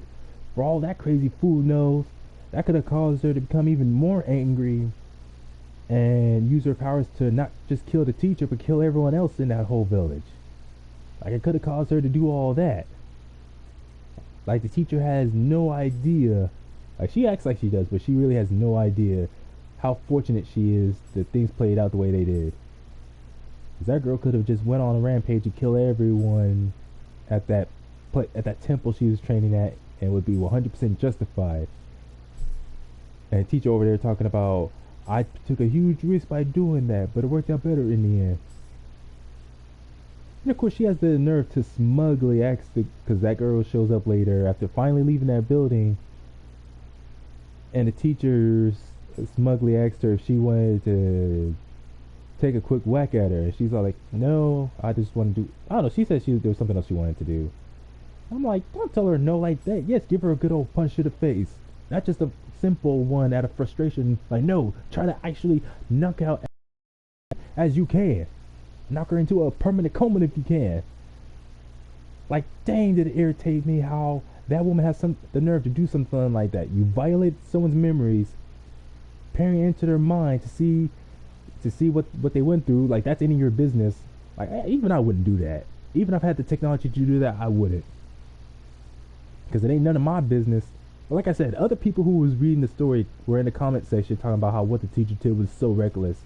for all that crazy fool knows, that could have caused her to become even more angry and use her powers to not just kill the teacher, but kill everyone else in that whole village. Like, it could have caused her to do all that. Like, the teacher has no idea. Like, she acts like she does, but she really has no idea how fortunate she is that things played out the way they did. Because that girl could have just went on a rampage and killed everyone at that temple she was training at, and would be 100% justified. And the teacher over there talking about, I took a huge risk by doing that, but it worked out better in the end. And of course, she has the nerve to smugly ask, because that girl shows up later after finally leaving that building, and the teacher smugly asked her if she wanted to take a quick whack at her. And she's all like, no, I just want to do, I don't know, she said there was something else she wanted to do. I'm like, don't tell her no like that. Yes, give her a good old punch to the face. Not just a simple one out of frustration. Like, no, try to actually knock out as you can. Knock her into a permanent coma if you can. Like, dang, did it irritate me how that woman has the nerve to do something like that. You violate someone's memories, peering into their mind to see what they went through. Like, that's any of your business. Like, even I wouldn't do that. Even if I had the technology to do that, I wouldn't. Because it ain't none of my business. But like I said, other people who was reading the story were in the comment section talking about how what the teacher did was so reckless.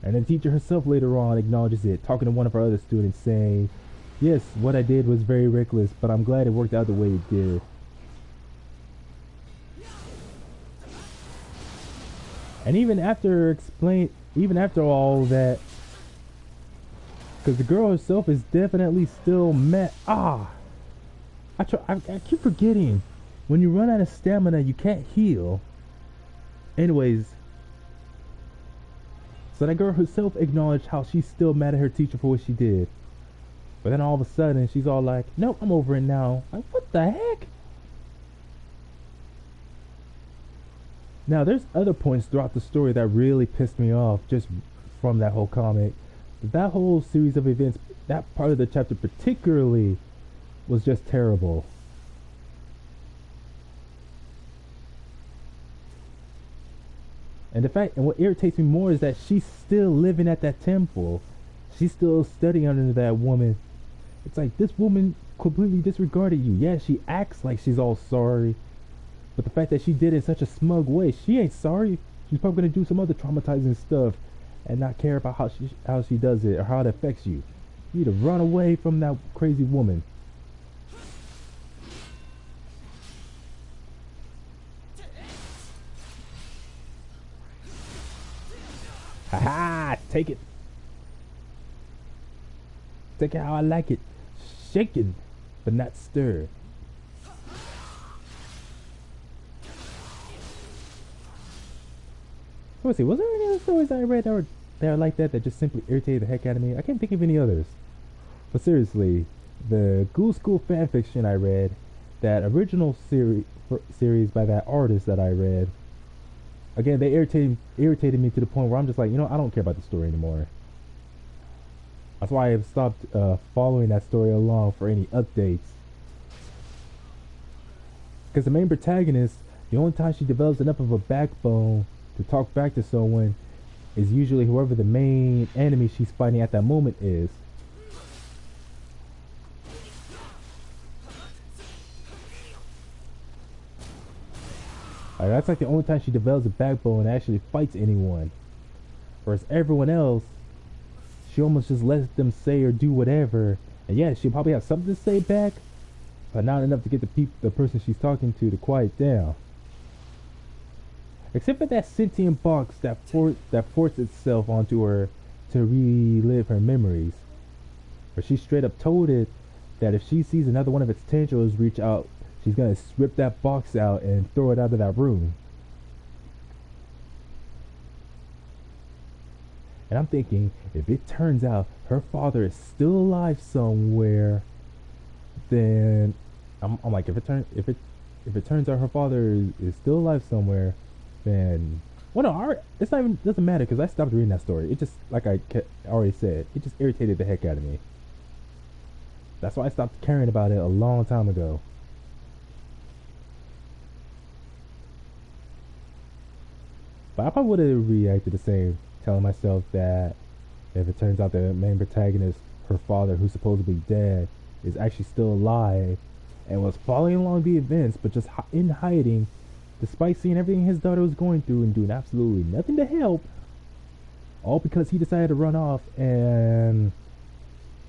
And the teacher herself later on acknowledges it, talking to one of her other students saying, yes, what I did was very reckless, but I'm glad it worked out the way it did. And even after all that, because the girl herself is definitely still mad. I keep forgetting. When you run out of stamina, you can't heal. Anyways, so that girl herself acknowledged how she's still mad at her teacher for what she did. But then all of a sudden, she's all like, nope, I'm over it now. Like, what the heck? Now, there's other points throughout the story that really pissed me off. Just from that whole comic. That whole series of events, that part of the chapter particularly, was just terrible. And the fact, and what irritates me more is that she's still living at that temple. She's still studying under that woman. It's like this woman completely disregarded you. Yeah, she acts like she's all sorry, but the fact that she did it in such a smug way, she ain't sorry. She's probably gonna do some other traumatizing stuff and not care about how she does it or how it affects you. You need to run away from that crazy woman. Haha, take it. Take it how I like it. Shaken, but not stirred. Let's see, was there any other stories I read that were like that just simply irritated the heck out of me? I can't think of any others. But seriously, the Ghoul School fanfiction I read, that original series by that artist that I read, again, they irritated me to the point where I'm just like, I don't care about the story anymore. That's why I've stopped following that story along for any updates. Because the main protagonist, the only time she develops enough of a backbone to talk back to someone is usually whoever the main enemy she's fighting at that moment is. That's like the only time she develops a backbone and actually fights anyone. Whereas everyone else, she almost just lets them say or do whatever. And yeah, she'll probably have something to say back, but not enough to get the person she's talking to quiet down. Except for that sentient box that forced itself onto her to relive her memories. Where she straight up told it that if she sees another one of its tentacles reach out, she's gonna rip that box out and throw it out of that room. And I'm thinking, if it turns out her father is still alive somewhere, then I'm like, if it turns out her father is still alive somewhere, then it's not even, doesn't matter, because I stopped reading that story. It just, like I already said, it just irritated the heck out of me. That's why I stopped caring about it a long time ago. But I probably would have reacted the same, telling myself that if it turns out the main protagonist, her father, who's supposedly dead, is actually still alive and was following along the events, but just in hiding, despite seeing everything his daughter was going through and doing absolutely nothing to help, all because he decided to run off and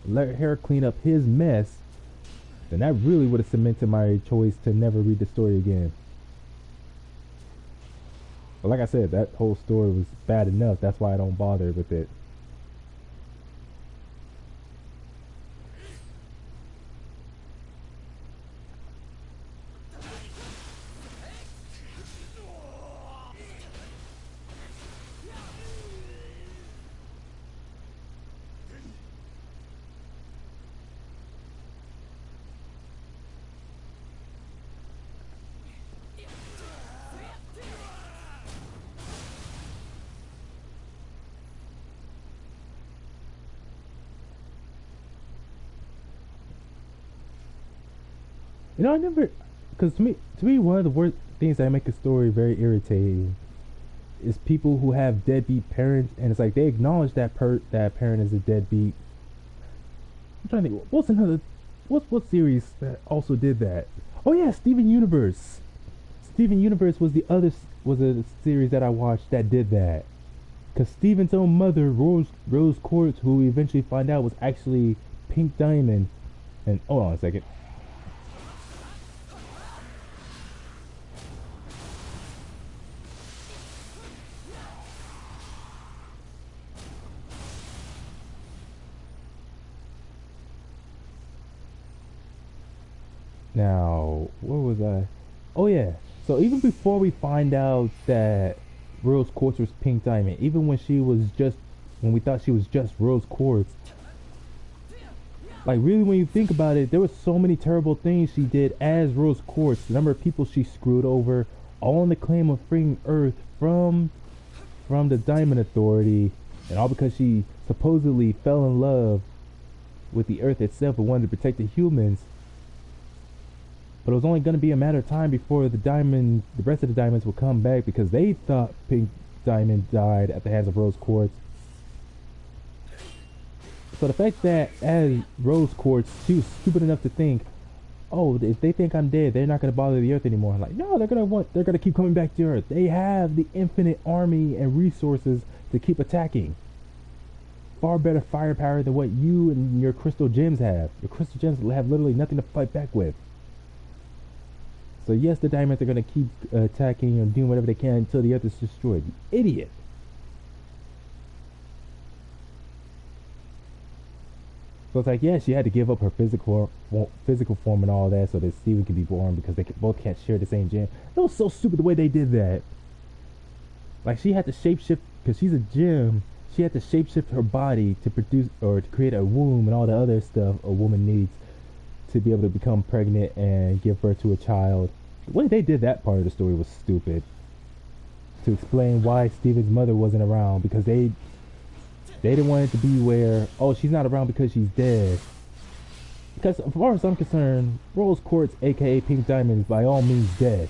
let her clean up his mess, then that really would have cemented my choice to never read the story again. But like I said, that whole story was bad enough. That's why I don't bother with it. I never, because to me, one of the worst things that make a story very irritating is people who have deadbeat parents, and it's like they acknowledge that parent is a deadbeat. I'm trying to think, what series that also did that? Oh yeah, Steven Universe. Steven Universe was a series that I watched that did that. Because Steven's own mother, Rose Quartz, who we eventually find out was actually Pink Diamond, and hold on a second. Now, where was I? Oh yeah. So even before we find out that Rose Quartz was Pink Diamond, even when we thought she was just Rose Quartz, like really when you think about it, there were so many terrible things she did as Rose Quartz. The number of people she screwed over, all in the claim of freeing Earth from the Diamond Authority, And all because she supposedly fell in love with the Earth itself and wanted to protect the humans. But it was only going to be a matter of time before the rest of the diamonds would come back, because they thought Pink Diamond died at the hands of Rose Quartz. So the fact that as Rose Quartz, she was stupid enough to think, oh, if they think I'm dead, they're not going to bother the Earth anymore. I'm like, no, they're going to keep coming back to Earth. They have the infinite army and resources to keep attacking. Far better firepower than what you and your crystal gems have. Your crystal gems have literally nothing to fight back with. So yes, the diamonds are going to keep attacking and doing whatever they can until the Earth is destroyed. You idiot. So it's like, yeah, she had to give up her physical form and all that so that Steven could be born, because they both can't share the same gem. It was so stupid the way they did that. Like, she had to shapeshift, because she's a gem. She had to shapeshift her body to produce or to create a womb and all the other stuff a woman needs to be able to become pregnant and give birth to a child. The way they did that part of the story was stupid. To explain why Steven's mother wasn't around, because they didn't want it to be where, oh, she's not around because she's dead. Because as far as I'm concerned, Rose Quartz, aka Pink Diamond, is by all means dead.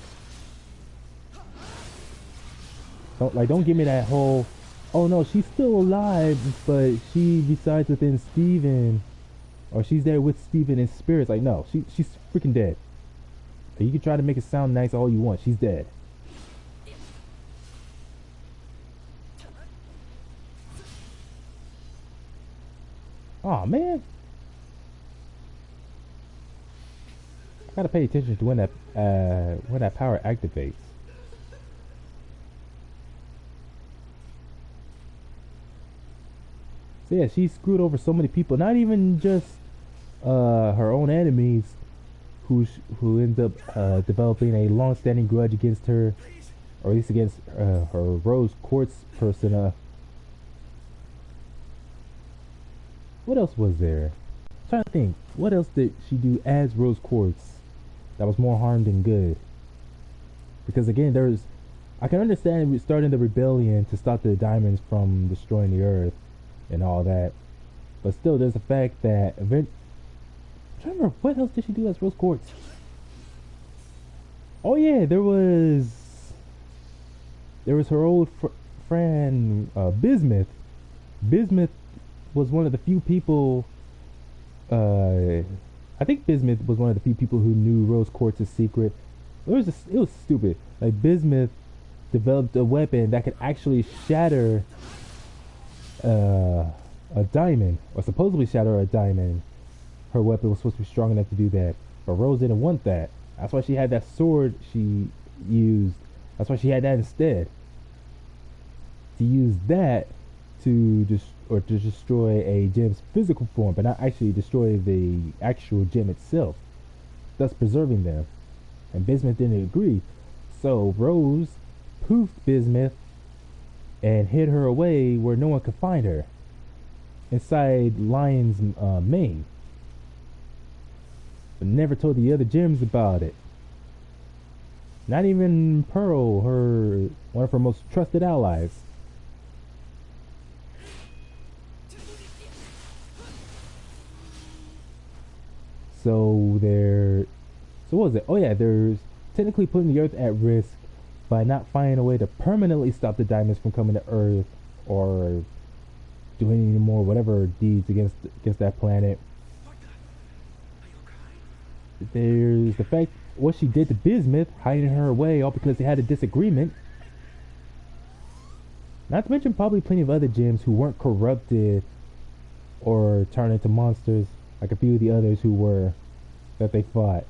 Don't give me that whole, oh no, she's still alive, but she resides within Steven, or she's there with Steven in spirits. Like, no, she's freaking dead. You can try to make it sound nice all you want. She's dead. Oh man, I gotta pay attention to when that power activates. So yeah, she screwed over so many people. Not even just her own enemies, who end up developing a long-standing grudge against her, or at least against her Rose Quartz persona. What else was there? I'm trying to think. What else did she do as Rose Quartz that was more harm than good? Because again, I can understand starting the rebellion to stop the diamonds from destroying the Earth and all that, but still, there's the fact that I'm trying to remember, what else did she do as Rose Quartz? Oh yeah, there was her old friend Bismuth. Bismuth was one of the few people, I think Bismuth was one of the few people who knew Rose Quartz's secret. It was stupid. Like, Bismuth developed a weapon that could actually shatter a diamond, or supposedly shatter a diamond. Her weapon was supposed to be strong enough to do that, but Rose didn't want that. That's why she had that sword she used. That's why she had that instead. To use that to destroy a gem's physical form, but not actually destroy the actual gem itself, thus preserving them. And Bismuth didn't agree, so Rose poofed Bismuth and hid her away where no one could find her, inside Lion's mane, but never told the other gems about it. Not even Pearl, one of her most trusted allies. So what was it? Oh yeah, there's technically putting the Earth at risk by not finding a way to permanently stop the diamonds from coming to Earth, or doing any more whatever deeds against that planet. There's the fact what she did to Bismuth, hiding her away, all because they had a disagreement. Not to mention probably plenty of other gems who weren't corrupted or turned into monsters, like a few of the others who were, that they fought.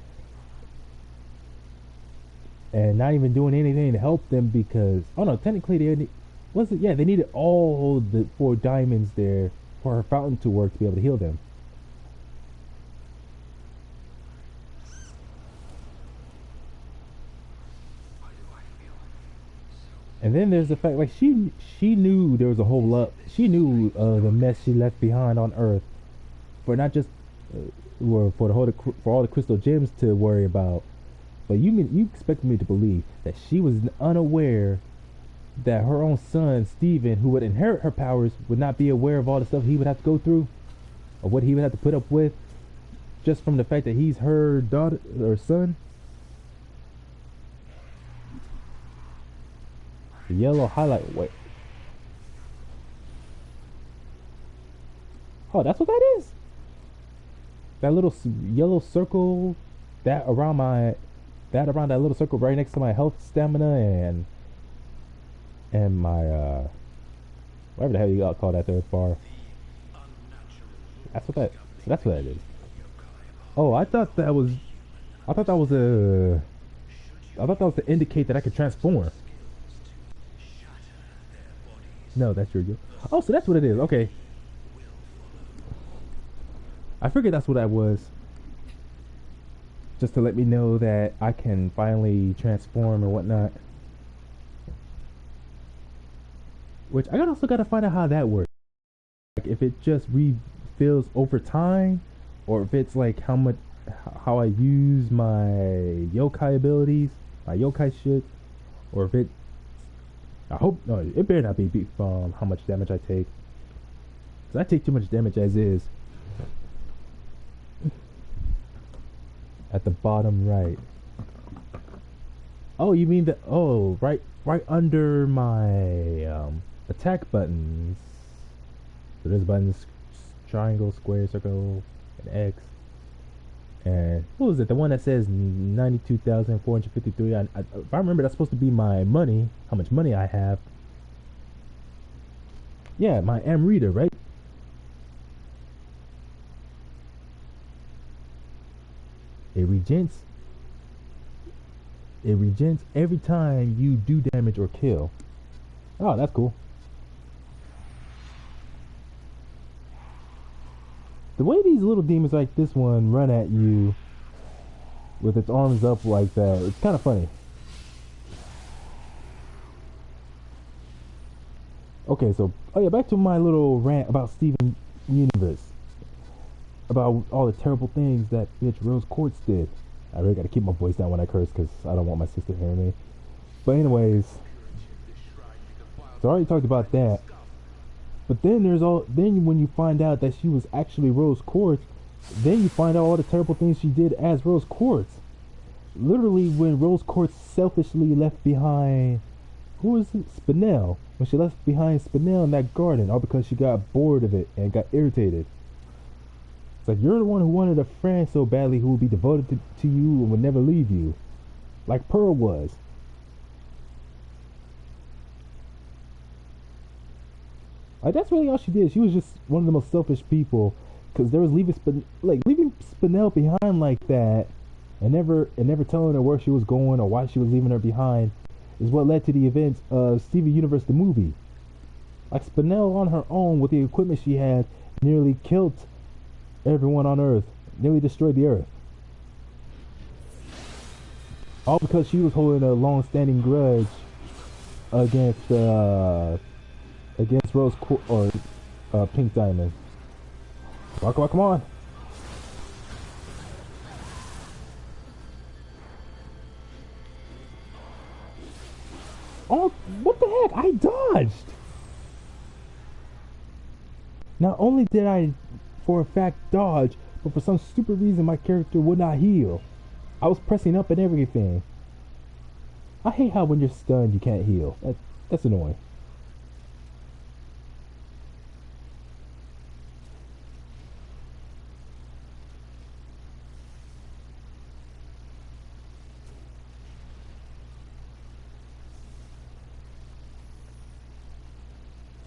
And not even doing anything to help them, because, oh no, technically they needed all the 4 diamonds there for her fountain to work to be able to heal them. And then there's the fact, like, she knew there was a whole lot. She knew the mess she left behind on Earth, for not just for all the crystal gems to worry about. But you expect me to believe that she was unaware that her own son, Steven, who would inherit her powers, would not be aware of all the stuff he would have to go through, or what he would have to put up with, just from the fact that he's her daughter or son. The yellow highlight. Wait. Oh, that's what that is. That little yellow circle, that around that little circle right next to my health, stamina, and my whatever the hell you got call that third bar. That's what that is. Oh, I thought that was a I thought that was to indicate that I could transform. No, that's your. Oh, so that's what it is. Okay. I figured that's what that was. Just to let me know that I can finally transform and whatnot. Which I also gotta find out how that works. Like if it just refills over time, or if it's like how I use my yokai abilities, my yokai shit, or if it. I hope no, it better not be from how much damage I take. Cause I take too much damage as is. At the bottom right. Oh, you mean right under my attack buttons. So there's buttons: triangle, square, circle, and X. And what was it? The one that says 92,453. If I remember, that's supposed to be my money. How much money I have? Yeah, my M reader, right? It regents. It regents every time you do damage or kill. Oh, that's cool. The way these little demons like this one run at you with its arms up like that, it's kind of funny. Okay, so oh yeah, back to my little rant about Steven Universe. About all the terrible things that bitch Rose Quartz did. I really gotta keep my voice down when I curse because I don't want my sister hearing me. But anyways, so I already talked about that. But then then when you find out that she was actually Rose Quartz, then you find out all the terrible things she did as Rose Quartz. Literally, when Rose Quartz selfishly left behind, who was it? Spinel. When she left behind Spinel in that garden, all because she got bored of it and got irritated. It's like, you're the one who wanted a friend so badly who would be devoted to you and would never leave you. Like Pearl was. Like, that's really all she did. She was just one of the most selfish people. Because there was leaving Spinel behind like that and never telling her where she was going or why she was leaving her behind is what led to the events of Steven Universe the movie. Like, Spinel on her own with the equipment she had nearly killed everyone on Earth, nearly destroyed the Earth. All because she was holding a long-standing grudge against Rose or Pink Diamond. Come on. Oh, what the heck? I dodged. Not only did I for a fact dodge, but for some stupid reason my character would not heal. I was pressing up and everything. I hate how when you're stunned you can't heal. That's annoying.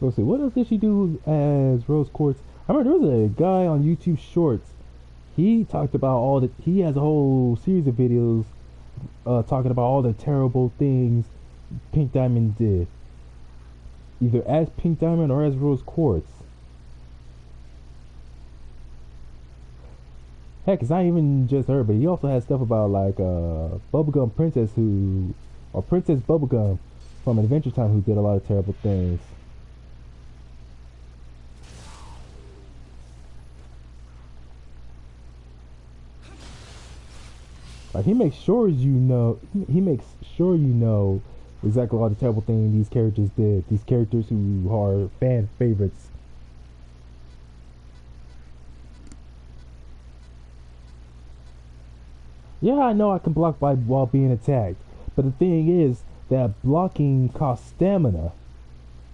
So let's see, what else did she do as Rose Quartz? I remember there was a guy on YouTube Shorts. He talked about he has a whole series of videos talking about all the terrible things Pink Diamond did. Either as Pink Diamond or as Rose Quartz. Heck, it's not even just her, but he also has stuff about like Bubblegum Princess or Princess Bubblegum from Adventure Time who did a lot of terrible things. Like, he makes sure you know exactly all the terrible thing these characters did. These characters who are fan favorites. Yeah, I know I can block by while being attacked, but the thing is that blocking costs stamina,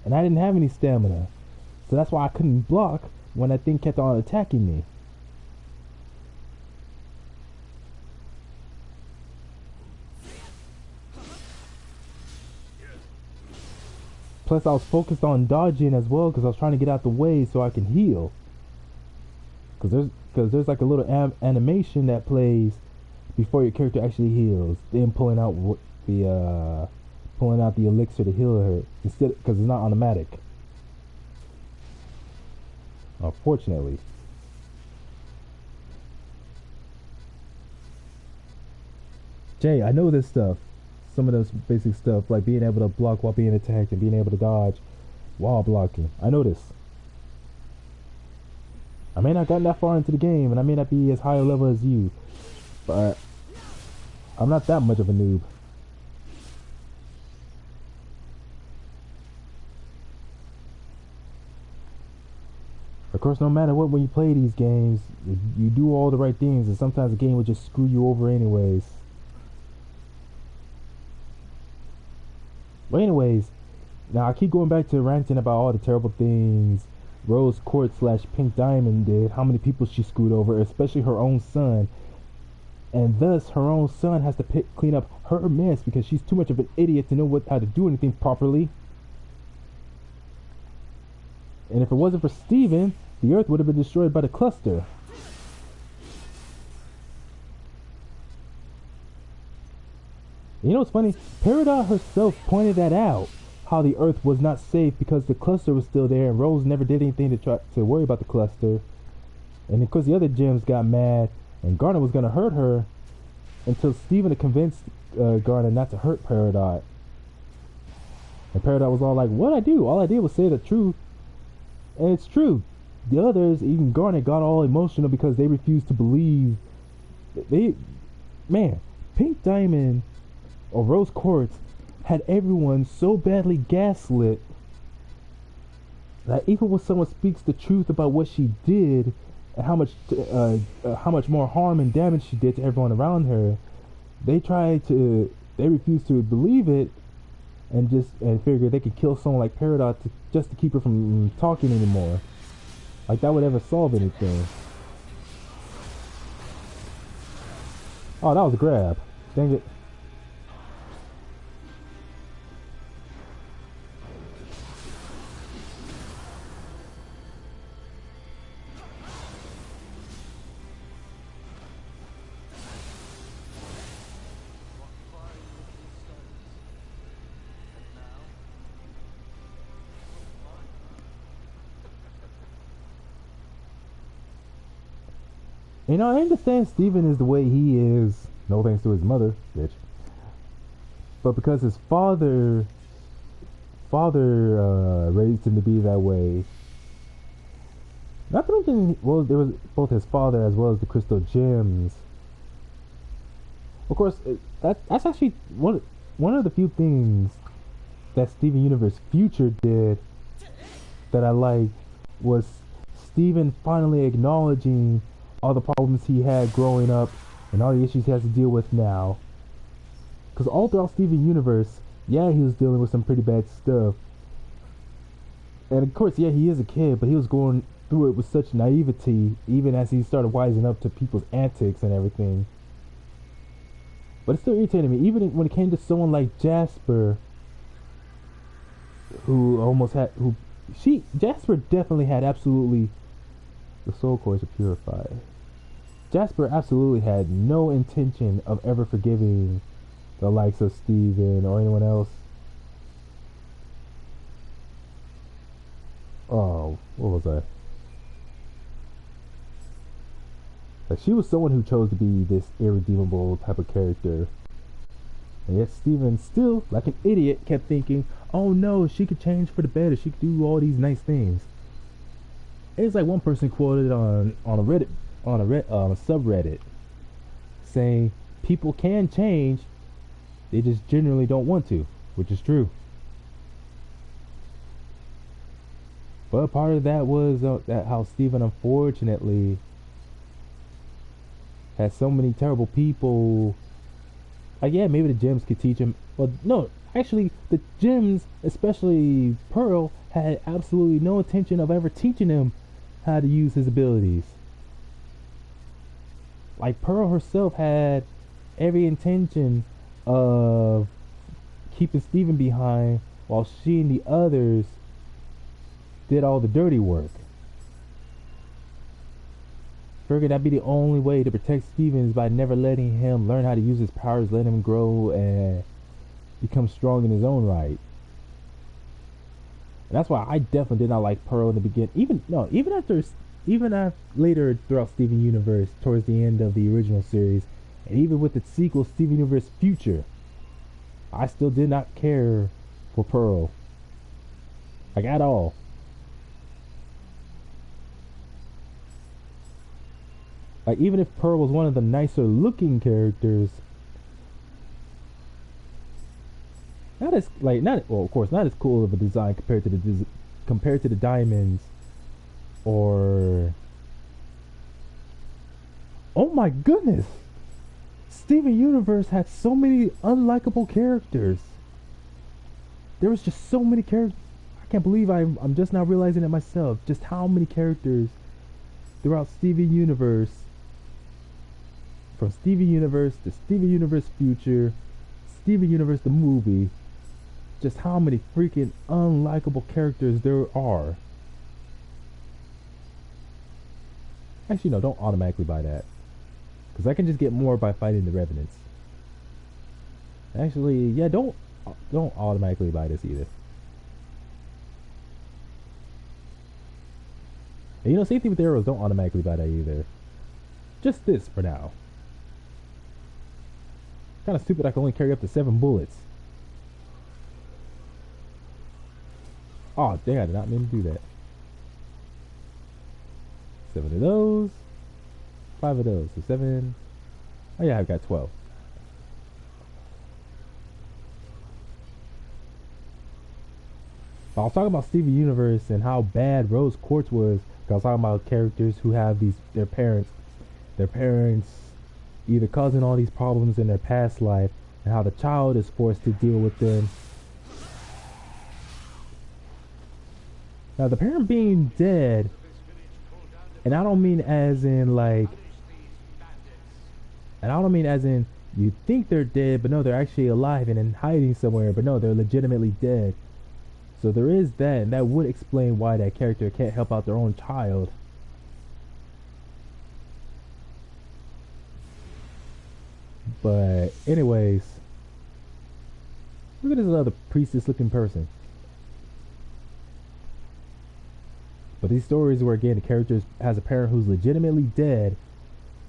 and I didn't have any stamina, so that's why I couldn't block when that thing kept on attacking me. Plus, I was focused on dodging as well because I was trying to get out the way so I can heal. Because there's like a little animation that plays before your character actually heals. Then pulling out the elixir to heal her instead because it's not automatic. Unfortunately. Jay, I know this stuff. Some of those basic stuff, like being able to block while being attacked and being able to dodge while blocking. I know this. I may not gotten that far into the game, and I may not be as high a level as you, but I'm not that much of a noob. Of course, no matter what, when you play these games, you do all the right things, and sometimes the game will just screw you over anyways. But anyways, now I keep going back to ranting about all the terrible things Rose Quartz slash Pink Diamond did, how many people she screwed over, especially her own son. And thus, her own son has to clean up her mess because she's too much of an idiot to know how to do anything properly. And if it wasn't for Steven, the Earth would have been destroyed by the cluster. You know what's funny? Peridot herself pointed that out, how the Earth was not safe because the cluster was still there, and Rose never did anything to try to worry about the cluster. And of course the other gems got mad, and Garnet was gonna hurt her until Steven had convinced Garnet not to hurt Peridot. And Peridot was all like, "What'd I do? All I did was say the truth." And it's true. The others, even Garnet, got all emotional because they refused to believe. Pink Diamond or Rose Quartz had everyone so badly gaslit that even when someone speaks the truth about what she did and how much more harm and damage she did to everyone around her, they refuse to believe it and figure they could kill someone like Peridot just to keep her from talking anymore. Like that would ever solve anything. Oh, that was a grab. Dang it. You know, I understand Steven is the way he is, no thanks to his mother, bitch. But because his father raised him to be that way. Not that there was both his father as well as the crystal gems. Of course, that's actually one of the few things that Steven Universe Future did that I liked was Steven finally acknowledging all the problems he had growing up and all the issues he has to deal with now. Because all throughout Steven Universe, yeah, he was dealing with some pretty bad stuff. And of course, yeah, he is a kid, but he was going through it with such naivety, even as he started wising up to people's antics and everything. But it still irritated me, even when it came to someone like Jasper, Jasper definitely had absolutely the soul core to purify. Jasper absolutely had no intention of ever forgiving the likes of Steven or anyone else. Oh, what was I? Like, she was someone who chose to be this irredeemable type of character. And yet Steven still, like an idiot, kept thinking, oh no, she could change for the better, she could do all these nice things. It's like one person quoted on a subreddit saying people can change, they just generally don't want to. which is true. But part of that was that how Steven unfortunately had so many terrible people. Like, yeah, maybe the gems could teach him. Well, no, actually, the gems, especially Pearl, had absolutely no intention of ever teaching him how to use his abilities. Like, Pearl herself had every intention of keeping Steven behind while she and the others did all the dirty work. Figured that'd be the only way to protect Steven is by never letting him learn how to use his powers, let him grow and become strong in his own right. And that's why I definitely did not like Pearl in the beginning. Even after later throughout Steven Universe, towards the end of the original series, and even with its sequel, Steven Universe Future, I still did not care for Pearl. Like, at all. Like, even if Pearl was one of the nicer looking characters, not as like not well, of course, not as cool of a design compared to the diamonds, or oh my goodness, Steven Universe had so many unlikable characters. There was just so many characters. I can't believe I'm just now realizing it myself. Just how many characters throughout Steven Universe. From Steven Universe to Steven Universe Future, Steven Universe the movie, just how many freaking unlikable characters there are. Actually, no, don't automatically buy that, because I can just get more by fighting the Revenants. Actually, yeah, don't automatically buy this either. And, you know, same thing with the arrows. Don't automatically buy that either. Just this for now. Kind of stupid I can only carry up to 7 bullets. Oh, dang, I did not mean to do that. 7 of those. 5 of those. So 7. Oh yeah, I've got 12. I was talking about Steven Universe and how bad Rose Quartz was. I was talking about characters who have their parents either causing all these problems in their past life, and how the child is forced to deal with them. Now, the parent being dead, and I don't mean as in you think they're dead, but no, they're actually alive and in hiding somewhere, but no, they're legitimately dead. So there is that, and that would explain why that character can't help out their own child. But anyways, look at this other priestess looking person. But these stories where, again, the character has a parent who's legitimately dead,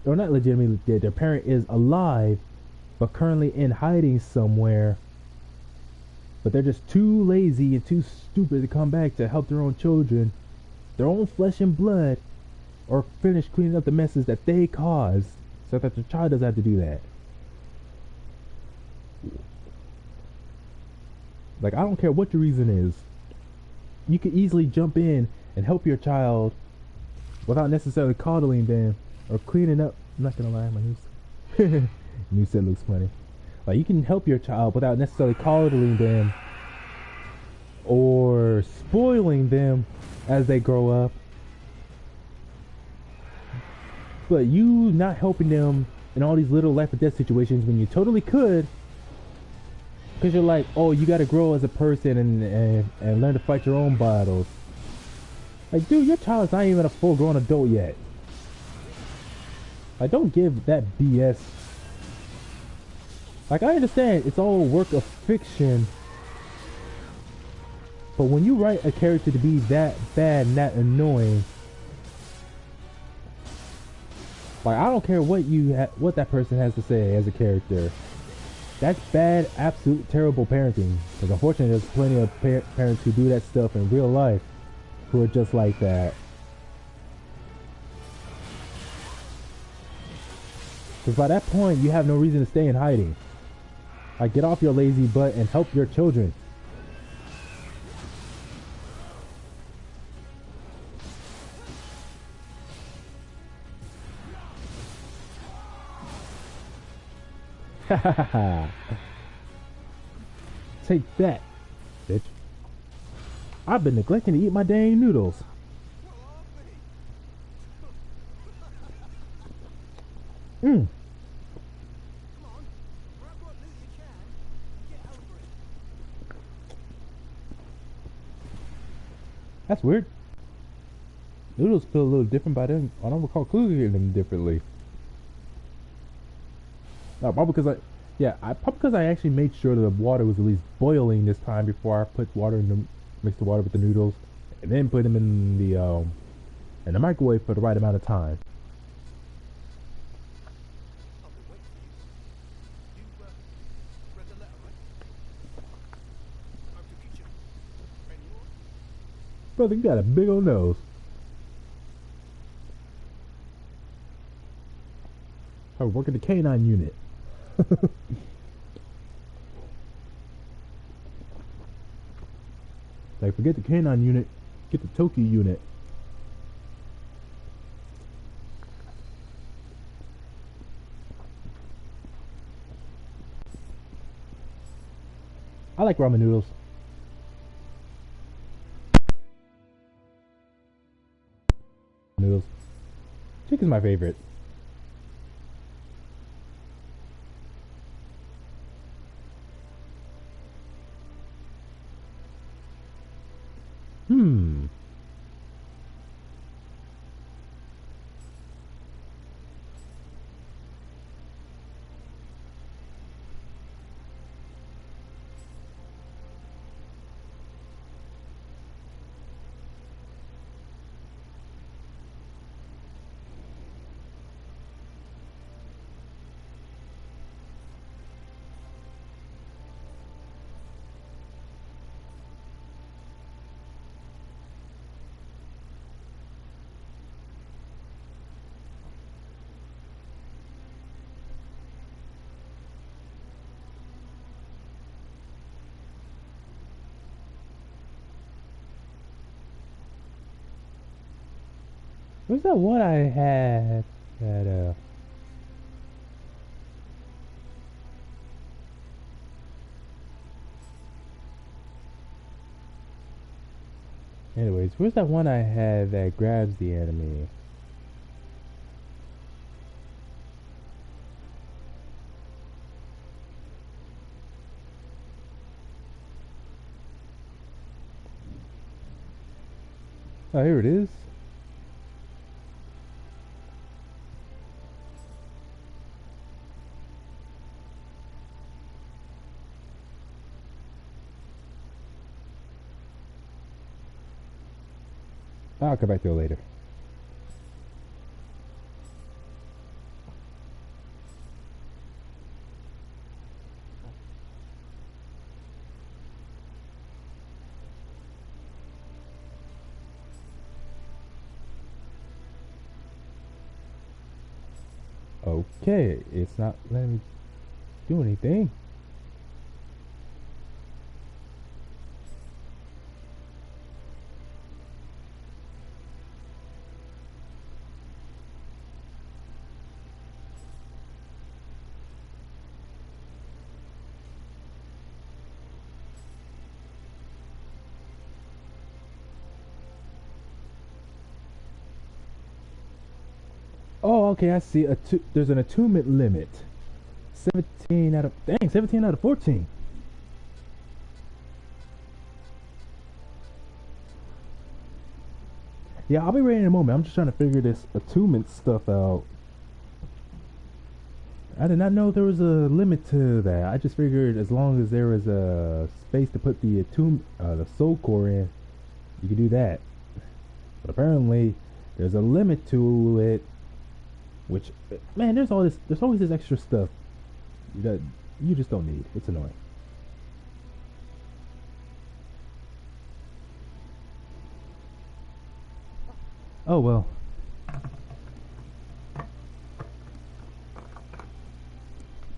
or not legitimately dead, their parent is alive but currently in hiding somewhere, but they're just too lazy and too stupid to come back to help their own children, their own flesh and blood, or finish cleaning up the messes that they caused, so that the child doesn't have to do that. Like, I don't care what your reason is. You could easily jump in and help your child without necessarily coddling them or cleaning up. I'm not gonna lie, my new set looks funny. Like, you can help your child without necessarily coddling them or spoiling them as they grow up. But you not helping them in all these little life or death situations when you totally could, because you're like, oh, you gotta grow as a person and learn to fight your own battles. Like, dude, your child's not even a full-grown adult yet. Like, don't give that BS. Like, I understand it's all a work of fiction, but when you write a character to be that bad and that annoying, like, I don't care what that person has to say as a character. That's bad, absolute terrible parenting. Because unfortunately, there's plenty of parents who do that stuff in real life who are just like that. Because by that point, you have no reason to stay in hiding. Like, get off your lazy butt and help your children. Ha ha ha ha. Take that, bitch. I've been neglecting to eat my dang noodles. Mmm. That's weird. Noodles feel a little different by then. I don't recall cooking them differently. No, probably because probably because I actually made sure the water was at least boiling this time before I put water in the mix the water with the noodles, and then put them in the microwave for the right amount of time. I've been waiting for you. You read the letter, right? I'm to meet you. And yours? Brother, you got a big old nose. I work at the canine unit. Like, forget the canine unit, get the Toki unit. I like ramen noodles. Noodles. Chicken's my favorite. Hmm. What's that one I had that anyways, where's that one I had that grabs the enemy? Oh, here it is. I'll come back to it later. Okay, it's not letting me do anything. Oh, okay, I see. There's an attunement limit. 17 out of 14. Yeah, I'll be ready in a moment. I'm just trying to figure this attunement stuff out. I did not know there was a limit to that. I just figured as long as there was a space to put the soul core in, you could do that. But apparently, there's a limit to it. Which, man, there's always this extra stuff that you just don't need. It's annoying. Oh well.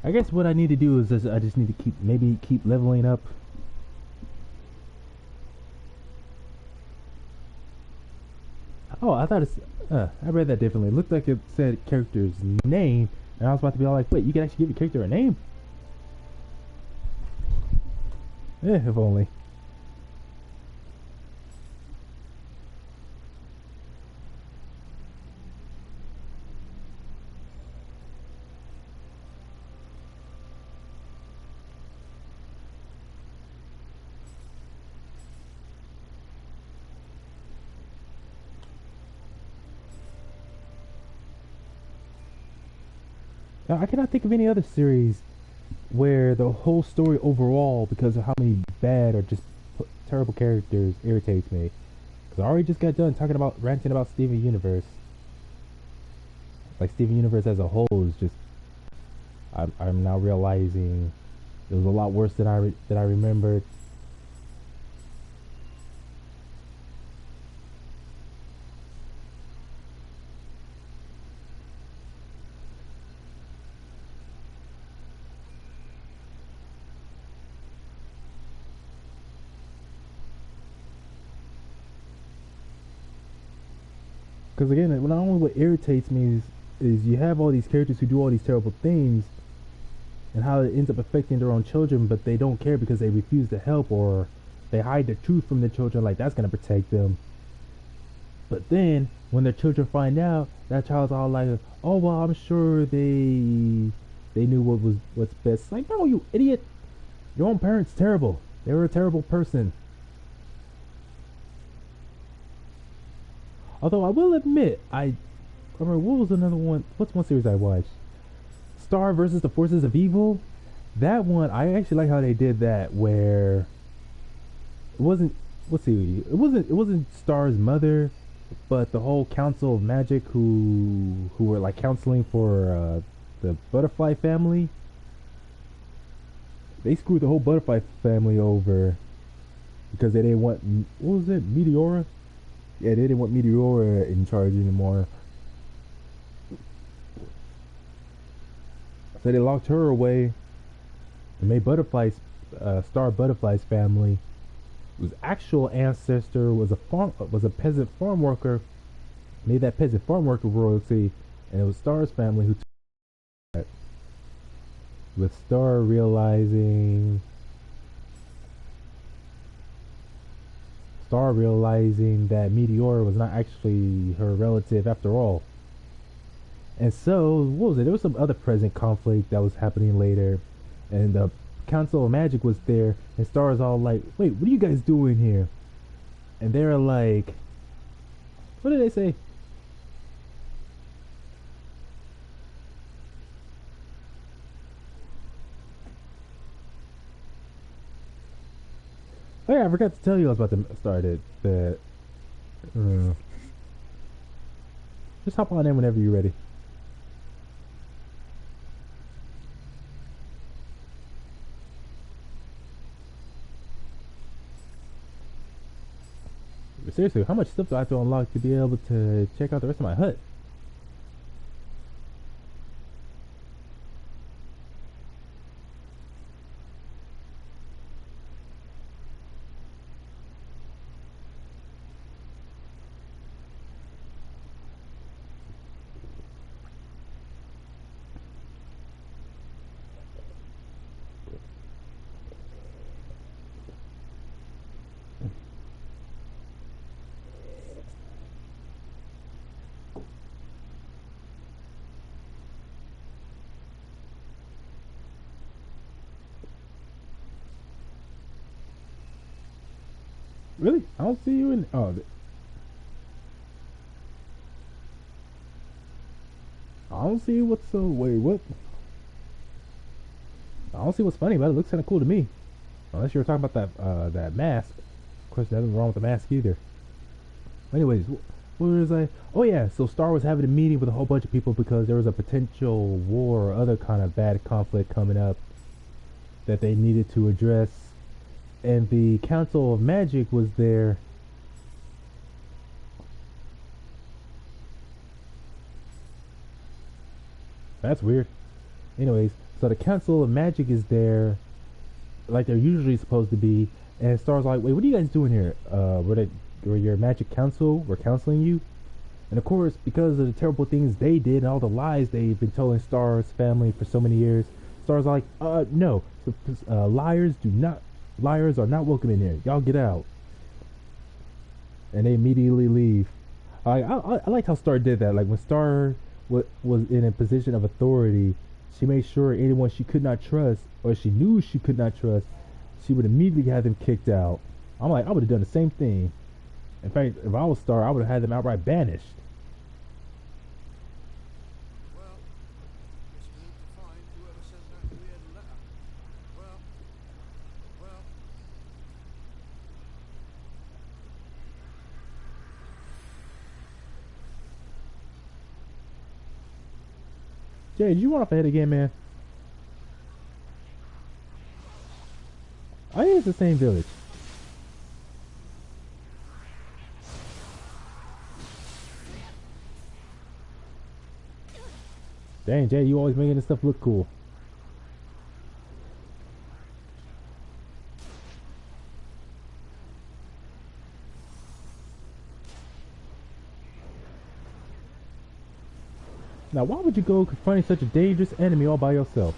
I guess what I need to do is I just need to keep leveling up. Oh, I thought it's. I read that differently. It looked like it said character's name, and I was about to be all like, wait, you can actually give your character a name? If only. Now, I cannot think of any other series where the whole story overall, because of how many bad or just terrible characters, irritates me. Because I already just got done talking about ranting about Steven Universe. Like Steven Universe as a whole is just. I'm now realizing it was a lot worse than I remembered. Because again, not only what irritates me is you have all these characters who do all these terrible things, and how it ends up affecting their own children, but they don't care because they refuse to help, or they hide the truth from their children, like that's gonna protect them. But then when their children find out, that child's all like, "Oh well, I'm sure they knew what's best." Like, no, you idiot! Your own parents terrible. They were a terrible person. Although I will admit, I remember what was another one. What's one series I watched? Star versus the Forces of Evil. That one, I actually like how they did that, where it wasn't. Let's see, it wasn't Star's mother, but the whole Council of Magic who were like counseling for the Butterfly family. They screwed the whole Butterfly family over because they didn't want, what was it, Meteora? Yeah, they didn't want Meteora in charge anymore. So they locked her away and made Star Butterfly's family, whose actual ancestor was a peasant farm worker, made that peasant farm worker royalty, and it was Star's family who took that. With Star realizing that Meteor was not actually her relative after all. And so, what was it? There was some other present conflict that was happening later, and the Council of Magic was there, and Star's all like, "Wait, what are you guys doing here?" And they're like, "What did they say?" Oh yeah, I forgot to tell you I was about to start it. Uh, just hop on in whenever you're ready. But seriously, how much stuff do I have to unlock to be able to check out the rest of my hut? Really? I don't see you in. Oh, I don't see what's so. Wait, what? I don't see what's funny about it. It looks kind of cool to me. Unless you were talking about that mask. Of course, nothing wrong with the mask either. Anyways, what was I? Oh yeah, so Star was having a meeting with a whole bunch of people because there was a potential war or other kind of bad conflict coming up that they needed to address, and the Council of Magic was there. That's weird. Anyways, So the Council of Magic is there, like they're usually supposed to be. And Star's like, wait, what are you guys doing here? Were your Magic Council? We're counseling you? And of course, because of the terrible things they did and all the lies they've been telling Star's family for so many years, Star's like, no, liars are not welcome in here. Y'all get out. And they immediately leave. I like how Star did that. Like when Star was in a position of authority, she made sure anyone she could not trust, or she knew she could not trust, she would immediately have them kicked out. I'm like, I would have done the same thing. In fact, if I was Star, I would have had them outright banished. Well, guess we need to find whoever sent that weird letter. Well. Jay, did you run off ahead again, man? I think it's the same village. Dang, Jay, you always making this stuff look cool. Now, why would you go confronting such a dangerous enemy all by yourself?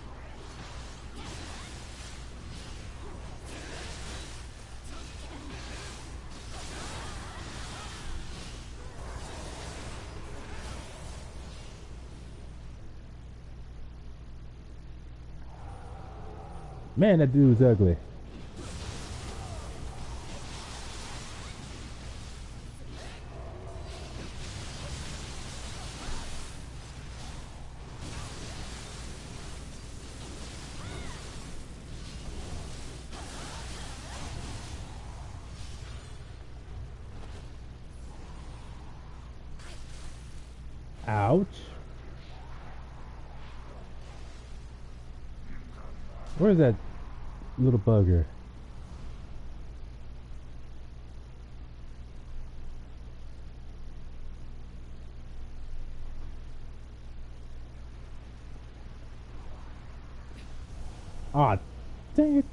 Man, that dude's ugly. Ouch. Where's that little bugger? Ah, dang it.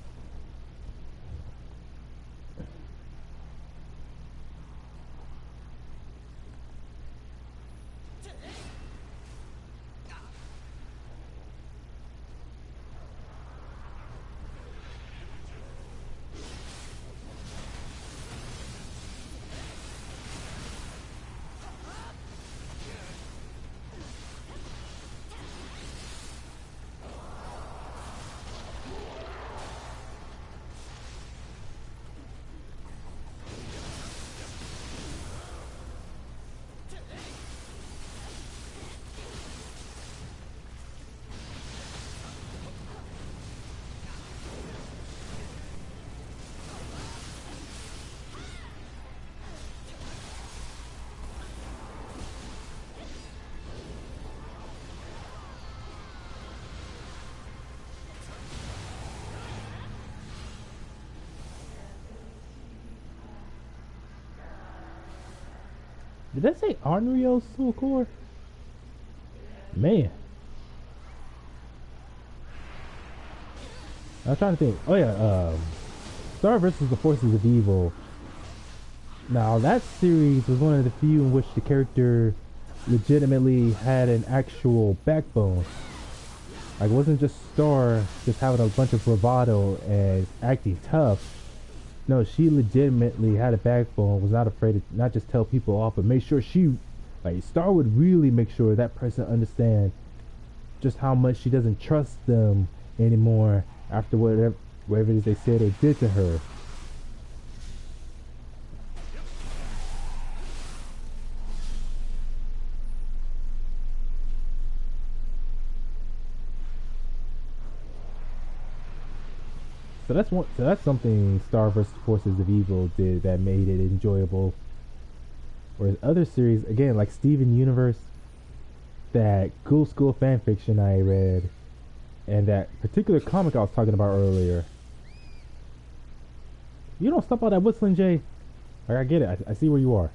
Did that say Onryo's Soul Core? Man. I'm trying to think. Oh yeah, Star versus the Forces of Evil. Now that series was one of the few in which the character legitimately had an actual backbone. Like it wasn't just Star just having a bunch of bravado and acting tough. No, she legitimately had a backbone, was not afraid to not just tell people off, but make sure Star would really make sure that person understand just how much she doesn't trust them anymore after whatever it is they said or did to her. So that's something Star vs. Forces of Evil did that made it enjoyable. Whereas other series, again, like Steven Universe, that Ghoul School fanfiction I read, and that particular comic I was talking about earlier. You don't stop all that whistling, Jay. Like, I get it. I see where you are.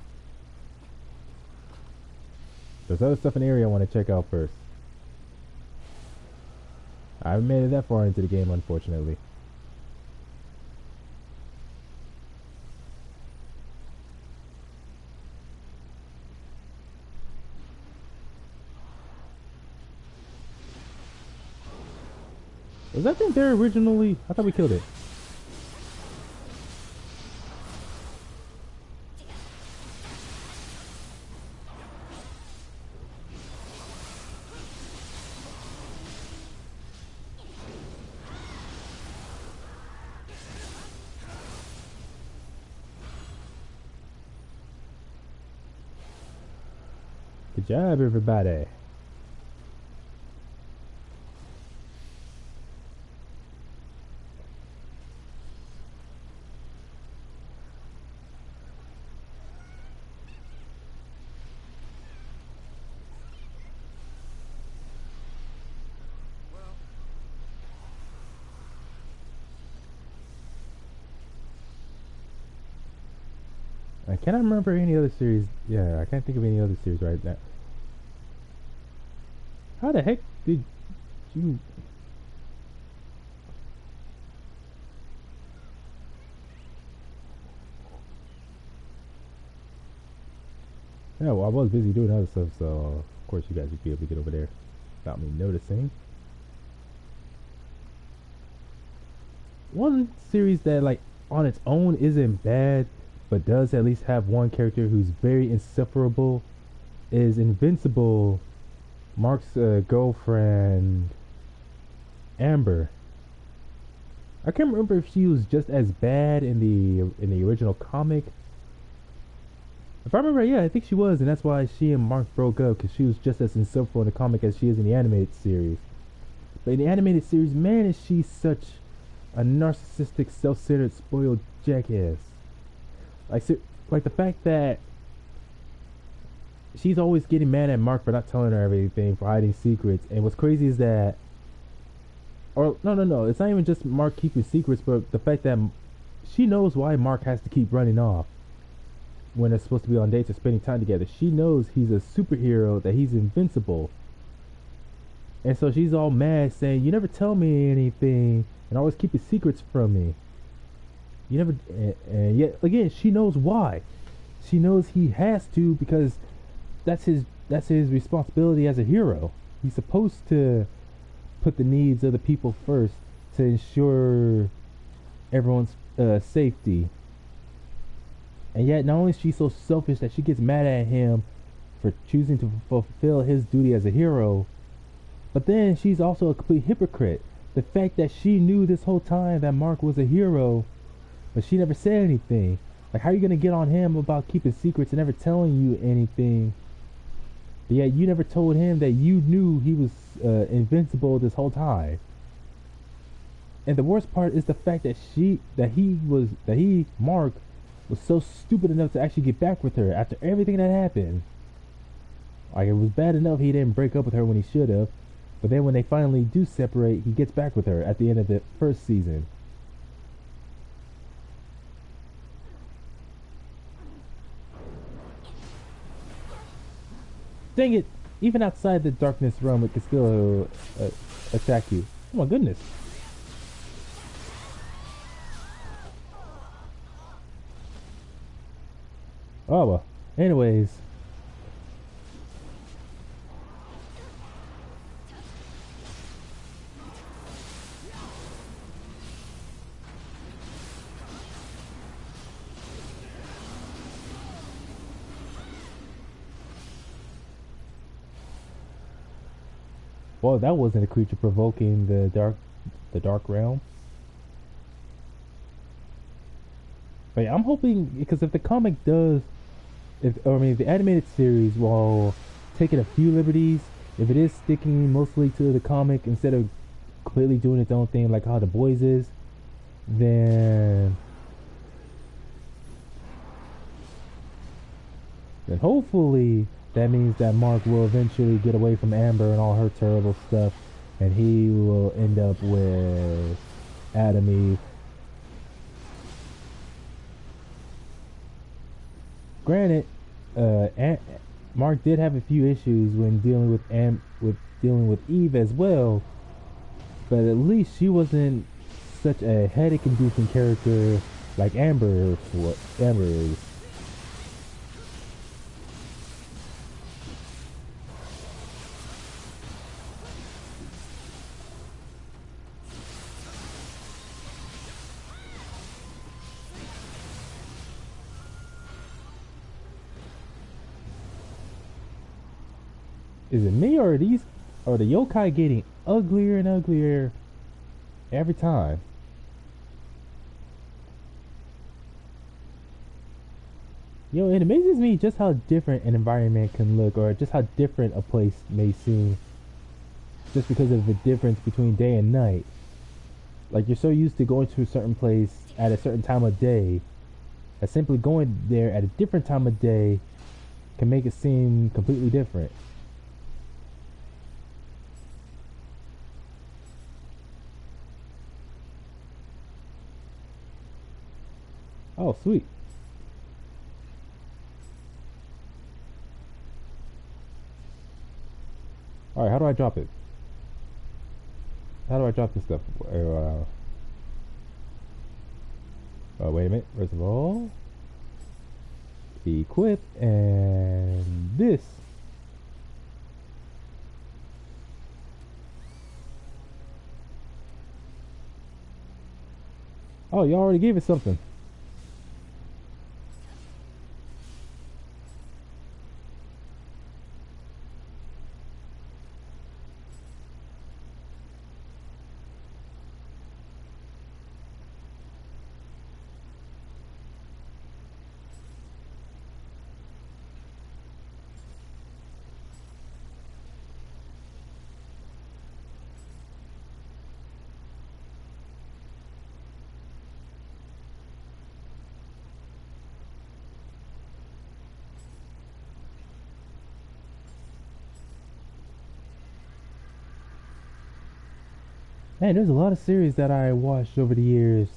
There's other stuff in the area I want to check out first. I haven't made it that far into the game, unfortunately. Was that thing there originally? I thought we killed it. Good job, everybody. Well, I cannot remember any other series. Yeah, I can't think of any other series right now. How the heck did you... Yeah, well, I was busy doing other stuff, so of course you guys would be able to get over there without me noticing. One series that, like, on its own isn't bad, but does at least have one character who's very insufferable is Invincible, Mark's girlfriend, Amber. I can't remember if she was just as bad in the original comic. If I remember, yeah, I think she was, and that's why she and Mark broke up, because she was just as insufferable in the comic as she is in the animated series. But in the animated series, man, is she such a narcissistic, self-centered, spoiled jackass. Like the fact that she's always getting mad at Mark for not telling her everything, for hiding secrets. And what's crazy is that, or no, it's not even just Mark keeping secrets, but the fact that she knows why Mark has to keep running off when they're supposed to be on dates or spending time together. She knows he's a superhero, that he's invincible. And so she's all mad, saying, "You never tell me anything, and always keeping secrets from me. You never..." And yet again, she knows why. She knows he has to, because that's his responsibility as a hero. He's supposed to put the needs of the people first to ensure everyone's safety. And yet, not only is she so selfish that she gets mad at him for choosing to fulfill his duty as a hero, but then she's also a complete hypocrite. The fact that she knew this whole time that Mark was a hero, but she never said anything. Like, how are you going to get on him about keeping secrets and never telling you anything? But yet you never told him that you knew he was invincible this whole time. And the worst part is the fact that Mark, was so stupid enough to actually get back with her after everything that happened. Like, it was bad enough he didn't break up with her when he should have, but then when they finally do separate, he gets back with her at the end of the first season. Dang it! Even outside the darkness realm, it can still attack you. Oh my goodness! Oh well. Anyways. Well, that wasn't a creature provoking the dark realm. But yeah, I'm hoping, because if the comic does, if the animated series, while taking a few liberties, if it is sticking mostly to the comic instead of completely doing its own thing like how The Boys is, then hopefully that means that Mark will eventually get away from Amber and all her terrible stuff, and he will end up with Adam Eve. Granted, Mark did have a few issues when dealing with Eve as well, But at least she wasn't such a headache-inducing character like Amber. What Amber is. Is it me or are the yokai getting uglier and uglier every time? Yo, it amazes me just how different an environment can look, or just how different a place may seem, just because of the difference between day and night. Like, you're so used to going to a certain place at a certain time of day, that simply going there at a different time of day can make it seem completely different. Oh, sweet. Alright, how do I drop it? How do I drop this stuff? Oh, wait a minute. First of all, equip and this. Oh, you already gave it something. Man, there's a lot of series that I watched over the years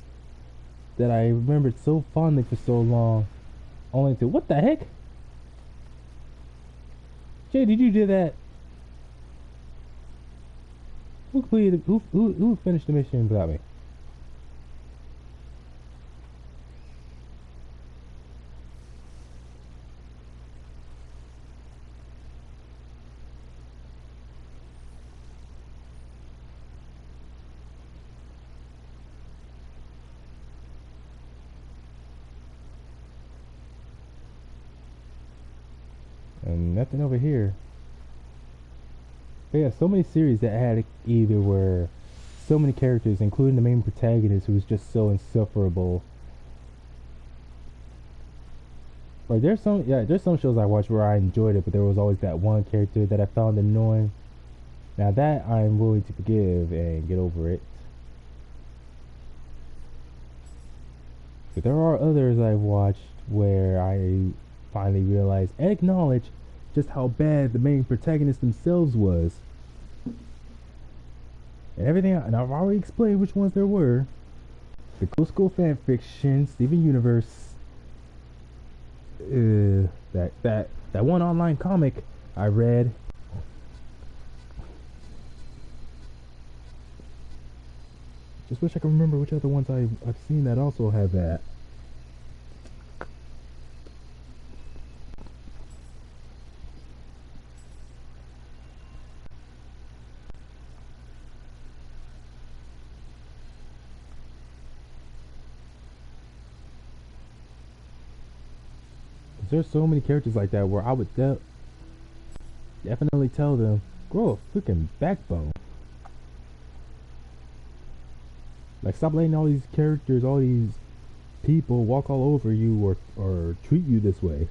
that I remembered so fondly for so long, only to what the heck? Jay, did you do that? Who completed? Who finished the mission without me? And nothing over here. But yeah, so many series that had either were so many characters, including the main protagonist, who was just so insufferable. Like there's some shows I watched where I enjoyed it, but there was always that one character that I found annoying. Now that I'm willing to forgive and get over it. But there are others I've watched where I finally realized and acknowledged just how bad the main protagonists themselves was. And everything, and I've already explained which ones there were. The Ghost School fanfiction, Steven Universe, that one online comic I read. Just wish I could remember which other ones I've seen that also have that. There's so many characters like that where I would definitely tell them, grow a freaking backbone. Like, stop letting all these characters, all these people walk all over you or treat you this way.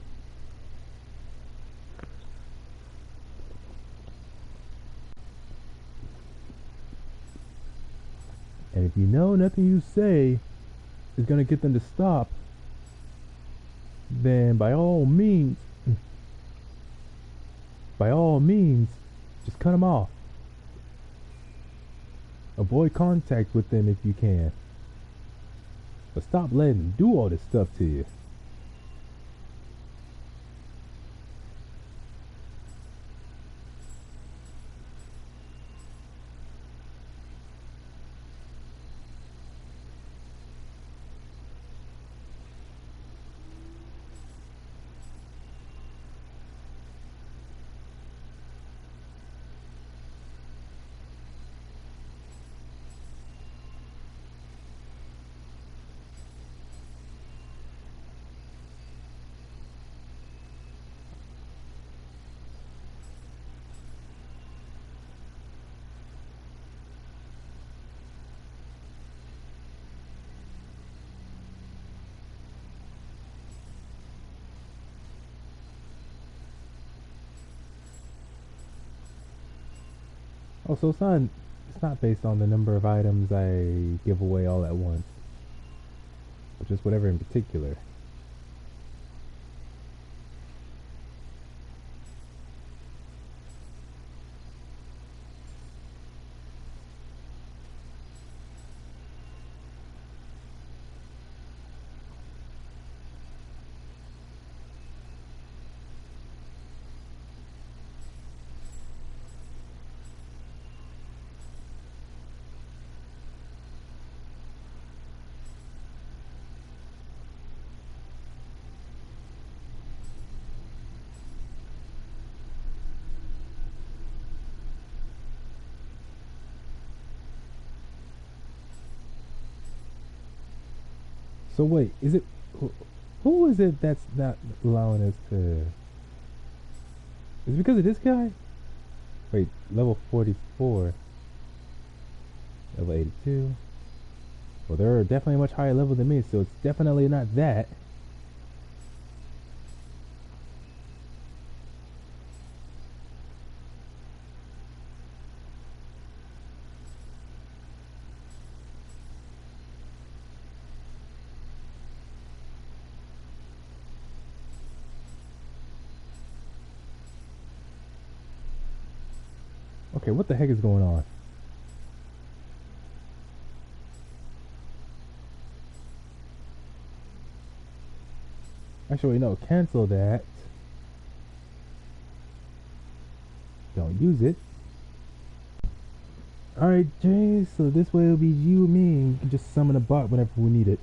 And if you know nothing you say is gonna get them to stop, then by all means, just cut them off. Avoid contact with them if you can. But stop letting them do all this stuff to you. Oh, so it's not based on the number of items I give away all at once, but just whatever in particular. So wait, is it who is it that's not allowing us to? Is it because of this guy? Wait, level 44, level 82. Well, they're definitely a much higher level than me, so it's definitely not that. Okay, what the heck is going on? Actually, no, cancel that. Don't use it. Alright, Jay, so this way it'll be you and me, and we can just summon a bot whenever we need it.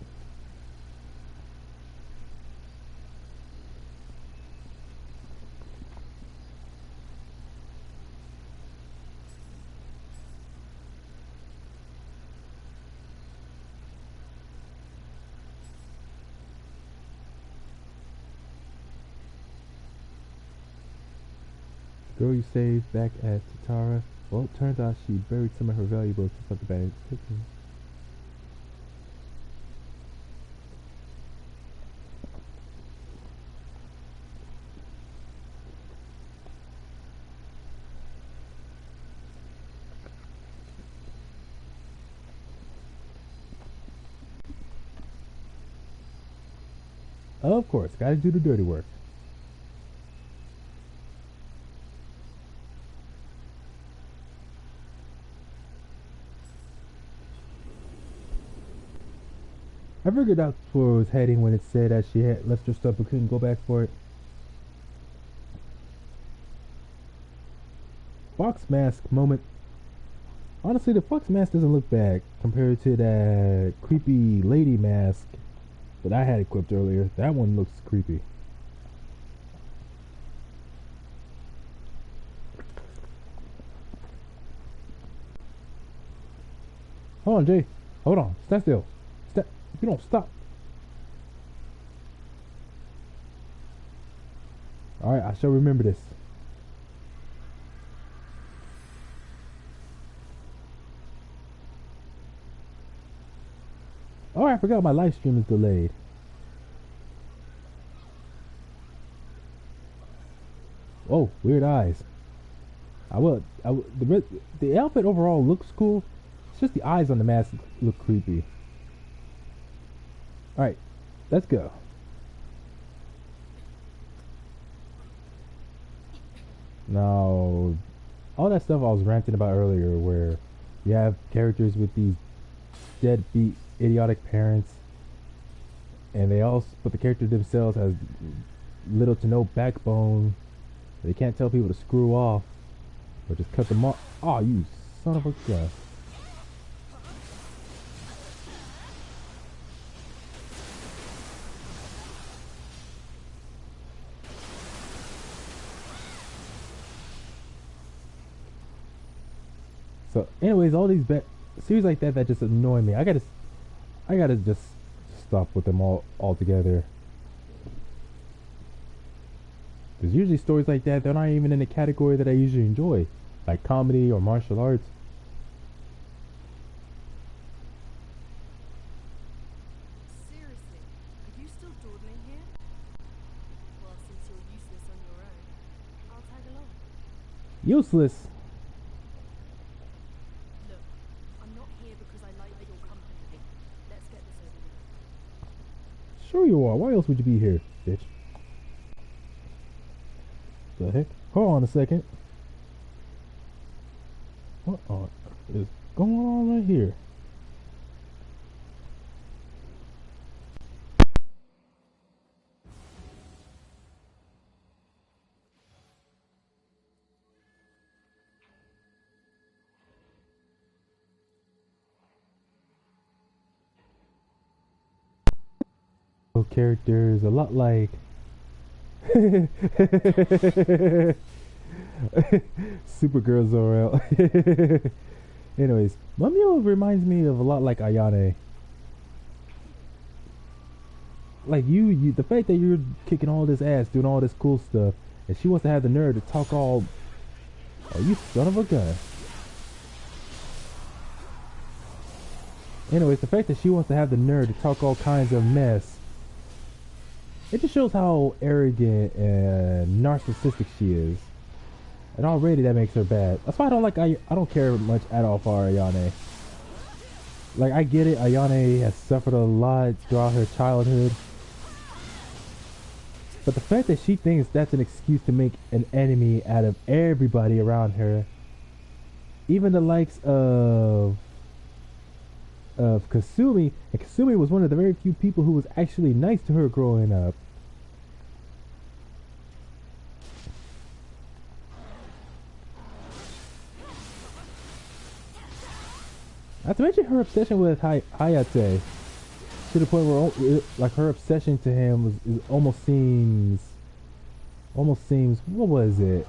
Girl you saved back at Tatara. Well, it turns out she buried some of her valuables inside the bag. Of course, gotta do the dirty work. I figured that's where it was heading when it said that she had left her stuff but couldn't go back for it. Fox mask moment. Honestly, the fox mask doesn't look bad compared to that creepy lady mask that I had equipped earlier. That one looks creepy. Hold on, Jay. Hold on. Stand still. Step. If you don't stop. Alright, I shall remember this. Oh, I forgot my live stream is delayed. Oh, weird eyes. The outfit overall looks cool. It's just the eyes on the mask look creepy. Alright, let's go. Now, all that stuff I was ranting about earlier, where you have characters with these deadbeat, idiotic parents, and but the character themselves has little to no backbone. They can't tell people to screw off, or just cut them off. Oh, you son of a gun. So, anyways, all these series like that just annoy me. I gotta just stop with them all altogether. There's usually stories like that. They're not even in the category that I usually enjoy, like comedy or martial arts. Seriously, are you still dawdling here? Well, since you're useless on your own, I'll tag along. Useless. Sure you are. Why else would you be here, bitch? The heck? Hold on a second. What is going on right here? Characters a lot like Supergirl Zor-El. Anyways, Mumio reminds me of a lot like Ayane. Like you, the fact that you're kicking all this ass, doing all this cool stuff, and she wants to have the nerve to talk all. Oh, you son of a gun. Anyways, the fact that she wants to have the nerve to talk all kinds of mess, it just shows how arrogant and narcissistic she is. And already that makes her bad. That's why I don't like, I don't care much at all for Ayane. Like, I get it, Ayane has suffered a lot throughout her childhood. But the fact that she thinks that's an excuse to make an enemy out of everybody around her, even the likes of Kasumi, and Kasumi was one of the very few people who was actually nice to her growing up. Not to mention her obsession with Hayate, to the point where like her obsession to him almost seems what was it,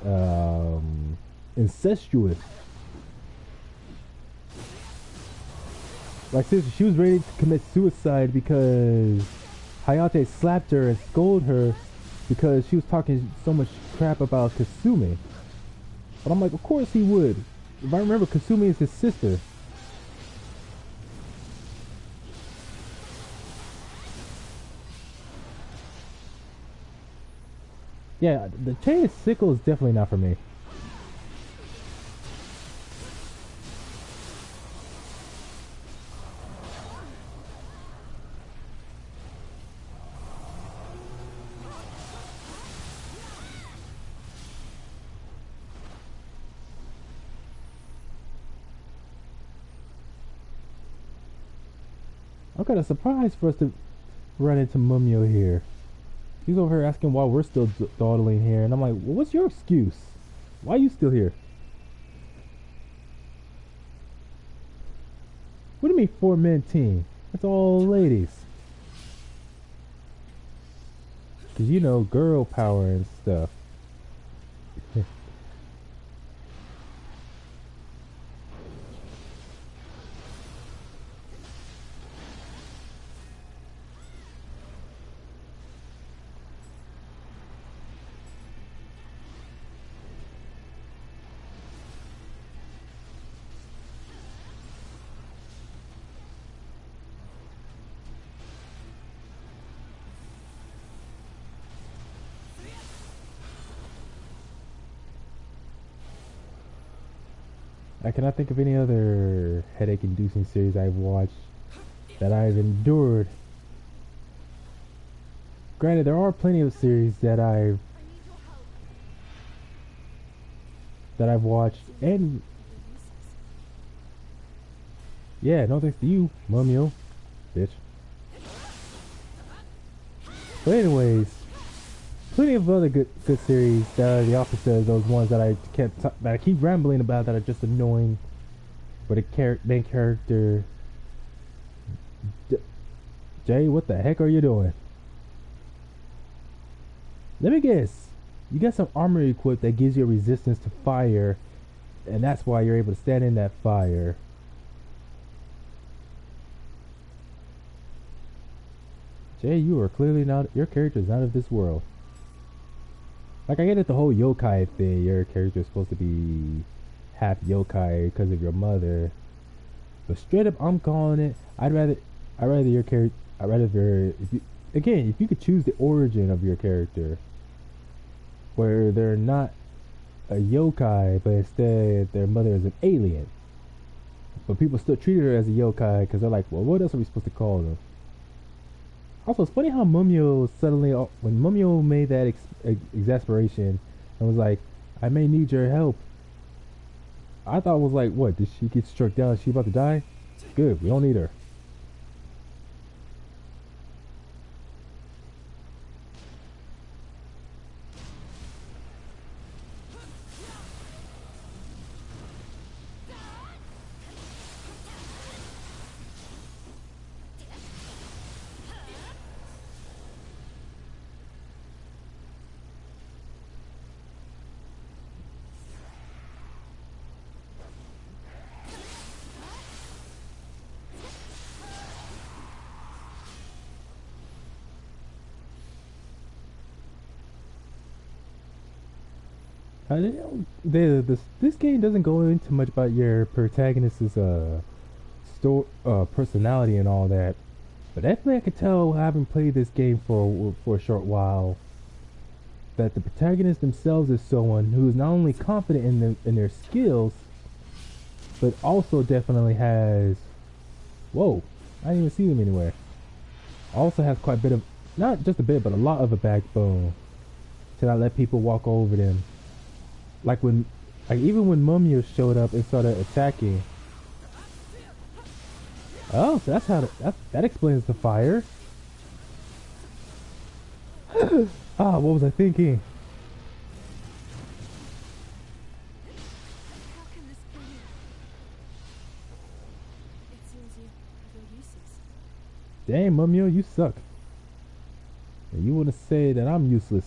incestuous. Like seriously, she was ready to commit suicide because Hayate slapped her and scolded her because she was talking so much crap about Kasumi. But I'm like, of course he would. If I remember, Kasumi is his sister. Yeah, the chain of sickle is definitely not for me. I'm kind of surprised for us to run into Mumio here. He's over here asking why we're still dawdling here, and I'm like, well, what's your excuse? Why are you still here? What do you mean 4-man team? That's all ladies. Cause you know, girl power and stuff. I cannot think of any other headache-inducing series I've watched that I've endured. Granted, there are plenty of series that I've watched, and yeah, no thanks to you, Mumio, bitch. But anyways, plenty of other good series that are the opposite of those ones that I keep rambling about that are just annoying. But the main character, Jay, what the heck are you doing? Let me guess. You got some armor equipped that gives you a resistance to fire, and that's why you're able to stand in that fire. Jay, you are clearly not. Your character is not of this world. Like, I get it, the whole yokai thing. Your character is supposed to be half yokai because of your mother. But straight up, I'm calling it. I'd rather your character. If you could choose the origin of your character, where they're not a yokai, but instead their mother is an alien. But people still treat her as a yokai because they're like, well, what else are we supposed to call them? Also, it's funny how Mumio suddenly, when Mumio made that exasperation and was like, "I may need your help," I thought it was like, what? Did she get struck down? Is she about to die? Good, we don't need her. This game doesn't go into much about your protagonist's personality and all that, but definitely I could tell, having played this game for a short while, that the protagonist themselves is someone who is not only confident in their skills, but also definitely has, whoa, I didn't even see them anywhere. Also has quite a bit of, not just a bit, but a lot of a backbone to not let people walk over them. Like even when Mumio showed up and started attacking. Oh, so that's how that explains the fire. What was I thinking? How can this be? It seems you're useless. Damn, Mumio, you suck. And you want to say that I'm useless?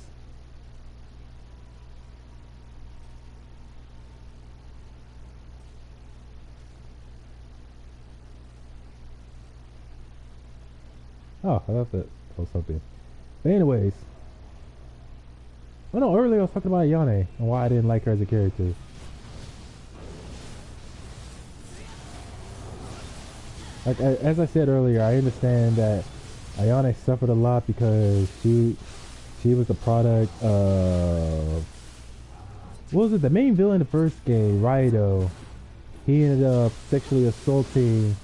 Oh, I thought that was something. But anyways. Oh no, earlier I was talking about Ayane and why I didn't like her as a character. Like, as I said earlier, I understand that Ayane suffered a lot because she was the product of, what was it, the main villain in the first game, Raido. He ended up sexually assaulting,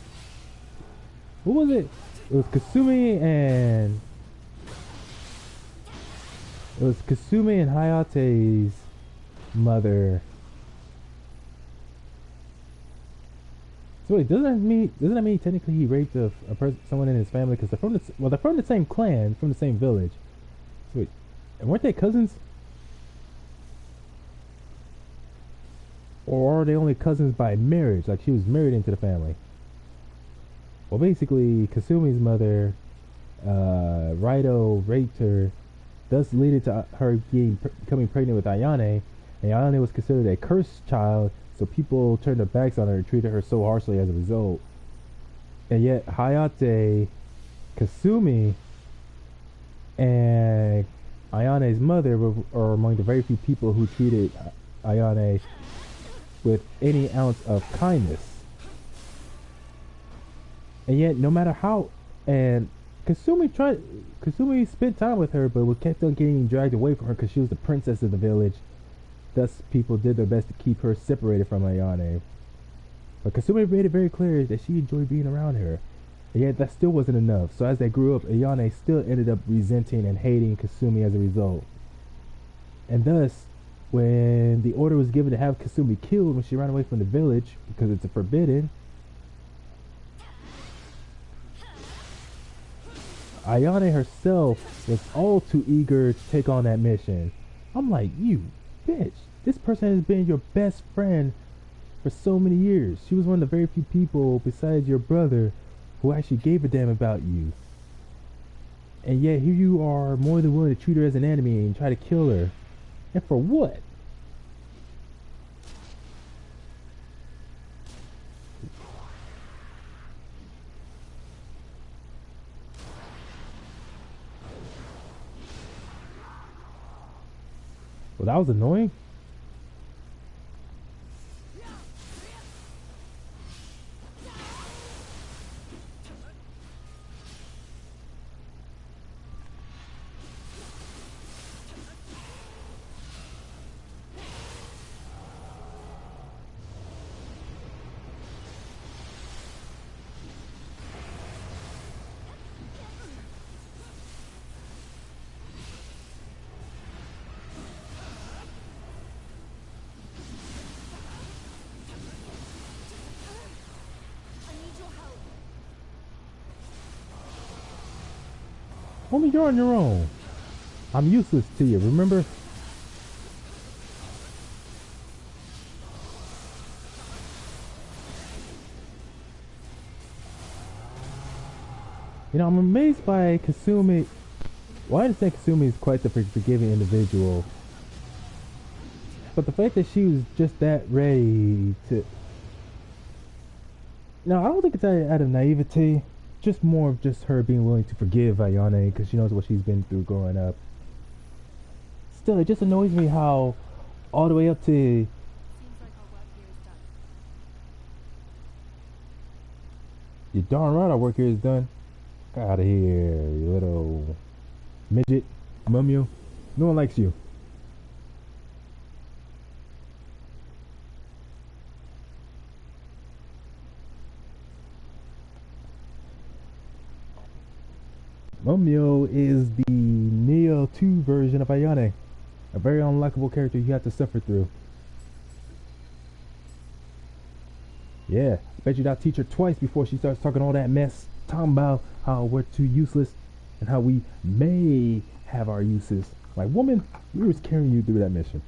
what was it? It was Kasumi and Hayate's mother. So wait, doesn't that mean technically he raped a person, someone in his family? Because they're from the same clan, from the same village. So wait, and weren't they cousins? Or are they only cousins by marriage? Like she was married into the family. Well, basically, Kasumi's mother, Raido raped her, thus leading to her becoming pregnant with Ayane. And Ayane was considered a cursed child, so people turned their backs on her and treated her so harshly as a result. And yet, Hayate, Kasumi, and Ayane's mother are among the very few people who treated Ayane with any ounce of kindness. And yet, no matter how, and Kasumi spent time with her, but was kept on getting dragged away from her because she was the princess of the village. Thus, people did their best to keep her separated from Ayane. But Kasumi made it very clear that she enjoyed being around her. And yet, that still wasn't enough. So as they grew up, Ayane still ended up resenting and hating Kasumi as a result. And thus, when the order was given to have Kasumi killed when she ran away from the village, because it's forbidden, Ayane herself was all too eager to take on that mission. I'm like, you bitch, this person has been your best friend for so many years. She was one of the very few people besides your brother who actually gave a damn about you. And yet here you are, more than willing to treat her as an enemy and try to kill her. And for what? Well, that was annoying. Homie, you're on your own. I'm useless to you, remember? You know, I'm amazed by Kasumi. Well, I understand Kasumi is quite the forgiving individual. But the fact that she was just that ready to... No, I don't think it's out of naivety. Just more of just her being willing to forgive Ayane because she knows what she's been through growing up. Still, it just annoys me how all the way up to... Seems like our work here is done. You darn right our work here is done. Get out of here, you little midget, mummy. No one likes you. Mumio is the Nioh 2 version of Ayane. A very unlikable character you have to suffer through. Yeah, bet you that teach her twice before she starts talking all that mess. Talking about how we're too useless and how we may have our uses. Like, woman, we was carrying you through that mission.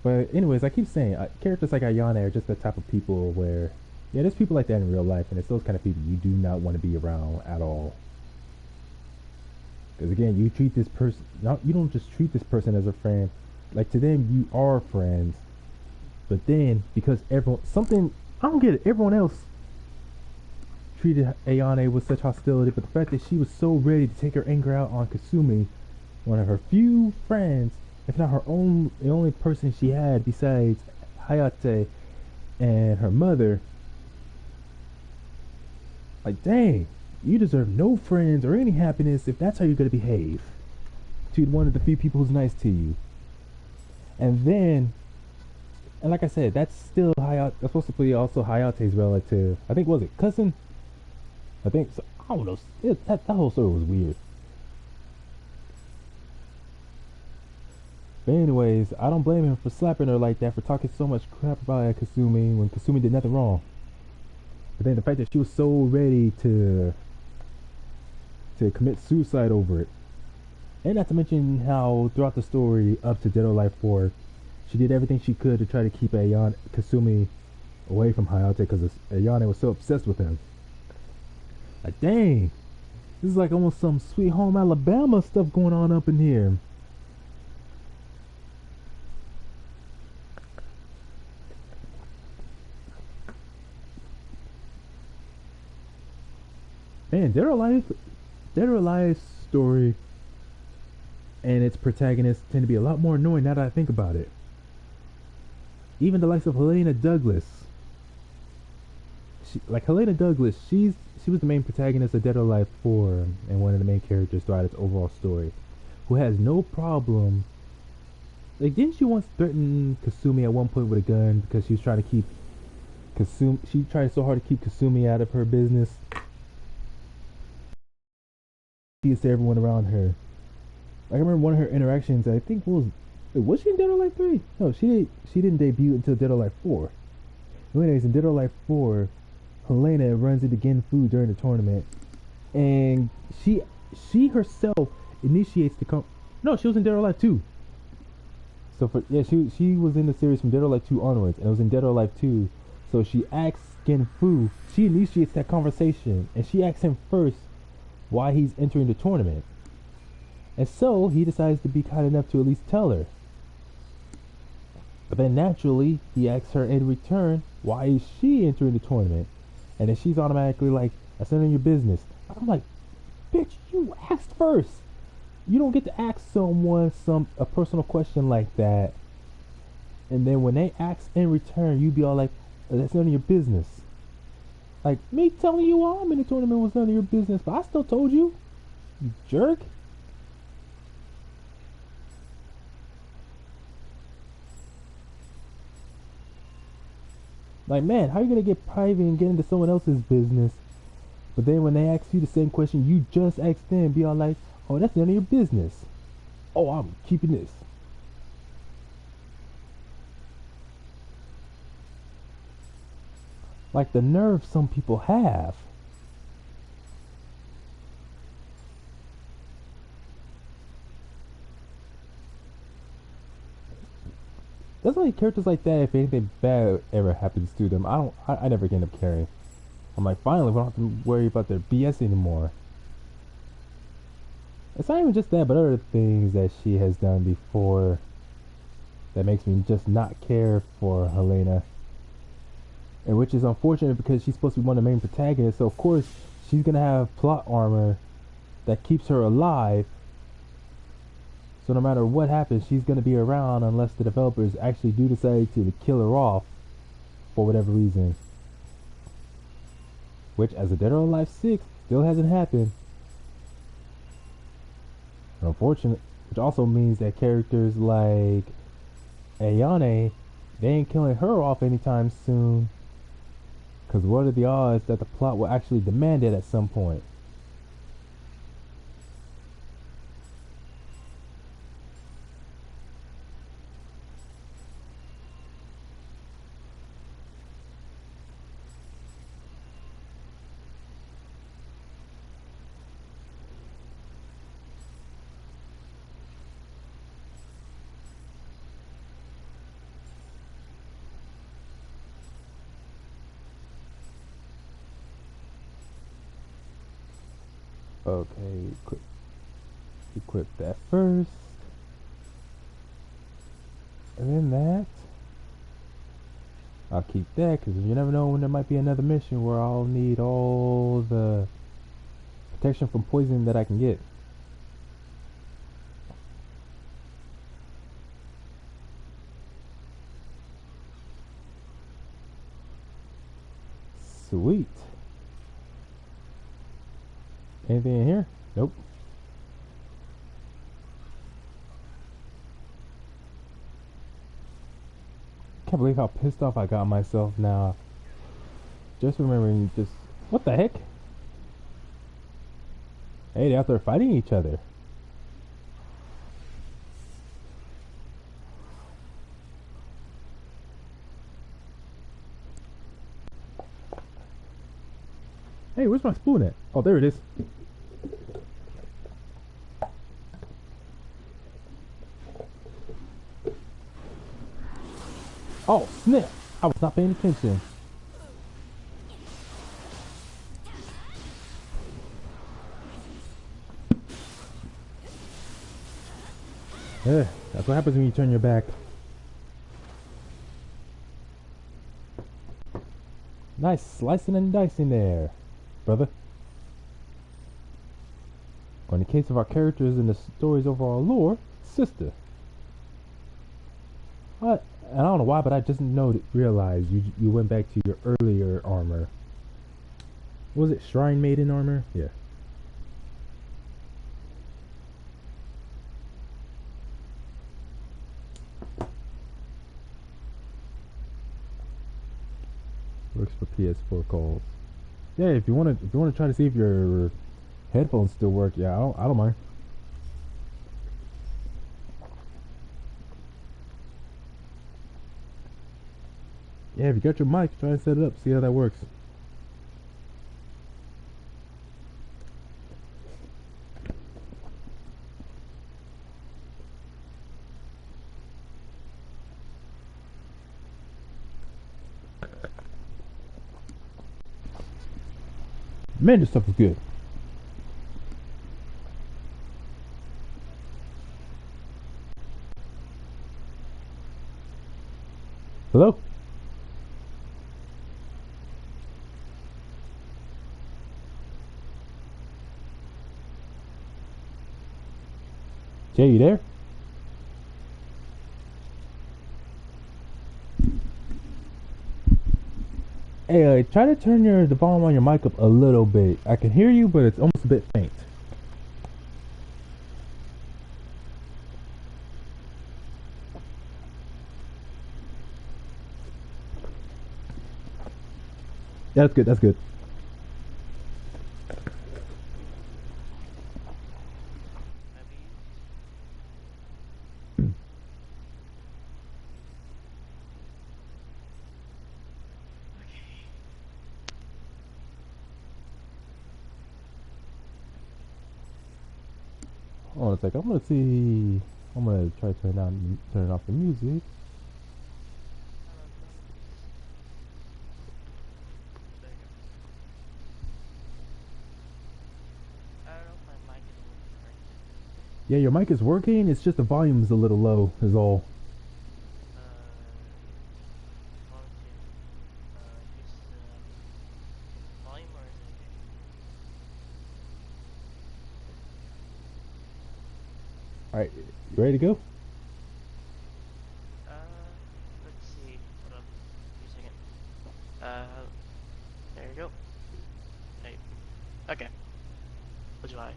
But anyways, I keep saying, characters like Ayane are just the type of people where, yeah, there's people like that in real life, and it's those kind of people you do not want to be around at all. Because again, you treat this person, you don't just treat this person as a friend. Like, to them, you are friends. But then, because something, I don't get it, everyone else treated Ayane with such hostility, but the fact that she was so ready to take her anger out on Kasumi, one of her few friends, if not the only person she had besides Hayate and her mother, like, dang, you deserve no friends or any happiness if that's how you're going to behave to one of the few people who's nice to you. And then, and like I said, that's still Hayate. That's supposed to be also Hayate's relative. I think, was it cousin? I think so. I don't know. That whole story was weird. But anyways, I don't blame him for slapping her like that, for talking so much crap about Kasumi when Kasumi did nothing wrong. But then the fact that she was so ready to commit suicide over it. And not to mention how throughout the story up to Dead or Alive 4, she did everything she could to try to keep Kasumi away from Hayate because Ayane was so obsessed with him. Like, dang, this is like almost some Sweet Home Alabama stuff going on up in here. Man, Dead or Alive's story and its protagonists tend to be a lot more annoying now that I think about it. Even the likes of Helena Douglas. Helena Douglas, she was the main protagonist of Dead or Alive 4 and one of the main characters throughout its overall story, who has no problem. Like, didn't she once threaten Kasumi at one point with a gun because she was trying to keep Kasumi? She tried so hard to keep Kasumi out of her business. She used to everyone around her. I remember one of her interactions. I think was she in Dead or Alive 3? No, she didn't debut until Dead or Alive 4. Anyways, in Dead or Alive 4, Helena runs into Genfu during the tournament, and she herself initiates the No, she was in Dead or Alive 2. So she was in the series from Dead or Alive 2 onwards, and it was in Dead or Alive 2. So she asks Genfu, she initiates that conversation, and she asks him first why he's entering the tournament. And so he decides to be kind enough to at least tell her. But then naturally, he asks her in return, why is she entering the tournament? And then she's automatically like, that's none of your business. I'm like, bitch, you asked first. You don't get to ask someone a personal question like that. And then when they ask in return, you be all like, that's none of your business. Like, me telling you I'm in the tournament was none of your business, but I still told you. You jerk. Like, man, how are you going to get private and get into someone else's business? But then when they ask you the same question you just asked them, be all like, oh, that's none of your business. Oh, I'm keeping this. Like, the nerve some people have. That's like characters like that. If anything bad ever happens to them, I never end up caring. I'm like, finally, we don't have to worry about their BS anymore. It's not even just that, but other things that she has done before that makes me just not care for Helena. And which is unfortunate because she's supposed to be one of the main protagonists, so of course she's gonna have plot armor that keeps her alive. So no matter what happens, she's gonna be around unless the developers actually do decide to kill her off for whatever reason. Which, as a Dead or Alive 6, still hasn't happened. Unfortunate, which also means that characters like Ayane, they ain't killing her off anytime soon. Because what are the odds that the plot will actually demand it at some point? Okay, equip that first. And then that. I'll keep that because you never know when there might be another mission where I'll need all the protection from poison that I can get. Sweet. Anything in here? Nope. Can't believe how pissed off I got myself now. Just remembering just... What the heck? Hey, they're out there fighting each other. Hey, where's my spoon at? Oh, there it is. Oh, snap! I was not paying attention. That's what happens when you turn your back. Nice slicing and dicing there, brother. Or in the case of our characters in the story's overall lore, sister. What? And I don't know why, but I just realized you went back to your earlier armor. Was it Shrine Maiden armor? Yeah. Works for PS4 calls. Yeah, if you wanna try to see if your headphones still work, yeah, I don't mind. Yeah, if you got your mic, try and set it up, see how that works. Man, this stuff is good. Hello? Jay, you there? Hey, try to turn the volume on your mic up a little bit. I can hear you, but it's almost a bit faint. Yeah, that's good, that's good. Hold on a sec. I'm gonna try to turn off the music. Yeah, your mic is working. It's just the volume's a little low. Is all. Want to use the volume or is it All right, you ready to go? okay? Let's see. Hold up. Give me a second. There you go. Hey. Okay. What do I?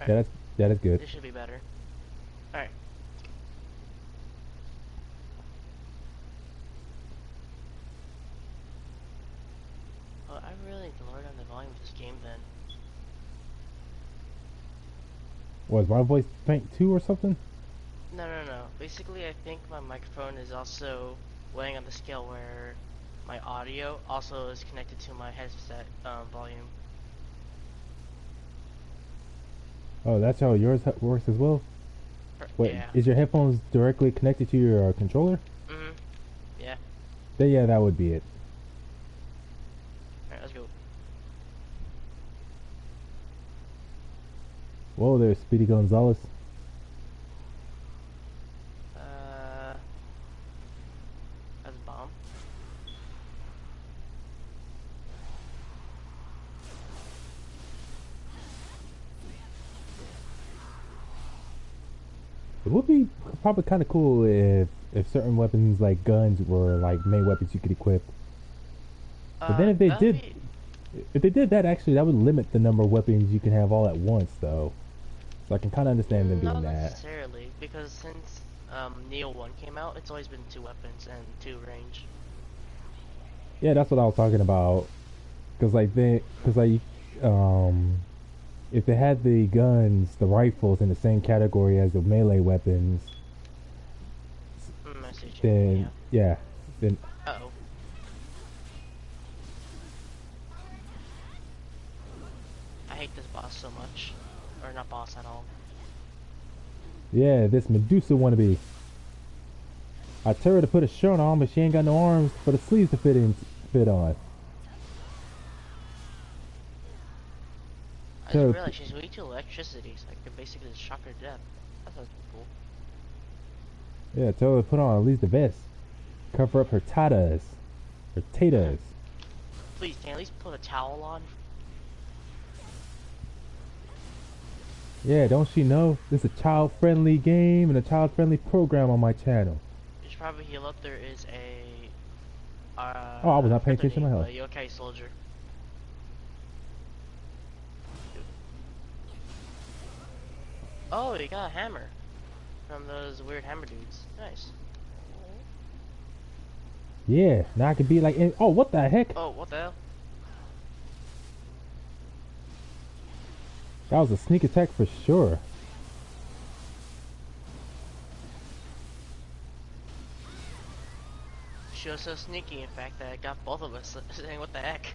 Alright. Yeah, that's good. This should be better. Alright. Well, I really need to lower down the volume of this game then. Was my voice faint too or something? No. Basically, I think my microphone is also weighing on the scale where my audio also is connected to my headset volume. Oh, that's how yours works as well. Wait, Yeah. is your headphones directly connected to your controller? Mhm. Yeah. Then yeah, that would be it. Alright, let's go. Whoa there, Speedy Gonzalez. That's a bomb. It would be probably kind of cool if certain weapons like guns were like main weapons you could equip. But then if they that'd did, be- if they did that, actually that would limit the number of weapons you can have all at once, though. So I can kind of understand them doing Not that. necessarily, because since Nioh 1 came out, it's always been 2 weapons and 2 range. Yeah, that's what I was talking about. Cause if they had the guns, the rifles in the same category as the melee weapons, I see what you mean, then yeah, then yeah. Uh-oh. I hate this boss so much. Or not boss at all. yeah, this Medusa wannabe. I tell her to put a shirt on, but she ain't got no arms for the sleeves to fit on. I So- just realized she's weak to electricity, so I could basically just shock her to death. That sounds cool. Yeah, tell her to put on at least the vest. Cover up her tatas. Her tatas. Please, can you at least put a towel on? Yeah, don't she know this is a child-friendly game and a child-friendly program on my channel? You should probably heal up. There is a Oh, I was not paying attention to my health. A yokai soldier. Oh, you got a hammer from those weird hammer dudes. Nice. Yeah, now I could be like, oh, what the heck? Oh, what the hell? That was a sneak attack for sure. She was so sneaky, in fact, that it got both of us saying, "What the heck?"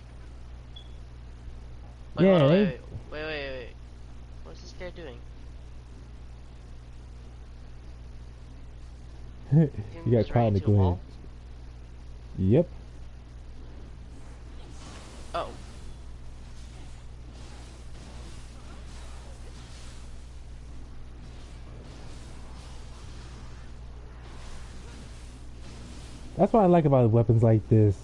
Wait, Yeah, hold on, they- wait. What's this guy doing? You He got was caught in running the into a wall? glitch. Yep. Oh. That's what I like about weapons like this.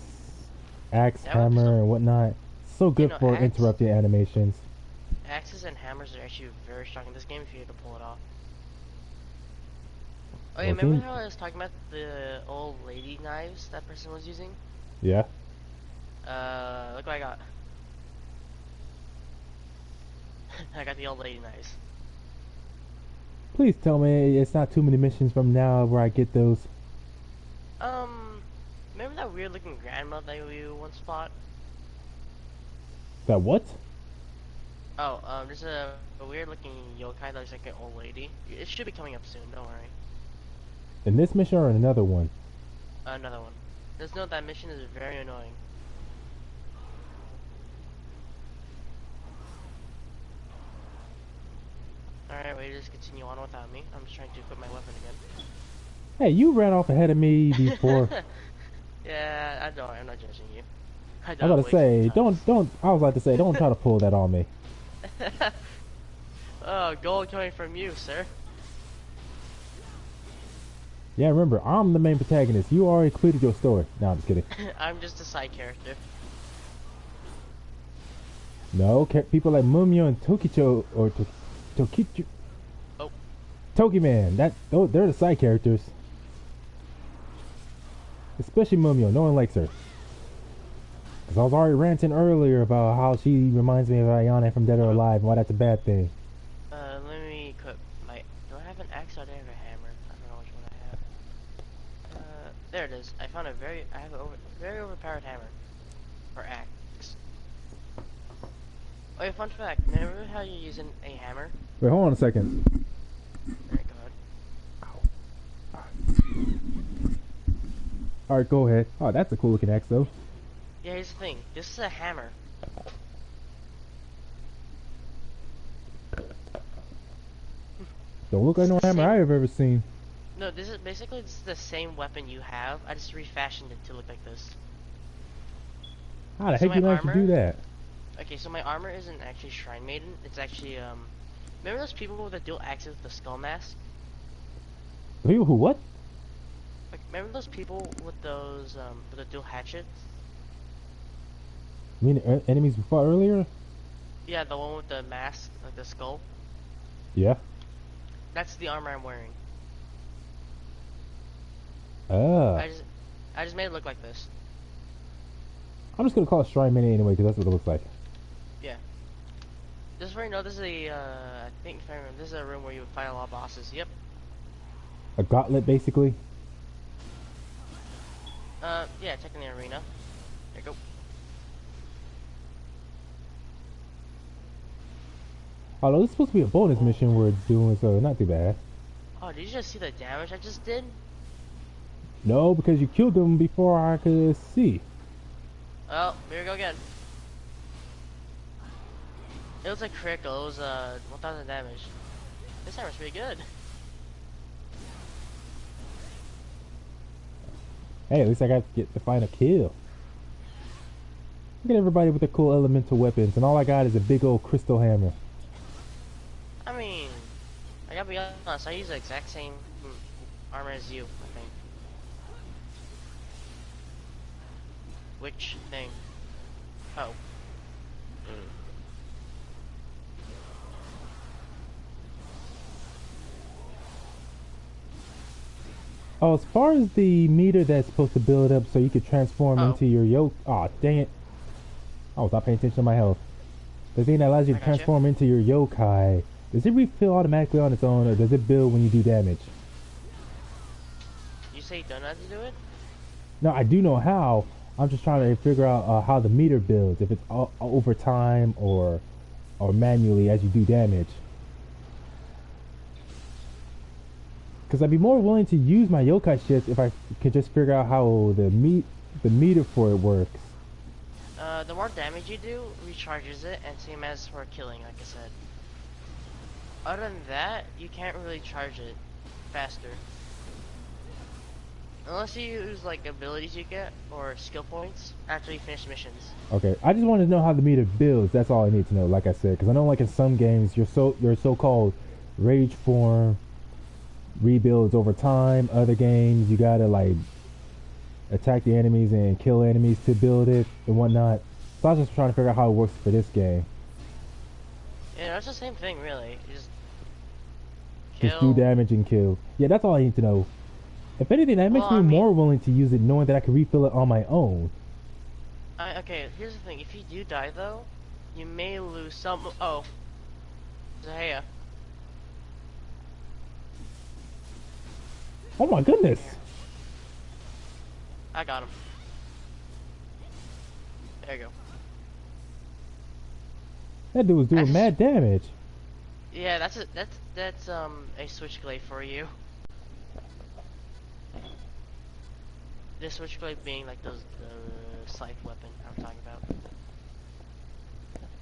Axe, That would be hammer, so- and whatnot. So good know, for axe- interrupting animations. Axes and hammers are actually very strong in this game if you're able to pull it off. Oh yeah, Well, remember think- how I was talking about the old lady knives that person was using? Yeah. Look what I got. I got the old lady knives. Please tell me it's not too many missions from now where I get those. Remember that weird looking grandma that we once fought? That what? Oh, there's a weird looking yokai that looks like an old lady. It should be coming up soon, don't worry. In this mission or in another one? Another one. Just note that mission is very annoying. Alright, wait, just continue on without me. I'm just trying to equip my weapon again. Hey, you ran off ahead of me before. Yeah, I'm not judging you. I was about to say, don't. I was about to say, don't try to pull that on me. Gold coming from you, sir. Yeah, remember, I'm the main protagonist. You already completed your story. No, I'm just kidding. I'm just a side character. No, people like Mumio and Tokicho or Tokicho, Oh, Tokiman. They're the side characters. Especially Mumio. No one likes her. Cause I was already ranting earlier about how she reminds me of Ayane from Dead or Alive and why that's a bad thing. let me equip my. Do I have an axe or do I have a hammer? I don't know which one I have. There it is. I found I have a very overpowered hammer. Or axe. Oh, yeah, fun fact. Remember how you're using a hammer? Wait, hold on a second. Alright, go ahead. Alright, go ahead. Oh, that's a cool looking axe though. Yeah, here's the thing. This is a hammer. Don't look like no hammer I have ever seen. No, this is the same weapon you have. I just refashioned it to look like this. How the So heck you my managed to do armor- that? Okay, so my armor isn't actually Shrine Maiden. It's actually remember those people with the dual axes with the skull mask? People who what? Like, remember those people with those with the dual hatchets? You mean the enemies we fought earlier? Yeah, the one with the mask, like the skull. Yeah. That's the armor I'm wearing. Ah. I just made it look like this. I'm just gonna call it Shrine Mini anyway, because that's what it looks like. Yeah. Just so you know, this is a I think if I remember, this is a room where you would fight a lot of bosses. Yep. A gauntlet, basically. Yeah, technically an arena. There you go. Although this is supposed to be a bonus mission we're doing, so not too bad. Oh, did you just see the damage I just did? No, because you killed them before I could see. Oh, here we go again. It was a critical. It was 1,000 damage. This hammer's pretty good. Hey, at least I got to find a kill. Look at everybody with their cool elemental weapons, and all I got is a big old crystal hammer. I mean, I gotta be honest. I use the exact same armor as you, I think. Which thing? Oh. Oh, as far as the meter that's supposed to build up so you could transform into your yoke. Aw, dang it. I was not paying attention to my health. The thing that allows you to transform into your yokai, does it refill automatically on its own, or does it build when you do damage? You say you don't know how to do it? No, I do know how. I'm just trying to figure out how the meter builds, if it's over time or manually as you do damage. Because I'd be more willing to use my yokai shits if I could just figure out how the meter for it works. The more damage you do, recharges it, and same as for killing, like I said. Other than that, you can't really charge it faster. Unless you use like abilities you get, or skill points, after you finish missions. Okay, I just wanted to know how the meter builds, that's all I need to know, like I said. Because I know like in some games, your so-called rage form rebuilds over time. Other games, you gotta like attack the enemies and kill enemies to build it and whatnot. So I was just trying to figure out how it works for this game. Yeah, that's the same thing, really. You Just do damage and kill. Yeah, that's all I need to know. If anything, that makes me more willing to use it, knowing that I can refill it on my own. Okay, here's the thing. If you do die, though, you may lose some. Oh, Zahaya. Oh my goodness! I got him. There you go. That dude was doing mad damage. Yeah, that's a switchblade for you. The switchblade being like the scythe weapon I'm talking about.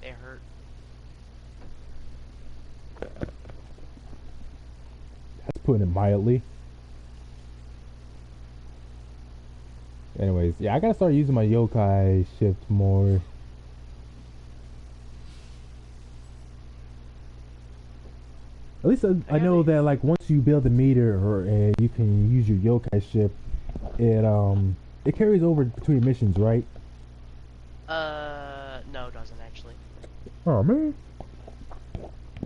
They hurt. That's putting it mildly. Anyways, yeah, I gotta start using my yokai shift more. At least I know that like once you build the meter or and you can use your yokai ship, it carries over between missions, right? No, it doesn't actually. Oh man.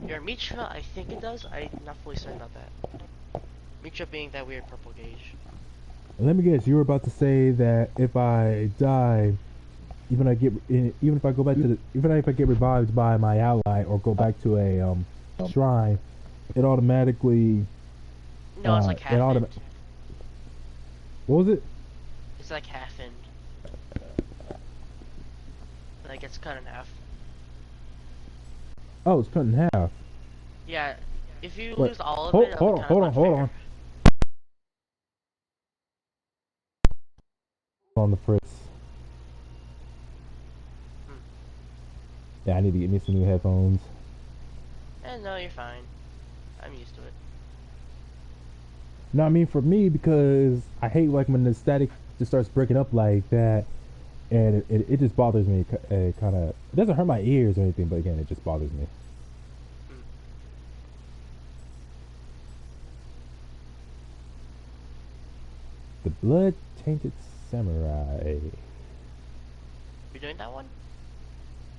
Your Mitra, I think it does. I'm not fully certain about that. Mitra being that weird purple gauge. Let me guess. You were about to say that if I die, even if I go back to the, even if I get revived by my ally or go back to a shrine, it automatically No, it's like it half end. What was it? It's like half end. Like it's cut in half. Oh, it's cut in half. Yeah, if you Wait, lose all of hold, it, hold on, it'll be kind of hold unfair. on. On the fritz. Hmm. Yeah, I need to get me some new headphones. No, you're fine. I'm used to it. No, I mean for me because I hate like when the static just starts breaking up like that, and it just bothers me. It kind of it doesn't hurt my ears or anything, but again, it just bothers me. Hmm. The blood tainted samurai. You doing that one?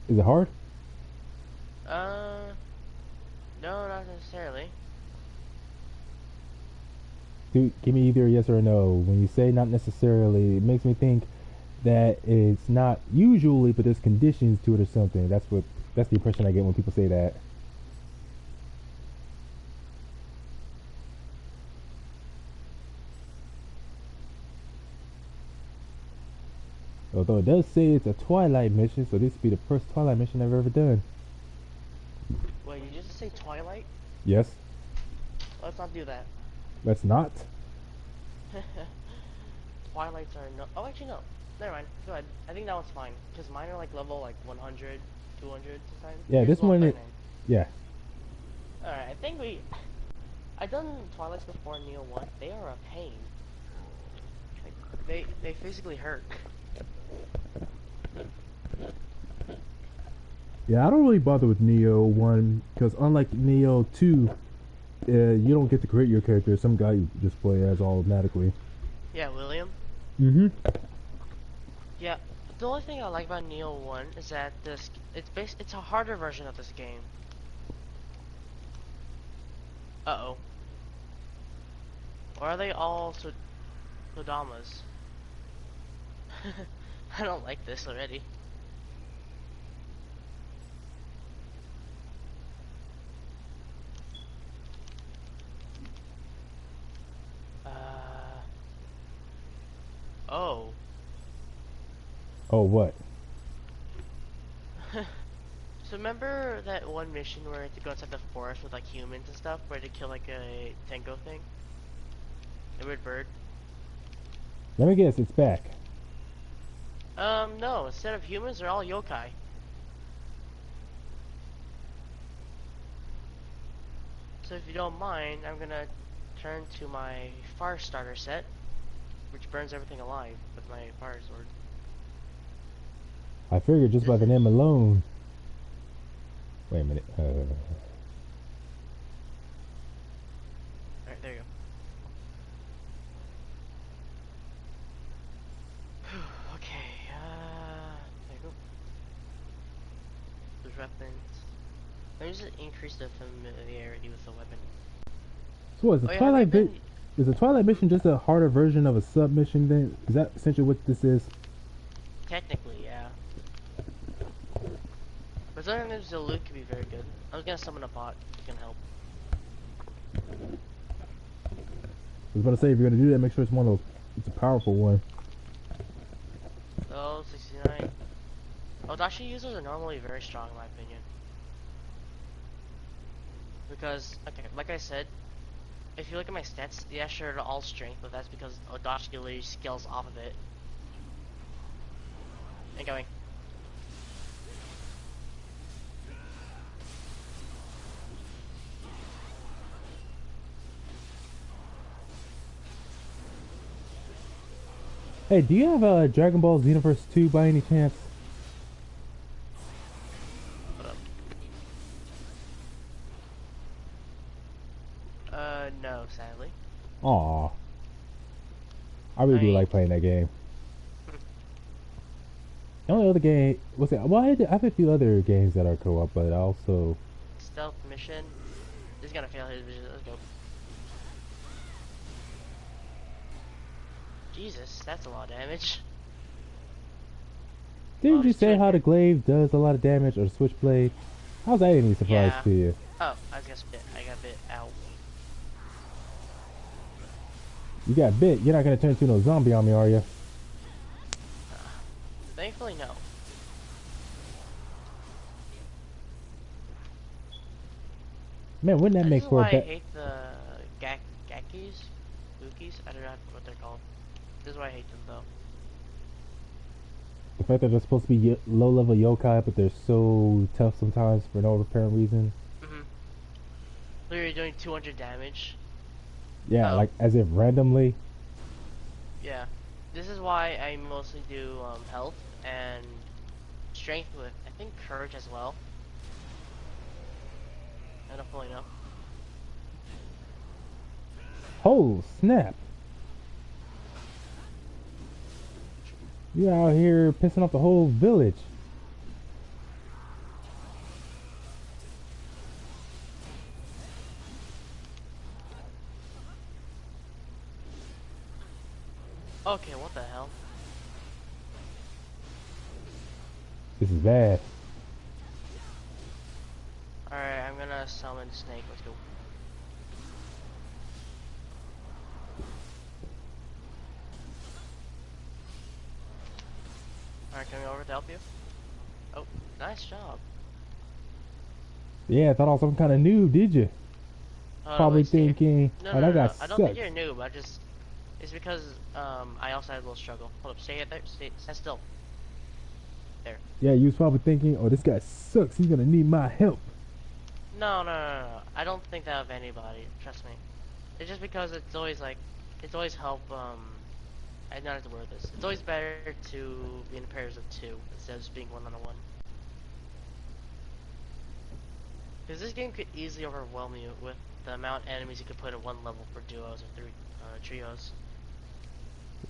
Is it hard? No, not necessarily. Dude, give me either a yes or a no. When you say not necessarily, it makes me think that it's not usually, but there's conditions to it or something. That's the impression I get when people say that. Although it does say it's a Twilight mission, so this would be the first Twilight mission I've ever done. Wait, you just say Twilight? Yes, Let's not do that. let's not. Twilights are no. Oh, actually, no. Never mind. Go ahead. I think that one's fine. Because mine are like level like 100, 200 sometimes. Yeah, Yours this is level one, 39. yeah. Alright, I think we. I've done Twilights before in Nioh 1. They are a pain. Like, they physically hurt. Yeah, I don't really bother with Neo 1, because unlike Neo 2, you don't get to create your character. Some guy you just play as automatically. Yeah, William. Mm-hmm. Yeah, the only thing I like about Nioh 1 is that it's a harder version of this game. Uh-oh. Or are they all Sodamas? I don't like this already. Oh. Oh, what? So remember that one mission where to go inside the forest with like humans and stuff, where to kill like a tango thing? The weird bird? Let me guess, it's back. No, instead of humans, they're all yokai. So if you don't mind, I'm gonna turn to my fire starter set, which burns everything alive with my fire sword. I figured just by the name alone. Wait a minute. Alright, there you go. Okay, there you go. Those weapons. Let me just increase the familiarity with the weapon. So what, is the Oh, yeah, Twilight is the Twilight mission just a harder version of a submission then? Is that essentially what this is? Technically, yeah. But sometimes the loot can be very good. I was gonna summon a bot who can help. I was about to say, if you're gonna do that, make sure it's one of those, it's a powerful one. Oh, 69. Odashi users are normally very strong in my opinion. Because, okay, like I said, if you look at my stats, yeah, sure, they're all strength, but that's because Odashi literally scales off of it. Incoming. Hey, do you have a Dragon Ball Xenoverse 2 by any chance? Hold up. No, sadly. Aw. I really I do mean- like playing that game. The only other game was it? Well, I have a few other games that are co-op, but also Stealth mission. He's gonna fail his vision. Let's go. Jesus, that's a lot of damage. didn't you just say chill how here. the glaive does a lot of damage or the switchblade? How's that any surprise Yeah. to you? Oh, I was gonna spit. I got bit. Ow. You got bit. You're not gonna turn into no zombie on me, are you? Thankfully, no. Man, wouldn't that This make is for why a I bet? hate the Gakis? Lukis? I don't know what they're called. This is why I hate them, though. The fact that they're supposed to be low-level yokai, but they're so tough sometimes for no apparent reason. Mm-hmm. Literally doing 200 damage. Yeah, Oh. like as if randomly. Yeah. This is why I mostly do health and strength with, I think, courage as well. I don't fully know. Oh snap! You out here pissing off the whole village. Okay, what the hell? This is bad. Alright, I'm gonna summon Snake. Let's go. Alright, coming over to help you. Oh, nice job. Yeah, I thought I was some kind of noob, did you? Hold on, Probably wait, Steve. thinking, No, oh, no, that no, guy no. I don't think sucks. you're a noob. I just, it's because I also had a little struggle. Hold up, stay there. Stand still. There. Yeah, you was probably thinking, oh, this guy sucks. He's gonna need my help. No, no, no, no, no. I don't think that of anybody. Trust me. It's just because it's always like, it's always help. I don't have to word this. It's always better to be in pairs of two instead of just being one-on-one. Because this game could easily overwhelm you with the amount of enemies you could put at one level for duos or trios.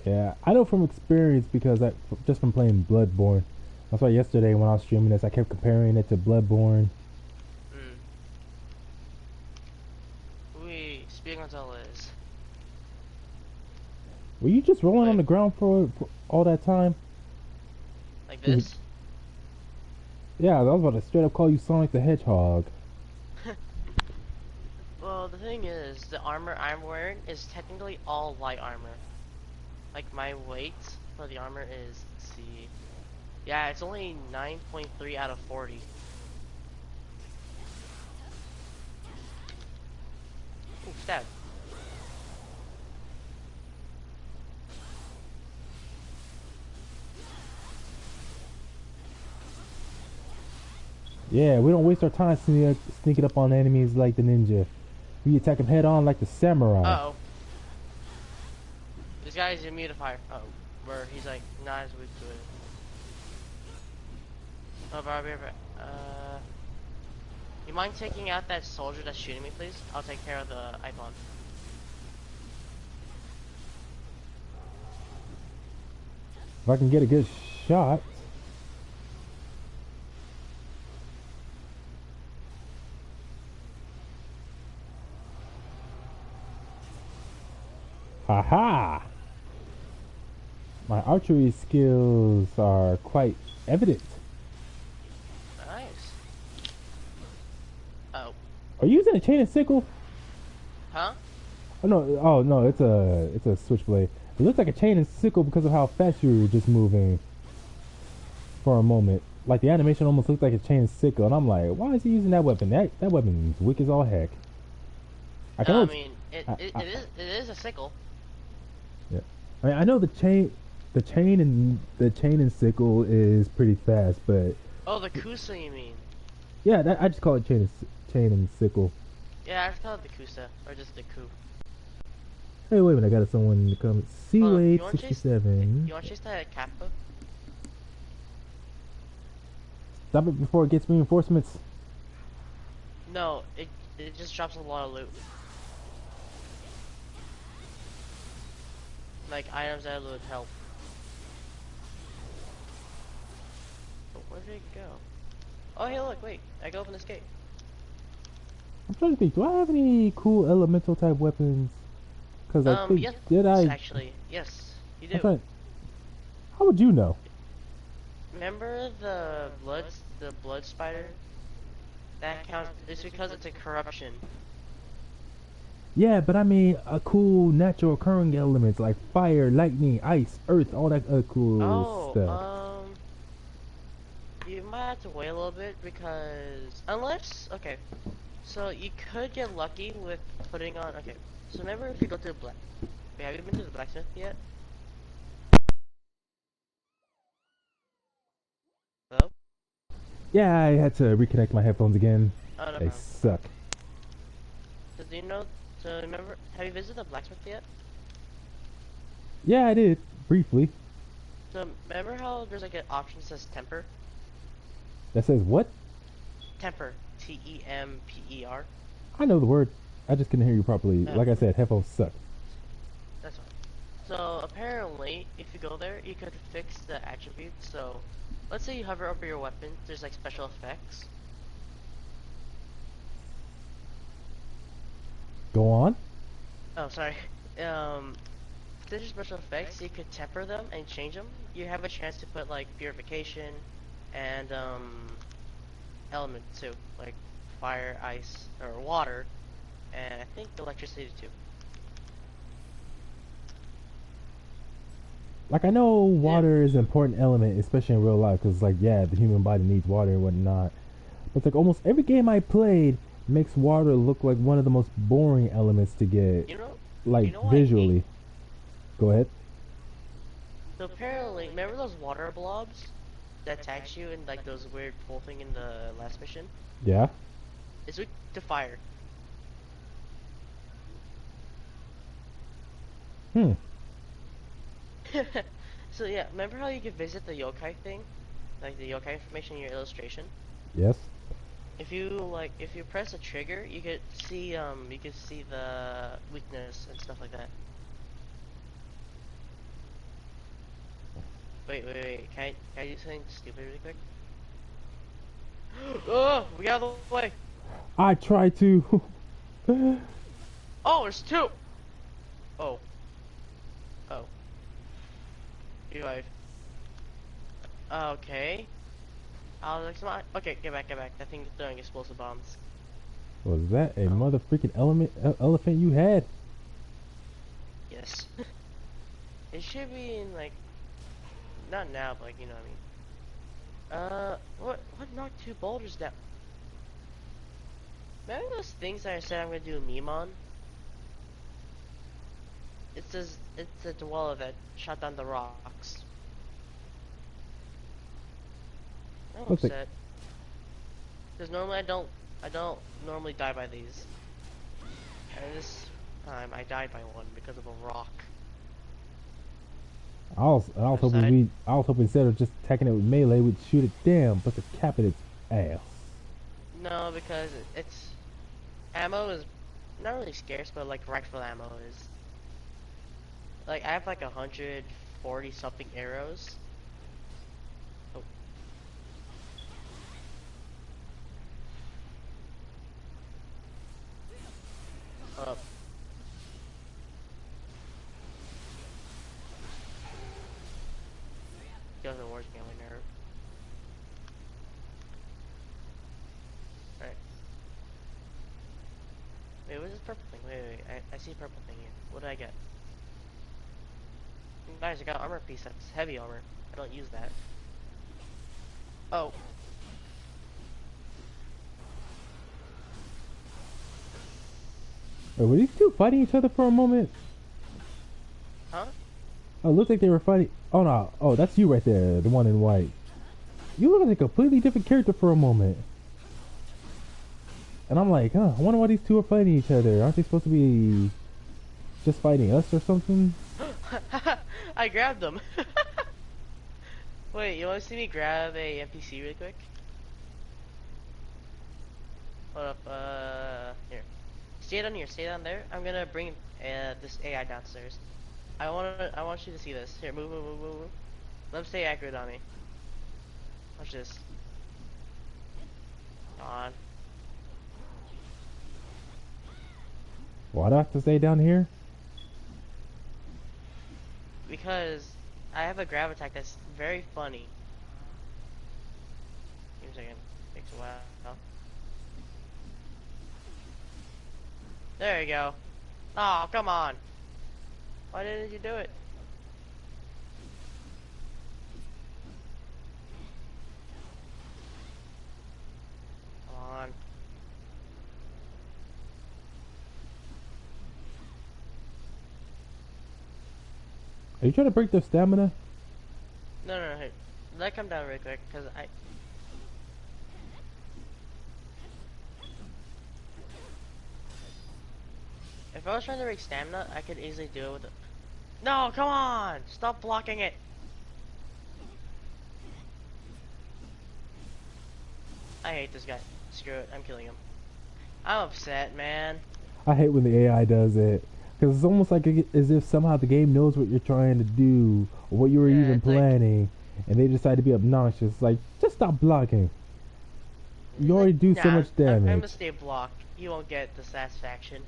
Yeah, I know from experience because just from playing Bloodborne. That's why yesterday when I was streaming this, I kept comparing it to Bloodborne. Speak Gonzalez. Were you just rolling Wait. on the ground for all that time? Like this? Yeah, I was about to straight up call you Sonic the Hedgehog. Well, the thing is, the armor I'm wearing is technically all light armor. Like, my weight for the armor is, let's see, yeah, it's only 9.3 out of 40. Ooh, stab. Yeah, we don't waste our time sneaking up on enemies like the ninja. We attack them head on like the samurai. Uh-oh. This guy is immune to fire. Uh-oh. Where he's like, not as weak to it. Oh, Barbie, you mind taking out that soldier that's shooting me, please? I'll take care of the icon. If I can get a good shot. Haha! My archery skills are quite evident. Nice. Oh. Are you using a chain and sickle? Huh? Oh no, it's a switchblade. It looks like a chain and sickle because of how fast you were just moving for a moment. Like the animation almost looked like a chain and sickle, and I'm like, why is he using that weapon? That weapon is weak as all heck. I mean, it is a sickle. Yeah, I mean, I know the chain and sickle is pretty fast, but Oh, the Kusa, you mean? yeah, I just call it chain and sickle. Yeah, I just call it the Kusa, or just the Ku. Hey, wait a minute, I got someone in the comments. Hold on, C-Wade you wanna chase- 67. You want to chase that Kappa? Stop it before it gets reinforcements. No, it just drops a lot of loot. like items that would help. Oh, where did it go? Oh, hey, look, wait. I can open this gate. I'm trying to think. Do I have any cool elemental type weapons? Because I think Yes, did I? actually, yes, you I'm do. trying. How would you know? Remember the blood spider? That counts. It's because it's a corruption. Yeah, but I mean a cool natural occurring elements like fire, lightning, ice, earth, all that cool Oh, stuff. you might have to wait a little bit because unless, okay, so you could get lucky with putting on. Okay, so remember if you go to the black. Wait, have you been to the blacksmith yet? Hello? Yeah, I had to reconnect my headphones again. Oh, no They problem. suck. So do you know? So remember, have you visited the blacksmith yet? Yeah, I did briefly. So remember how there's like an option that says temper? That says what? Temper. Temper. I know the word. I just couldn't hear you properly. Oh, Like I said, headphones suck. that's fine. So apparently, if you go there, you could fix the attributes. So let's say you hover over your weapon. There's like special effects. Go on. Oh, sorry. There's special effects. You could temper them and change them. You have a chance to put like purification and element too, like fire, ice, or water, and I think electricity too. Like I know Yeah. water is an important element, especially in real life, because like yeah, the human body needs water and whatnot. But it's like almost every game I played makes water look like one of the most boring elements to get, You know, like you know what I hate? visually. Go ahead. So apparently, remember those water blobs that attach you in like those weird pull thing in the last mission? Yeah. It's weak to fire. Hmm. So yeah, remember how you could visit the yokai thing? Like the yokai information in your illustration? Yes. If you press a trigger, you could see the weakness and stuff like that. Wait. Can I do something stupid really quick? Oh, we got out of the way. I try to. Oh, there's two. Oh, oh. Revive. Okay. I was like, okay, get back. That thing's throwing explosive bombs. Was that a Oh, mother freaking elephant you had? yes. It should be in like, not now, but like, you know what I mean. What knocked two boulders down? Remember those things that I said I'm gonna do a meme on? It says it's a dweller that shot down the rocks. I'm Looks like upset. Because normally I don't normally die by these. And this time I died by one because of a rock. I was hoping Side. instead of just attacking it with melee, we'd shoot it down, but the cap at its ass. No, because it's ammo is not really scarce, but like rifle ammo is. Like I have like 140 something arrows. Oh, hold up. Doesn't work on my nerve. Alright. Wait, what's this purple thing? Wait. I see a purple thing here. What did I get? Guys, I got armor piece that's heavy armor. I don't use that. Oh. Wait, were these two fighting each other for a moment? Huh? Oh, it looked like they were fighting. Oh no! Oh, that's you right there, the one in white. You look like a completely different character for a moment. And I'm like, huh? I wonder why these two are fighting each other. Aren't they supposed to be just fighting us or something? I grabbed them. Wait, you want to see me grab a NPC really quick? Hold up, here. Stay down here, stay down there. I'm gonna bring this AI downstairs. I want you to see this. Here, move, move, move, move, move. Let him stay accurate on me. Watch this. Come on. Why do I have to stay down here? Because I have a grab attack that's very funny. Give me a second. Takes a while. There you go. Oh, come on. Why didn't you do it? Come on. Are you trying to break their stamina? No, no, no. Hey, let come down real quick, cause I. If I was trying to break stamina, I could easily do it with it. No, come on! Stop blocking it! I hate this guy. Screw it, I'm killing him. I'm upset, man. I hate when the AI does it. Because it's almost like as if somehow the game knows what you're trying to do, or what you were Yeah, even it's like- planning, and they decide to be obnoxious. Like, just stop blocking. You already do so Nah, much I'm damage. gonna stay blocked. You won't get the satisfaction.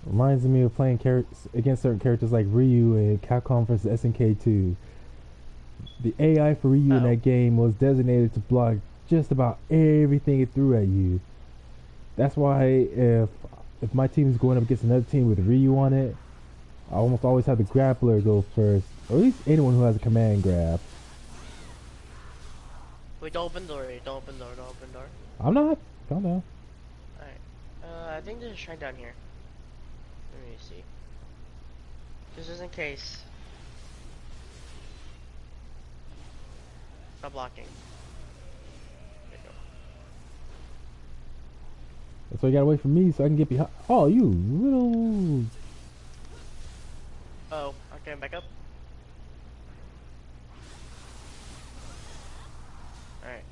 Reminds me of playing against certain characters like Ryu in Capcom vs SNK 2. The AI for Ryu in Uh-oh. that game was designated to block just about everything it threw at you. That's why if my team is going up against another team with Ryu on it, I almost always have the grappler go first, or at least anyone who has a command grab. Wait, don't open door, don't open door, don't open door. I'm not. Calm down. Alright. I think there's a shrine down here. Let me see. Just in case. Stop blocking. There you go. That's why you gotta wait for me so I can get behind. Oh, you little. Oh, okay, back up. Alright.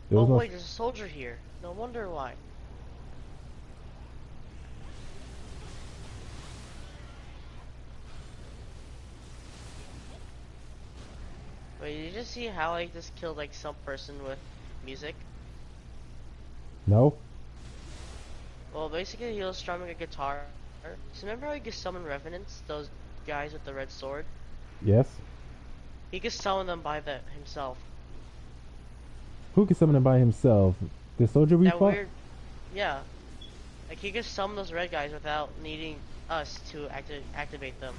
There Oh was no- wait, there's a soldier here. No wonder why. Wait, did you just see how I just killed like some person with music? No. Well, basically he was strumming a guitar. So remember how he could summon revenants? Those guys with the red sword? Yes. He could summon them by himself. Who can summon him by himself? The soldier we That fought? weird, yeah. Like he could summon those red guys without needing us to activate them.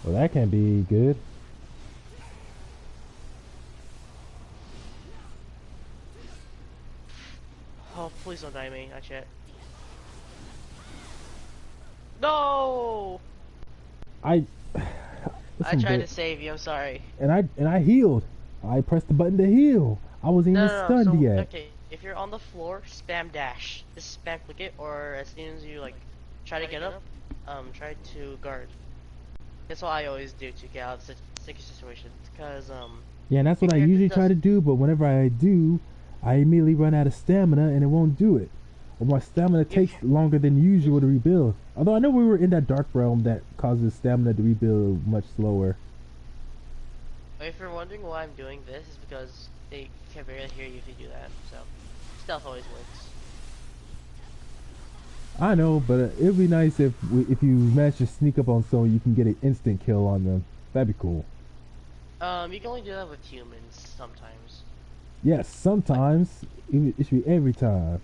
Well, that can't be good. Oh, please don't die me, not yet. No! I I tried to save you, I'm sorry. and I healed. I pressed the button to heal. I wasn't even stunned so, yet. okay, if you're on the floor, spam dash. Just spam click it, or as soon as you like try to get up, try to guard. That's what I always do to get out of sticky situations, cause Yeah, and that's what I character usually try to does- do, but whenever I do, I immediately run out of stamina and it won't do it. Or my stamina takes longer than usual to rebuild. Although I know we were in that dark realm that causes stamina to rebuild much slower. if you're wondering why I'm doing this, is because they can barely hear you if you do that. So stealth always works. I know, but it'd be nice if you manage to sneak up on someone, you can get an instant kill on them. That'd be cool. You can only do that with humans sometimes. Yes, sometimes. It should be every time.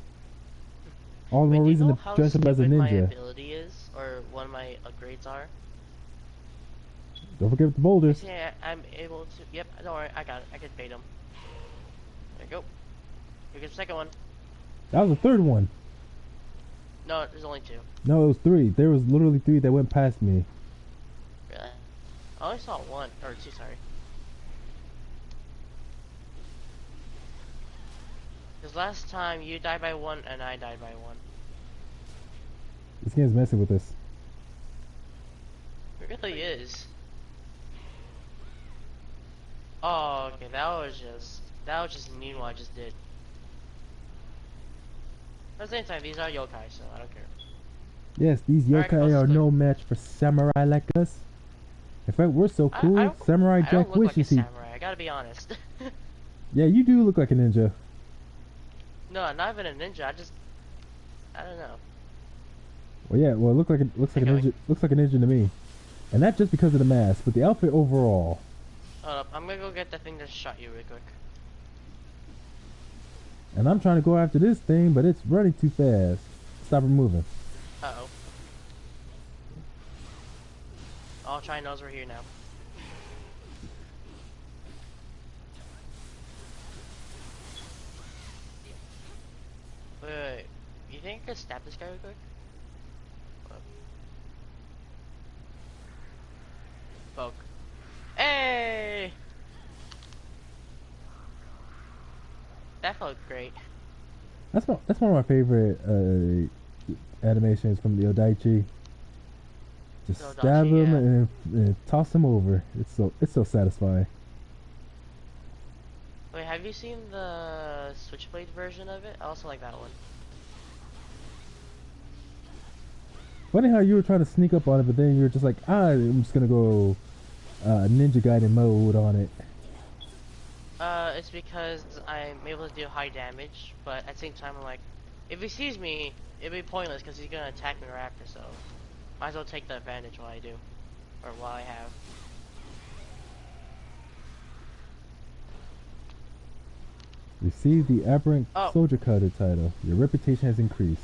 All the Wait, more do you reason know to how dress up as a stupid my ninja. ability is, or what my upgrades are? Don't forget the boulders. See, I'm able to. Yep, don't worry, I got it. I can bait them. There you go. Here's the second one. That was the third one. No, there's only two. No, it was three. There was literally three that went past me. Really? I only saw one or two. Sorry. Because last time you died by one and I died by one. This game's messing with us. It really is. Oh, okay, that was just mean what I just did. At the same time, these are yokai, so I don't care. Yes, these Alright, yokai closest are clip. no match for samurai like us. In fact, we're so I cool. Samurai I don't Jack look like a wishes he. samurai. I gotta be honest. Yeah, you do look like a ninja. No, not even a ninja. I don't know. Well, yeah. Well, it looks like a Okay, wait. ninja. Looks like a ninja to me. And not just because of the mask, but the outfit overall. Hold up. I'm gonna go get the thing that shot you real quick. And I'm trying to go after this thing, but it's running too fast. Stop it moving. Uh-oh. All try knows we're here now. Wait. You think I could stab this guy real quick? Poke. Hey! That felt great. That's one of my favorite animations from the Odaichi. Just The Odaichi, stab him yeah. and toss him over. It's so satisfying. Wait, have you seen the Switchblade version of it? I also like that one. Funny how you were trying to sneak up on it, but then you were just like, I'm just gonna go Ninja Gaiden mode on it. It's because I'm able to do high damage, but at the same time I'm like, if he sees me, it'd be pointless because he's gonna attack me right after, so might as well take the advantage while I do, or while I have. Receive the Aberrant Oh. Soldier Cutter title. Your reputation has increased.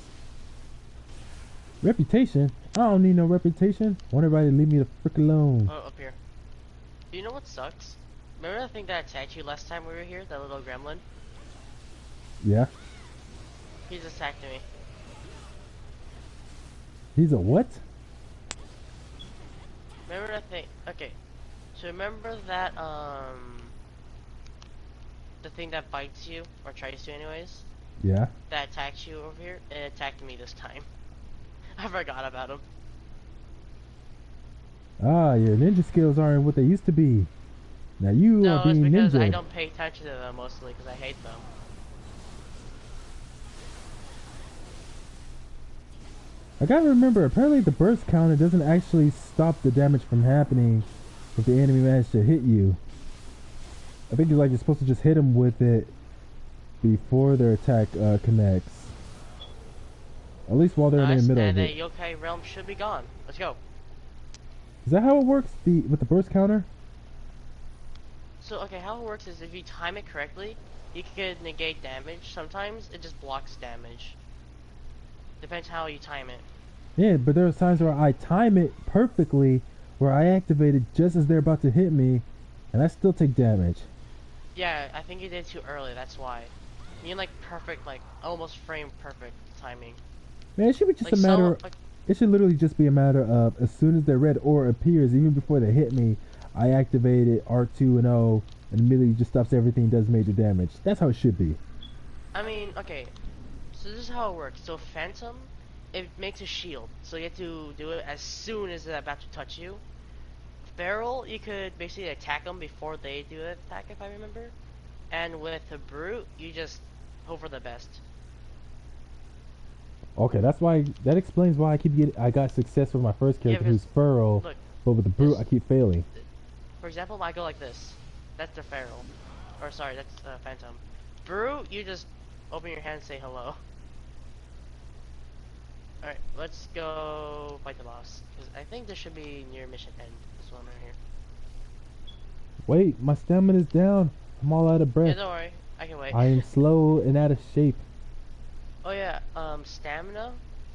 Reputation? I don't need no reputation. Want everybody to leave me the frick alone. Oh, up here. Do you know what sucks? Remember the thing that attacked you last time we were here? That little gremlin? Yeah? He just attacked me. He's a what? Remember that thing? Okay. So remember that, the thing that bites you, or tries to anyways? Yeah? That attacks you over here? It attacked me this time. I forgot about him. Ah, your ninja skills aren't what they used to be. Now you No, are it's being because ninja. I don't pay attention to them mostly because I hate them. I gotta remember, apparently the burst counter doesn't actually stop the damage from happening if the enemy manages to hit you. I think it's like you're supposed to just hit them with it before their attack connects. At least while they're in the middle of And it. the yokai realm should be gone. Let's go. Is that how it works with the burst counter? So, okay, how it works is if you time it correctly, you could negate damage. Sometimes it just blocks damage. Depends how you time it. Yeah, but there's times where I time it perfectly, where I activate it just as they're about to hit me, and I still take damage. Yeah, I think you did too early, that's why. You need like perfect, like almost frame perfect timing. Man, it should be just Like a matter. like, It should literally just be a matter of as soon as the red aura appears, even before they hit me, I activate it R2 and O, and immediately just stops everything, does major damage. That's how it should be. I mean, okay. So this is how it works. So Phantom, it makes a shield. So you have to do it as soon as they're about to touch you. Feral, you could basically attack them before they do the attack, if I remember. And with the Brute, you just hope for the best. Okay, that explains why I got success with my first character who's feral, Look, but with the brute this- I keep failing. For example, I go like this. That's the Feral. Or sorry, that's the Phantom. Brute, you just open your hand and say hello. Alright, let's go fight the boss. Because I think this should be near mission end. This one right here. Wait, my stamina's down. I'm all out of Yeah, breath. don't worry. I can wait. I am slow and out of shape. Oh yeah, stamina,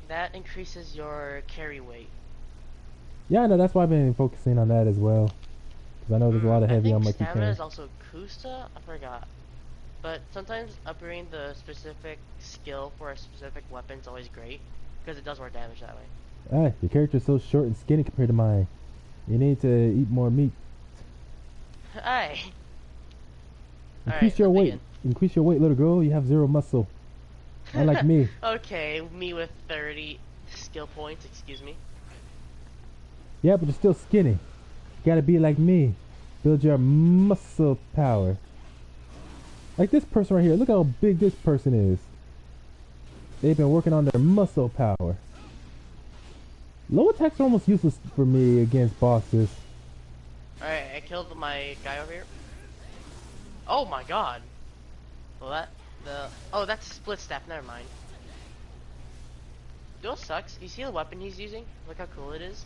that increases your carry weight. Yeah, I know, that's why I've been focusing on that as well. Because I know there's a lot of heavy on my key Stamina is carry. also Kusta? I forgot. But sometimes upgrading the specific skill for a specific weapon is always great. Because it does more damage that way. Ah, your character's so short and skinny compared to mine. You need to eat more meat. Aye. Increase your weight. Increase your weight, little girl. You have 0 muscle. Unlike me. Okay, me with 30 skill points, excuse me. Yeah, but you're still skinny. You gotta be like me. Build your muscle power. Like this person right here. Look how big this person is. They've been working on their muscle power. Low attacks are almost useless for me against bosses. Alright, I killed my guy over here. Oh my god. Well, oh, that's a split staff. Never mind. You know what sucks? You see the weapon he's using? Look how cool it is.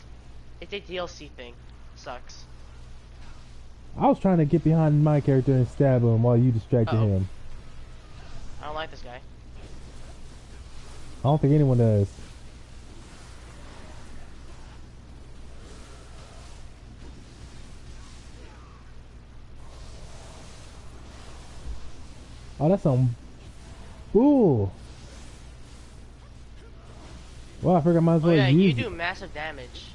It's a DLC thing. Sucks. I was trying to get behind my character and stab him while you distracted Uh-oh. him. I don't like this guy. I don't think anyone does. Oh, that's some bull. Well, I figured I might as Oh well yeah, you use do it. massive damage.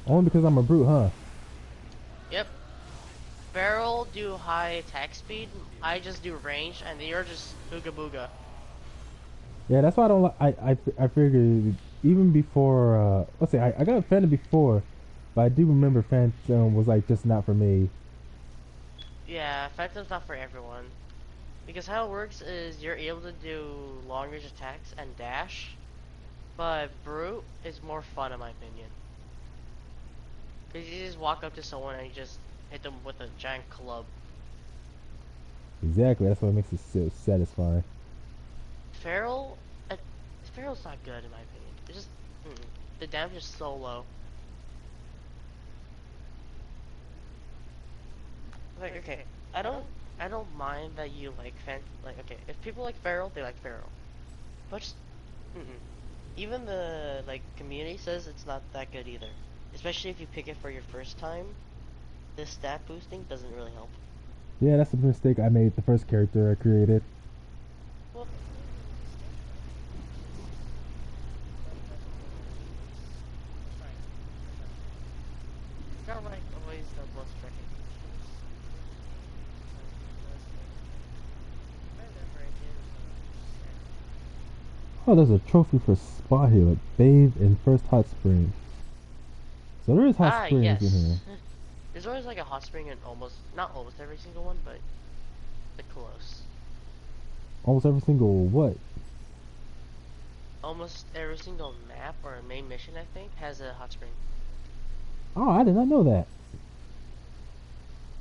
Only because I'm a brute, huh? Yep. Barrel do high attack speed. I just do range, and you're just booga booga. Yeah, that's why I don't like. I figured even before. Let's say I got Phantom before, but I do remember Phantom was like just not for me. Yeah, Phantom's not for everyone. Because how it works is you're able to do long range attacks and dash, but brute is more fun in my opinion. Because you just walk up to someone and you just hit them with a giant club. Exactly, that's what makes it so satisfying. Feral, uh, Feral's not good in my opinion. It's just the damage is so low. Like okay, I don't mind that you like okay, if people like Feral, they like Feral. But just, even the like community says it's not that good either. Especially if you pick it for your first time, this stat boosting doesn't really help. Yeah, that's the mistake I made. The first character I created. Well, not like always the most recognitions. Oh, there's a trophy for Spa Healer. Bathe in first hot spring. So there is hot Ah, springs in yes. here. There's always like a hot spring in not almost every single one, but the close. Almost every single what? Almost every single map or main mission, I think, has a hot spring. Oh, I did not know that.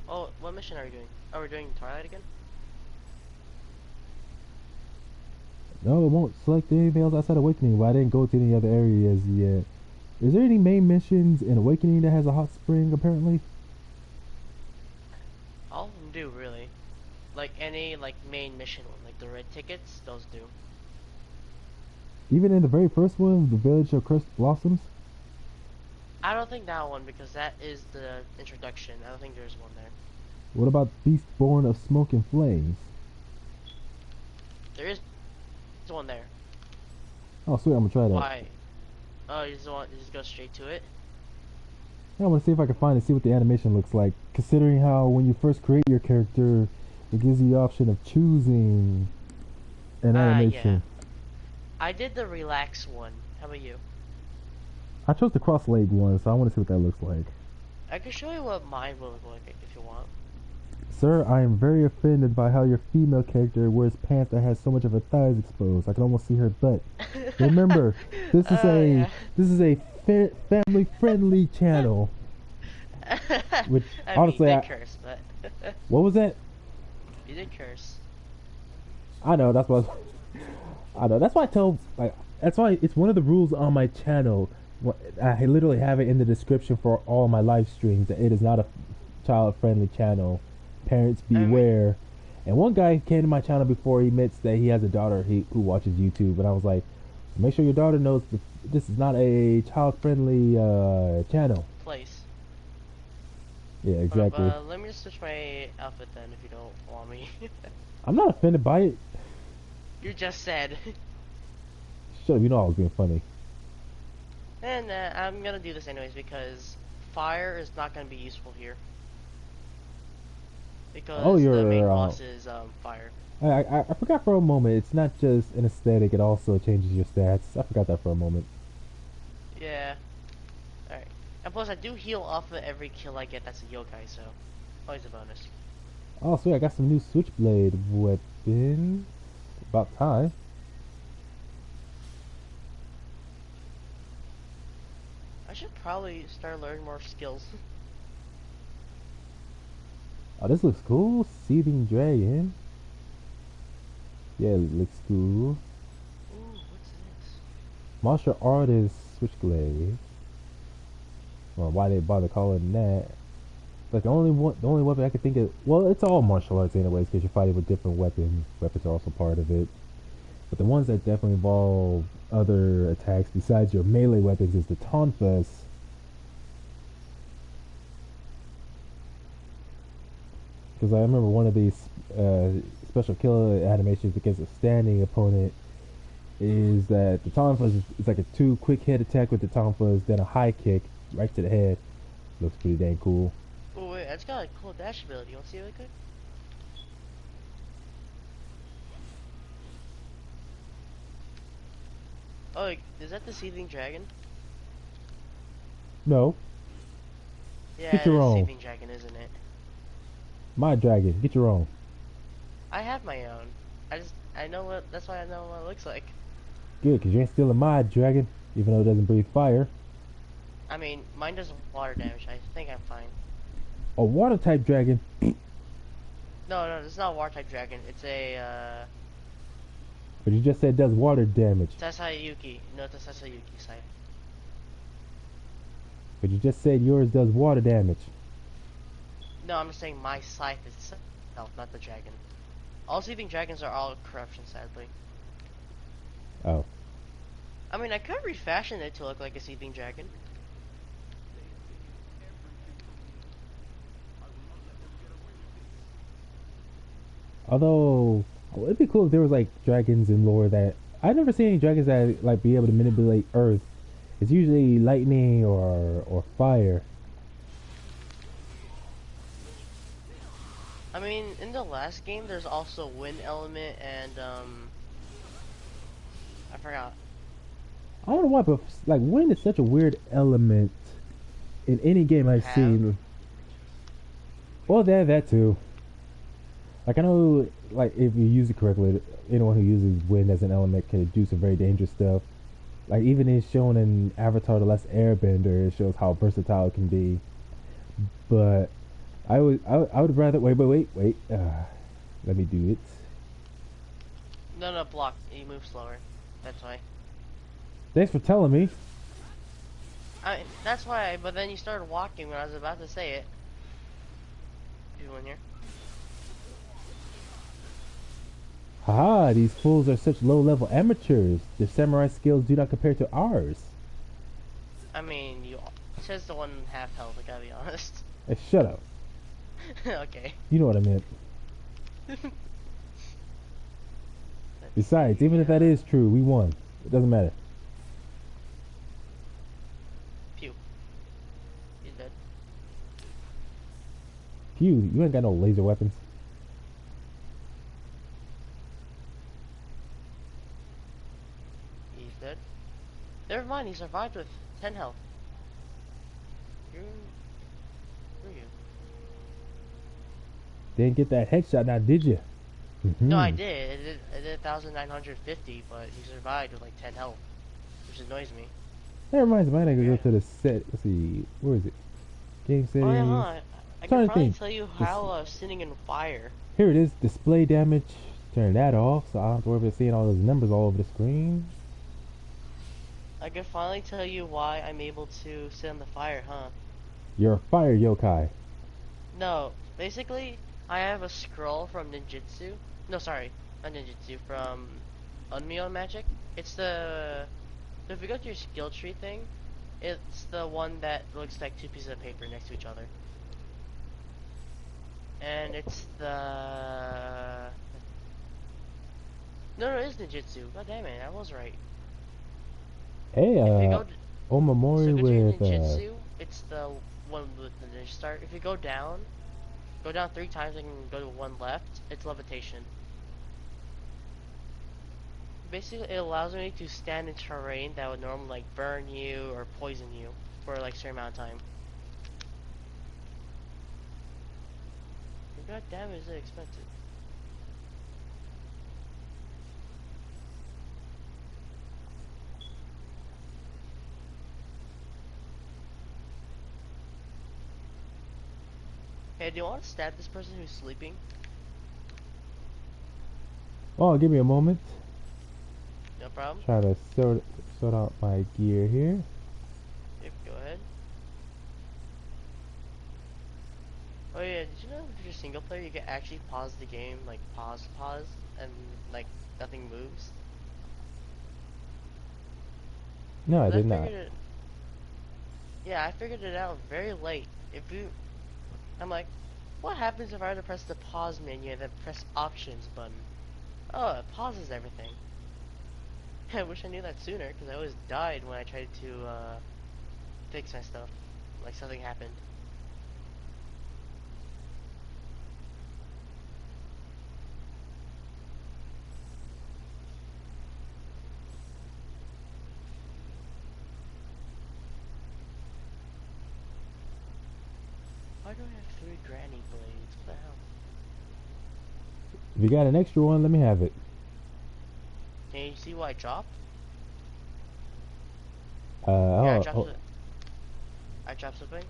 Oh, what mission are we doing? Are we doing Twilight again? No, it won't select anything else outside Awakening, but I didn't go to any other areas yet. Is there any main missions in Awakening that has a hot spring, apparently? All of them do, really. Like any like main mission one, like the red tickets, those do. Even in the very first one, the Village of Cursed Blossoms? I don't think that one because that is the introduction. I don't think there's one there. What about Beast Born of Smoke and Flames? There is one there. Oh, sweet, I'm gonna try that. Why? Oh, you just go straight to it? Yeah, I wanna see if I can find and see what the animation looks like. Considering how when you first create your character, it gives you the option of choosing an animation. Yeah. I did the relax one. How about you? I chose the cross-leg one, so I want to see what that looks like. I can show you what mine will look like if you want. Sir, I am very offended by how your female character wears pants that has so much of her thighs exposed. I can almost see her butt. Remember, this is this is a family-friendly channel. Which honestly, you did curse, but what was that? you did curse. I know. That's what. I know. That's why I tell. Like, that's why it's one of the rules on my channel. I literally have it in the description for all my live streams that it is not a child-friendly channel. Parents beware. And one guy came to my channel before. He admits that he has a daughter who watches YouTube, and I was like, make sure your daughter knows that this is not a child-friendly channel. Place. Yeah, exactly. Let me just switch my outfit then, if you don't want me. I'm not offended by it. You just said. Shut up, you know I was being funny. And I'm gonna do this anyways because fire is not gonna be useful here. Because the main boss is fire. I forgot for a moment. It's not just an aesthetic; it also changes your stats. I forgot that for a moment. Yeah. All right. And plus, I do heal off of every kill I get. That's a yokai, so always a bonus. Oh, sweet! I got some new switchblade weapons. About time. probably start learning more skills. Oh, this looks cool. Seething Dragon. Yeah, it looks cool. Ooh, what's this? Martial Artist Switchblade. Well, why they bother calling that? Like the only weapon I could think of. Well, it's all martial arts anyways, because you're fighting with different weapons. Weapons are also part of it. But the ones that definitely involve other attacks besides your melee weapons is the tonfas. Because I remember one of these special kill animations against a standing opponent is that the tonfas is like a 2 quick hit attack with the tonfas, then a high kick right to the head. Looks pretty dang cool. Oh wait, that's got a cool dash ability. You want to see it really quick? Oh, is that the Seething Dragon? No, Yeah, get it your is own. Seething Dragon, isn't it? My dragon, get your own. I have my own. I know what, that's why I know what it looks like. Good, because you ain't stealing my dragon, even though it doesn't breathe fire. I mean, mine does water damage. I think I'm fine. A water type dragon. No, no, it's not a water type dragon. It's a, But you just said it does water damage. Sasayuki. No, it's a Sasayuki site. But you just said yours does water damage. No, I'm just saying my scythe itself, not the dragon. All Seething Dragons are all corruption, sadly. Oh. I mean, I could refashion it to look like a Seething Dragon. Although, well, it'd be cool if there was like dragons in lore that I've never seen any dragons that like be able to manipulate earth. It's usually lightning or fire. I mean, in the last game, there's also wind element and, I forgot. I don't know why, but like wind is such a weird element in any game I've seen. Well, that too. Like I know, like if you use it correctly, anyone who uses wind as an element can do some very dangerous stuff. Like even it's shown in Avatar: The Last Airbender, it shows how versatile it can be. But I would rather wait. Let me do it. No, no, block. You move slower. That's why. Thanks for telling me. That's why, but then you started walking when I was about to say it. People in here. Haha, these fools are such low-level amateurs. Their samurai skills do not compare to ours. I mean, it says the one half health, I gotta be honest. Hey, shut up. Okay. You know what I meant. Besides, even if that is true, we won. It doesn't matter. Pew. He's dead. Phew, you ain't got no laser weapons. He's dead. Never mind, he survived with 10 health. Who are you? Didn't get that headshot now, did you? No, I did. I did 1,950, but he survived with like 10 health, which annoys me. That reminds me, I gotta go to the set. Let's see, where is it? Game settings. Oh yeah, huh? I Trying can to probably think. tell you how sitting in fire. Here it is, display damage. Turn that off, so I don't have to worry about seeing all those numbers all over the screen. I can finally tell you why I'm able to sit on the fire, huh? You're a fire yokai. No, basically, I have a scroll from ninjutsu. No, sorry, not ninjutsu, from Nioh magic. It's the... So if you go to your skill tree thing, it's the one that looks like two pieces of paper next to each other. And it's the... No, it is ninjutsu. God damn it, I was right. Hey, If you go Omamori so go to your with, ninjutsu, it's the one with the ninja start. If you go down 3 times and go to one left, it's levitation. Basically, it allows me to stand in terrain that would normally like burn you or poison you for like a certain amount of time. God damn it, is it expensive? Hey, do you want to stab this person who's sleeping? Oh, give me a moment. No problem. Try to sort out my gear here. Yep, go ahead. Oh yeah, did you know if you're single player, you can actually pause the game, like pause, and like nothing moves? No, I 'Cause I did not. figured it. Yeah, I figured it out very late. If you, I'm like, what happens if I were to press the pause menu and then press options button? Oh, it pauses everything. I wish I knew that sooner, because I always died when I tried to fix my stuff. Like something happened. Why do I have 3 granny blades? What the hell? If you got an extra one, let me have it. Can you see what I dropped? Yeah, Oh, oh, I dropped something.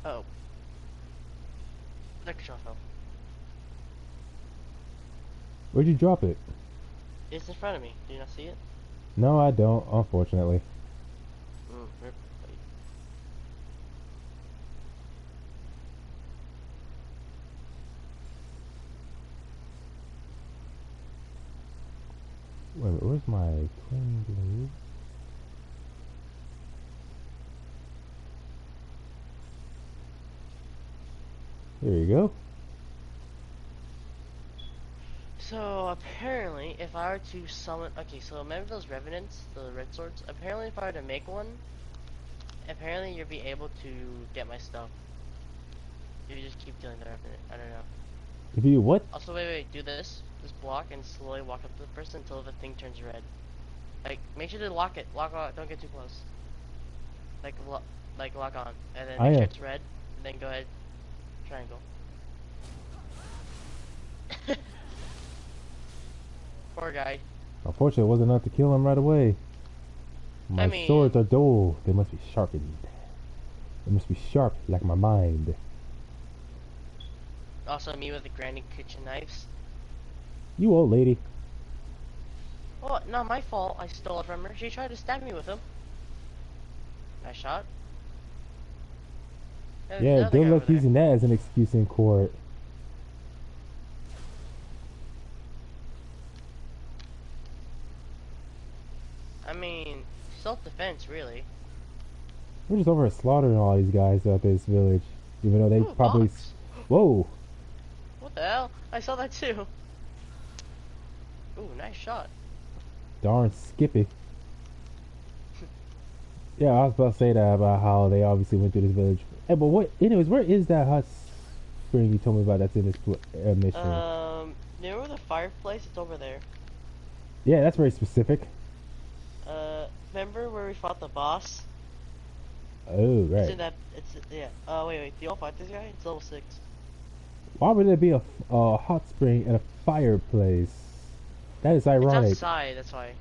Oh, the control fell. where'd you drop it? It's in front of me. Do you not see it? No, I don't, unfortunately. Rip. Wait. Wait a minute, where's my clean blade? There you go. So apparently, if I were to summon, okay, so remember those revenants, the red swords? Apparently, if I were to make one, apparently you'll be able to get my stuff. If you just keep killing the revenant. I don't know. If you what? Also, wait, do this. Just block and slowly walk up to the person until the thing turns red. Like, make sure to lock it. Lock on. Don't get too close. Like, lock on, and then I make sure am. it's red. And then go ahead, triangle. Poor guy. Unfortunately, it wasn't enough to kill him right away. I My mean, swords are dull. They must be sharpened. They must be sharp like my mind. also me with the granny kitchen knives. You old lady. Well, not my fault. I stole it from her. She tried to stab me with them. Nice shot. There's Yeah, another good guy luck over there. using that as an excuse in court. I mean, self-defense, really. We're just over slaughtering all these guys out this village. Even though they Ooh, probably... box. Whoa! What the hell? I saw that too. Ooh, nice shot. Darn Skippy. Yeah, I was about to say that about how they obviously went through this village. Hey, but what... Anyways, where is that hot spring you told me about that's in this mission? Remember the fireplace? It's over there. Yeah, that's very specific. Remember where we fought the boss? Oh, It's right. in that. It's yeah. Wait. Do y'all fight this guy? It's level 6. Why would there be a hot spring and a fireplace? That is It's ironic. outside. That's why.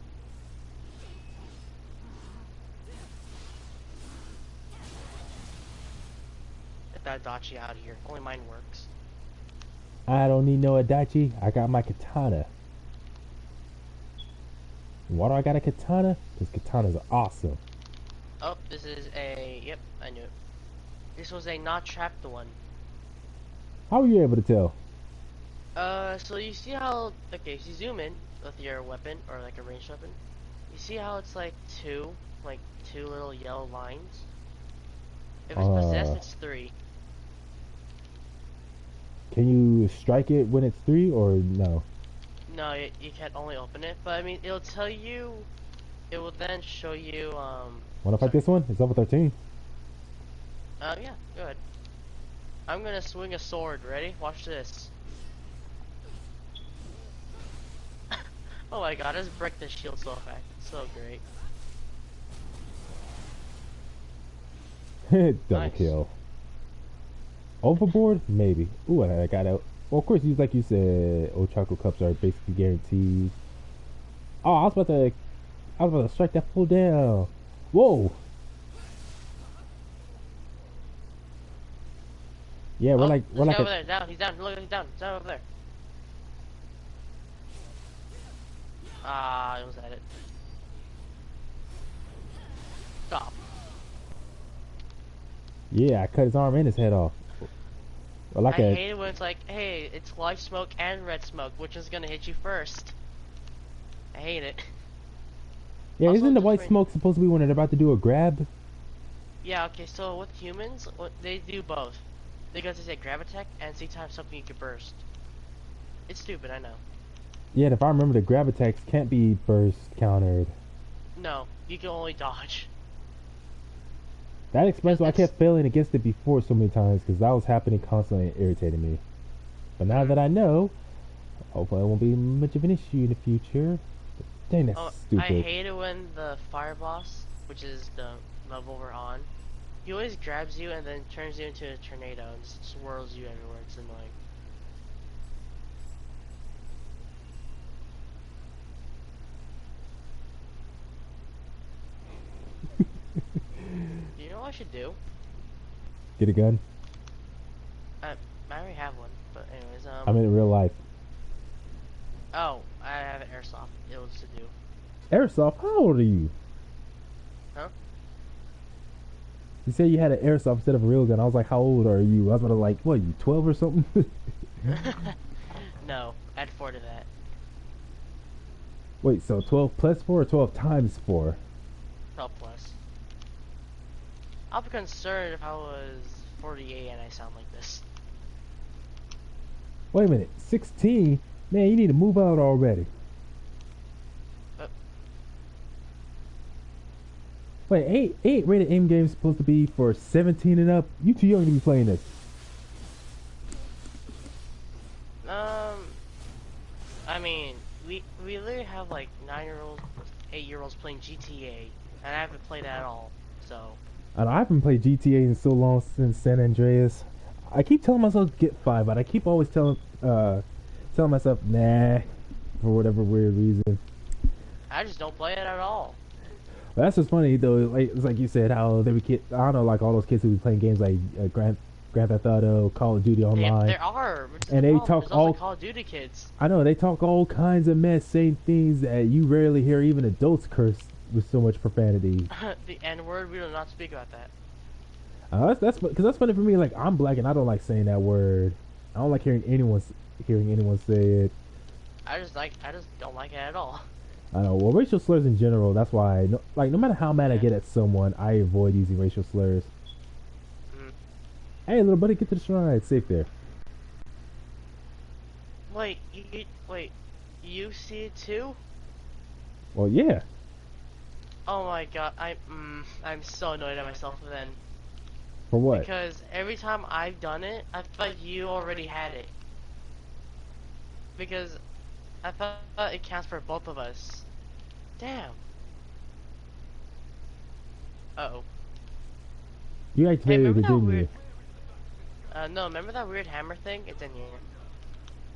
Get that Dachi out of here. Only mine works. I don't need no Adachi. I got my katana. Why do I got a katana? Because katanas are awesome. Oh, this is a. Yep, I knew it. This was a not trapped one. How were you able to tell? So you see how? Okay, if you zoom in with your weapon or like a ranged weapon, you see how it's like two little yellow lines. If it's possessed, it's 3. Can you strike it when it's 3 or no? No, you can't only open it, but I mean, it'll tell you. It will then show you. Wanna fight Sorry. this one? It's level 13. Yeah, go ahead. I'm gonna swing a sword. Ready? Watch this. Oh my god, I just break the shield so fast. It's so great. Double Nice. kill. Overboard? Maybe. Ooh, I got out. Well, of course, like you said, old chocolate cups are basically guaranteed. Oh, I was about to I was about to strike that fool down. Whoa. Yeah, Oh, we're this guy like a. over there. Down. He's down. Look, he's down. He's down over there. Ah, I was at it. Stop. Yeah, I cut his arm and his head off. We're I like a. hate it when it's like, hey, it's live smoke and red smoke. Which is gonna hit you first? I hate it. Yeah, Also, isn't the white different- smoke supposed to be when they're about to do a grab? Yeah, okay, so with humans, they do both. Because they say grab attack and see time something you could burst. It's stupid, I know. Yeah, and if I remember, the grab attacks can't be burst countered. No, you can only dodge. That explains why I kept failing against it before so many times, because that was happening constantly and irritating me. But now that I know, hopefully it won't be much of an issue in the future. But dang, that's Oh, stupid. I hate it when the fire boss, which is the level we're on, he always grabs you and then turns you into a tornado and just swirls you everywhere. It's annoying. You know what I should do? Get a gun? I already have one, but anyways, I'm in real life. Oh, I have an airsoft. It was to do. Airsoft? How old are you? Huh? You said you had an airsoft instead of a real gun. I was like, how old are you? I was about to like, what, you 12 or something? No, add 4 to that. Wait, so 12 plus 4 or 12 times 4? 12 plus. I'll be concerned if I was 48 and I sound like this. Wait a minute, 16? Man, you need to move out already. Wait, ain't rated M games supposed to be for 17 and up? You too young to be playing this. I mean, we literally have like 9-year-olds, 8-year-olds playing GTA, and I haven't played at all. So. I haven't played GTA in so long since San Andreas. I keep telling myself to get 5, but I keep always telling myself, nah, for whatever weird reason. I just don't play it at all. But that's just funny though. Like it's like you said, how they be I don't know, like all those kids who be playing games like Grand Theft Auto, Call of Duty Online. There are, which is and the they problem. talk There's also all Call of Duty kids. I know they talk all kinds of mess, saying things that you rarely hear even adults curse with so much profanity. The N-word, we will not speak about that. That's because that's funny for me. Like I'm black and I don't like saying that word. I don't like hearing anyone say it. I just don't like it at all. I know. Well, racial slurs in general. That's why, no matter how mad I get at someone, I avoid using racial slurs. Mm. Hey, little buddy, get to the shrine. It's safe there. Wait, you see it too? Well, yeah. Oh my god, I'm so annoyed at myself then. For what? Because every time I've done it, I thought you already had it. Because I thought it counts for both of us. Damn. Uh-oh. You Hey, activated it, remember that didn't weird... you? No, remember that weird hammer thing? It's in here.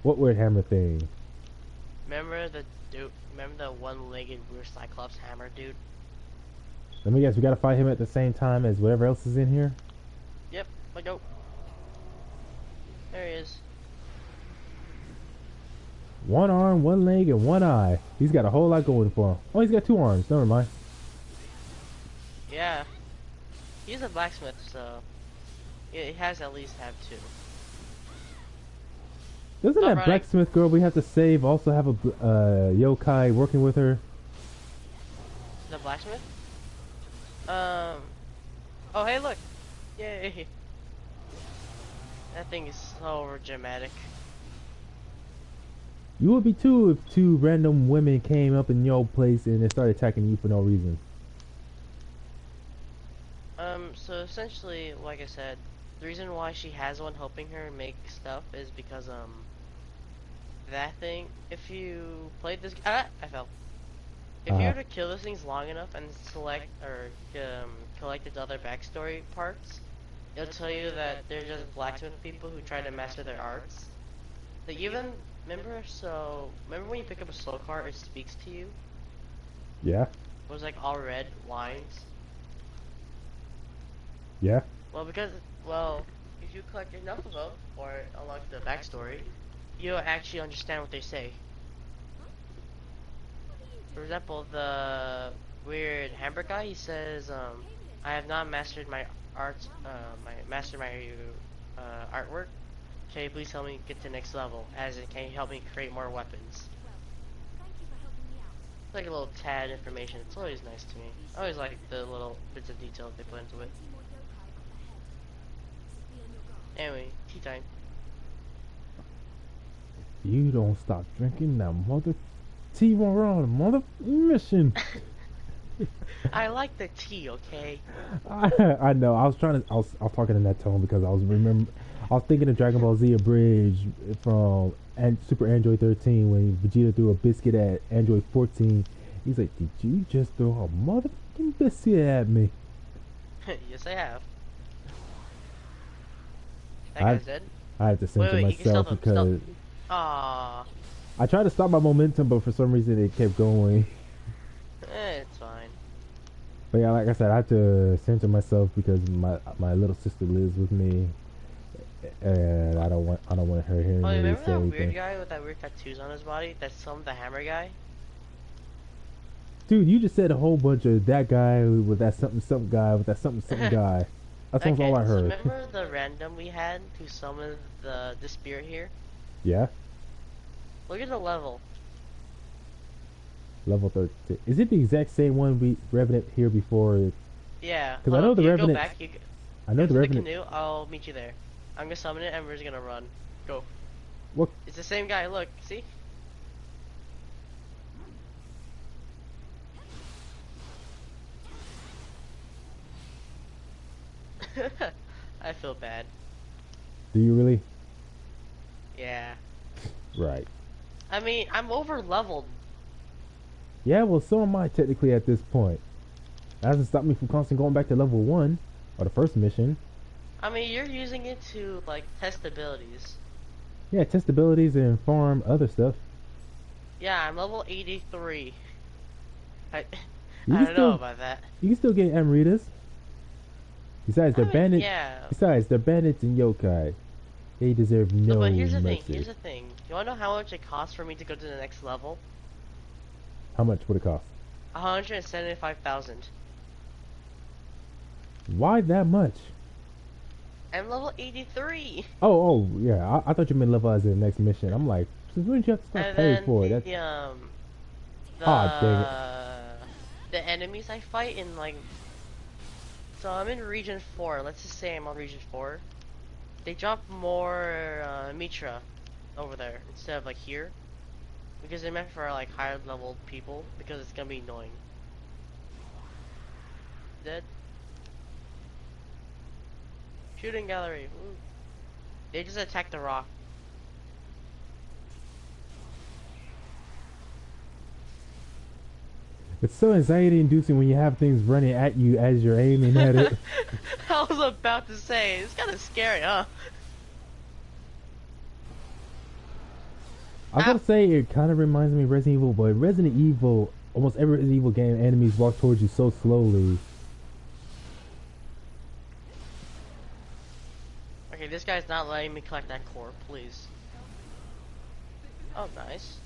What weird hammer thing? Remember the one-legged weird Cyclops hammer dude? Let me guess. We gotta fight him at the same time as whatever else is in here. Yep, let go. There he is. One arm, one leg, and one eye. He's got a whole lot going for him. Oh, he's got 2 arms. Never mind. Yeah. He's a blacksmith, so... Yeah, he has at least have 2. Doesn't Stop that running. blacksmith girl we have to save also have a yokai working with her? The blacksmith? Oh, hey, look! Yay! That thing is so over dramatic. You would be too if 2 random women came up in your place and they started attacking you for no reason. So essentially, like I said, the reason why she has one helping her make stuff is because, that thing, if you played this, I fell. If you were to kill those things long enough and select, or, collect its other backstory parts, it'll tell you that they're just blacksmith people who try to master their arts. They even, remember when you pick up a slow car, it speaks to you? Yeah. was like all red lines? Yeah. Well, because, well, if you collect enough of them, or unlock the backstory, you'll actually understand what they say. For example, the weird hamburger guy, he says, I have not mastered my art, artwork. Can you please help me get to the next level? As in, can you help me create more weapons? Thank you for helping me out. It's like a little tad information. It's always nice to me. I always like the little bits of detail they put into it. 20 more yokai up ahead. Be on your guard. Anyway, tea time. You don't stop drinking that mother tea when we're on a mother mission. I like the tea, okay? I know. I was talking in that tone because I was thinking of Dragon Ball Z Abridged from Super Android 13 when Vegeta threw a biscuit at Android 14. He's like, "Did you just throw a motherfucking biscuit at me?" Yes, I have. That guy's dead. I had to censor Wait, you can myself stealth him, because Aww. I tried to stop my momentum, but for some reason it kept going. It's fine. But yeah, like I said, I have to censor myself because my little sister lives with me, and I don't want her hearing Oh, me remember say that anything. weird guy with that weird tattoos on his body? That's the hammer guy? Dude, you just said a whole bunch of that guy with that something guy with that something guy. That's almost all I So heard. remember the random we had to summon the spirit here? Yeah, Look at the level. level 13. Is it the exact same one we Revenant here before? Yeah. Because I know the you Revenant. Go back, I know go the to Revenant. the canoe, I'll meet you there. I'm gonna summon it and we're just gonna run. Go. What? It's the same guy, look, see? I feel bad. Do you really? Yeah. Right. I mean, I'm over leveled. Yeah, well, so am I technically at this point. That hasn't stopped me from constantly going back to level 1 or the first mission. I mean, you're using it to, like, test abilities. Yeah, test abilities and farm other stuff. Yeah, I'm level 83. I, You I can don't still, know about that. You can still get Amritas. Besides, they're I mean, bandits. yeah. Besides, they're bandits and yokai. They deserve no But here's the mercy. thing, here's the thing. You wanna know how much it costs for me to go to the next level? How much would it cost? 175,000. Why that much? I'm level 83. Oh, yeah. I thought you meant level as in the next mission. I'm like, since when did you have to start And paying then for it? That's dang the enemies I fight in, like, so I'm in region 4. Let's just say I'm on region 4. They drop more Mitra over there instead of like here, because they're meant for like higher level people, because it's gonna be annoying. Dead. Shooting gallery. Woo. They just attacked the rock. It's so anxiety inducing when you have things running at you as you're aiming at it. I was about to say, it's kind of scary, huh? I gotta say, it kind of reminds me of Resident Evil, but Resident Evil, almost every Resident Evil game, enemies walk towards you so slowly. Okay, this guy's not letting me collect that core, please. Oh, nice.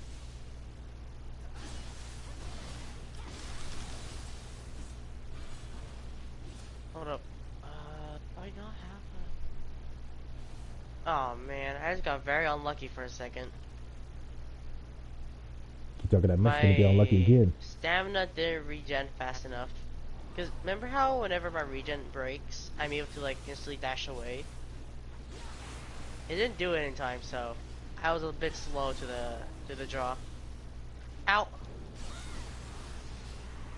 Hold up. Do I not have a... Oh man, I just got very unlucky for a second. Keep talking that much, gonna be unlucky again. Stamina didn't regen fast enough. Cause remember how whenever my regen breaks, I'm able to like instantly dash away? It didn't do it in time, so I was a bit slow to the draw. Ow!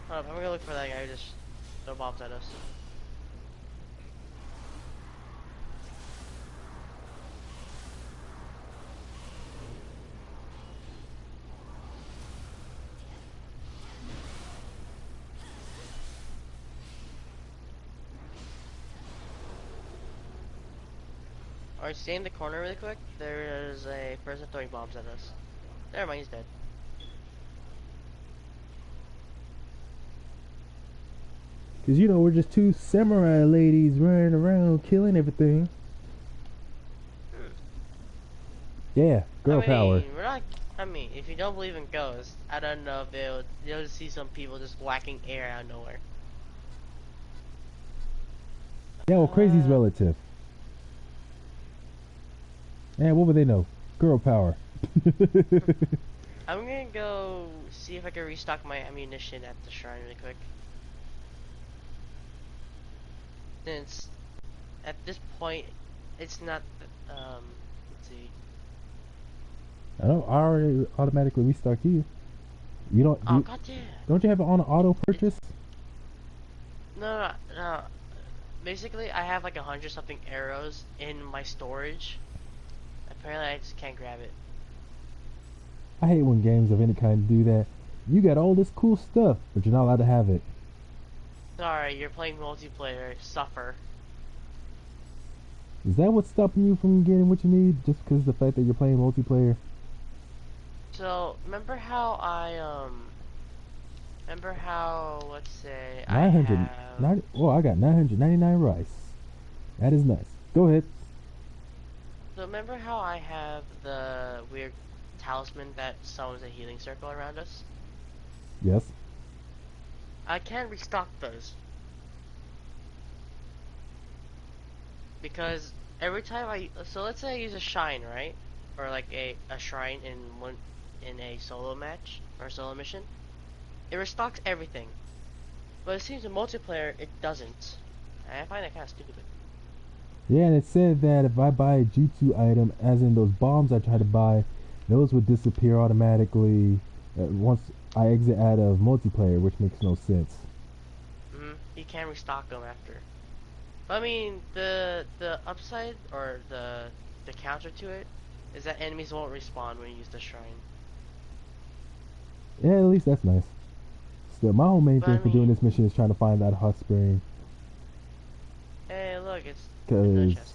Hold up, I'm gonna look for that guy who just throw bombs at us. Alright, stay in the corner really quick. There is a person throwing bombs at us. Never mind, he's dead. Cause you know we're just two samurai ladies running around killing everything. Yeah, girl power. We're not. I mean, if you don't believe in ghosts, I don't know if you'll see some people just whacking air out of nowhere. Yeah, well, crazy's relative. Yeah, what would they know? Girl power. I'm gonna go see if I can restock my ammunition at the shrine really quick. Since at this point, it's not. Let's see. I don't. I already automatically restocked you. You don't. Oh goddamn! Don't you have it on auto purchase? No. Basically, I have like 100 something arrows in my storage. Apparently, I just can't grab it. I hate when games of any kind do that. You got all this cool stuff, but you're not allowed to have it. Sorry, you're playing multiplayer. Suffer. Is that what's stopping you from getting what you need? Just because of the fact that you're playing multiplayer? So, remember how let's say, 900. Oh, I got 999 rice. That is nice. Go ahead. So, remember how I have the weird talisman that summons a healing circle around us? Yes. I can restock those. Because every time so let's say I use a shrine, right? Or like a shrine in a solo match or solo mission. It restocks everything. But it seems in multiplayer it doesn't. And I find that kind of stupid. Yeah, and it said that if I buy a G2 item, as in those bombs I try to buy, those would disappear automatically once I exit out of multiplayer, which makes no sense. You can restock them after. But I mean, the upside or the counter to it is that enemies won't respawn when you use the shrine. Yeah, at least that's nice. Still, my whole main But thing I for doing mean- this mission is trying to find that hot spring. Hey, look, it's Cause another chest.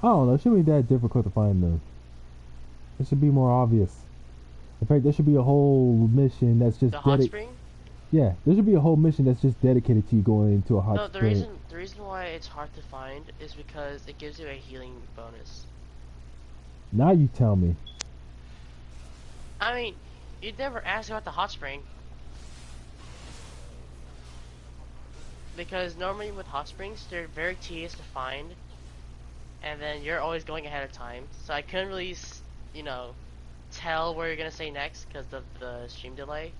I don't know, it shouldn't be that difficult to find them. It should be more obvious. In fact, there should be a whole mission that's just The hot spring? Yeah, there should be a whole mission that's just dedicated to you going into a hot No, spring. the reason why it's hard to find is because it gives you a healing bonus. Now you tell me. I mean, you'd never ask about the hot spring. Because normally with hot springs, they're very tedious to find. And then you're always going ahead of time. So I couldn't really, tell where you're gonna say next because of the stream delay.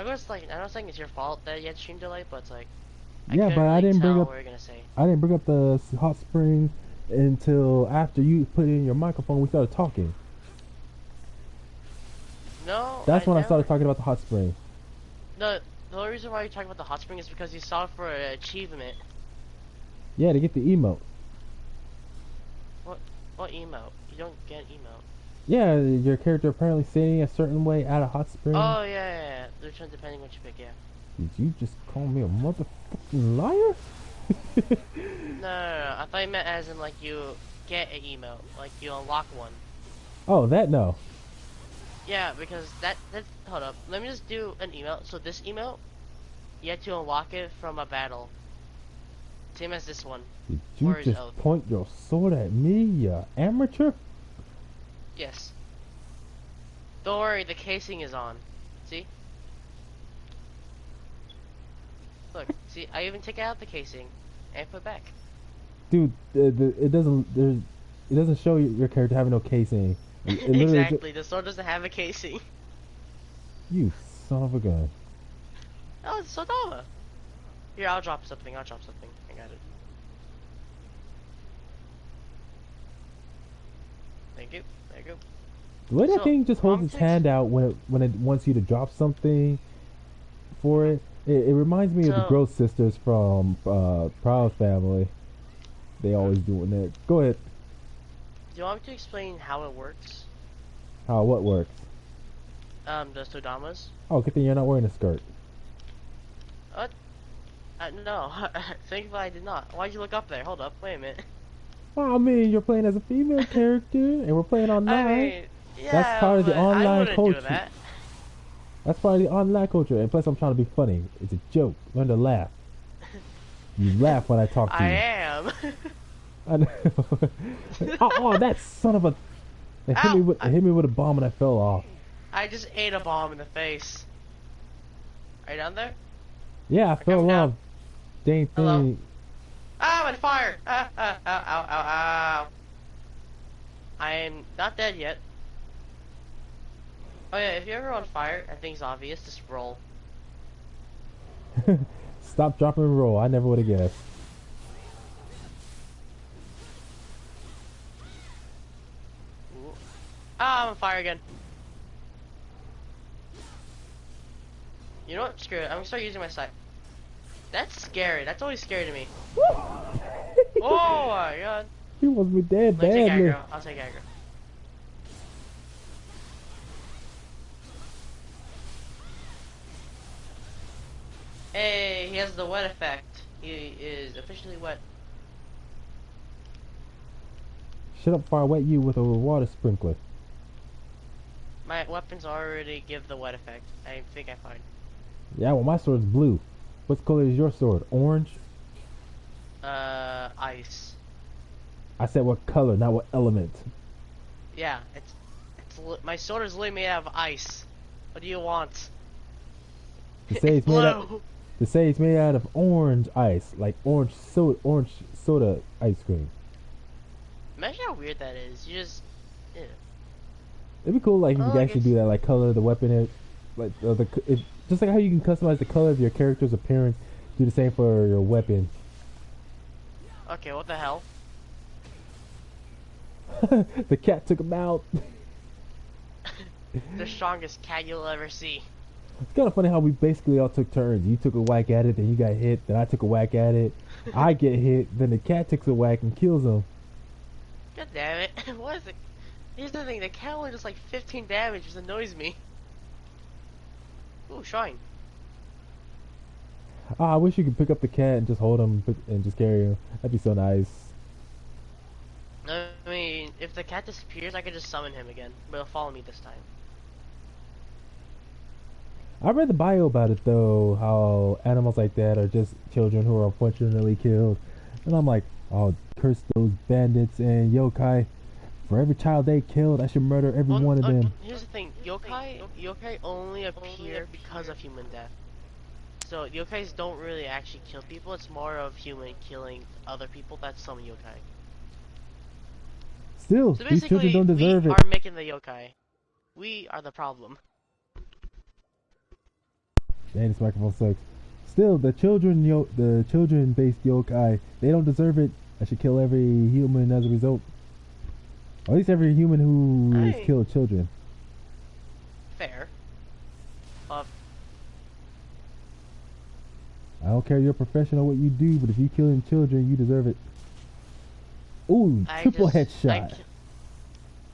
I was like, I'm not saying it's your fault that you had stream delay, but it's like, Yeah, couldn't but I really didn't bring tell up what you're gonna say. I didn't bring up the hot spring until after you put it in your microphone. We started talking. No, That's when I never- started talking about the hot spring. No, the only reason why you're talking about the hot spring is because you saw it for an achievement. Yeah, to get the emote. What emote? You don't get an emote. Yeah, your character apparently saying a certain way at a hot spring. Oh yeah. Which one depending what you pick, yeah. Did you just call me a motherfucking liar? No. I thought you meant as in like you get an emote, like you unlock one. Oh, that no. Yeah, because that's hold up. Let me just do an emote. So this emote, you have to unlock it from a battle. Same as this one. Did you Where is just Oath? point your sword at me, you amateur? Yes. Don't worry, the casing is on. See? Look, see, I even take out the casing and put back. Dude, it doesn't show your character having no casing. It literally Exactly, the sword doesn't have a casing. You son of a gun. Oh, it's Sodoma. Here, I'll drop something. I got it. Thank you. There you go. The way that So, thing just holds its context- hand out when it wants you to drop something for it, it reminds me of the So- Gross Sisters from Proud Family. They always doing that. Go ahead. Do you want me to explain how it works? How what works? The Sodamas? Oh, good thing you're not wearing a skirt. No. Thankfully I did not. Why'd you look up there? Hold up. Wait a minute. Well, I mean, you're playing as a female character, and we're playing online. I mean, yeah, That's part of the but I online wouldn't culture. do that. That's part of the online culture. And plus, I'm trying to be funny. It's a joke. Learn to laugh. You laugh when I talk to I you. am. I know. Oh, that son of a! It hit me Ow! with it hit me with a bomb and I fell off. I just ate a bomb in the face. Are you down there? Yeah, I I'm coming fell off. down. Dang Hello? thing. Ah, I'm on fire! Ah, ah, ow, ow, ow, ow. I am not dead yet. Oh yeah, if you're ever on fire, I think it's obvious, just roll. Stop, drop, and roll. I never would have guessed. Ooh. Ah, I'm on fire again. You know what? Screw it. I'm gonna start using my sight. That's scary. That's always scary to me. Oh my god. He was me dead Let me take badly. aggro. I'll take aggro. Hey, he has the wet effect. He is officially wet. Shut up before I wet you with a water sprinkler. My weapons already give the wet effect. I think I'm fine. Yeah, well my sword's blue. What color is your sword? Orange? Ice. I said what color, not what element. Yeah, my sword is literally made out of ice. What do you want? To say it's made out, Blue. to say it's made out of orange ice, like orange soda ice cream. Imagine how weird that is. You just, yeah. It'd be cool, like if you Oh, could I actually guess- do that, like color the weapon, just like how you can customize the color of your character's appearance. Do the same for your weapon. Okay, what the hell? The cat took him out. The strongest cat you'll ever see. It's kind of funny how we basically all took turns. You took a whack at it, then you got hit, then I took a whack at it. I get hit, then the cat takes a whack and kills him. God damn it. What is it? Here's the thing, the cat only does like 15 damage, which annoys me. Ooh, shrine. Ah, I wish you could pick up the cat and just hold him and just carry him. That'd be so nice. I mean, if the cat disappears, I could just summon him again, but he'll follow me this time. I read the bio about it though, how animals like that are just children who are unfortunately killed. And I'm like, oh, curse those bandits and yokai. For every child they killed, I should murder every one of them. Here's the thing, yokai only appear because of human death. So yokais don't really actually kill people, it's more of human killing other people that's some yokai. Still, So these children basically, don't deserve we it. are making the yokai. We are the problem. Dang, this microphone sucks. Still, the children-based yokai, they don't deserve it. I should kill every human as a result. Or at least every human who has Hey. killed children. Fair. I don't care your profession or what you do, but if you killing children, you deserve it. Ooh, triple headshot.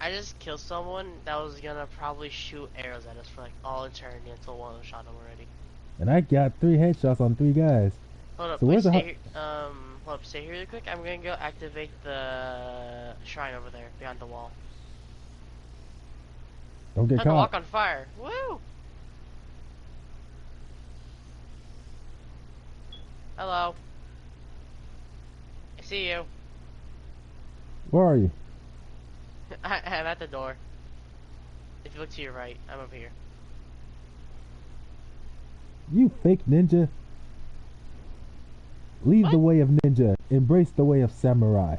I just killed someone that was gonna probably shoot arrows at us for like all eternity until one of them shot him already. And I got 3 headshots on 3 guys. Hold up, So wait, where's the stay here. Hold up, stay here really quick. I'm gonna go activate the shrine over there behind the wall. Don't get Time to walk caught. on fire. Woo! Hello. I see you. Where are you? I'm at the door. If you look to your right, I'm over here. You fake ninja. Leave What? the way of ninja. Embrace the way of samurai.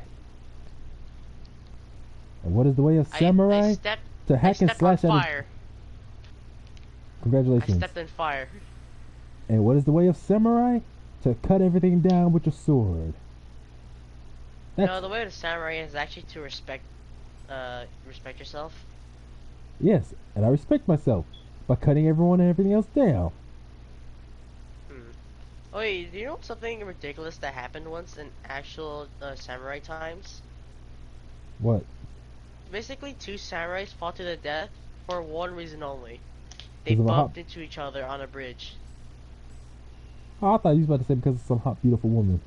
And what is the way of samurai? I stepped. To I hack and stepped on slash at a... fire. I Congratulations. stepped in fire. And what is the way of samurai? To cut everything down with your sword. No, the way to samurai is actually to respect yourself. Yes, and I respect myself by cutting everyone and everything else down. Oh wait, do you know something ridiculous that happened once in actual samurai times? What? Basically, 2 samurais fought to the death for one reason only. They Because of a hot... bumped into each other on a bridge. Oh, I thought you was about to say because of some hot, beautiful woman.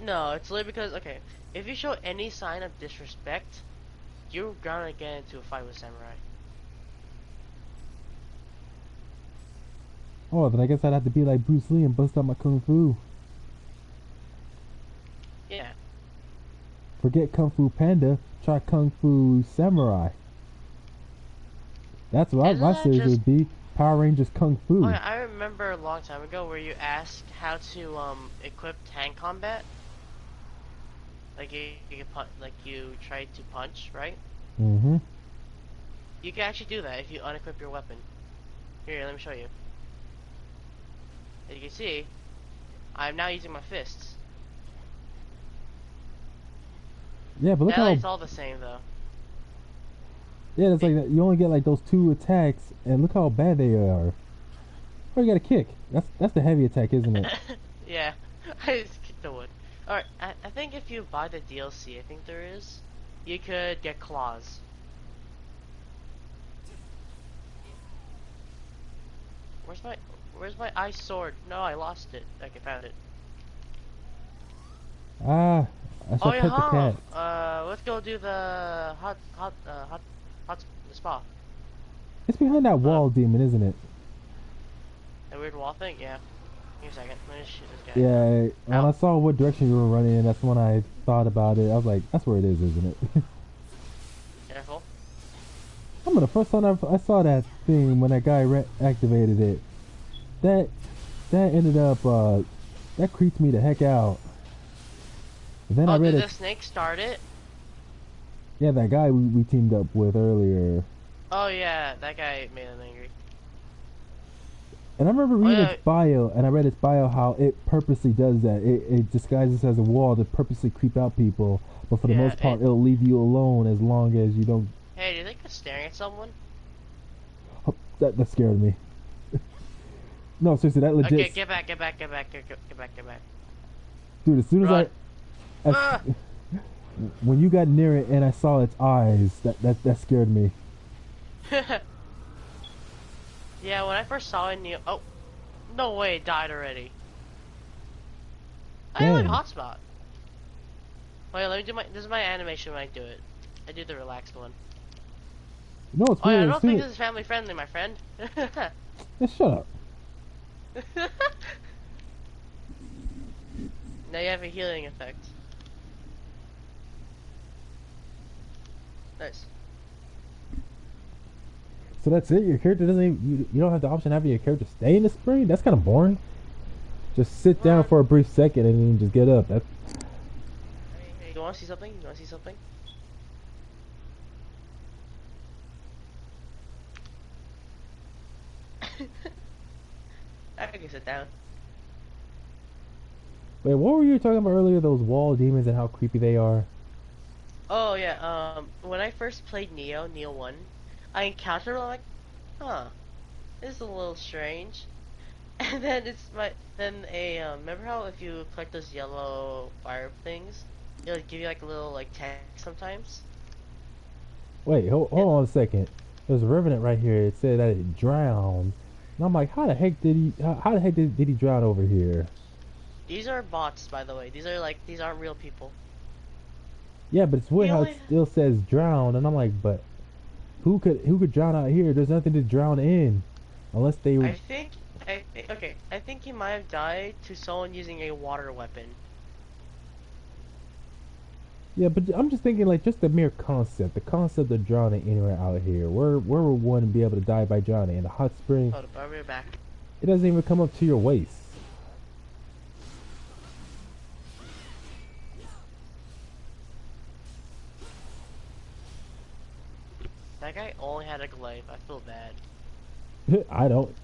No, it's literally because, okay, if you show any sign of disrespect, you're gonna get into a fight with samurai. Oh, then I guess I'd have to be like Bruce Lee and bust out my kung fu. Yeah. Forget Kung Fu Panda, try Kung Fu Samurai. That's what Isn't my that series just... would be. Power Rangers Kung Oh Fu. yeah, I remember a long time ago where you asked how to equip tank combat. Like like you tried to punch, right? Mm-hmm. You can actually do that if you unequip your weapon. Here, let me show you. As you can see, I'm now using my fists. Yeah, but look Now how it's all the same though. yeah, it's like that. You only get like those 2 attacks, and look how bad they are. Oh, you got a kick. That's the heavy attack, isn't it? Yeah, I just kicked the wood. Alright, I think if you buy the DLC, I think there is, you could get claws. Where's my ice sword? No, I lost it. Okay, found it. Ah, I Oh shall yeah, pet the cat. let's go do the hot spa. It's behind that Uh, wall demon, isn't it? a weird wall thing? Yeah. Give me a second. Let me shoot this guy. Yeah. When Ow. I saw what direction you were running in, that's when I thought about it. I was like, that's where it is, isn't it? Careful. I remember the first time I saw that thing when that guy activated it. That ended up that creeped me the heck out. And then I Oh, read did it. the snake start it? Yeah, that guy we teamed up with earlier. Oh yeah, that guy made him angry. And I remember Oh reading yeah, its bio, and I read its bio how it purposely does that. It disguises as a wall to purposely creep out people, but for the yeah. most part, it'll leave you alone as long as you don't. Hey, do you think it's staring at someone? Oh, that scared me. No, seriously, that legit. Okay, get back, get back, get back, get back, get back. Dude, as soon as Run. as, Ah! when you got near it and I saw its eyes, that scared me. Yeah, when I first saw it, Nioh. Oh, no way, it died already. I like Dang. hotspot. Wait, let me do my. This is my animation when I do it. I do the relaxed one. You know what's Oh yeah, I weird? don't think this is family friendly, my friend. Just shut up. Now you have a healing effect. Nice. So that's it. Your character doesn't even, you don't have the option of having your character stay in the spring. That's kind of boring. Just sit down for a brief second and then just get up. That's Hey, you wanna see something? You wanna see something? I can sit down. Wait, what were you talking about earlier? Those wall demons and how creepy they are. Oh yeah, when I first played Nioh 1, I encountered like, huh, this is a little strange. And then remember how if you collect those yellow fire things, it'll give you like a little like text sometimes? Wait, hold on a second. There's a revenant right here. It said that it drowned. And I'm like, how the heck did he? How the heck did he drown over here? These are bots, by the way. These aren't real people. Yeah, but it's weird He how only, it still says drowned, and I'm like, but who could drown out here? There's nothing to drown in, unless they. I think he might have died to someone using a water weapon. Yeah, but I'm just thinking like just the mere concept, the concept of drowning anywhere out here. Where would one be able to die by drowning? In a hot spring, Hold up, I'll be right back. it doesn't even come up to your waist. That guy only had a glaive. I feel bad. I don't.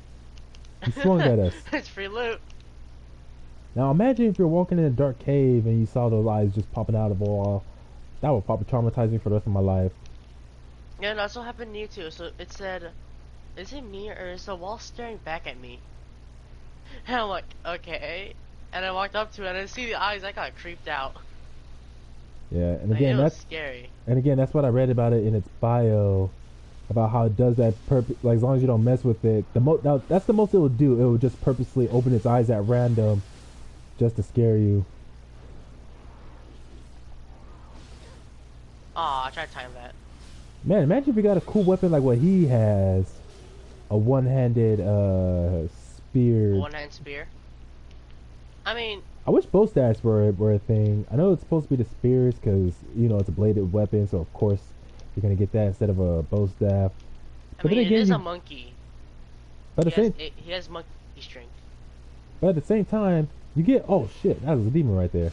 He swung at us. It's free loot. Now imagine if you're walking in a dark cave and you saw those eyes just popping out of a wall. That would probably traumatize me for the rest of my life. Yeah, and also happened to you too. So it said, is it me or is the wall staring back at me? And I'm like, okay. And I walked up to it and I see the eyes. I got creeped out. Yeah, and Like, again it was that's scary. that's what I read about it in its bio, about how it does that like as long as you don't mess with it. Now that's the most it will do. It will just purposely open its eyes at random, just to scare you. Aw, I tried to time that. Man, imagine if you got a cool weapon like what he has, a one-handed spear. One-hand spear. I mean, I wish bow staffs were a thing. I know it's supposed to be the spears because you know it's a bladed weapon, so of course you're gonna get that instead of a bow staff. But then it again, is a monkey. but He has monkey strength. but at the same time, you get oh shit, that was a demon right there.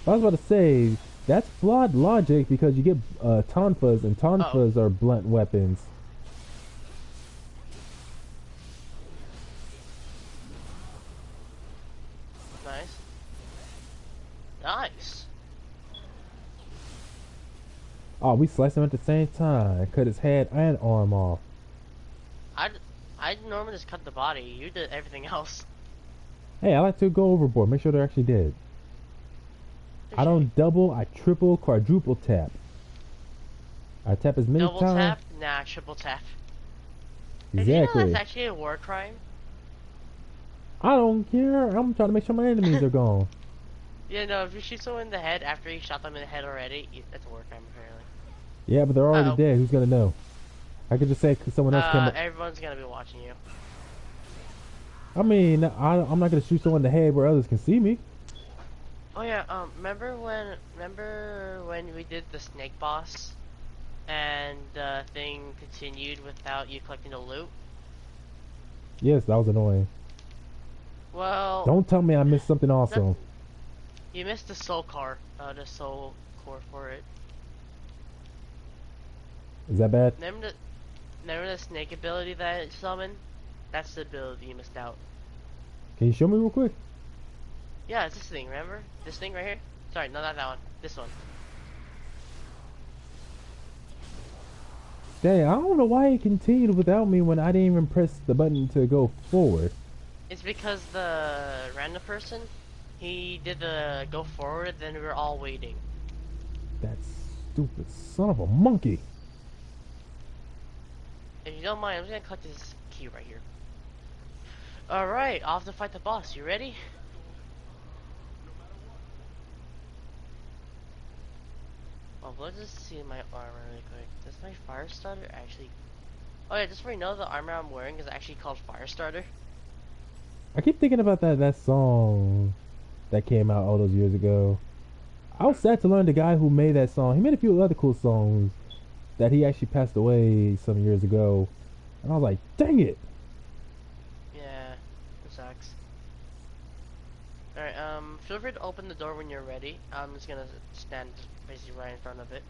I was about to say that's flawed logic because you get tonfas and tonfas are blunt weapons. Nice. Nice. Oh, we sliced him at the same time. Cut his head and arm off. I normally just cut the body. You did everything else. Hey, I like to go overboard. Make sure they're actually dead. I don't double, I triple, quadruple tap. I tap as many Double times. tap? Nah, triple tap. Exactly. Did you know that's actually a war crime? I don't care. I'm trying to make sure my enemies are gone. Yeah, no, if you shoot someone in the head after you shot them in the head already, that's a war crime apparently. Yeah, but they're already dead. Who's gonna know? I could just say someone else came up. Everyone's gonna be watching you. I mean, I'm not gonna shoot someone in the head where others can see me. Oh yeah, remember when we did the snake boss, and the thing continued without you collecting the loot? Yes, that was annoying. Well, Don't tell me I missed something awesome. you missed the soul core for it. Is that bad? Remember the snake ability that it summoned? That's the ability you missed out. Can you show me real quick? Yeah, it's this thing, remember? This thing right here? Sorry, no, not that one. This one. Dang, I don't know why it continued without me when I didn't even press the button to go forward. It's because the random person, he did the go forward, then we were all waiting. That stupid son of a monkey. If you don't mind, I'm just gonna cut this key right here. Alright, off to fight the boss. You ready? Well, let's just see my armor really quick. Does my fire starter actually... Oh yeah, just so you know, the armor I'm wearing is actually called fire starter. I keep thinking about that song that came out all those years ago. I was sad to learn the guy who made that song. He made a few other cool songs that he actually passed away some years ago. And I was like, dang it! Yeah, it sucks. Alright, feel free to open the door when you're ready. I'm just gonna stand basically right in front of it.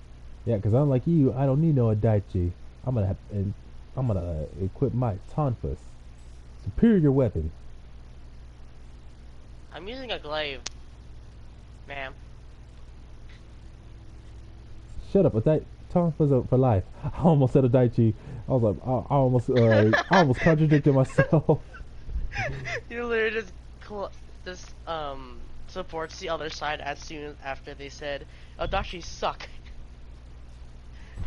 Yeah, because unlike you, I don't need no Adaichi. I'm gonna equip my Tonfas. Superior weapon. I'm using a glaive, ma'am. Shut up, Tonfas for life. I almost said Adaichi. I was like, I almost contradicted myself. You literally just supports the other side as soon as after they said, "Oh, Dashi suck."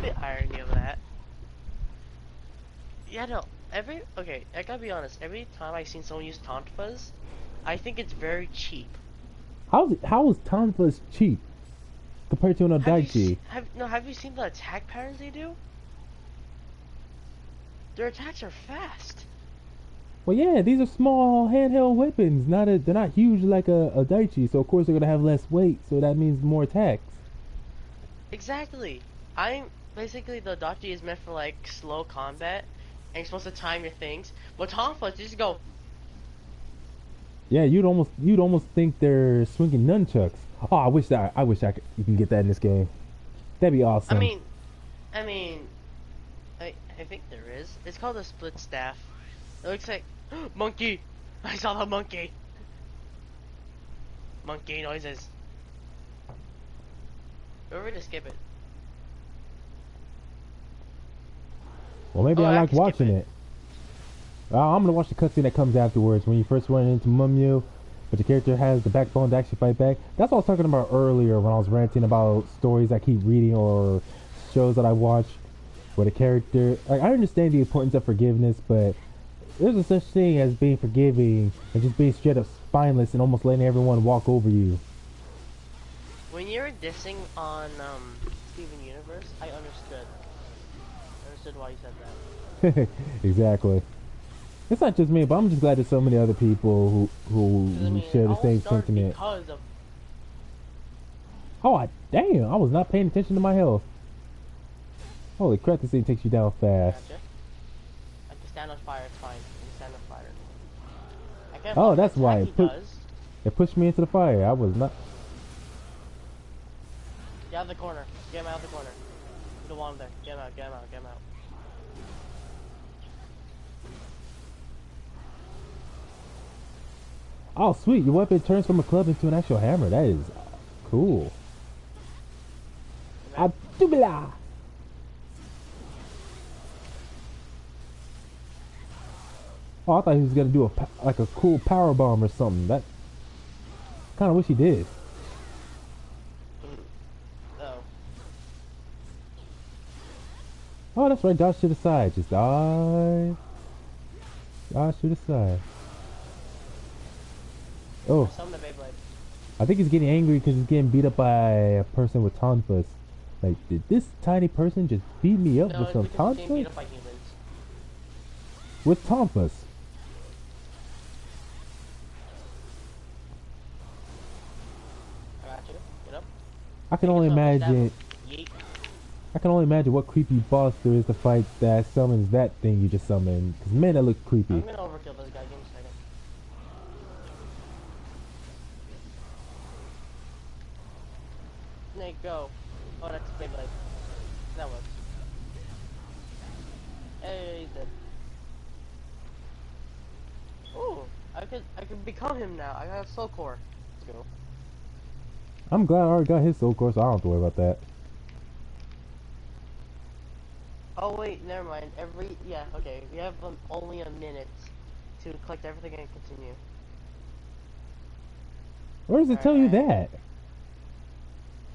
The irony of that. Yeah, no. Okay, I gotta be honest. Every time I've seen someone use Tonfas, I think it's very cheap. How is Tonfas cheap compared to an Adaichi? Have you seen the attack patterns they do? Their attacks are fast. Well, yeah, these are small handheld weapons. They're not huge like a Daichi, so of course they're gonna have less weight. So that means more attacks. Exactly. Basically the Dachi is meant for like slow combat, and you're supposed to time your things. But Tonfas just go. Yeah, you'd almost think they're swinging nunchucks. Oh, I wish you can get that in this game. That'd be awesome. I think there is. It's called a split staff. It looks like monkey. I saw the monkey. Monkey noises. Feel free to skip it. Well, maybe I like watching it. I'm gonna watch the cutscene that comes afterwards when you first run into Mumyu, but the character has the backbone to actually fight back. That's what I was talking about earlier when I was ranting about stories I keep reading or shows that I watch, where the character. Like, I understand the importance of forgiveness, but there's a such thing as being forgiving and just being straight up spineless and almost letting everyone walk over you. When you were dissing on Steven Universe, I understood. I understood why you said that. Exactly. It's not just me, but I'm just glad there's so many other people Because I who mean, it share the all same started sentiment. because of. Oh, damn! I was not paying attention to my health. Holy crap! This thing takes you down fast. Gotcha. I can stand on fire. It's fine. I can stand on fire. I can't Oh, block the that's why attack he does. it pushed me into the fire. I was not. Get out of the corner. Get him out of the corner. You don't want him there. Get him out. Get him out. Get him out. Oh, sweet! Your weapon turns from a club into an actual hammer. That is cool. Amen. Abdullah. Oh, I thought he was gonna do like a cool power bomb or something. That kind of wish he did. Oh. Oh, that's right. Dodge to the side. Just dodge. Dodge to the side. Oh, Summon the Beyblade. I think he's getting angry because he's getting beat up by a person with tonfas. Like, did this tiny person just beat me up No, with it's some because he's getting beat tonfas? up by humans. With tonfas. I got you. Get up. I can Take only his level, stab him. imagine. Yeet. I can only imagine what creepy boss there is to fight that summons that thing you just summoned. Cause man, that looks creepy. I'm gonna overkill this guy. Give me a second. Snake, go. Oh, that's Beyblade. That works. Hey, he's dead. Ooh, I could become him now. I got a soul core. Let's go. I'm glad I already got his soul core, so I don't have to worry about that. Oh wait, never mind. Okay. We have only a minute to collect everything and continue. Where does it tell you Alright. that?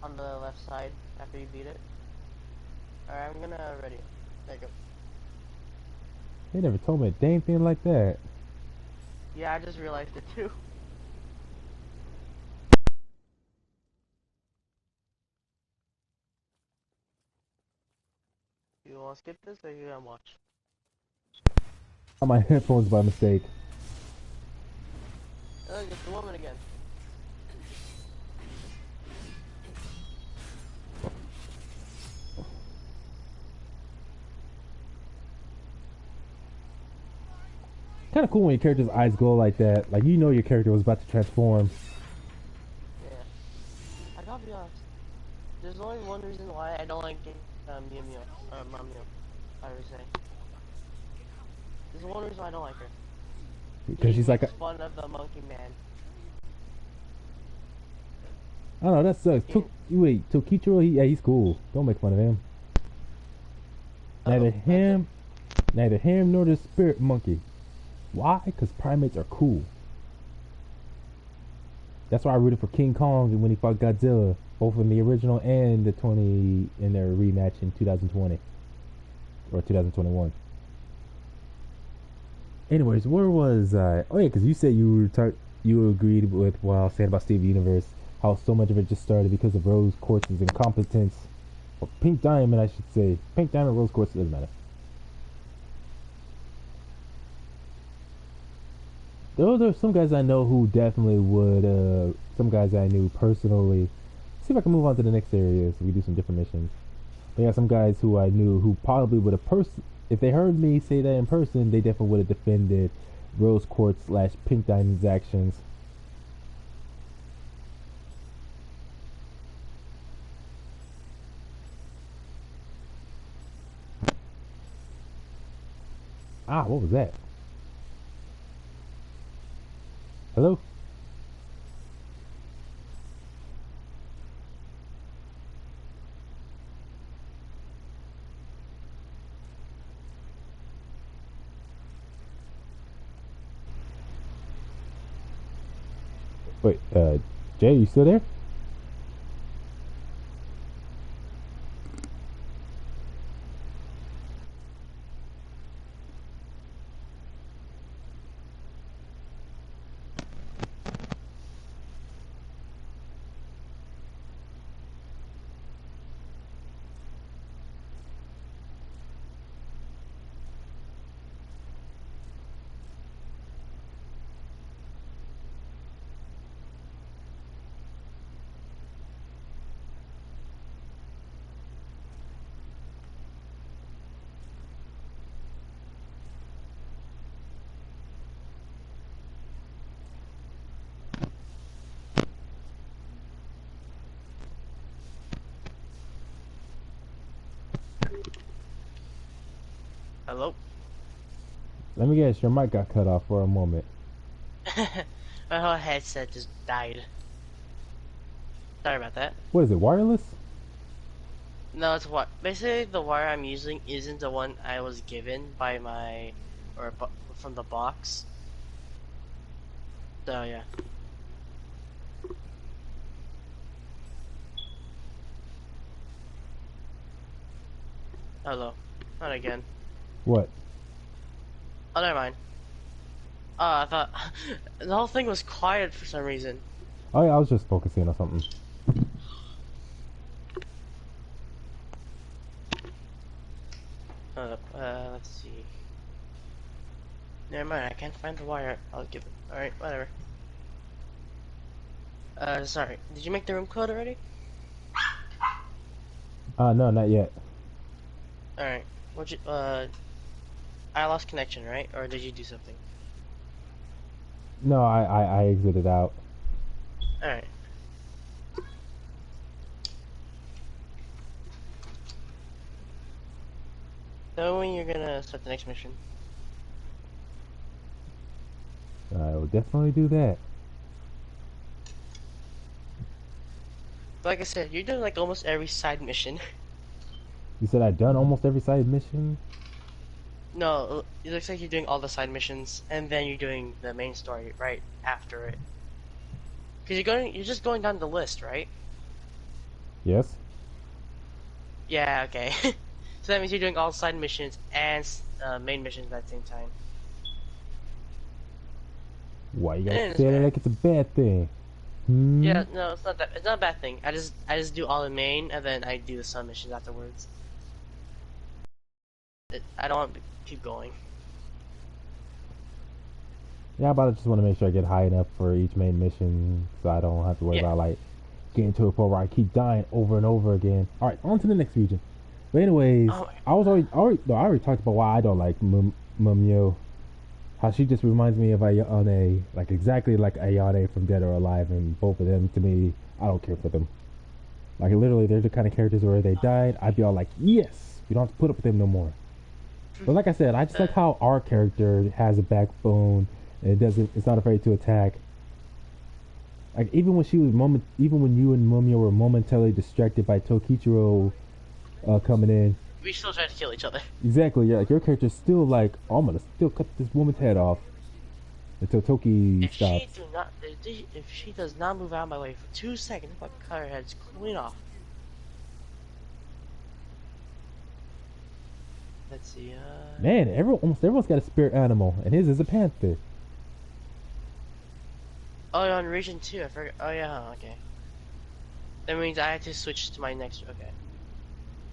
On the left side after you beat it. Alright, I'm gonna ready it. There you go. They never told me a dang thing like that. Yeah, I just realized it too. You wanna skip this or you gonna watch? On my headphones by mistake. Oh, it's the woman again. Kind of cool when your character's eyes glow like that. Like, you know your character was about to transform. Yeah. I gotta be honest. There's only one reason why I don't like Nioh, or Mom Nioh, I would say. There's one reason why I don't like her. Because she's like, makes fun of the monkey man. I don't know, that sucks. Wait, Tokichiro, yeah, he's cool. Don't make fun of him. Neither him nor the spirit monkey. Why? Because primates are cool. That's why I rooted for King Kong when he fought Godzilla, both in the original and in their rematch in 2020 or 2021. Anyways, where was I? Oh yeah, because you said you agreed with what I was saying about Steve Universe, how so much of it just started because of Rose Quartz's incompetence, or Pink Diamond, I should say. Pink Diamond, Rose Quartz, doesn't matter. There are some guys I know who definitely would, some guys I knew personally. See if I can move on to the next area so we do some different missions. But yeah, some guys who I knew who probably would have if they heard me say that in person, they definitely would have defended Rose Quartz / Pink Diamond's actions. Ah, what was that? Hello? Wait, Jay, you still there? Hello? Let me guess, your mic got cut off for a moment. My whole headset just died. Sorry about that. What is it, wireless? No, it's what basically the wire I'm using isn't the one I was given by my from the box. So yeah. Hello. Not again. What? Oh, never mind. Oh, I thought the whole thing was quiet for some reason. Oh yeah, I was just focusing on something. Let's see. Never mind, I can't find the wire. I'll give it. Alright, whatever. Sorry. Did you make the room code already? No, not yet. Alright. What'd you, I lost connection, right? Or did you do something? No, I exited out. Alright. So when you're gonna start the next mission? I will definitely do that. Like I said, you're doing like almost every side mission. You said I'd done almost every side mission? No, it looks like you're doing all the side missions, and then you're doing the main story right after it. Cause you're just going down the list, right? Yes. Yeah, okay. So that means you're doing all side missions and main missions at the same time. Why you It gotta is say that bad. like it's a bad thing? Hmm? Yeah, no, it's not that. It's not a bad thing. I just do all the main, and then I do the side missions afterwards. I don't want to keep going. Yeah, but I just want to make sure I get high enough for each main mission so I don't have to worry Yeah. about like getting to a point where I keep dying over and over again. Alright, on to the next region. But anyways, Oh, I already talked about why I don't like Mumyo. How she just reminds me of Ayane, like exactly like Ayane from Dead or Alive, and both of them to me, I don't care for them. Like literally, they're the kind of characters where they died, I'd be all like, yes, we don't have to put up with them no more. But like I said, I just like how our character has a backbone and it's not afraid to attack. Like even even when you and Mumio were momentarily distracted by Tokichiro coming in, we still try to kill each other. exactly, yeah, like your character's still like, oh, I'm gonna still cut this woman's head off until Toki If stops. if she does not move out of my way for 2 seconds, I'll cut her head clean off. Let's see. Man, almost everyone's got a spirit animal, and his is a panther. Oh, you're on region 2. I forgot. Oh yeah. Okay. That means I have to switch to my next. Okay.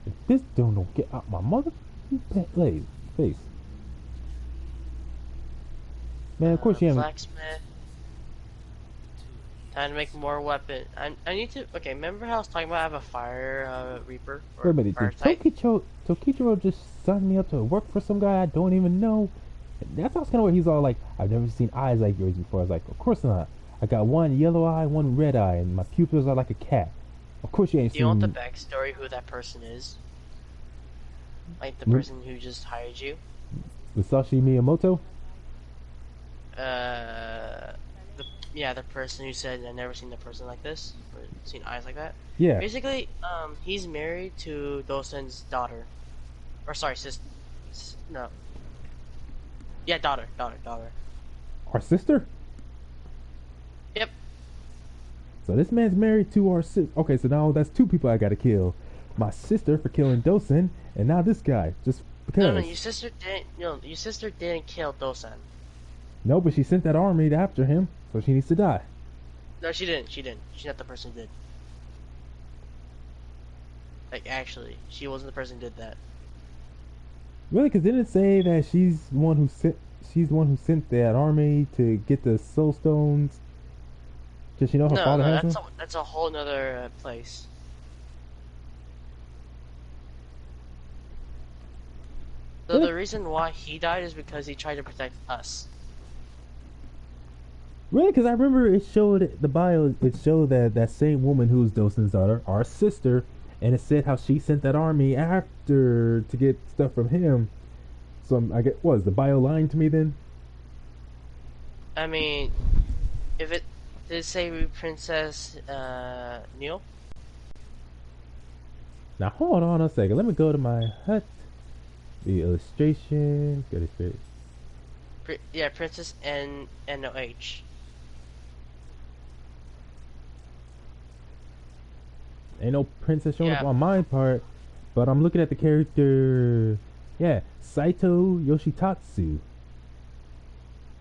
If this dude don't get out my mother face. Man, of course you haven't. Blacksmith. Time to make more weapon. I need to. Okay, remember how I was talking about I have a fire reaper Wait or a minute, fire did type? Tokichiro just sign me up to work for some guy I don't even know? That sounds kind of where he's all like, I've never seen eyes like yours before. I was like, of course not. I got one yellow eye, one red eye, and my pupils are like a cat. Of course you ain't Do you want the seen backstory who that person is? Like the Hmm? person who just hired you? Musashi Miyamoto? Yeah, the person who said I've never seen a person like this or seen eyes like that. Yeah. Basically, he's married to Dosen's daughter, or sorry, no, yeah, daughter. Our sister? Yep. So this man's married to our sister. Okay, so now that's two people I gotta kill. My sister for killing Dosen, and now this guy, just because. No, your sister didn't. No, your sister didn't kill Dosen. No, but she sent that army after him, so she needs to die. No, she didn't. She's not the person who did. Like, actually, she wasn't the person who did that. Really? Because didn't it say that she's the one who sent that army to get the soul stones? Does she know her No, father no, has them? that's a whole nother place. So Really? the reason why he died is because he tried to protect us. Really? Because I remember it showed the bio. It showed that same woman who's Dosen's daughter, our sister, and it said how she sent that army after to get stuff from him. So I get, what, is the bio lying to me then? I mean, if it did say Princess Nioh, Now hold on a second. Let me go to my hut. The illustration. Go to straight. Yeah, Princess N-O-H. Ain't no princess showing up Yeah. on my part, but I'm looking at the character. Yeah, Saito Yoshitatsu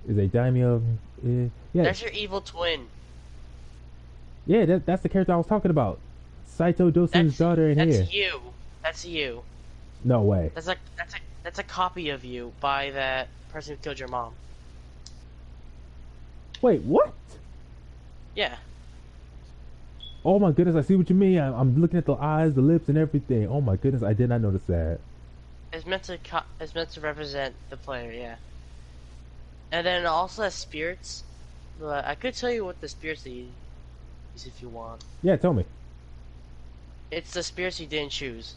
is a daimyo. Yeah, That's your evil twin. yeah, that's the character I was talking about. Saito Dosun's daughter in here. That's you. That's you. No way. That's a copy of you by that person who killed your mom. Wait, what? Yeah. Oh my goodness, I see what you mean. I'm looking at the eyes, the lips, and everything. Oh my goodness, I did not notice that. It's meant to represent the player, yeah. And then it also has spirits. But I could tell you what the spirits they use if you want. Yeah, tell me. It's the spirits you didn't choose.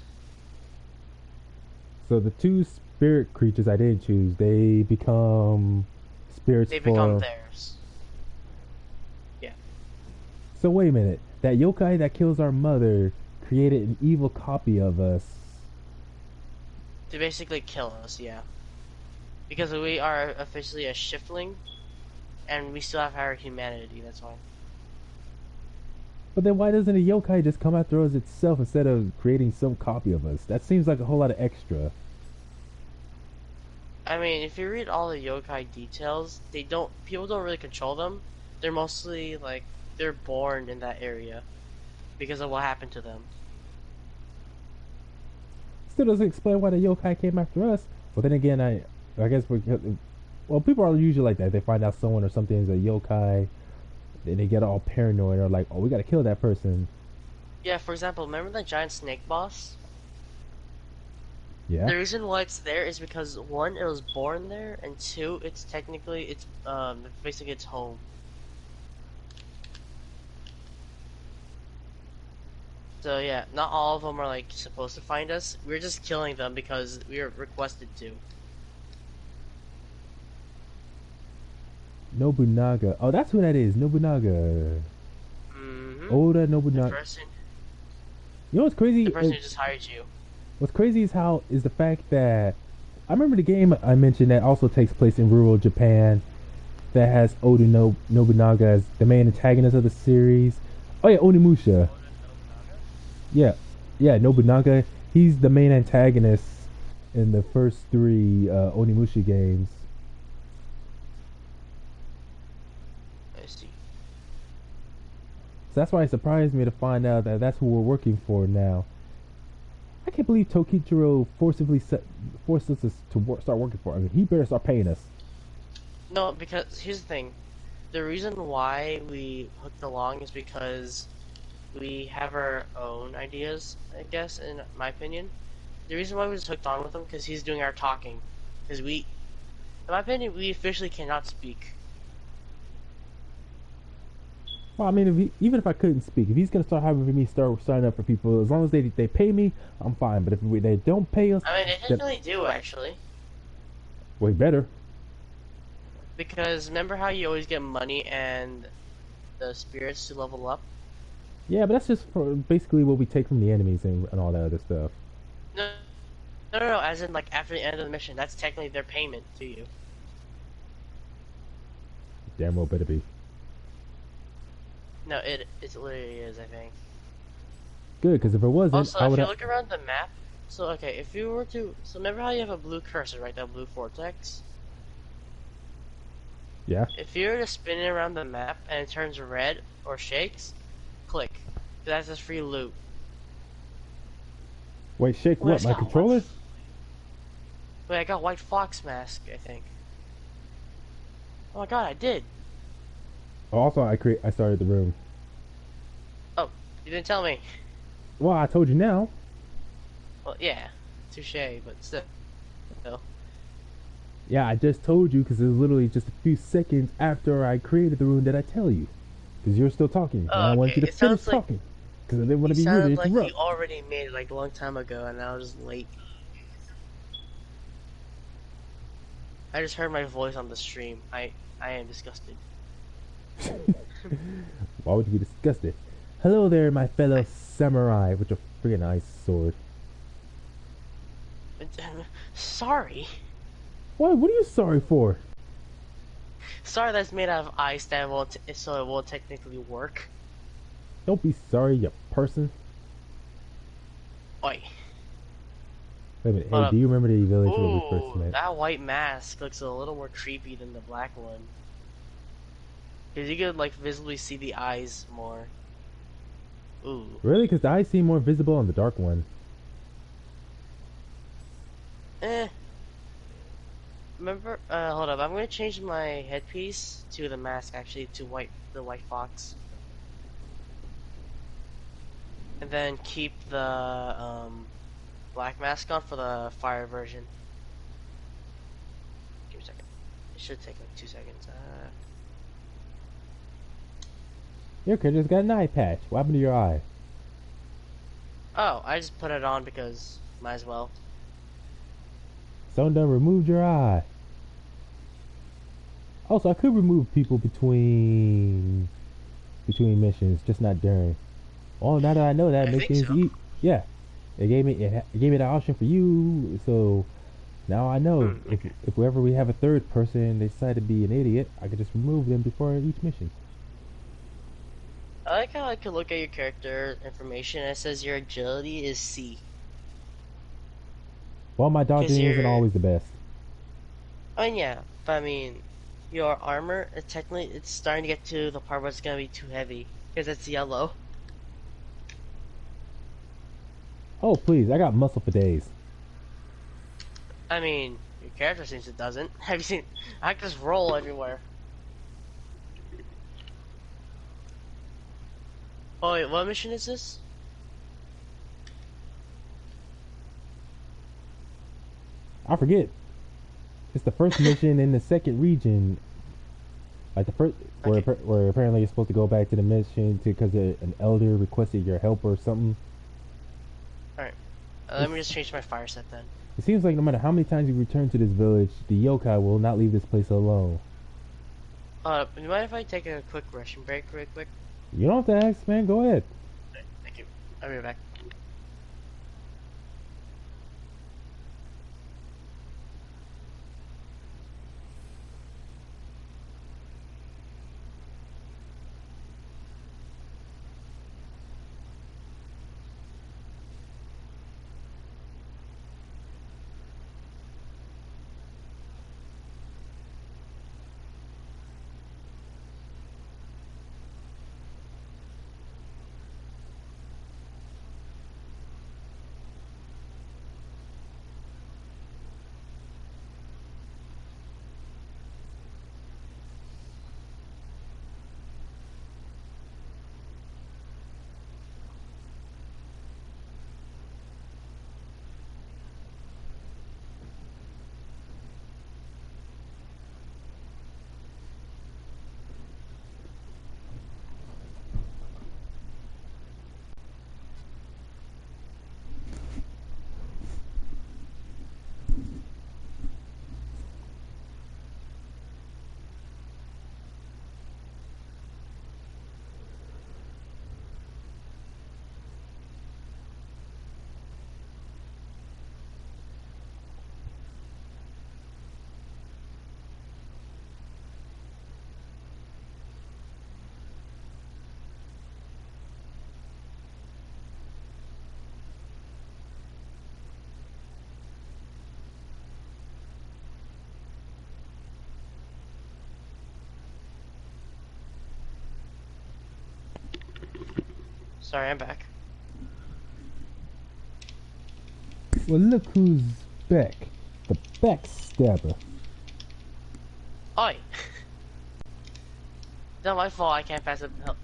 So the two spirit creatures I didn't choose, they become spirits They for... become theirs. Yeah. So wait a minute. That yokai that kills our mother created an evil copy of us. To basically kill us, yeah. Because we are officially a shiftling, and we still have our humanity, that's why. But then why doesn't a yokai just come after us itself instead of creating some copy of us? That seems like a whole lot of extra. I mean, if you read all the yokai details, people don't really control them. They're mostly, like, they're born in that area because of what happened to them. Still doesn't explain why the yokai came after us. But then again, I guess well, people are usually like that. They find out someone or something is a yokai, then they get all paranoid or like, oh, we gotta kill that person. Yeah, for example, remember that giant snake boss? Yeah. The reason why it's there is because one, it was born there, and two, it's basically its home. So yeah, not all of them are like supposed to find us. We're just killing them because we are requested to. Nobunaga. Oh, that's who that is. Nobunaga. Mm-hmm. Oda The Nobunaga. person, You know what's crazy? the person who just hired you. What's crazy is the fact that I remember the game I mentioned that also takes place in rural Japan that has Oda Nobunaga as the main antagonist of the series. Oh yeah, Onimusha. Yeah, yeah, Nobunaga. He's the main antagonist in the first three Onimusha games. I see. So that's why it surprised me to find out that that's who we're working for now. I can't believe Tokichiro forced us to start working for him. I mean, he better start paying us. No, because here's the thing. The reason why we hooked along is because we have our own ideas, I guess, in my opinion. The reason why we just hooked on with him because he's doing our talking. Because in my opinion, we officially cannot speak. Well, I mean, even if I couldn't speak, if he's gonna start having me start signing up for people, as long as they pay me, I'm fine. But if they don't pay us, I mean, they then, definitely do, actually. way better. Because remember how you always get money and the spirits to level up? Yeah, but that's just for basically what we take from the enemies and all that other stuff. No, as in, like, after the end of the mission, that's technically their payment to you. Damn well better be. No, it literally is, I think. Good, because if it wasn't, Also, I if would you have. look around the map, so, okay, if you were to, so remember how you have a blue cursor, right, that blue vortex? Yeah. If you were to spin it around the map and it turns red or shakes, click. That's just free loot. Wait, shake Well, what? it's My not controller? Wait, I got white fox mask, I think. Oh my god, I did. Oh, also, I started the room. Oh, you didn't tell me. Well, I told you now. Well, yeah, touche, but still. Yeah, I just told you because it was literally just a few seconds after I created the room that I tell you. Because you're still talking, and I want you to It finish sounds like talking. Because I didn't want it to be rude sounded and like interrupt. you already made it like a long time ago, and I was late. I just heard my voice on the stream. I am disgusted. Why would you be disgusted? Hello there, my fellow samurai with your friggin' ice sword. Sorry. What? What are you sorry for? Sorry that's made out of ice that won't so it won't technically work. Don't be sorry, you person. Oi. Wait a minute. Hold Hey, up. do you remember the village where we first Ooh, met? that white mask looks a little more creepy than the black one. Cause you could like visibly see the eyes more. Ooh. Really? Because the eyes seem more visible on the dark one. Eh. Remember? Hold up. I'm gonna change my headpiece to the mask actually to the white fox, and then keep the black mask on for the fire version. Give me a second. It should take like 2 seconds. Your character's got an eye patch. What happened to your eye? Oh, I just put it on because might as well. Someone done removed your eye. Also, I could remove people between missions, just not during. Oh, now that I know that, I it makes think things so. easy. Yeah, it gave me the option for you. So now I know if wherever we have a third person, they decide to be an idiot, I could just remove them before each mission. I like how I could look at your character information and it says your agility is C. Well, my dodging isn't always the best. I mean, yeah, but I mean, your armor, technically, it's starting to get to the part where it's gonna be too heavy because it's yellow. Oh, please, I got muscle for days. I mean, your character seems it doesn't. Have you seen? I can just roll everywhere. Oh wait, what mission is this? I forget. It's the first mission in the second region. Like the first, Okay. where apparently you're supposed to go back to the mission because an elder requested your help or something. Alright. Let me just change my fire set then. It seems like no matter how many times you return to this village, the yokai will not leave this place alone. You mind if I take a quick ration break real quick? You don't have to ask, man. Go ahead. Okay, thank you. I'll be right back. Sorry, I'm back. Well, look who's back. The backstabber. Oi! It's not my fault I can't pass it. What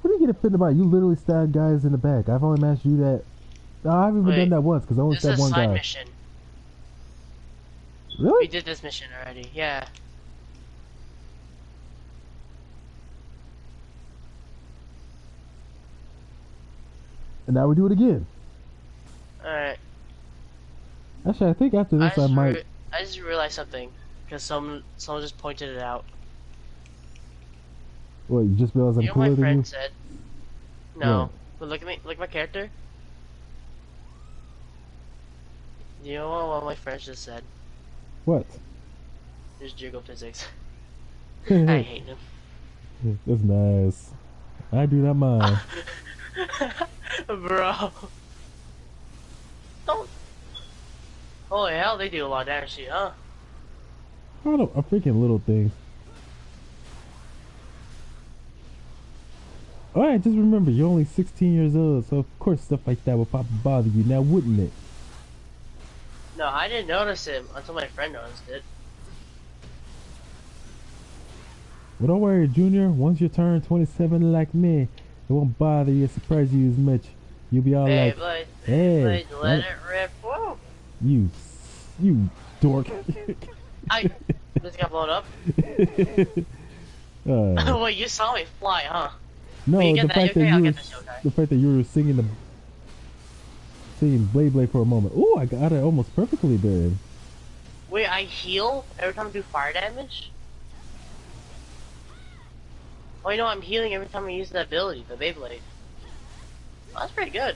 do you get offended about? You literally stabbed guys in the back. I've only managed to do that. No, I haven't even done that once because I only This is stabbed a one side guy. mission. Really? We did this mission already, yeah. And now we do it again. Alright. Actually, I think after this I might. I just realized something. Because someone just pointed it out. What, you just realized I'm You know what cooler my than you? friend said? No. But look at me, look at my character. You know what one of my friends just said? What? There's jiggle physics. I That's hate him. nice. I do not mind. Bro. Don't. Holy hell, they do a lot of damage to you, huh? I don't, a freaking little things. Alright, just remember, you're only 16 years old, so of course stuff like that would probably bother you, now wouldn't it? No, I didn't notice him until my friend noticed it. Well, don't worry, Junior. Once you turn 27 like me, it won't bother you, surprise you as much. You'll be all Hey, like, Blade, hey, Blade, let it rip. Whoa! you dork. I just got blown up. Wait, you saw me fly, huh? No, you get the that fact that yokai, you I'll were, get this yokai. the fact that you were singing Blade Blade for a moment. Ooh, I got it almost perfectly there. Wait, I heal every time I do fire damage? Oh, you know, I'm healing every time I use that ability, the Beyblade. Oh, that's pretty good.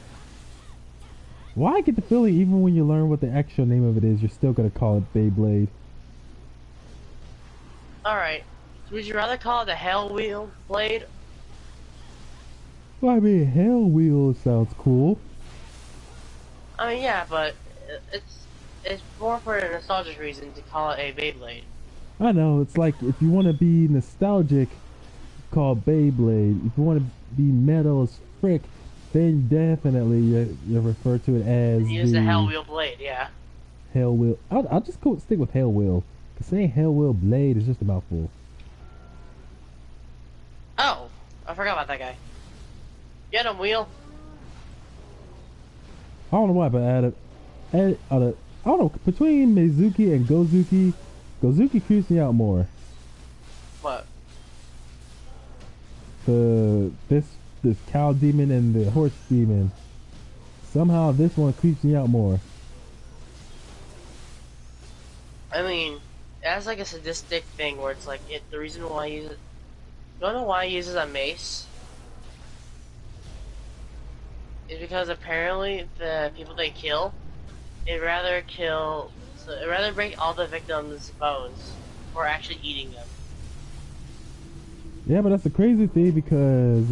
Why I get the feeling even when you learn what the actual name of it is, you're still gonna call it Beyblade. Alright. Would you rather call it the Hell Wheel Blade? Well, I mean, Hell Wheel sounds cool. I mean, yeah, but it's more for a nostalgic reason to call it a Beyblade. I know, it's like if you want to be nostalgic, call Beyblade. If you want to be metal as frick, then definitely you refer to it as Use the Hell Wheel Blade, yeah. Hell Wheel. I'll just stick with Hell Wheel. Cause saying Hell Wheel Blade is just a mouthful. Oh, I forgot about that guy. Get him, Wheel. I don't know why, but I don't know, between Mizuki and Gozuki, Gozuki creeps me out more. What? This cow demon and the horse demon. Somehow this one creeps me out more. I mean, it has like a sadistic thing where it's like the reason why he uses. Don't know why he uses a mace. Is because apparently the people they kill, they'd rather break all the victims' bones or actually eating them. Yeah, but that's the crazy thing because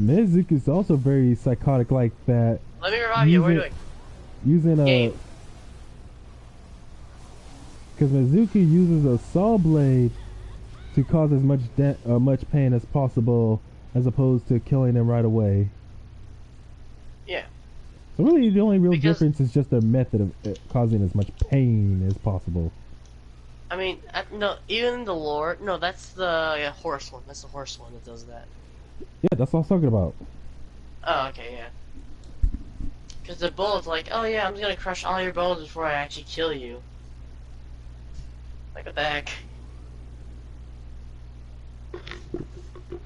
Mizuki is also very psychotic like that. Let me revive you. What are you doing? Using a Game. because Mizuki uses a saw blade to cause as much pain as possible, as opposed to killing them right away. Yeah. So really, the only real Because- difference is just the method of causing as much pain as possible. I mean, no, even in the lore, no, that's the horse one. That's the horse one that does that. Yeah, that's what I was talking about. Oh, okay, yeah. Because the bull's like, oh yeah, I'm just gonna crush all your bones before I actually kill you. Like, what the heck?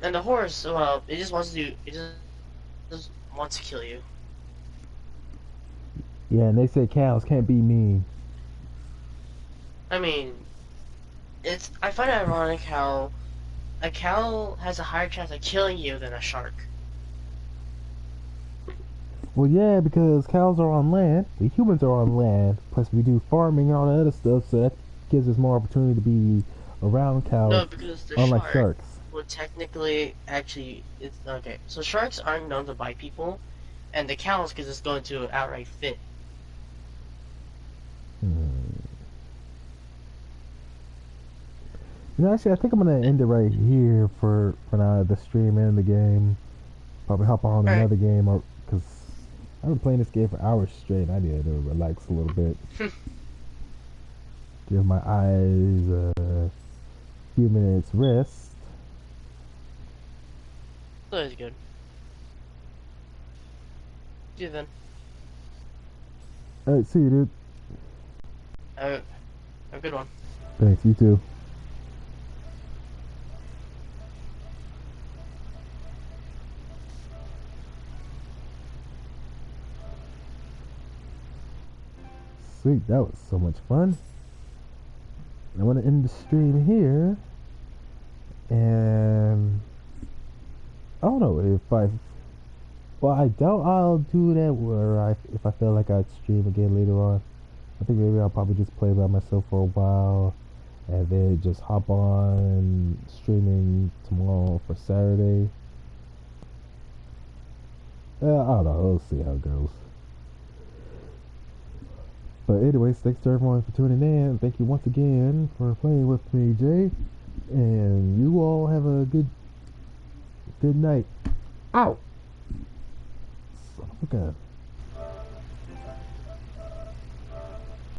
And the horse, well, it just wants to do, it just wants to kill you. Yeah, and they say cows can't be mean. I mean, I find it ironic how a cow has a higher chance of killing you than a shark. Well, yeah, because cows are on land, we humans are on land, plus we do farming and all that other stuff, so that gives us more opportunity to be around cows, No, because the unlike shark sharks. would technically actually, it's okay. So sharks aren't known to bite people, and the cows could just go into an outright fit. You know, actually, I think I'm gonna end it right here for now. The stream and the game. Probably hop on Alright. another game, or because I've been playing this game for hours straight. I need to relax a little bit. Give my eyes a few minutes rest. That is good. See you then. Alright, see you, dude. Have a good one. Thanks, you too. Sweet, that was so much fun. I'm gonna end the stream here, and I don't know if I. Well, I doubt I'll do that where if I feel like I'd stream again later on. I think maybe I'll probably just play by myself for a while, and then just hop on streaming tomorrow for Saturday. I don't know. We'll see how it goes. But anyways, thanks to everyone for tuning in. Thank you once again for playing with me, Jay. And you all have a good night. Ow! Son of a gun.